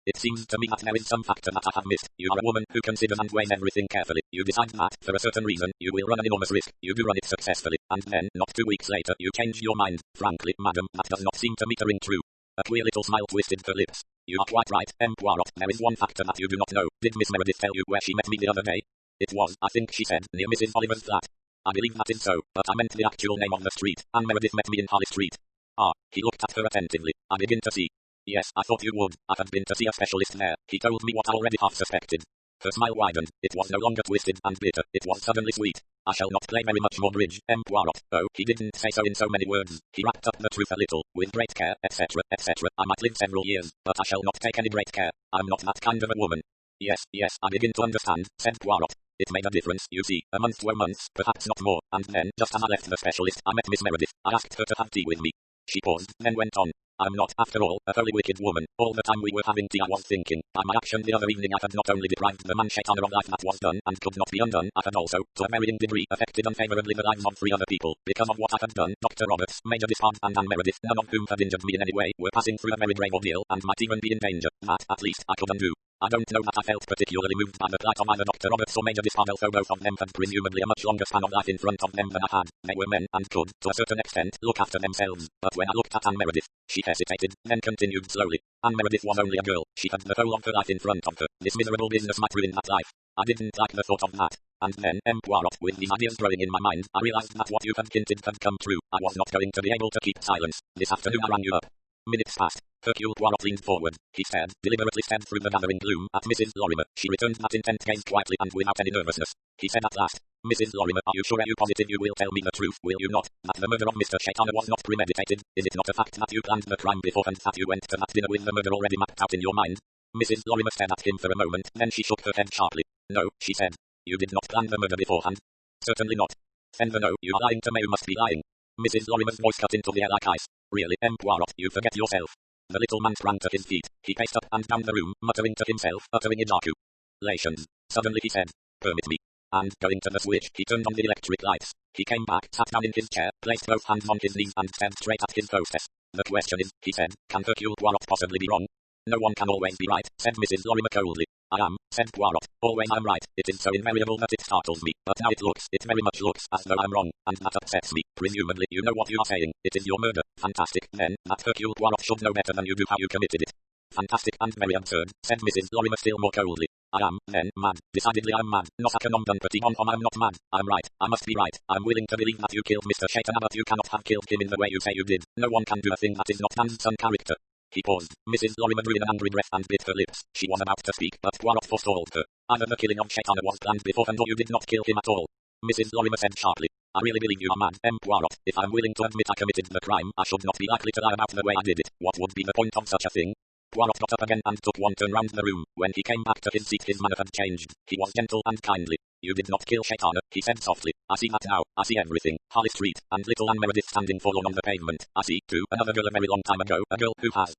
It seems to me that there is some factor that I have missed. You are a woman who considers and weighs everything carefully. You decide that, for a certain reason, you will run an enormous risk. You do run it successfully. And then, not 2 weeks later, you change your mind. Frankly, madam, that does not seem to me to ring true. A queer little smile twisted her lips. You are quite right, Poirot. There is one factor that you do not know. Did Miss Meredith tell you where she met me the other day? It was, I think she said, near Mrs. Oliver's flat. I believe that is so, but I meant the actual name of the street. Anne Meredith met me in Harley Street. Ah, he looked at her attentively. I begin to see. Yes, I thought you would. I had been to see a specialist there. He told me what I already half suspected. Her smile widened. It was no longer twisted and bitter. It was suddenly sweet. I shall not play very much more bridge, Poirot. Oh, he didn't say so in so many words. He wrapped up the truth a little, with great care, etc., etc. I might live several years, but I shall not take any great care. I'm not that kind of a woman. Yes, I begin to understand, said Poirot. It made a difference, you see. A month, 2 months, perhaps not more. And then, just as I left the specialist, I met Miss Meredith. I asked her to have tea with me. She paused, then went on. I'm not, after all, a wholly wicked woman. All the time we were having tea I was thinking, by my action the other evening I had not only deprived the man Shaitana of life that was done and could not be undone, I had also, to a varying degree, affected unfavorably the lives of 3 other people. Because of what I had done, Dr. Roberts, Major Dishard and Anne Meredith, none of whom had injured me in any way, were passing through a very grave ordeal and might even be in danger. That, at least, I could undo. I don't know that I felt particularly moved by the plight of either Dr. Roberts or Major Dishard, although both of them had presumably a much longer span of life in front of them than I had. They were men and could, to a certain extent, look after themselves. But when I looked at Anne Meredith, she hesitated, then continued slowly. Anne Meredith was only a girl. She had the whole of her life in front of her. This miserable business might ruin that life. I didn't like the thought of that. And then, Poirot, with these ideas growing in my mind, I realized that what you had hinted had come true. I was not going to be able to keep silence. This afternoon I rang you up. Minutes passed. Hercule Poirot leaned forward. He stared, deliberately stared through the gathering gloom, at Mrs. Lorimer. She returned that intent gaze quietly and without any nervousness. He said at last, Mrs. Lorimer, are you sure, are you positive you will tell me the truth, will you not? That the murder of Mr. Shaitana was not premeditated? Is it not a fact that you planned the crime beforehand, that you went to that dinner with the murder already mapped out in your mind? Mrs. Lorimer stared at him for a moment, then she shook her head sharply. No, she said. You did not plan the murder beforehand? Certainly not. Then no, you are lying to me, you must be lying. Mrs. Lorimer's voice cut into the air like ice. Really, Poirot, you forget yourself. The little man sprang to his feet. He paced up and down the room, muttering to himself, uttering ejaculations. Suddenly he said, permit me. And, going to the switch, he turned on the electric lights. He came back, sat down in his chair, placed both hands on his knees and stared straight at his hostess. The question is, he said, can Hercule Poirot possibly be wrong? No one can always be right, said Mrs. Lorimer coldly. I am, said Poirot. Always I'm right. It is so invariable that it startles me. But now it very much looks, as though I'm wrong, and that upsets me. Presumably you know what you are saying. It is your murder. Fantastic, then, that Hercule Poirot should know better than you do how you committed it. Fantastic and very absurd, said Mrs. Lorimer still more coldly. I am, then, mad. Decidedly I'm mad. Not a nom d'un petit bonhomme, I'm not mad. I'm right. I must be right. I'm willing to believe that you killed Mr. Shaitana, but you cannot have killed him in the way you say you did. No one can do a thing that is not Dan's son character. He paused. Mrs. Lorimer drew in an angry breath and bit her lips. She was about to speak, but Poirot forestalled her. Either the killing of Shaitana was planned beforehand or you did not kill him at all. Mrs. Lorimer said sharply. I really believe you are mad, Poirot. If I'm willing to admit I committed the crime, I should not be likely to lie about the way I did it. What would be the point of such a thing? Poirot got up again and took one turn round the room. When he came back to his seat his manner had changed. He was gentle and kindly. You did not kill Shaitana, he said softly. I see that now. I see everything. Harley Street, and little Anne Meredith standing forlorn on the pavement. I see, too, another girl a very long time ago, a girl who has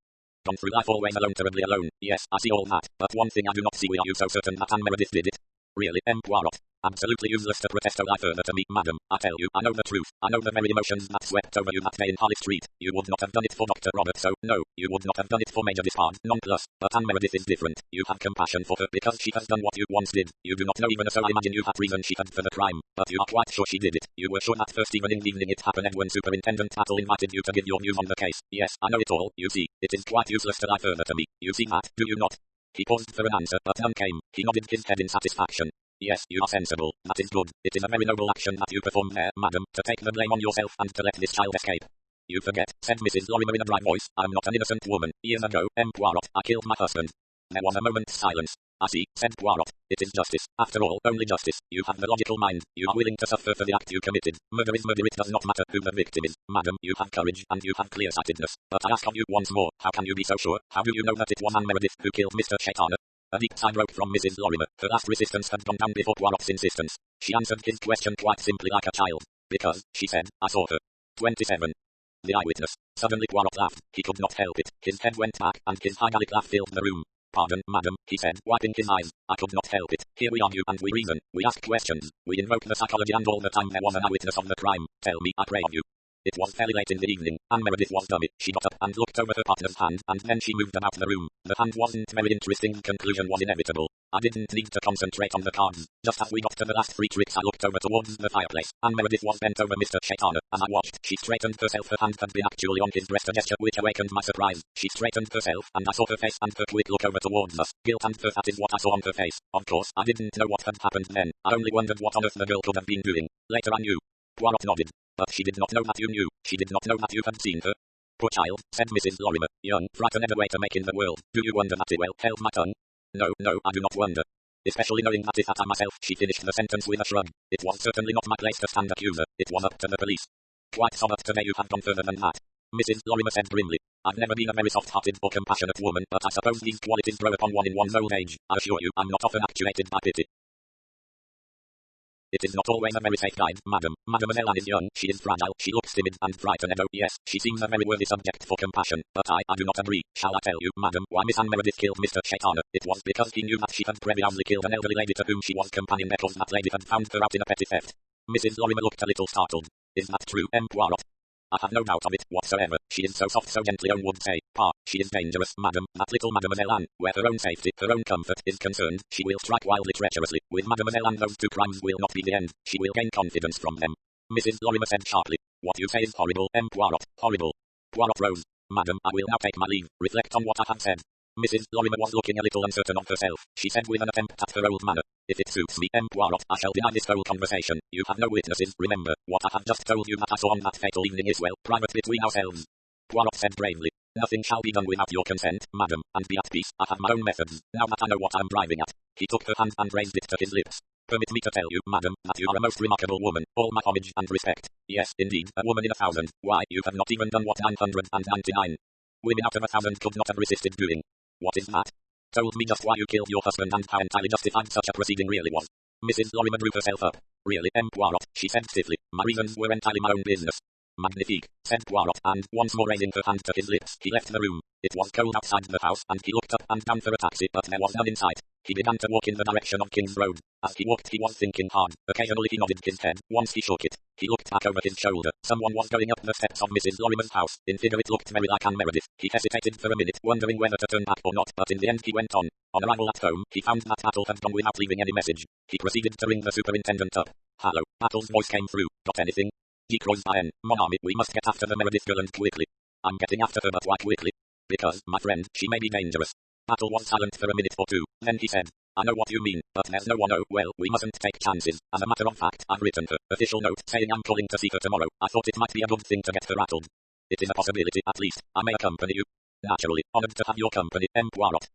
gone through life always alone, terribly alone. Yes, I see all that. But one thing I do not see, why are you so certain that Anne Meredith did it? Really, Poirot. Absolutely useless to protest or lie further to me, madam. I tell you, I know the truth. I know the very emotions that swept over you that day in Harley Street. You would not have done it for Dr. Robert, so, no, you would not have done it for Major Despard, nonplus. But Anne Meredith is different. You have compassion for her because she has done what you once did. You do not know even so I imagine you had reason she had for the crime, but you are quite sure she did it. You were sure that first evening it happened when Superintendent Battle invited you to give your views on the case. Yes, I know it all, you see. It is quite useless to lie further to me. You see that, do you not? He paused for an answer, but none came. He nodded his head in satisfaction. Yes, you are sensible. That is good. It is a very noble action that you perform there, madam, to take the blame on yourself and to let this child escape. You forget, said Mrs. Lorimer in a dry voice, I am not an innocent woman. Years ago, Poirot, I killed my husband. There was a moment's silence. I see, said Poirot. It is justice. After all, only justice. You have the logical mind. You are willing to suffer for the act you committed. Murder is murder. It does not matter who the victim is. Madam, you have courage, and you have clear-sightedness. But I ask of you once more, how can you be so sure? How do you know that it was Anne Meredith who killed Mr. Shaitana? A deep sigh broke from Mrs. Lorimer. Her last resistance had gone down before Poirot's insistence. She answered his question quite simply like a child. Because, she said, I saw her. 27. The eyewitness. Suddenly Poirot laughed. He could not help it. His head went back, and his high Gallic laugh filled the room. Pardon, madam, he said, wiping his eyes. I could not help it. Here we argue and we reason. We ask questions. We invoke the psychology and all the time there was an eyewitness of the crime. Tell me, I pray of you. It was fairly late in the evening. Anne Meredith was dummy. She got up and looked over her partner's hand, and then she moved about the room. The hand wasn't very interesting. Conclusion was inevitable. I didn't need to concentrate on the cards. Just as we got to the last three tricks I looked over towards the fireplace. Anne Meredith was bent over Mr. Shaitana. As I watched, she straightened herself. Her hand had been actually on his breast, a gesture which awakened my surprise. She straightened herself, and I saw her face and her quick look over towards us. Guilt and hurt, that is what I saw on her face. Of course, I didn't know what had happened then. I only wondered what on earth the girl could have been doing. Later I knew. Poirot nodded. But she did not know that you knew. She did not know that you had seen her. Poor child, said Mrs. Lorimer. Young, frightened way to make in the world. Do you wonder that I well held my tongue? No, I do not wonder. Especially knowing that if I myself, she finished the sentence with a shrug. It was certainly not my place to stand accuser. It was up to the police. Quite so, but today you have gone further than that. Mrs. Lorimer said grimly. I've never been a very soft-hearted or compassionate woman, but I suppose these qualities grow upon one in one's old age. I assure you, I'm not often actuated by pity. It is not always a very safe guide, madam. Mademoiselle Anne is young, she is fragile, she looks timid and frightened. Oh yes, she seems a very worthy subject for compassion, but I do not agree. Shall I tell you, madam, why Miss Anne Meredith killed Mr. Shaitana? It was because he knew that she had previously killed an elderly lady to whom she was companion, because that lady had found her out in a petty theft. Mrs. Lorimer looked a little startled. Is that true, Poirot? I have no doubt of it whatsoever. She is so soft, so gently, one would say. Pa, she is dangerous, madam. That little Mademoiselle Anne, where her own safety, her own comfort is concerned, she will strike wildly treacherously. With Mademoiselle Anne, those two crimes will not be the end. She will gain confidence from them. Mrs. Lorimer said sharply. What you say is horrible, Poirot. Horrible. Poirot rose. Madam, I will now take my leave. Reflect on what I have said. Mrs. Lorimer was looking a little uncertain of herself. She said with an attempt at her old manner. If it suits me, Poirot, I shall deny this whole conversation. You have no witnesses, remember. What I have just told you that I saw on that fatal evening is, well, private between ourselves. Poirot said gravely. Nothing shall be done without your consent, madam, and be at peace. I have my own methods, now that I know what I am driving at. He took her hand and raised it to his lips. Permit me to tell you, madam, that you are a most remarkable woman. All my homage and respect. Yes, indeed, a woman in 1,000. Why, you have not even done what 999 women out of 1,000 could not have resisted doing. What is that? Told me just why you killed your husband and how entirely justified such a proceeding really was. Mrs. Lorimer drew herself up. Really, Poirot, she said stiffly. My reasons were entirely my own business. Magnifique, said Poirot, and once more raising her hand to his lips, he left the room. It was cold outside the house, and he looked up and down for a taxi, but there was none in sight. He began to walk in the direction of King's Road. As he walked, he was thinking hard. Occasionally he nodded his head. Once he shook it. He looked back over his shoulder. Someone was going up the steps of Mrs. Lorimer's house. In figure it looked very like Anne Meredith. He hesitated for a minute, wondering whether to turn back or not, but in the end he went on. On arrival at home, he found that Battle had gone without leaving any message. He proceeded to ring the superintendent up. Hello, Battle's voice came through. Got anything? Decroix Mon ami, we must get after the Meredith girl and quickly. I'm getting after her, but why quickly? Because, my friend, she may be dangerous. Battle was silent for a minute or two, then he said, I know what you mean, but there's no one. Oh, well, we mustn't take chances. As a matter of fact, I've written her official note saying I'm calling to see her tomorrow. I thought it might be a good thing to get her rattled. It is a possibility, at least. I may accompany you. Naturally, honored to have your company, Poirot.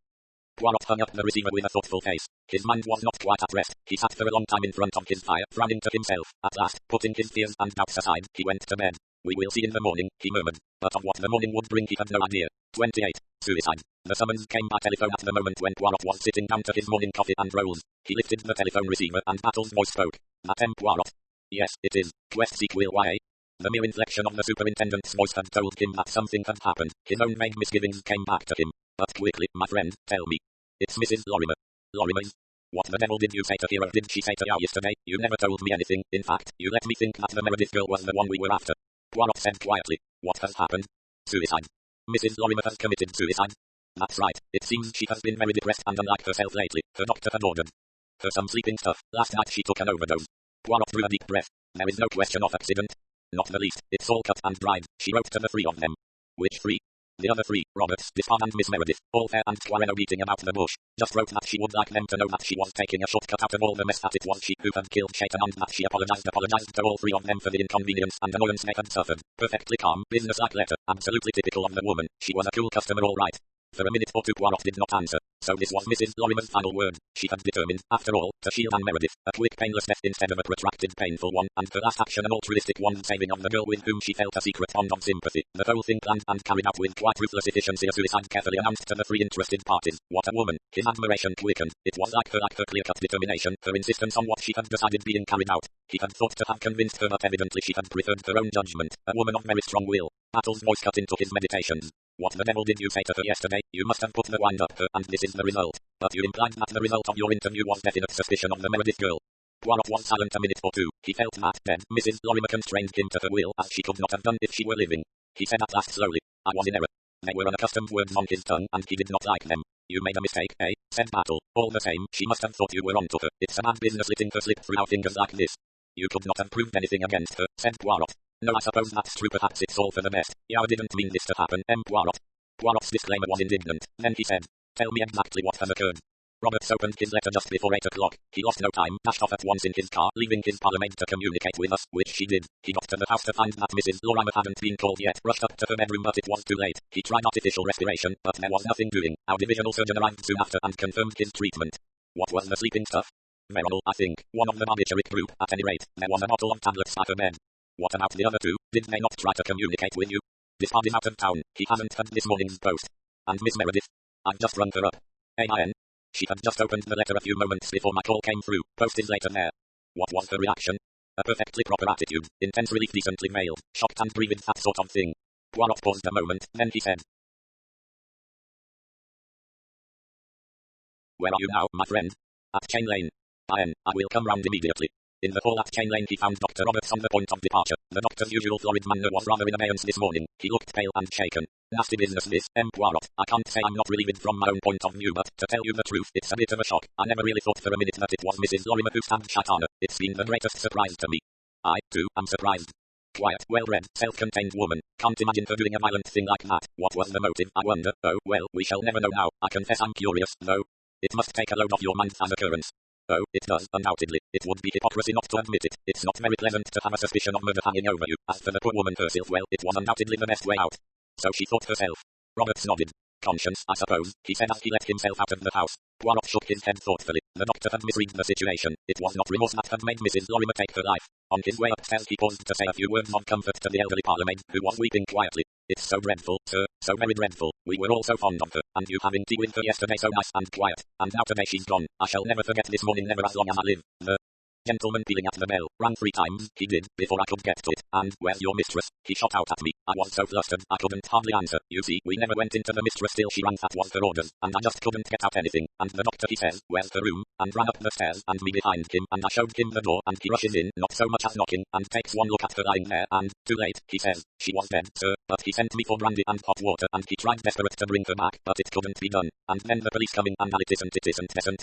Poirot hung up the receiver with a thoughtful face. His mind was not quite at rest. He sat for a long time in front of his fire, frowning to himself. At last, putting his fears and doubts aside, he went to bed. We will see in the morning, he murmured. But of what the morning would bring he had no idea. 28. Suicide. The summons came by telephone at the moment when Poirot was sitting down to his morning coffee and rolls. He lifted the telephone receiver and Battle's voice spoke. That Poirot? Yes, it is. Quest sequel YA. The mere inflection of the superintendent's voice had told him that something had happened. His own vague misgivings came back to him. But quickly, my friend, tell me. It's Mrs. Lorimer. Lorimer's? What the devil did you say to her, or did she say to you yesterday? You never told me anything. In fact, you let me think that the Meredith girl was the one we were after. Poirot said quietly. What has happened? Suicide. Mrs. Lorimer has committed suicide. That's right. It seems she has been very depressed and unlike herself lately. Her doctor had ordered her some sleeping stuff. Last night she took an overdose. Poirot drew a deep breath. There is no question of accident. Not the least. It's all cut and dried. She wrote to the three of them. Which three? The other three, Roberts, Despard and Miss Meredith, all fair and square no beating about the bush. Just wrote that she would like them to know that she was taking a shortcut out of all the mess, that it was she who had killed Shaitan, and that she apologized to all three of them for the inconvenience and annoyance they had suffered. Perfectly calm, businesslike letter, absolutely typical of the woman. She was a cool customer all right. For a minute or two Poirot did not answer. So this was Mrs. Lorimer's final word. She had determined, after all, to shield Anne Meredith, a quick painless death instead of a protracted painful one, and her last action an altruistic one, saving of the girl with whom she felt a secret bond of sympathy. The whole thing planned and carried out with quite ruthless efficiency, a suicide carefully announced to the three interested parties. What a woman! His admiration quickened. It was like her clear-cut determination, her insistence on what she had decided being carried out. He had thought to have convinced her, but evidently she had preferred her own judgment. A woman of very strong will. Battle's voice cut into his meditations. What the devil did you say to her yesterday? You must have put the wind up her, and this is the result. But you implied that the result of your interview was definite suspicion of the Meredith girl. Poirot was silent a minute or two. He felt that, then, Mrs. Lorimer constrained him to her will, as she could not have done if she were living. He said at last slowly, I was in error. They were unaccustomed words on his tongue, and he did not like them. You made a mistake, eh? Said Battle. All the same, she must have thought you were onto her. It's a bad business letting her slip through our fingers like this. You could not have proved anything against her, said Poirot. No, I suppose that's true, perhaps it's all for the best. Yeah, I didn't mean this to happen, Poirot. Poirot's disclaimer was indignant. Then he said, tell me exactly what has occurred. Roberts opened his letter just before 8 o'clock. He lost no time, dashed off at once in his car, leaving his parlourmaid to communicate with us, which she did. He got to the house to find that Mrs. Lorimer hadn't been called yet, rushed up to her bedroom, but it was too late. He tried artificial respiration, but there was nothing doing. Our divisional surgeon arrived soon after and confirmed his treatment. What was the sleeping stuff? Veronal, I think. One of the barbituric group, at any rate. There was a bottle of tablets by her bed. What about the other two? Did they not try to communicate with you? Despard is out of town. He hasn't had this morning's post. And Miss Meredith? I've just rung her up. A.I.N. She had just opened the letter a few moments before my call came through. Post is later there. What was her reaction? A perfectly proper attitude. Intense relief, decently veiled. Shocked and grieved, that sort of thing. Poirot paused a moment, then he said. Where are you now, my friend? At Chain Lane. I will come round immediately. In the hall at Chain Lane he found Dr. Roberts on the point of departure. The doctor's usual florid manner was rather in abeyance this morning. He looked pale and shaken. Nasty business this, Poirot. I can't say I'm not relieved from my own point of view, but, to tell you the truth, it's a bit of a shock. I never really thought for a minute that it was Mrs. Lorimer who stabbed Shaitana. It's been the greatest surprise to me. I, too, am surprised. Quiet, well-read, self-contained woman. Can't imagine her doing a violent thing like that. What was the motive, I wonder? Oh, well, we shall never know now. I confess I'm curious, though. It must take a load off your mind as occurrence. Oh, it does, undoubtedly. It would be hypocrisy not to admit it. It's not very pleasant to have a suspicion of murder hanging over you. As for the poor woman herself, well, it was undoubtedly the best way out. So she thought herself. Roberts nodded. Conscience, I suppose, he said as he let himself out of the house. Poirot shook his head thoughtfully. The doctor had misread the situation. It was not remorse that had made Mrs. Lorimer take her life. On his way upstairs he paused to say a few words of comfort to the elderly parlourmaid, who was weeping quietly. It's so dreadful, sir, so very dreadful. We were all so fond of her, and you having tea with her yesterday so nice and quiet. And now today she's gone. I shall never forget this morning, never as long as I live. The gentleman pealing at the bell rang 3 times, he did, before I could get to it. And, where's your mistress? He shot out at me. I was so flustered, I couldn't hardly answer. You see, we never went into the mistress till she rang, that was her orders, and I just couldn't get out anything. And the doctor, he says, where's the room? And ran up the stairs, and me behind him, and I showed him the door, and he rushes in, not so much as knocking, and takes one look at her lying there, and, too late, he says, she was dead, sir, but he sent me for brandy and hot water, and he tried desperate to bring her back, but it couldn't be done. And then the police coming, and it isn't,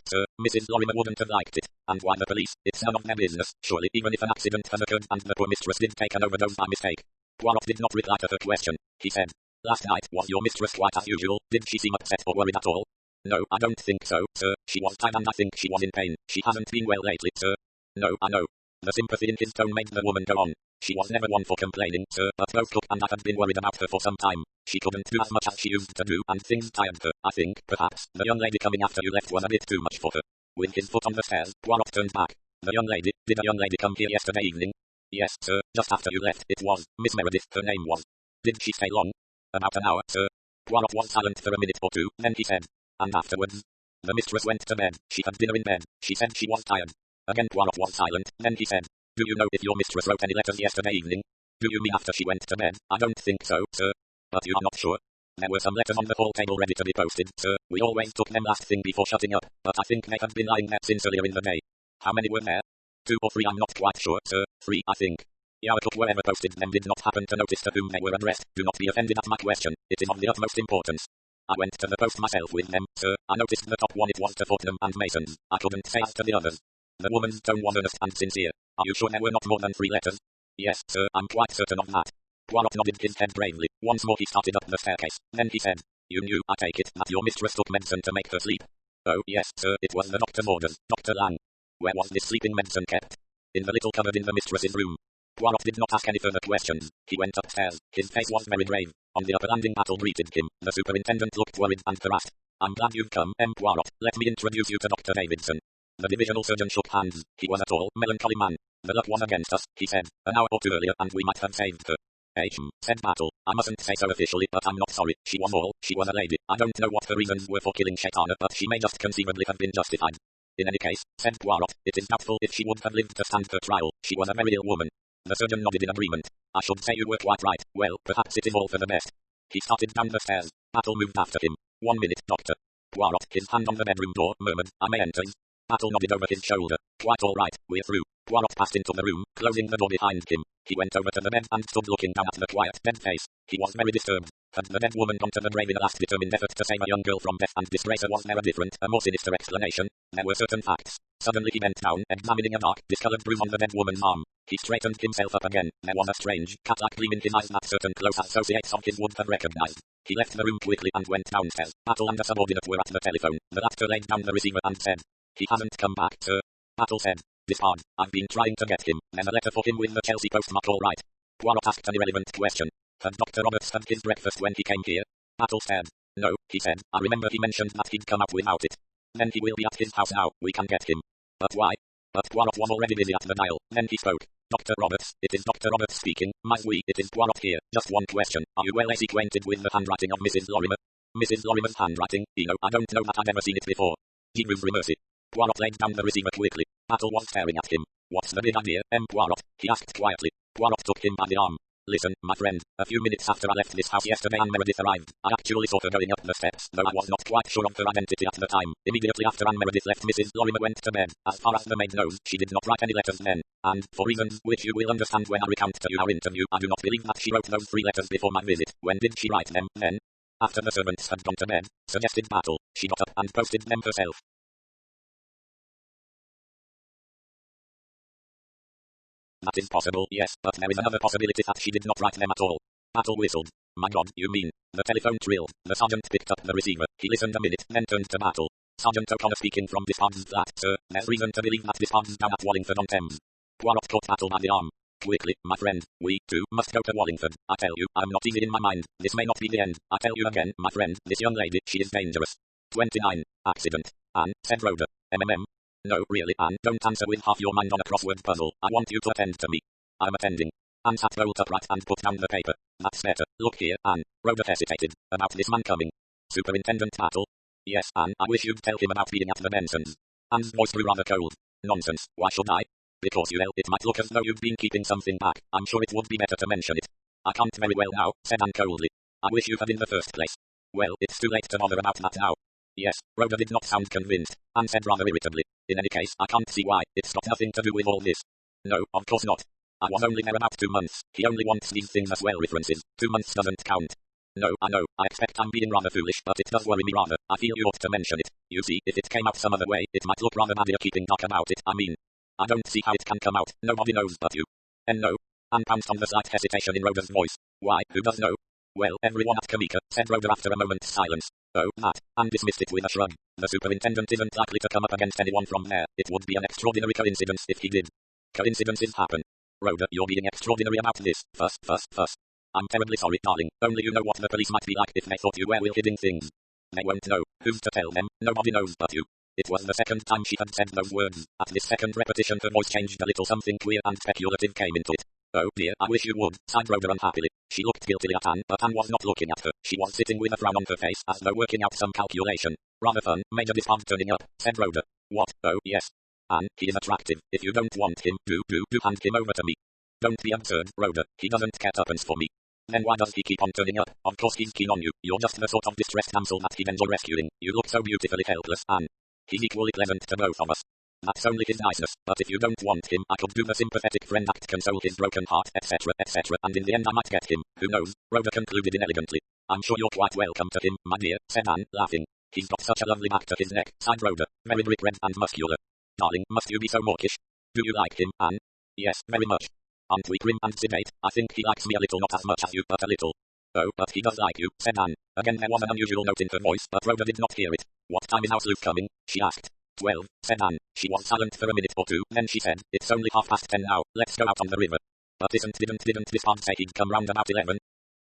sir, Mrs. Lorimer wouldn't have liked it. And why the police? It's none of their business, surely, even if an accident has occurred, and the poor mistress did take an overdose by mistake. Poirot did not reply to her question. He said, last night, was your mistress quite as usual? Did she seem upset or worried at all? No, I don't think so, sir. She was tired and I think she was in pain. She hasn't been well lately, sir. No, I know. The sympathy in his tone made the woman go on. She was never one for complaining, sir, but both Cook and I had been worried about her for some time. She couldn't do as much as she used to do, and things tired her. I think, perhaps, the young lady coming after you left was a bit too much for her. With his foot on the stairs, Poirot turned back. The young lady, did a young lady come here yesterday evening? Yes, sir, just after you left. It was Miss Meredith, her name was. Did she stay long? About an hour, sir. Poirot was silent for a minute or two, then he said. And afterwards? The mistress went to bed. She had dinner in bed. She said she was tired. Again Poirot was silent, then he said. Do you know if your mistress wrote any letters yesterday evening? Do you mean after she went to bed? I don't think so, sir. But you are not sure? There were some letters on the hall table ready to be posted, sir. We always took them last thing before shutting up, but I think they had been lying there since earlier in the day. How many were there? 2 or 3, I'm not quite sure, sir. 3, I think. Your cook, whoever posted them, did not happen to notice to whom they were addressed. Do not be offended at my question. It is of the utmost importance. I went to the post myself with them, sir. I noticed the top one, it was to Fortnum and Mason's. I couldn't say as to the others. The woman's tone was earnest and sincere. Are you sure there were not more than 3 letters? Yes, sir, I'm quite certain of that. Poirot nodded his head gravely. Once more he started up the staircase. Then he said, You knew, I take it, that your mistress took medicine to make her sleep. Oh, yes, sir, it was the doctor's orders, Dr. Lang. Where was this sleeping medicine kept? In the little cupboard in the mistress's room. Poirot did not ask any further questions. He went upstairs. His face was very grave. On the upper landing, Battle greeted him. The superintendent looked worried and harassed. I'm glad you've come, M. Poirot. Let me introduce you to Dr. Davidson. The divisional surgeon shook hands. He was a tall, melancholy man. The luck was against us, he said. An hour or 2 earlier and we might have saved her. Said Battle. I mustn't say so officially, but I'm not sorry. She was a lady. I don't know what her reasons were for killing Shaitana, but she may just conceivably have been justified. In any case, said Poirot, it is doubtful if she would have lived to stand her trial. She was a very ill woman. The surgeon nodded in agreement. I should say you were quite right. Well, perhaps it is all for the best. He started down the stairs. Battle moved after him. 1 minute, doctor. Poirot, his hand on the bedroom door, murmured, I may enter. Battle nodded over his shoulder. Quite all right, we're through. Poirot passed into the room, closing the door behind him. He went over to the bed and stood looking down at the quiet, dead face. He was very disturbed. Had the dead woman gone to the grave in a last determined effort to save a young girl from death and disgrace, or was there a different, a more sinister explanation? There were certain facts. Suddenly he bent down, examining a dark, discolored bruise on the dead woman's arm. He straightened himself up again. There was a strange, cat-like gleam in his eyes that certain close associates of his would have recognized. He left the room quickly and went downstairs. Battle and a subordinate were at the telephone. The doctor laid down the receiver and said, He hasn't come back, sir. Battle said, Discard. I've been trying to get him. There's a letter for him with the Chelsea postmark, all right. Poirot asked an irrelevant question. Had Dr. Roberts had his breakfast when he came here? Battle stared. No, he said. I remember he mentioned that he'd come up without it. Then he will be at his house now. We can get him. But why? But Poirot was already busy at the dial. Then he spoke. Dr. Roberts, it is Dr. Roberts speaking. It is Poirot here. Just one question. Are you well acquainted with the handwriting of Mrs. Lorimer? Mrs. Lorimer's handwriting? I don't know that I've ever seen it before. Jeru's mercy. Poirot laid down the receiver quickly. Battle was staring at him. What's the big idea, M. Poirot? He asked quietly. Poirot took him by the arm. Listen, my friend, a few minutes after I left this house yesterday Anne Meredith arrived. I actually saw her going up the steps, though I was not quite sure of her identity at the time. Immediately after Anne Meredith left, Mrs. Lorimer went to bed. As far as the maid knows, she did not write any letters then. And, for reasons which you will understand when I recount to you our interview, I do not believe that she wrote those 3 letters before my visit. When did she write them, then? After the servants had gone to bed, suggested Battle. She got up and posted them herself. That is possible, yes, but there is another possibility that she did not write them at all. Battle whistled. My God, you mean? The telephone trilled. The sergeant picked up the receiver. He listened a minute, then turned to Battle. Sergeant O'Connor speaking from Dispards that, sir, there's reason to believe that Dispards down at Wallingford-on-Thames. Poirot caught Battle by the arm. Quickly, my friend, we, too, must go to Wallingford. I tell you, I'm not easy in my mind. This may not be the end. I tell you again, my friend, this young lady, she is dangerous. 29. Accident. Anne, said Rhoda. No, really, Anne, don't answer with half your mind on a crossword puzzle. I want you to attend to me. I'm attending. Anne sat bolt upright and put down the paper. That's better. Look here, Anne. Rhoda hesitated. About this man coming. Superintendent Battle. Yes, Anne, I wish you'd tell him about being at the Bensons. Anne's voice grew rather cold. Nonsense, why should I? Because it might look as though you've been keeping something back. I'm sure it would be better to mention it. I can't very well now, said Anne coldly. I wish you had in the first place. Well, it's too late to bother about that now. Yes, Rhoda did not sound convinced. Anne said rather irritably. In any case, I can't see why. It's got nothing to do with all this. No, of course not. I was only there about 2 months. He only wants these things as well references. 2 months doesn't count. No, I know. I expect I'm being rather foolish, but it does worry me rather. I feel you ought to mention it. You see, if it came out some other way, it might look rather bad you're keeping dark about it. I mean, I don't see how it can come out. Nobody knows but you. And no. Anne pounced on the slight hesitation in Rhoda's voice. Why, who does know? Well, everyone at Kamika, said Rhoda after a moment's silence. Oh, that. Anne dismissed it with a shrug. The superintendent isn't likely to come up against anyone from there. It would be an extraordinary coincidence if he did. Coincidences happen. Rhoda, you're being extraordinary about this. Fuss. I'm terribly sorry, darling. Only you know what the police might be like if they thought you were hiding things. They won't know. Who's to tell them? Nobody knows but you. It was the second time she had said those words. At this second repetition her voice changed a little. Something queer and speculative came into it. Oh dear, I wish you would, sighed Rhoda unhappily. She looked guiltily at Anne, but Anne was not looking at her. She was sitting with a frown on her face, as though working out some calculation. Rather fun, Major Discard turning up, said Rhoda. What? Oh, yes. Anne, he is attractive. If you don't want him, do hand him over to me. Don't be absurd, Rhoda. He doesn't care tuppence for me. Then why does he keep on turning up? Of course he's keen on you. You're just the sort of distressed damsel that he'd enjoy rescuing. You look so beautifully helpless, Anne. He's equally pleasant to both of us. That's only his niceness, but if you don't want him, I could do the sympathetic friend act, console his broken heart, etc., and in the end I might get him. Who knows? Rhoda concluded inelegantly. I'm sure you're quite welcome to him, my dear, said Anne, laughing. He's got such a lovely back to his neck, sighed Rhoda, very brick red and muscular. Darling, must you be so mawkish? Do you like him, Anne? Yes, very much. Aren't we prim and sedate? I think he likes me a little, not as much as you, but a little. Oh, but he does like you, said Anne. Again there was an unusual note in her voice, but Rhoda did not hear it. What time is our sleuth coming? She asked. 12, said Anne. She was silent for a minute or two, then she said, it's only 10:30 now, let's go out on the river. But didn't this bard say he'd come round about 11?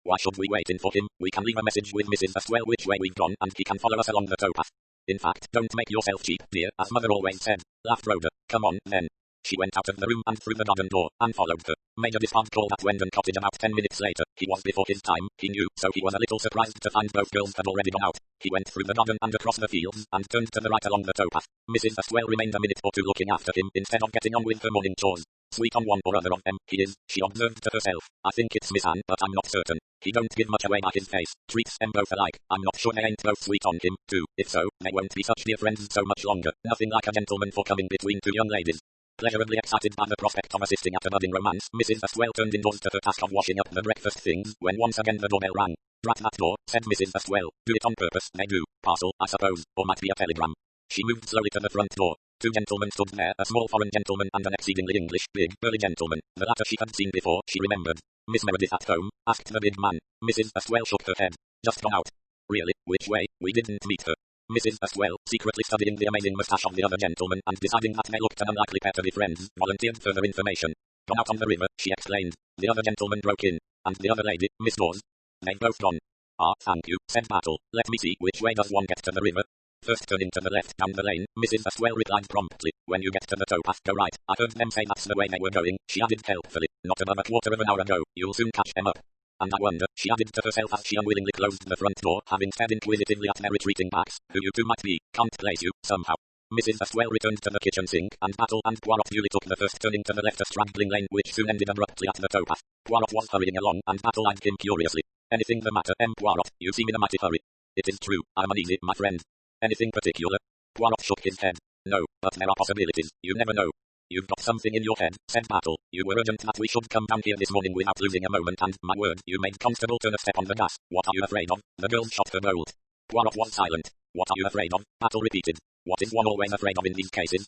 Why should we wait in for him? We can leave a message with Mrs. Astwell which way we've gone, and he can follow us along the towpath. In fact, don't make yourself cheap, dear, as Mother always said, laughed Rhoda. Come on, then. She went out of the room and through the garden door, and followed her. Major Despard called at Wendon Cottage about 10 minutes later. He was before his time, he knew, so he was a little surprised to find both girls had already gone out. He went through the garden and across the fields, and turned to the right along the towpath. Mrs. Astwell remained a minute or two looking after him, instead of getting on with her morning chores. Sweet on one or other of them, he is, she observed to herself. I think it's Miss Anne, but I'm not certain. He don't give much away by his face. Treats them both alike. I'm not sure they ain't both sweet on him, too. If so, they won't be such dear friends so much longer. Nothing like a gentleman for coming between two young ladies. Pleasurably excited by the prospect of assisting at a budding romance, Mrs. Astwell turned indoors to her task of washing up the breakfast things, when once again the doorbell rang. Drat that door, said Mrs. Astwell. Do it on purpose, they do. Parcel, I suppose, or might be a telegram. She moved slowly to the front door. Two gentlemen stood there, a small foreign gentleman and an exceedingly English, big, burly gentleman. The latter she had seen before, she remembered. Miss Meredith at home? Asked the big man. Mrs. Astwell shook her head. Just gone out. Really? Which way? We didn't meet her. Mrs. Astwell, secretly studying the amazing moustache of the other gentleman and deciding that they looked an unlikely pair to be friends, volunteered further information. Gone out on the river, she explained. The other gentleman broke in. And the other lady, Miss Dawes? They've both gone. Ah, thank you, said Battle. Let me see, which way does one get to the river? First turn into the left down the lane, Mrs. Astwell replied promptly. When you get to the towpath, go right. I heard them say that's the way they were going, she added helpfully. Not above a quarter of an hour ago, you'll soon catch them up. And I wonder, she added to herself as she unwillingly closed the front door, having stared inquisitively at their retreating backs, who you two might be, can't place you, somehow. Mrs. Astwell returned to the kitchen sink, and Battle and Poirot duly took the first turning to the left a straggling lane which soon ended abruptly at the towpath. Poirot was hurrying along, and Battle eyed him curiously. Anything the matter, Poirot? You seem in a mighty hurry. It is true, I'm uneasy, my friend. Anything particular? Poirot shook his head. No, but there are possibilities, you never know. You've got something in your head, said Battle. You were urgent that we should come down here this morning without losing a moment and, my word, you made Constable turn a step on the gas. What are you afraid of? The girls shot her bolt. Poirot was silent. What are you afraid of? Battle repeated. What is one always afraid of in these cases?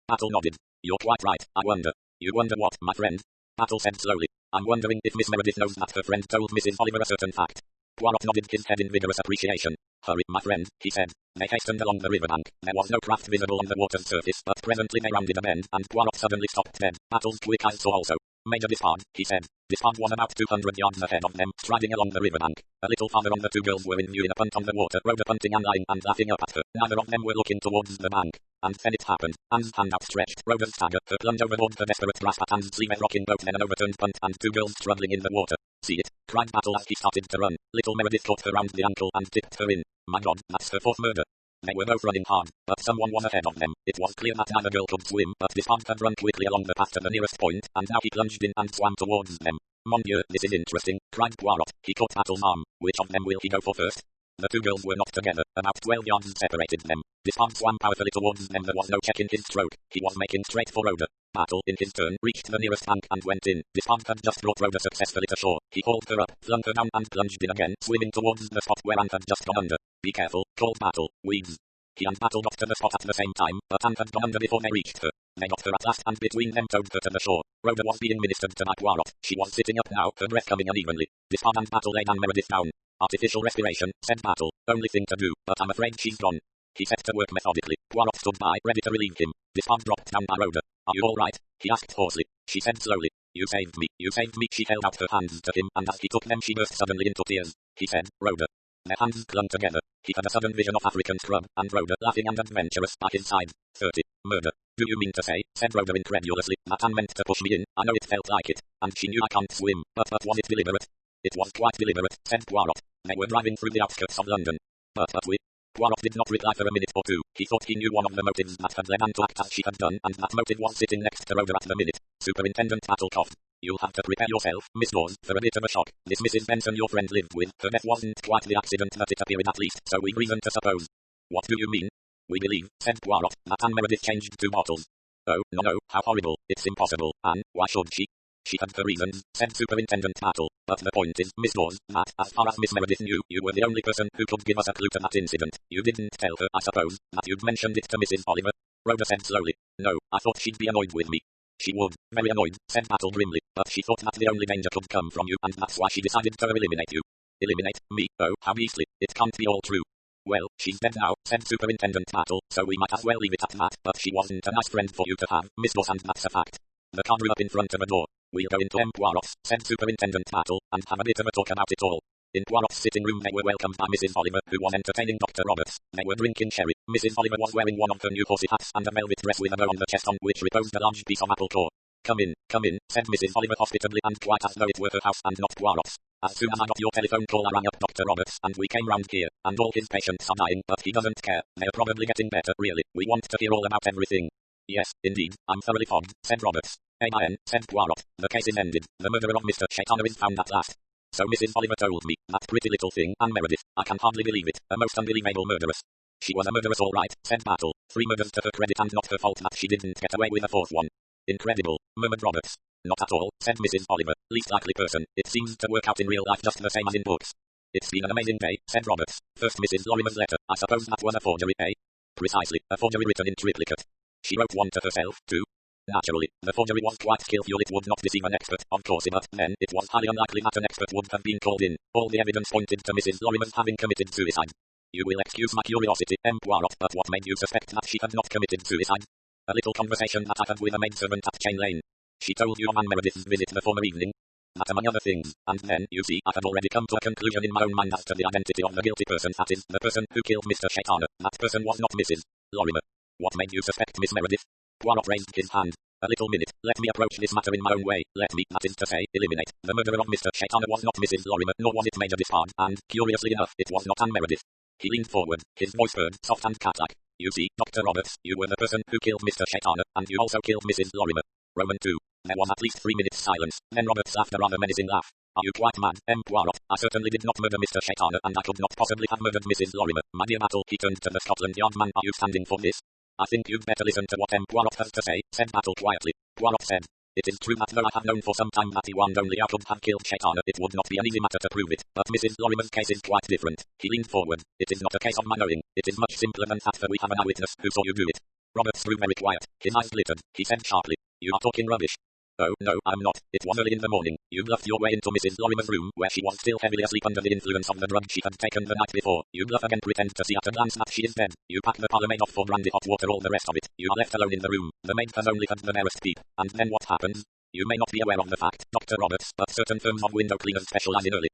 Battle nodded. You're quite right, I wonder. You wonder what, my friend? Battle said slowly. I'm wondering if Miss Meredith knows that her friend told Mrs. Oliver a certain fact. Poirot nodded his head in vigorous appreciation. Hurry, my friend, he said. They hastened along the riverbank. There was no craft visible on the water's surface, but presently they rounded a bend, and Poirot suddenly stopped dead. Battle's quick eyes saw also. Major Despard, he said. Despard was about 200 yards ahead of them, striding along the riverbank. A little farther on the two girls were in view in a punt on the water, Rhoda punting and lying and laughing up at her. Neither of them were looking towards the bank. And then it happened. Anne's hand outstretched, Rhoda's stagger, her plunge overboard, her desperate grasp at Anne's sleeve, a rocking boat, then an overturned punt, and two girls struggling in the water. See it? Cried Battle as he started to run. Little Meredith caught her round the ankle and tipped her in. My God, that's her fourth murder. They were both running hard, but someone was ahead of them. It was clear that neither girl could swim, but Despard had run quickly along the path to the nearest point, and now he plunged in and swam towards them. Mon Dieu, this is interesting, cried Poirot. He caught Battle's arm. Which of them will he go for first? The two girls were not together. About 12 yards separated them. Despard swam powerfully towards them. There was no check in his stroke. He was making straight for Rhoda. Battle, in his turn, reached the nearest bank and went in. Despard had just brought Rhoda successfully to shore. He hauled her up, flung her down and plunged in again, swimming towards the spot where Anne had just gone under. Be careful, called Battle. Weeds. He and Battle got to the spot at the same time, but Anne had gone under before they reached her. They got her at last and between them towed her to the shore. Rhoda was being ministered to by Poirot. She was sitting up now, her breath coming unevenly. Despard and Battle laid Anne Meredith down. Artificial respiration, said Battle. Only thing to do, but I'm afraid she's gone. He set to work methodically. Poirot stood by, ready to relieve him. Despard dropped down by Rhoda. Are you all right? He asked hoarsely. She said slowly. You saved me, you saved me. She held out her hands to him, and as he took them she burst suddenly into tears. He said, Rhoda. Their hands clung together. He had a sudden vision of African scrub, and Rhoda, laughing and adventurous, by his side. 30. Murder. Do you mean to say, said Rhoda incredulously, that Anne meant to push me in? I know it felt like it, and she knew I can't swim, but was it deliberate? It was quite deliberate, said Poirot. They were driving through the outskirts of London. But we... Poirot did not reply for a minute or two. He thought he knew one of the motives that had led Anne to act as she had done, and that motive was sitting next to Rhoda at the minute. Superintendent Battle coughed. You'll have to prepare yourself, Miss Dawes, for a bit of a shock. This Mrs. Benson your friend lived with, her death wasn't quite the accident that it appeared at least, so we've reason to suppose. What do you mean? We believe, said Poirot, that Anne Meredith changed 2 bottles. Oh, no, how horrible. It's impossible. Anne, why should she? She had her reasons, said Superintendent Battle, but the point is, Miss Dawes, that, as far as Miss Meredith knew, you were the only person who could give us a clue to that incident. You didn't tell her, I suppose, that you'd mentioned it to Mrs. Oliver? Rhoda said slowly. No, I thought she'd be annoyed with me. She would, very annoyed, said Battle grimly, but she thought that the only danger could come from you, and that's why she decided to eliminate you. Eliminate me? Oh, how beastly. It can't be all true. Well, she's dead now, said Superintendent Battle, so we might as well leave it at that, but she wasn't a nice friend for you to have, Miss Dawes, and that's a fact. The car drew up in front of a door. We'll go into Poirot's, said Superintendent Battle, and have a bit of a talk about it all. In Poirot's sitting room they were welcomed by Mrs. Oliver, who was entertaining Dr. Roberts. They were drinking sherry. Mrs. Oliver was wearing one of her new horsey hats and a velvet dress with a bow on the chest on which reposed a large piece of apple core. Come in, said Mrs. Oliver hospitably and quite as though it were her house and not Poirot's. As soon as I got your telephone call I rang up Dr. Roberts and we came round here, and all his patients are dying, but he doesn't care. They're probably getting better, really. We want to hear all about everything. Yes, indeed, I'm thoroughly fogged, said Roberts. Amen, said Poirot. The case is ended. The murderer of Mr. Shaitana is found at last. So Mrs. Oliver told me, that pretty little thing, Anne Meredith. I can hardly believe it. A most unbelievable murderess. She was a murderess all right, said Battle. 3 murders to her credit and not her fault that she didn't get away with a 4th one. Incredible, murmured Roberts. Not at all, said Mrs. Oliver. Least likely person. It seems to work out in real life just the same as in books. It's been an amazing day, said Roberts. First Mrs. Lorimer's letter. I suppose that was a forgery, eh? Precisely, a forgery written in triplicate. She wrote one to herself, too. Naturally, the forgery was quite skillful. It would not deceive an expert, of course, but then it was highly unlikely that an expert would have been called in. All the evidence pointed to Mrs. Lorimer's having committed suicide. You will excuse my curiosity, Poirot, but what made you suspect that she had not committed suicide? A little conversation that I had with a maidservant at Chain Lane. She told you of Anne Meredith's visit the former evening. That among other things, and then, you see, I had already come to a conclusion in my own mind as to the identity of the guilty person, that is, the person who killed Mr. Shaitana. That person was not Mrs. Lorimer. What made you suspect Miss Meredith? Poirot raised his hand. A little minute, let me approach this matter in my own way. Let me, that is to say, eliminate. The murderer of Mr. Shaitana was not Mrs. Lorimer, nor was it Major Despard, and, curiously enough, it was not Anne Meredith. He leaned forward, his voice heard, soft and cat-like. You see, Dr. Roberts, you were the person who killed Mr. Shaitana, and you also killed Mrs. Lorimer. Roman 2. There was at least 3 minutes silence, then Roberts laughed a rather menacing laugh. Are you quite mad, Poirot? I certainly did not murder Mr. Shaitana, and I could not possibly have murdered Mrs. Lorimer. My dear Battle, he turned to the Scotland Yard man. Are you standing for this? I think you'd better listen to what Poirot has to say, said Battle quietly. Poirot said, it is true that though I have known for some time that he and only I could have killed Shaitana, it would not be an easy matter to prove it, but Mrs. Lorimer's case is quite different. He leaned forward. It is not a case of my knowing. It is much simpler than that, for we have an eyewitness who saw you do it. Roberts grew very quiet. His eyes glittered. He said sharply, you are talking rubbish. Oh, no, I'm not. It was early in the morning. You bluffed your way into Mrs. Lorimer's room, where she was still heavily asleep under the influence of the drug she had taken the night before. You bluff again, pretend to see at a glance that she is dead. You pack the parlour maid off for brandy, hot water, all the rest of it. You are left alone in the room. The maid has only had the merest peep. And then what happens? You may not be aware of the fact, Dr. Roberts, but certain firms of window cleaners specialize in early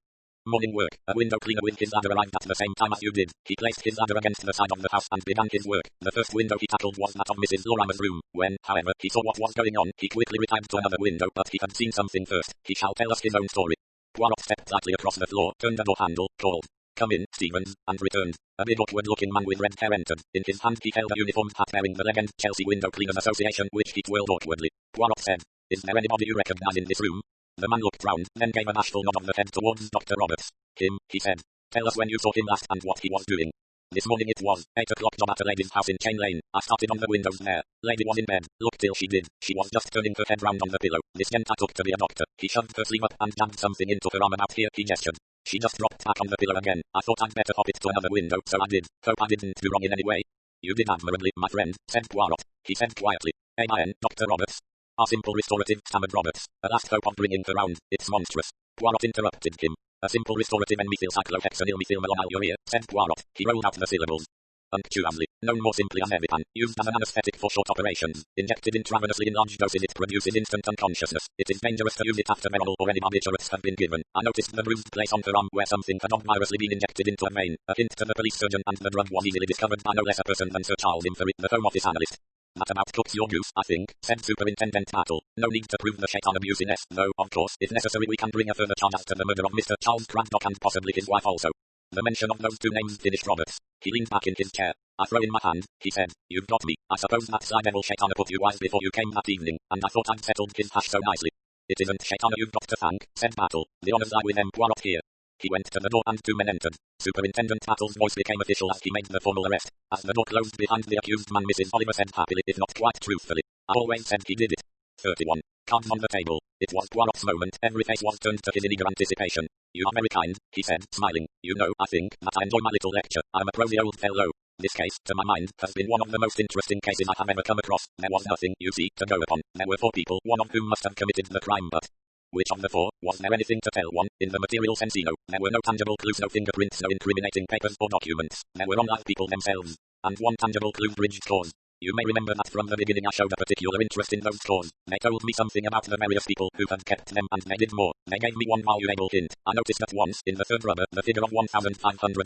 morning work. A window cleaner with his ladder arrived at the same time as you did. He placed his ladder against the side of the house and began his work. The first window he tackled was that of Mrs. Lorimer's room. When, however, he saw what was going on, he quickly retired to another window, but he had seen something first. He shall tell us his own story. Poirot stepped lightly across the floor, turned the door handle, called, come in, Stevens, and returned. A big awkward-looking man with red hair entered. In his hand he held a uniformed hat bearing the legend Chelsea Window Cleaners Association, which he twirled awkwardly. Poirot said, is there anybody you recognize in this room? The man looked round, then gave a bashful nod of the head towards Dr. Roberts. Him, he said. Tell us when you saw him last and what he was doing. This morning it was 8 o'clock, job at a lady's house in Chain Lane. I started on the windows there. Lady was in bed. Looked till she did. She was just turning her head round on the pillow. This gent I took to be a doctor. He shoved her sleeve up and jabbed something into her arm. About here, he gestured. She just dropped back on the pillow again. I thought I'd better hop it to another window, so I did. Hope I didn't do wrong in any way. You did admirably, my friend, said Poirot. He said quietly. Amen, Dr. Roberts. A simple restorative, stammered Roberts. A last hope of bringing her round. It's monstrous. Poirot interrupted him. A simple restorative N-methylcyclohexanylmethylmalonylurea, said Poirot. He rolled out the syllables. Unctuously, known more simply as Evipan, used as an anesthetic for short operations. Injected intravenously in large doses, it produces instant unconsciousness. It is dangerous to use it after Merrill or any barbiturates have been given. I noticed the bruised place on her arm where something had obviously been injected into a vein. A hint to the police surgeon, and the drug was easily discovered by no less a person than Sir Charles Imferit, the Home Office analyst. That about cooks your goose, I think, said Superintendent Battle. No need to prove the Shaitan abusiness, though, of course, if necessary we can bring a further charge as to the murder of Mr. Charles Craddock and possibly his wife also. The mention of those two names finished Roberts. He leaned back in his chair. I throw in my hand, he said. You've got me. I suppose that sly devil Shaitana put you wise before you came that evening, and I thought I'd settled his hash so nicely. It isn't Shaitana you've got to thank, said Battle. The honors lie with Poirot here. He went to the door and two men entered. Superintendent Battle's voice became official as he made the formal arrest. As the door closed behind the accused man, Mrs. Oliver said happily, if not quite truthfully, I always said he did it. 31. Cards on the table. It was Poirot's moment. Every face was turned to his in eager anticipation. You are very kind, he said, smiling. You know, I think, that I enjoy my little lecture. I'm a prosy old fellow. This case, to my mind, has been one of the most interesting cases I have ever come across. There was nothing, you see, to go upon. There were 4 people, one of whom must have committed the crime, but which of the 4? Was there anything to tell? 1. In the material sense, no. There were no tangible clues, no fingerprints, no incriminating papers or documents. There were unlike people themselves. And 1 tangible clue, bridge scores. You may remember that from the beginning I showed a particular interest in those scores. They told me something about the various people who had kept them, and they did more. They gave me one valuable hint. I noticed that once, in the third rubber, the figure of 1,500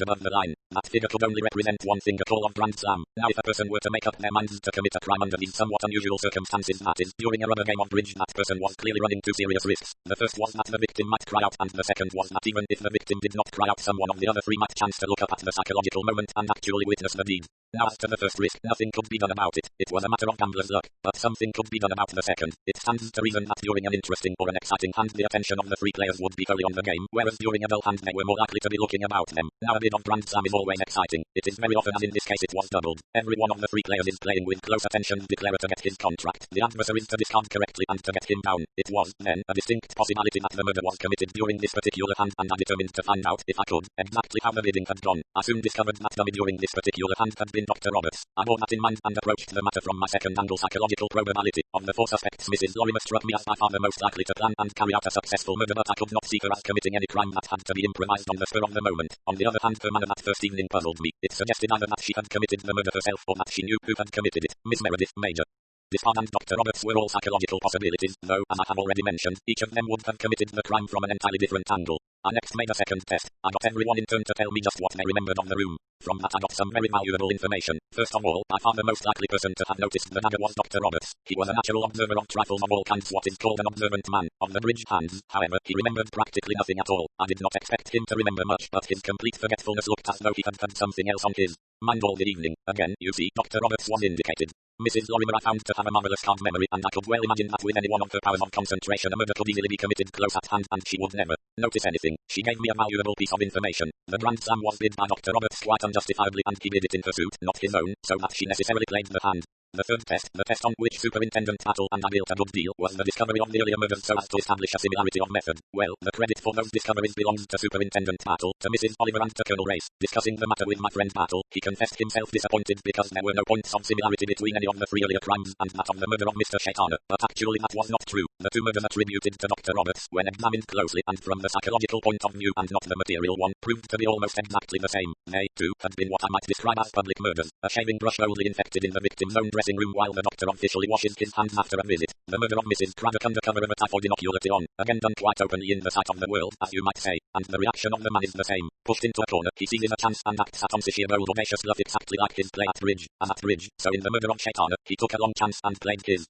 above the line. That figure could only represent one finger call of Grand Slam. Now if a person were to make up their minds to commit a crime under these somewhat unusual circumstances, that is, during a rubber game of bridge, that person was clearly running 2 serious risks. The first was that the victim might cry out, and the second was that even if the victim did not cry out, someone of the other 3 might chance to look up at the psychological moment and actually witness the deed. Now as to the first risk, nothing could be done about it. It was a matter of gambler's luck, but something could be done about the second. It stands to reason that during an interesting or an exciting hand, the attention of the 3 players would be wholly on the game, whereas during a dull hand they were more likely to be looking about them. Now a bit of Grand Slam is always exciting. It is very often, as in this case it was doubled. Every one of the 3 players is playing with close attention, declarer to get his contract, the adversaries to discard correctly and to get him down. It was, then, a distinct possibility that the murder was committed during this particular hand, and I determined to find out, if I could, exactly how the bidding had gone. I soon discovered that dummy during this particular hand had been Dr. Roberts. I bore that in mind and approached the matter from my second angle, psychological probability. Of the 4 suspects, Mrs. Lorimer struck me as by far the most likely to plan and carry out a successful murder, but I could not see her as committing any crime that had to be improvised on the spur of the moment. On the other hand, her manner that first evening puzzled me. It suggested either that she had committed the murder herself or that she knew who had committed it. Miss Meredith, Major Despard and Dr. Roberts were all psychological possibilities, though, as I have already mentioned, each of them would have committed the crime from an entirely different angle. I next made a second test. I got everyone in turn to tell me just what they remembered of the room. From that I got some very valuable information. First of all, by far the most likely person to have noticed the dagger was Dr. Roberts. He was a natural observer of trifles of all kinds, what is called an observant man. Of the bridge hands, however, he remembered practically nothing at all. I did not expect him to remember much, but his complete forgetfulness looked as though he had something else on his mind all the evening. Again, you see, Dr. Roberts was indicated. Mrs. Lorimer I found to have a marvelous card memory, and I could well imagine that with any one of her powers of concentration a murder could easily be committed close at hand, and she would never notice anything. She gave me a valuable piece of information. The Grand Slam was bid by Dr. Roberts quite unjustifiably, and he bid it in her suit, not his own, so that she necessarily played the hand. The third test, the test on which Superintendent Battle and I built a good deal, was the discovery of the earlier murders so as to establish a similarity of method. Well, the credit for those discoveries belongs to Superintendent Battle, to Mrs. Oliver and to Colonel Race. Discussing the matter with my friend Battle, he confessed himself disappointed because there were no points of similarity between any of the 3 earlier crimes and that of the murder of Mr. Shaitana. But actually that was not true. The 2 murders attributed to Dr. Roberts, when examined closely and from the psychological point of view and not the material one, proved to be almost exactly the same. They, too, had been what I might describe as public murders. A shaving brush boldly infected in the victim's own dressing room while the doctor officially washes his hands after a visit. The murder of Mrs. Craddock under cover of a typhoid inoculity on, again done quite openly in the sight of the world, as you might say, and the reaction of the man is the same. Pushed into a corner, he seizes a chance and acts at on sheer bold audacious bluff exactly like his play at bridge, and at bridge, so in the murder of Shaitana, he took a long chance and played his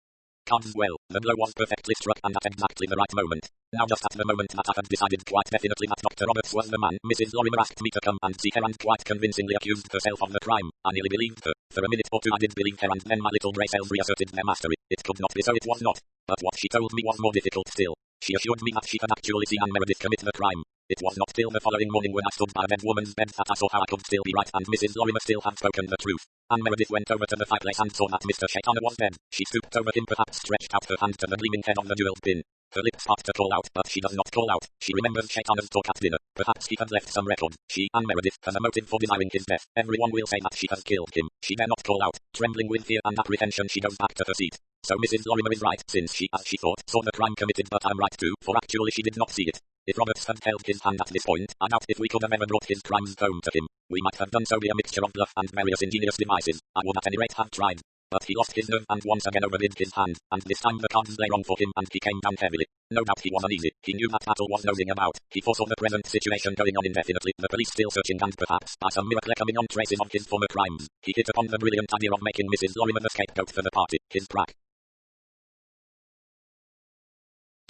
cards well. The blow was perfectly struck and at exactly the right moment. Now just at the moment that I had decided quite definitely that Dr. Roberts was the man, Mrs. Lorimer asked me to come and see her and quite convincingly accused herself of the crime. I nearly believed her. For a minute or 2 I did believe her, and then my little grey cells reasserted their mastery. It could not be, so it was not. But what she told me was more difficult still. She assured me that she had actually seen Anne Meredith commit the crime. It was not till the following morning when I stood by a dead woman's bed that I saw how I could still be right and Mrs. Lorimer still had spoken the truth. Anne Meredith went over to the fireplace and saw that Mr. Shaitana was dead. She stooped over him, perhaps stretched out her hand to the gleaming head of the jeweled pin. Her lips start to call out, but she does not call out. She remembers Shaitana's talk at dinner. Perhaps he had left some record. She, Anne Meredith, has a motive for desiring his death. Everyone will say that she has killed him. She dare not call out. Trembling with fear and apprehension, she goes back to her seat. So Mrs. Lorimer is right, since she, as she thought, saw the crime committed, but I'm right too, for actually she did not see it. If Roberts had held his hand at this point, I doubt if we could have ever brought his crimes home to him. We might have done so by a mixture of bluff and various ingenious devices. I would at any rate have tried. But he lost his nerve and once again overbid his hand, and this time the cards lay wrong for him and he came down heavily. No doubt he was uneasy. He knew that Battle was nosing about. He foresaw the present situation going on indefinitely, the police still searching and perhaps, by some miracle, coming on traces of his former crimes. He hit upon the brilliant idea of making Mrs. Lorimer the scapegoat for the party. His crack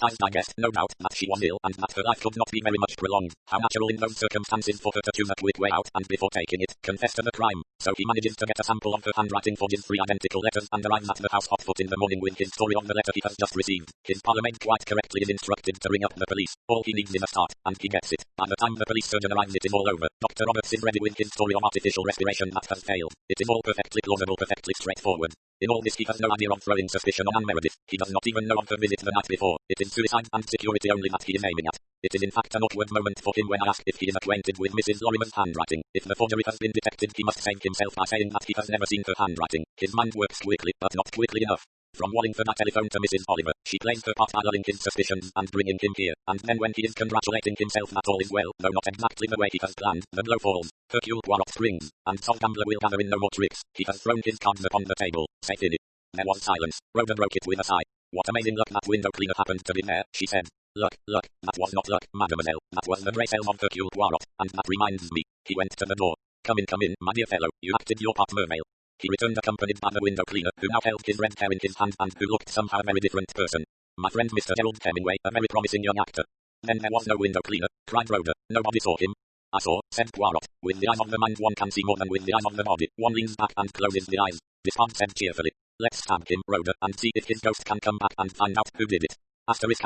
I guessed, no doubt, that she was ill and that her life could not be very much prolonged. How natural in those circumstances for her to choose a quick way out and before taking it, confess to the crime. So he manages to get a sample of her handwriting, forges 3 identical letters and arrives at the house hot foot in the morning with his story of the letter he has just received. His parlourmaid quite correctly is instructed to ring up the police. All he needs is a start, and he gets it. By the time the police surgeon arrives it is all over. Dr. Roberts is ready with his story of artificial respiration that has failed. It is all perfectly plausible, perfectly straightforward. In all this he has no idea of throwing suspicion on Anne Meredith. He does not even know of her visit the night before. It is suicide and security only that he is aiming at. It is in fact an awkward moment for him when I ask if he is acquainted with Mrs. Lorimer's handwriting. If the forgery has been detected he must save himself by saying that he has never seen her handwriting. His mind works quickly, but not quickly enough. From Wallingford I telephone to Mrs. Oliver. She plays her part by lulling his suspicions and bringing him here. And then when he is congratulating himself that all is well, though not exactly the way he has planned, the blow falls. Hercule Poirot springs, and Sol Gambler will gather in no more tricks. He has thrown his cards upon the table. Safe in it. There was silence. Rhoda broke it with a sigh. What amazing luck that window cleaner happened to be there, she said. Luck, that was not luck, mademoiselle. That was the grace elm of Hercule Poirot. And that reminds me. He went to the door. Come in, my dear fellow. You acted your part, Mermail. He returned accompanied by the window cleaner, who now held his red hair in his hand and who looked somehow a very different person. My friend Mr. Gerald Hemingway, a very promising young actor. Then there was no window cleaner, cried Rhoda. Nobody saw him. I saw, said Poirot. With the eyes of the mind one can see more than with the eyes of the body. One leans back and closes the eyes. Despard said cheerfully. Let's stab him, Rhoda, and see if his ghost can come back and find out who did it. Asterisk.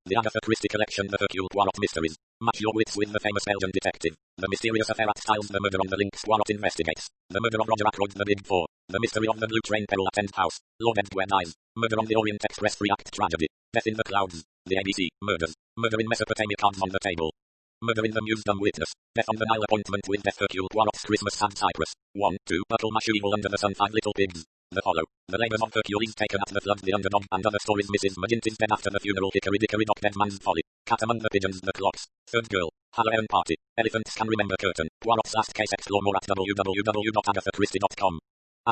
The Agatha Christie collection, the Hercule Poirot mysteries. Match your wits with the famous Belgian detective. The mysterious affair at Styles, the murder on the links Poirot investigates. The murder of Roger Ackroyd, the Big Four. The mystery of the Blue Train peril at End House. Lord Edgware dies. Murder on the Orient Express 3-act tragedy. Death in the Clouds. The ABC. Murders. Murder in Mesopotamia, cards on the table. Murder in the Muse, dumb witness. Death on the Nile, appointment with Death, Hercule Poirot's Christmas, sad Cyprus. 1, 2, buckle my shoe, evil under the sun, 5 little pigs. The Hollow. The labours of Hercules taken at the flood, the underdog, and other stories. Mrs. Magint is dead after the funeral. Hickory dickory dock, dead man's folly. Cat among the pigeons, the clocks. Third girl. Halloween party. Elephants can remember curtain. Poirot's last case. Explore more at www.agathachristie.com. The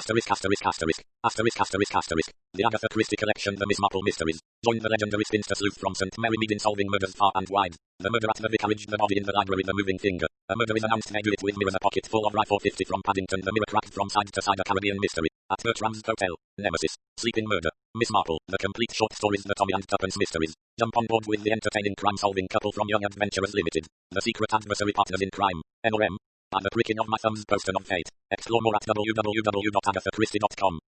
Agatha Christie collection, the Miss Marple mysteries. Join the legendary spinster sleuth from St. Mary Mead in solving murders far and wide. The murder at the vicarage, the body in the library, the moving finger. A murder is announced, they do it with mirrors, a pocket full of rye 450 from Paddington, the mirror cracked from side to side, a Caribbean mystery. At Bertram's Hotel. Nemesis. Sleeping murder. Miss Marple. The complete short stories, the Tommy and Tuppence mysteries. Jump on board with the entertaining crime-solving couple from Young Adventurers Limited. The secret adversary partners in crime. NRM. By the pricking of my thumbs, poster of fate. Explore more at www.agathachristie.com.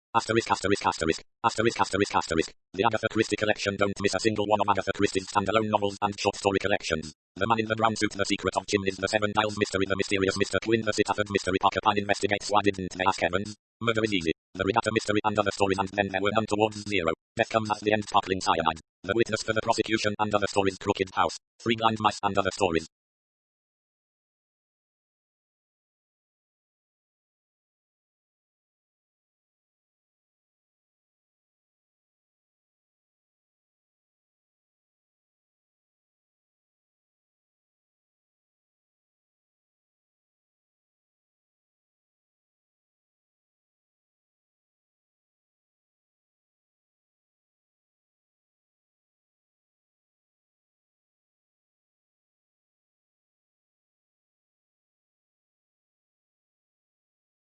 The Agatha Christie collection. Don't miss a single one of Agatha Christie's standalone novels and short story collections. The Man in the Brown Suit, The Secret of Chimneys, The Seven Dials Mystery, The Mysterious Mr. Quinn, The Sitterford Mystery, Parker Pine investigates why didn't they ask Evans. Murder is Easy. The Regatta Mystery and other stories, and then there were none towards zero. Death comes at the end, sparkling cyanide. The Witness for the prosecution and other stories, Crooked House. 3 Blind Mice and other stories.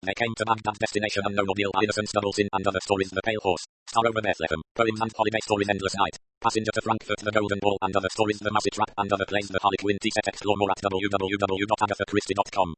They came to Baghdad, destination unknown, ordeal, innocence, double sin, and other stories. The Pale Horse. Star over Bethlehem. Poems and holiday stories, Endless Night. Passenger to Frankfurt, The Golden Ball, and other stories. The Mousy Trap and other plays. The Harlequin T-set. Explore more at www.agathachristie.com.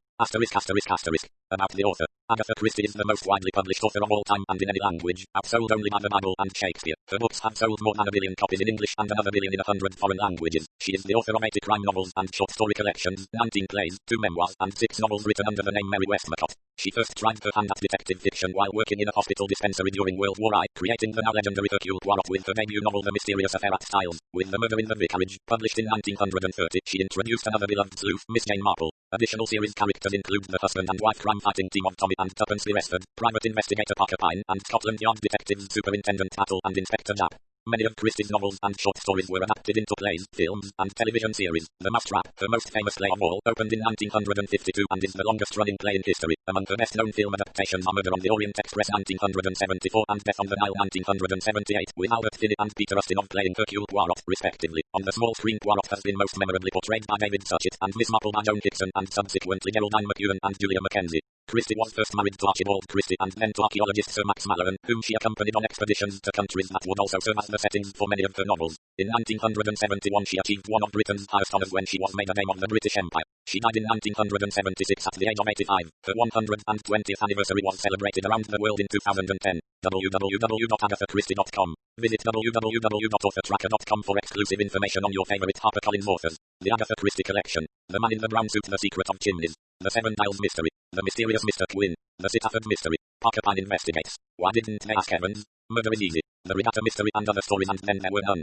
About the author. Agatha Christie is the most widely published author of all time and in any language, outsold only by the Bible and Shakespeare. Her books have sold more than 1 billion copies in English and another billion in 100 foreign languages. She is the author of 80 crime novels and short story collections, 19 plays, 2 memoirs, and 6 novels written under the name Mary Westmacott. She first tried her hand at detective fiction while working in a hospital dispensary during World War I, creating the now legendary Hercule Poirot with her debut novel The Mysterious Affair at Styles. With The Murder in the Vicarage, published in 1930, she introduced another beloved sleuth, Miss Jane Marple. Additional series characters include the husband and wife crime-fighting team of Tommy and Tuppence Beresford, private investigator Parker Pine, and Scotland Yard detectives Superintendent Battle and Inspector Japp. Many of Christie's novels and short stories were adapted into plays, films, and television series. The Mousetrap, her most famous play of all, opened in 1952 and is the longest-running play in history. Among her best-known film adaptations are Murder on the Orient Express 1974 and Death on the Nile 1978, with Albert Finney and Peter Ustinov playing Hercule Poirot, respectively. On the small screen, Poirot has been most memorably portrayed by David Suchet and Miss Marple by Joan Hickson and subsequently Geraldine McEwen and Julia Mackenzie. Christie was first married to Archibald Christie and then to archaeologist Sir Max Mallowan, whom she accompanied on expeditions to countries that would also serve as the settings for many of her novels. In 1971 she achieved one of Britain's highest honours when she was made a Dame of the British Empire. She died in 1976 at the age of 85. Her 120th anniversary was celebrated around the world in 2010. www.agathachristie.com. Visit www.authortracker.com for exclusive information on your favourite HarperCollins authors. The Agatha Christie Collection. The Man in the Brown Suit, The Secret of Chimneys. The Seven Dials Mystery. The Mysterious Mr. Quinn. The Sitaford Mystery. Porcupine Investigates. Why didn't they ask Evans? Murder is Easy. The Regatta Mystery and Other Stories, and Then There Were None.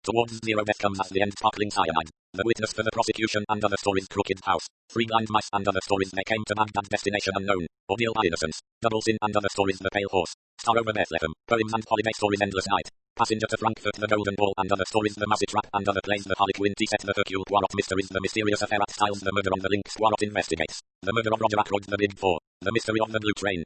Towards Zero Death Comes at the End, Sparkling Cyanide. The Witness for the Prosecution and Other Stories, Crooked House. Three Blind Mice and Other Stories, They Came to Baghdad, Destination Unknown. Ordeal by Innocence. Double Sin and Other Stories, The Pale Horse. Star Over Bethlehem. Poems and Holiday Stories, Endless Night. Passenger to Frankfurt, The Golden Ball and Other Stories, The Mousetrap and Other Plays, The Harlequin Tea Set, The Hercule Poirot Mysteries, The Mysterious Affair at Styles, The Murder on the Links, Poirot Investigates. The Murder of Roger Ackroyd, The Big Four. The Mystery of the Blue Train.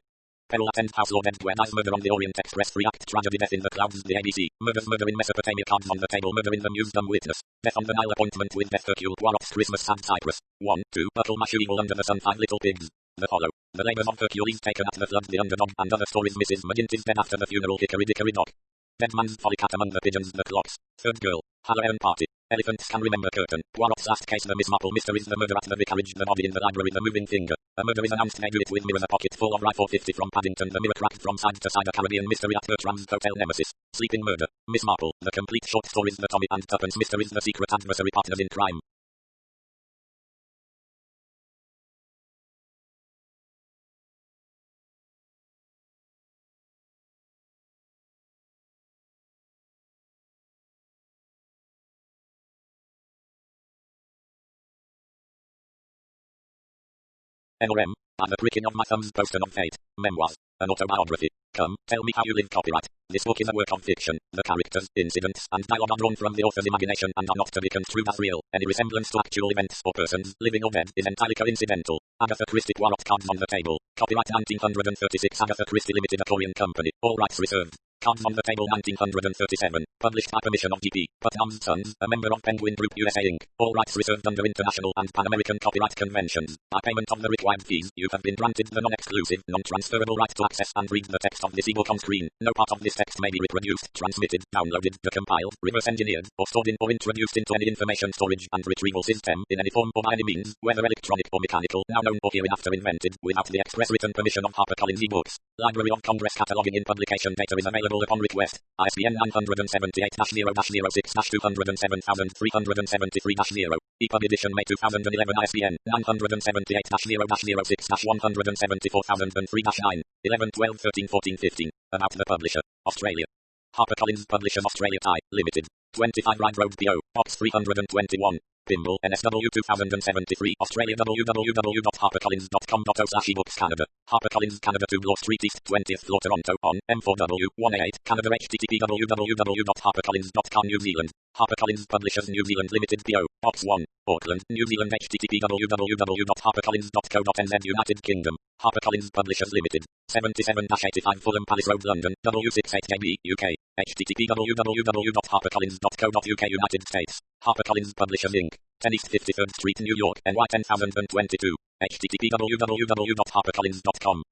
Peril at End House, Lord Edgware Dies, Murder on the Orient Express, 3-act tragedy, Death in the Clouds, The ABC. Murders, Murder in Mesopotamia, Cards on the Table, Murder in the Muse, Dumb Witness. Death on the Nile, Appointment with Death, Hercule Poirot's Christmas, Sad Cyprus. 1, 2, Buckle Mashu, Evil Under the Sun, 5 Little Pigs. The Hollow. The Labours of Hercules Taken at the Flood, The Underdog and Other Stories, Mrs. McGint is Dead After the Funeral, Hickory Dickory Dock. Dead Man's Folly, Cat Among the Pigeons, The Clocks. Third Girl. Halloween Party. Elephants Can Remember Curtain. Poirot's Last Case, The Miss Marple Mysteries, The Murder at the Vicarage, The Body in the Library, The Moving Finger. A murder is announced, They Do It with Mirrors, A Pocket Full of Rye, 450 from Paddington, The Mirror Cracked from Side to Side, A Caribbean Mystery at Bertram's Hotel, Nemesis. Sleeping Murder. Miss Marple. The Complete Short Stories, The Tommy and Tuppence Mysteries, The Secret Adversary, Partners in Crime. NRM. At the Pricking of My Thumbs, Poster of Fate. Memoirs. An autobiography. Come, tell me how you live. Copyright. This book is a work of fiction. The characters, incidents, and dialogue are drawn from the author's imagination and are not to be construed as real. Any resemblance to actual events or persons, living or dead, is entirely coincidental. Agatha Christie, Poirot, Cards on the Table. Copyright 1936, Agatha Christie Limited, a Korean company. All rights reserved. Cards on the Table 1937. Published by permission of G.P. Putnam's Sons, a member of Penguin Group USA Inc. All rights reserved under international and Pan-American copyright conventions. By payment of the required fees, you have been granted the non-exclusive, non-transferable right to access and read the text of this ebook on screen. No part of this text may be reproduced, transmitted, downloaded, decompiled, reverse engineered, or stored in or introduced into any information storage and retrieval system in any form or by any means, whether electronic or mechanical, now known or hereinafter invented, without the express written permission of HarperCollins eBooks. Library of Congress cataloging in publication data is available upon request. ISBN 978-0-2073-2073-0. EPUB edition May 2011. ISBN 978-0-174,003-9. 11, 12, 13, 14, 15. About the publisher. Australia. HarperCollins Publishers Australia Thai Limited. 25 Ride Road PO. Box 321. Pimble, NSW 2073, Australia www.harpercollins.com.au/ebooks Canada. HarperCollins Canada 2 Bloor Street East, 20th floor Toronto, on M4W, 188, Canada http www.harpercollins.com New Zealand. HarperCollins Publishers New Zealand Limited PO, Box 1, Auckland, New Zealand http www.harpercollins.co.nz United Kingdom. HarperCollins Publishers Limited, 77-85 Fulham Palace Road London, W68JB, UK. http www.harpercollins.co.uk United States. HarperCollins Publishers Inc. 10 East 53rd Street, New York, NY 10022. http www.harpercollins.com.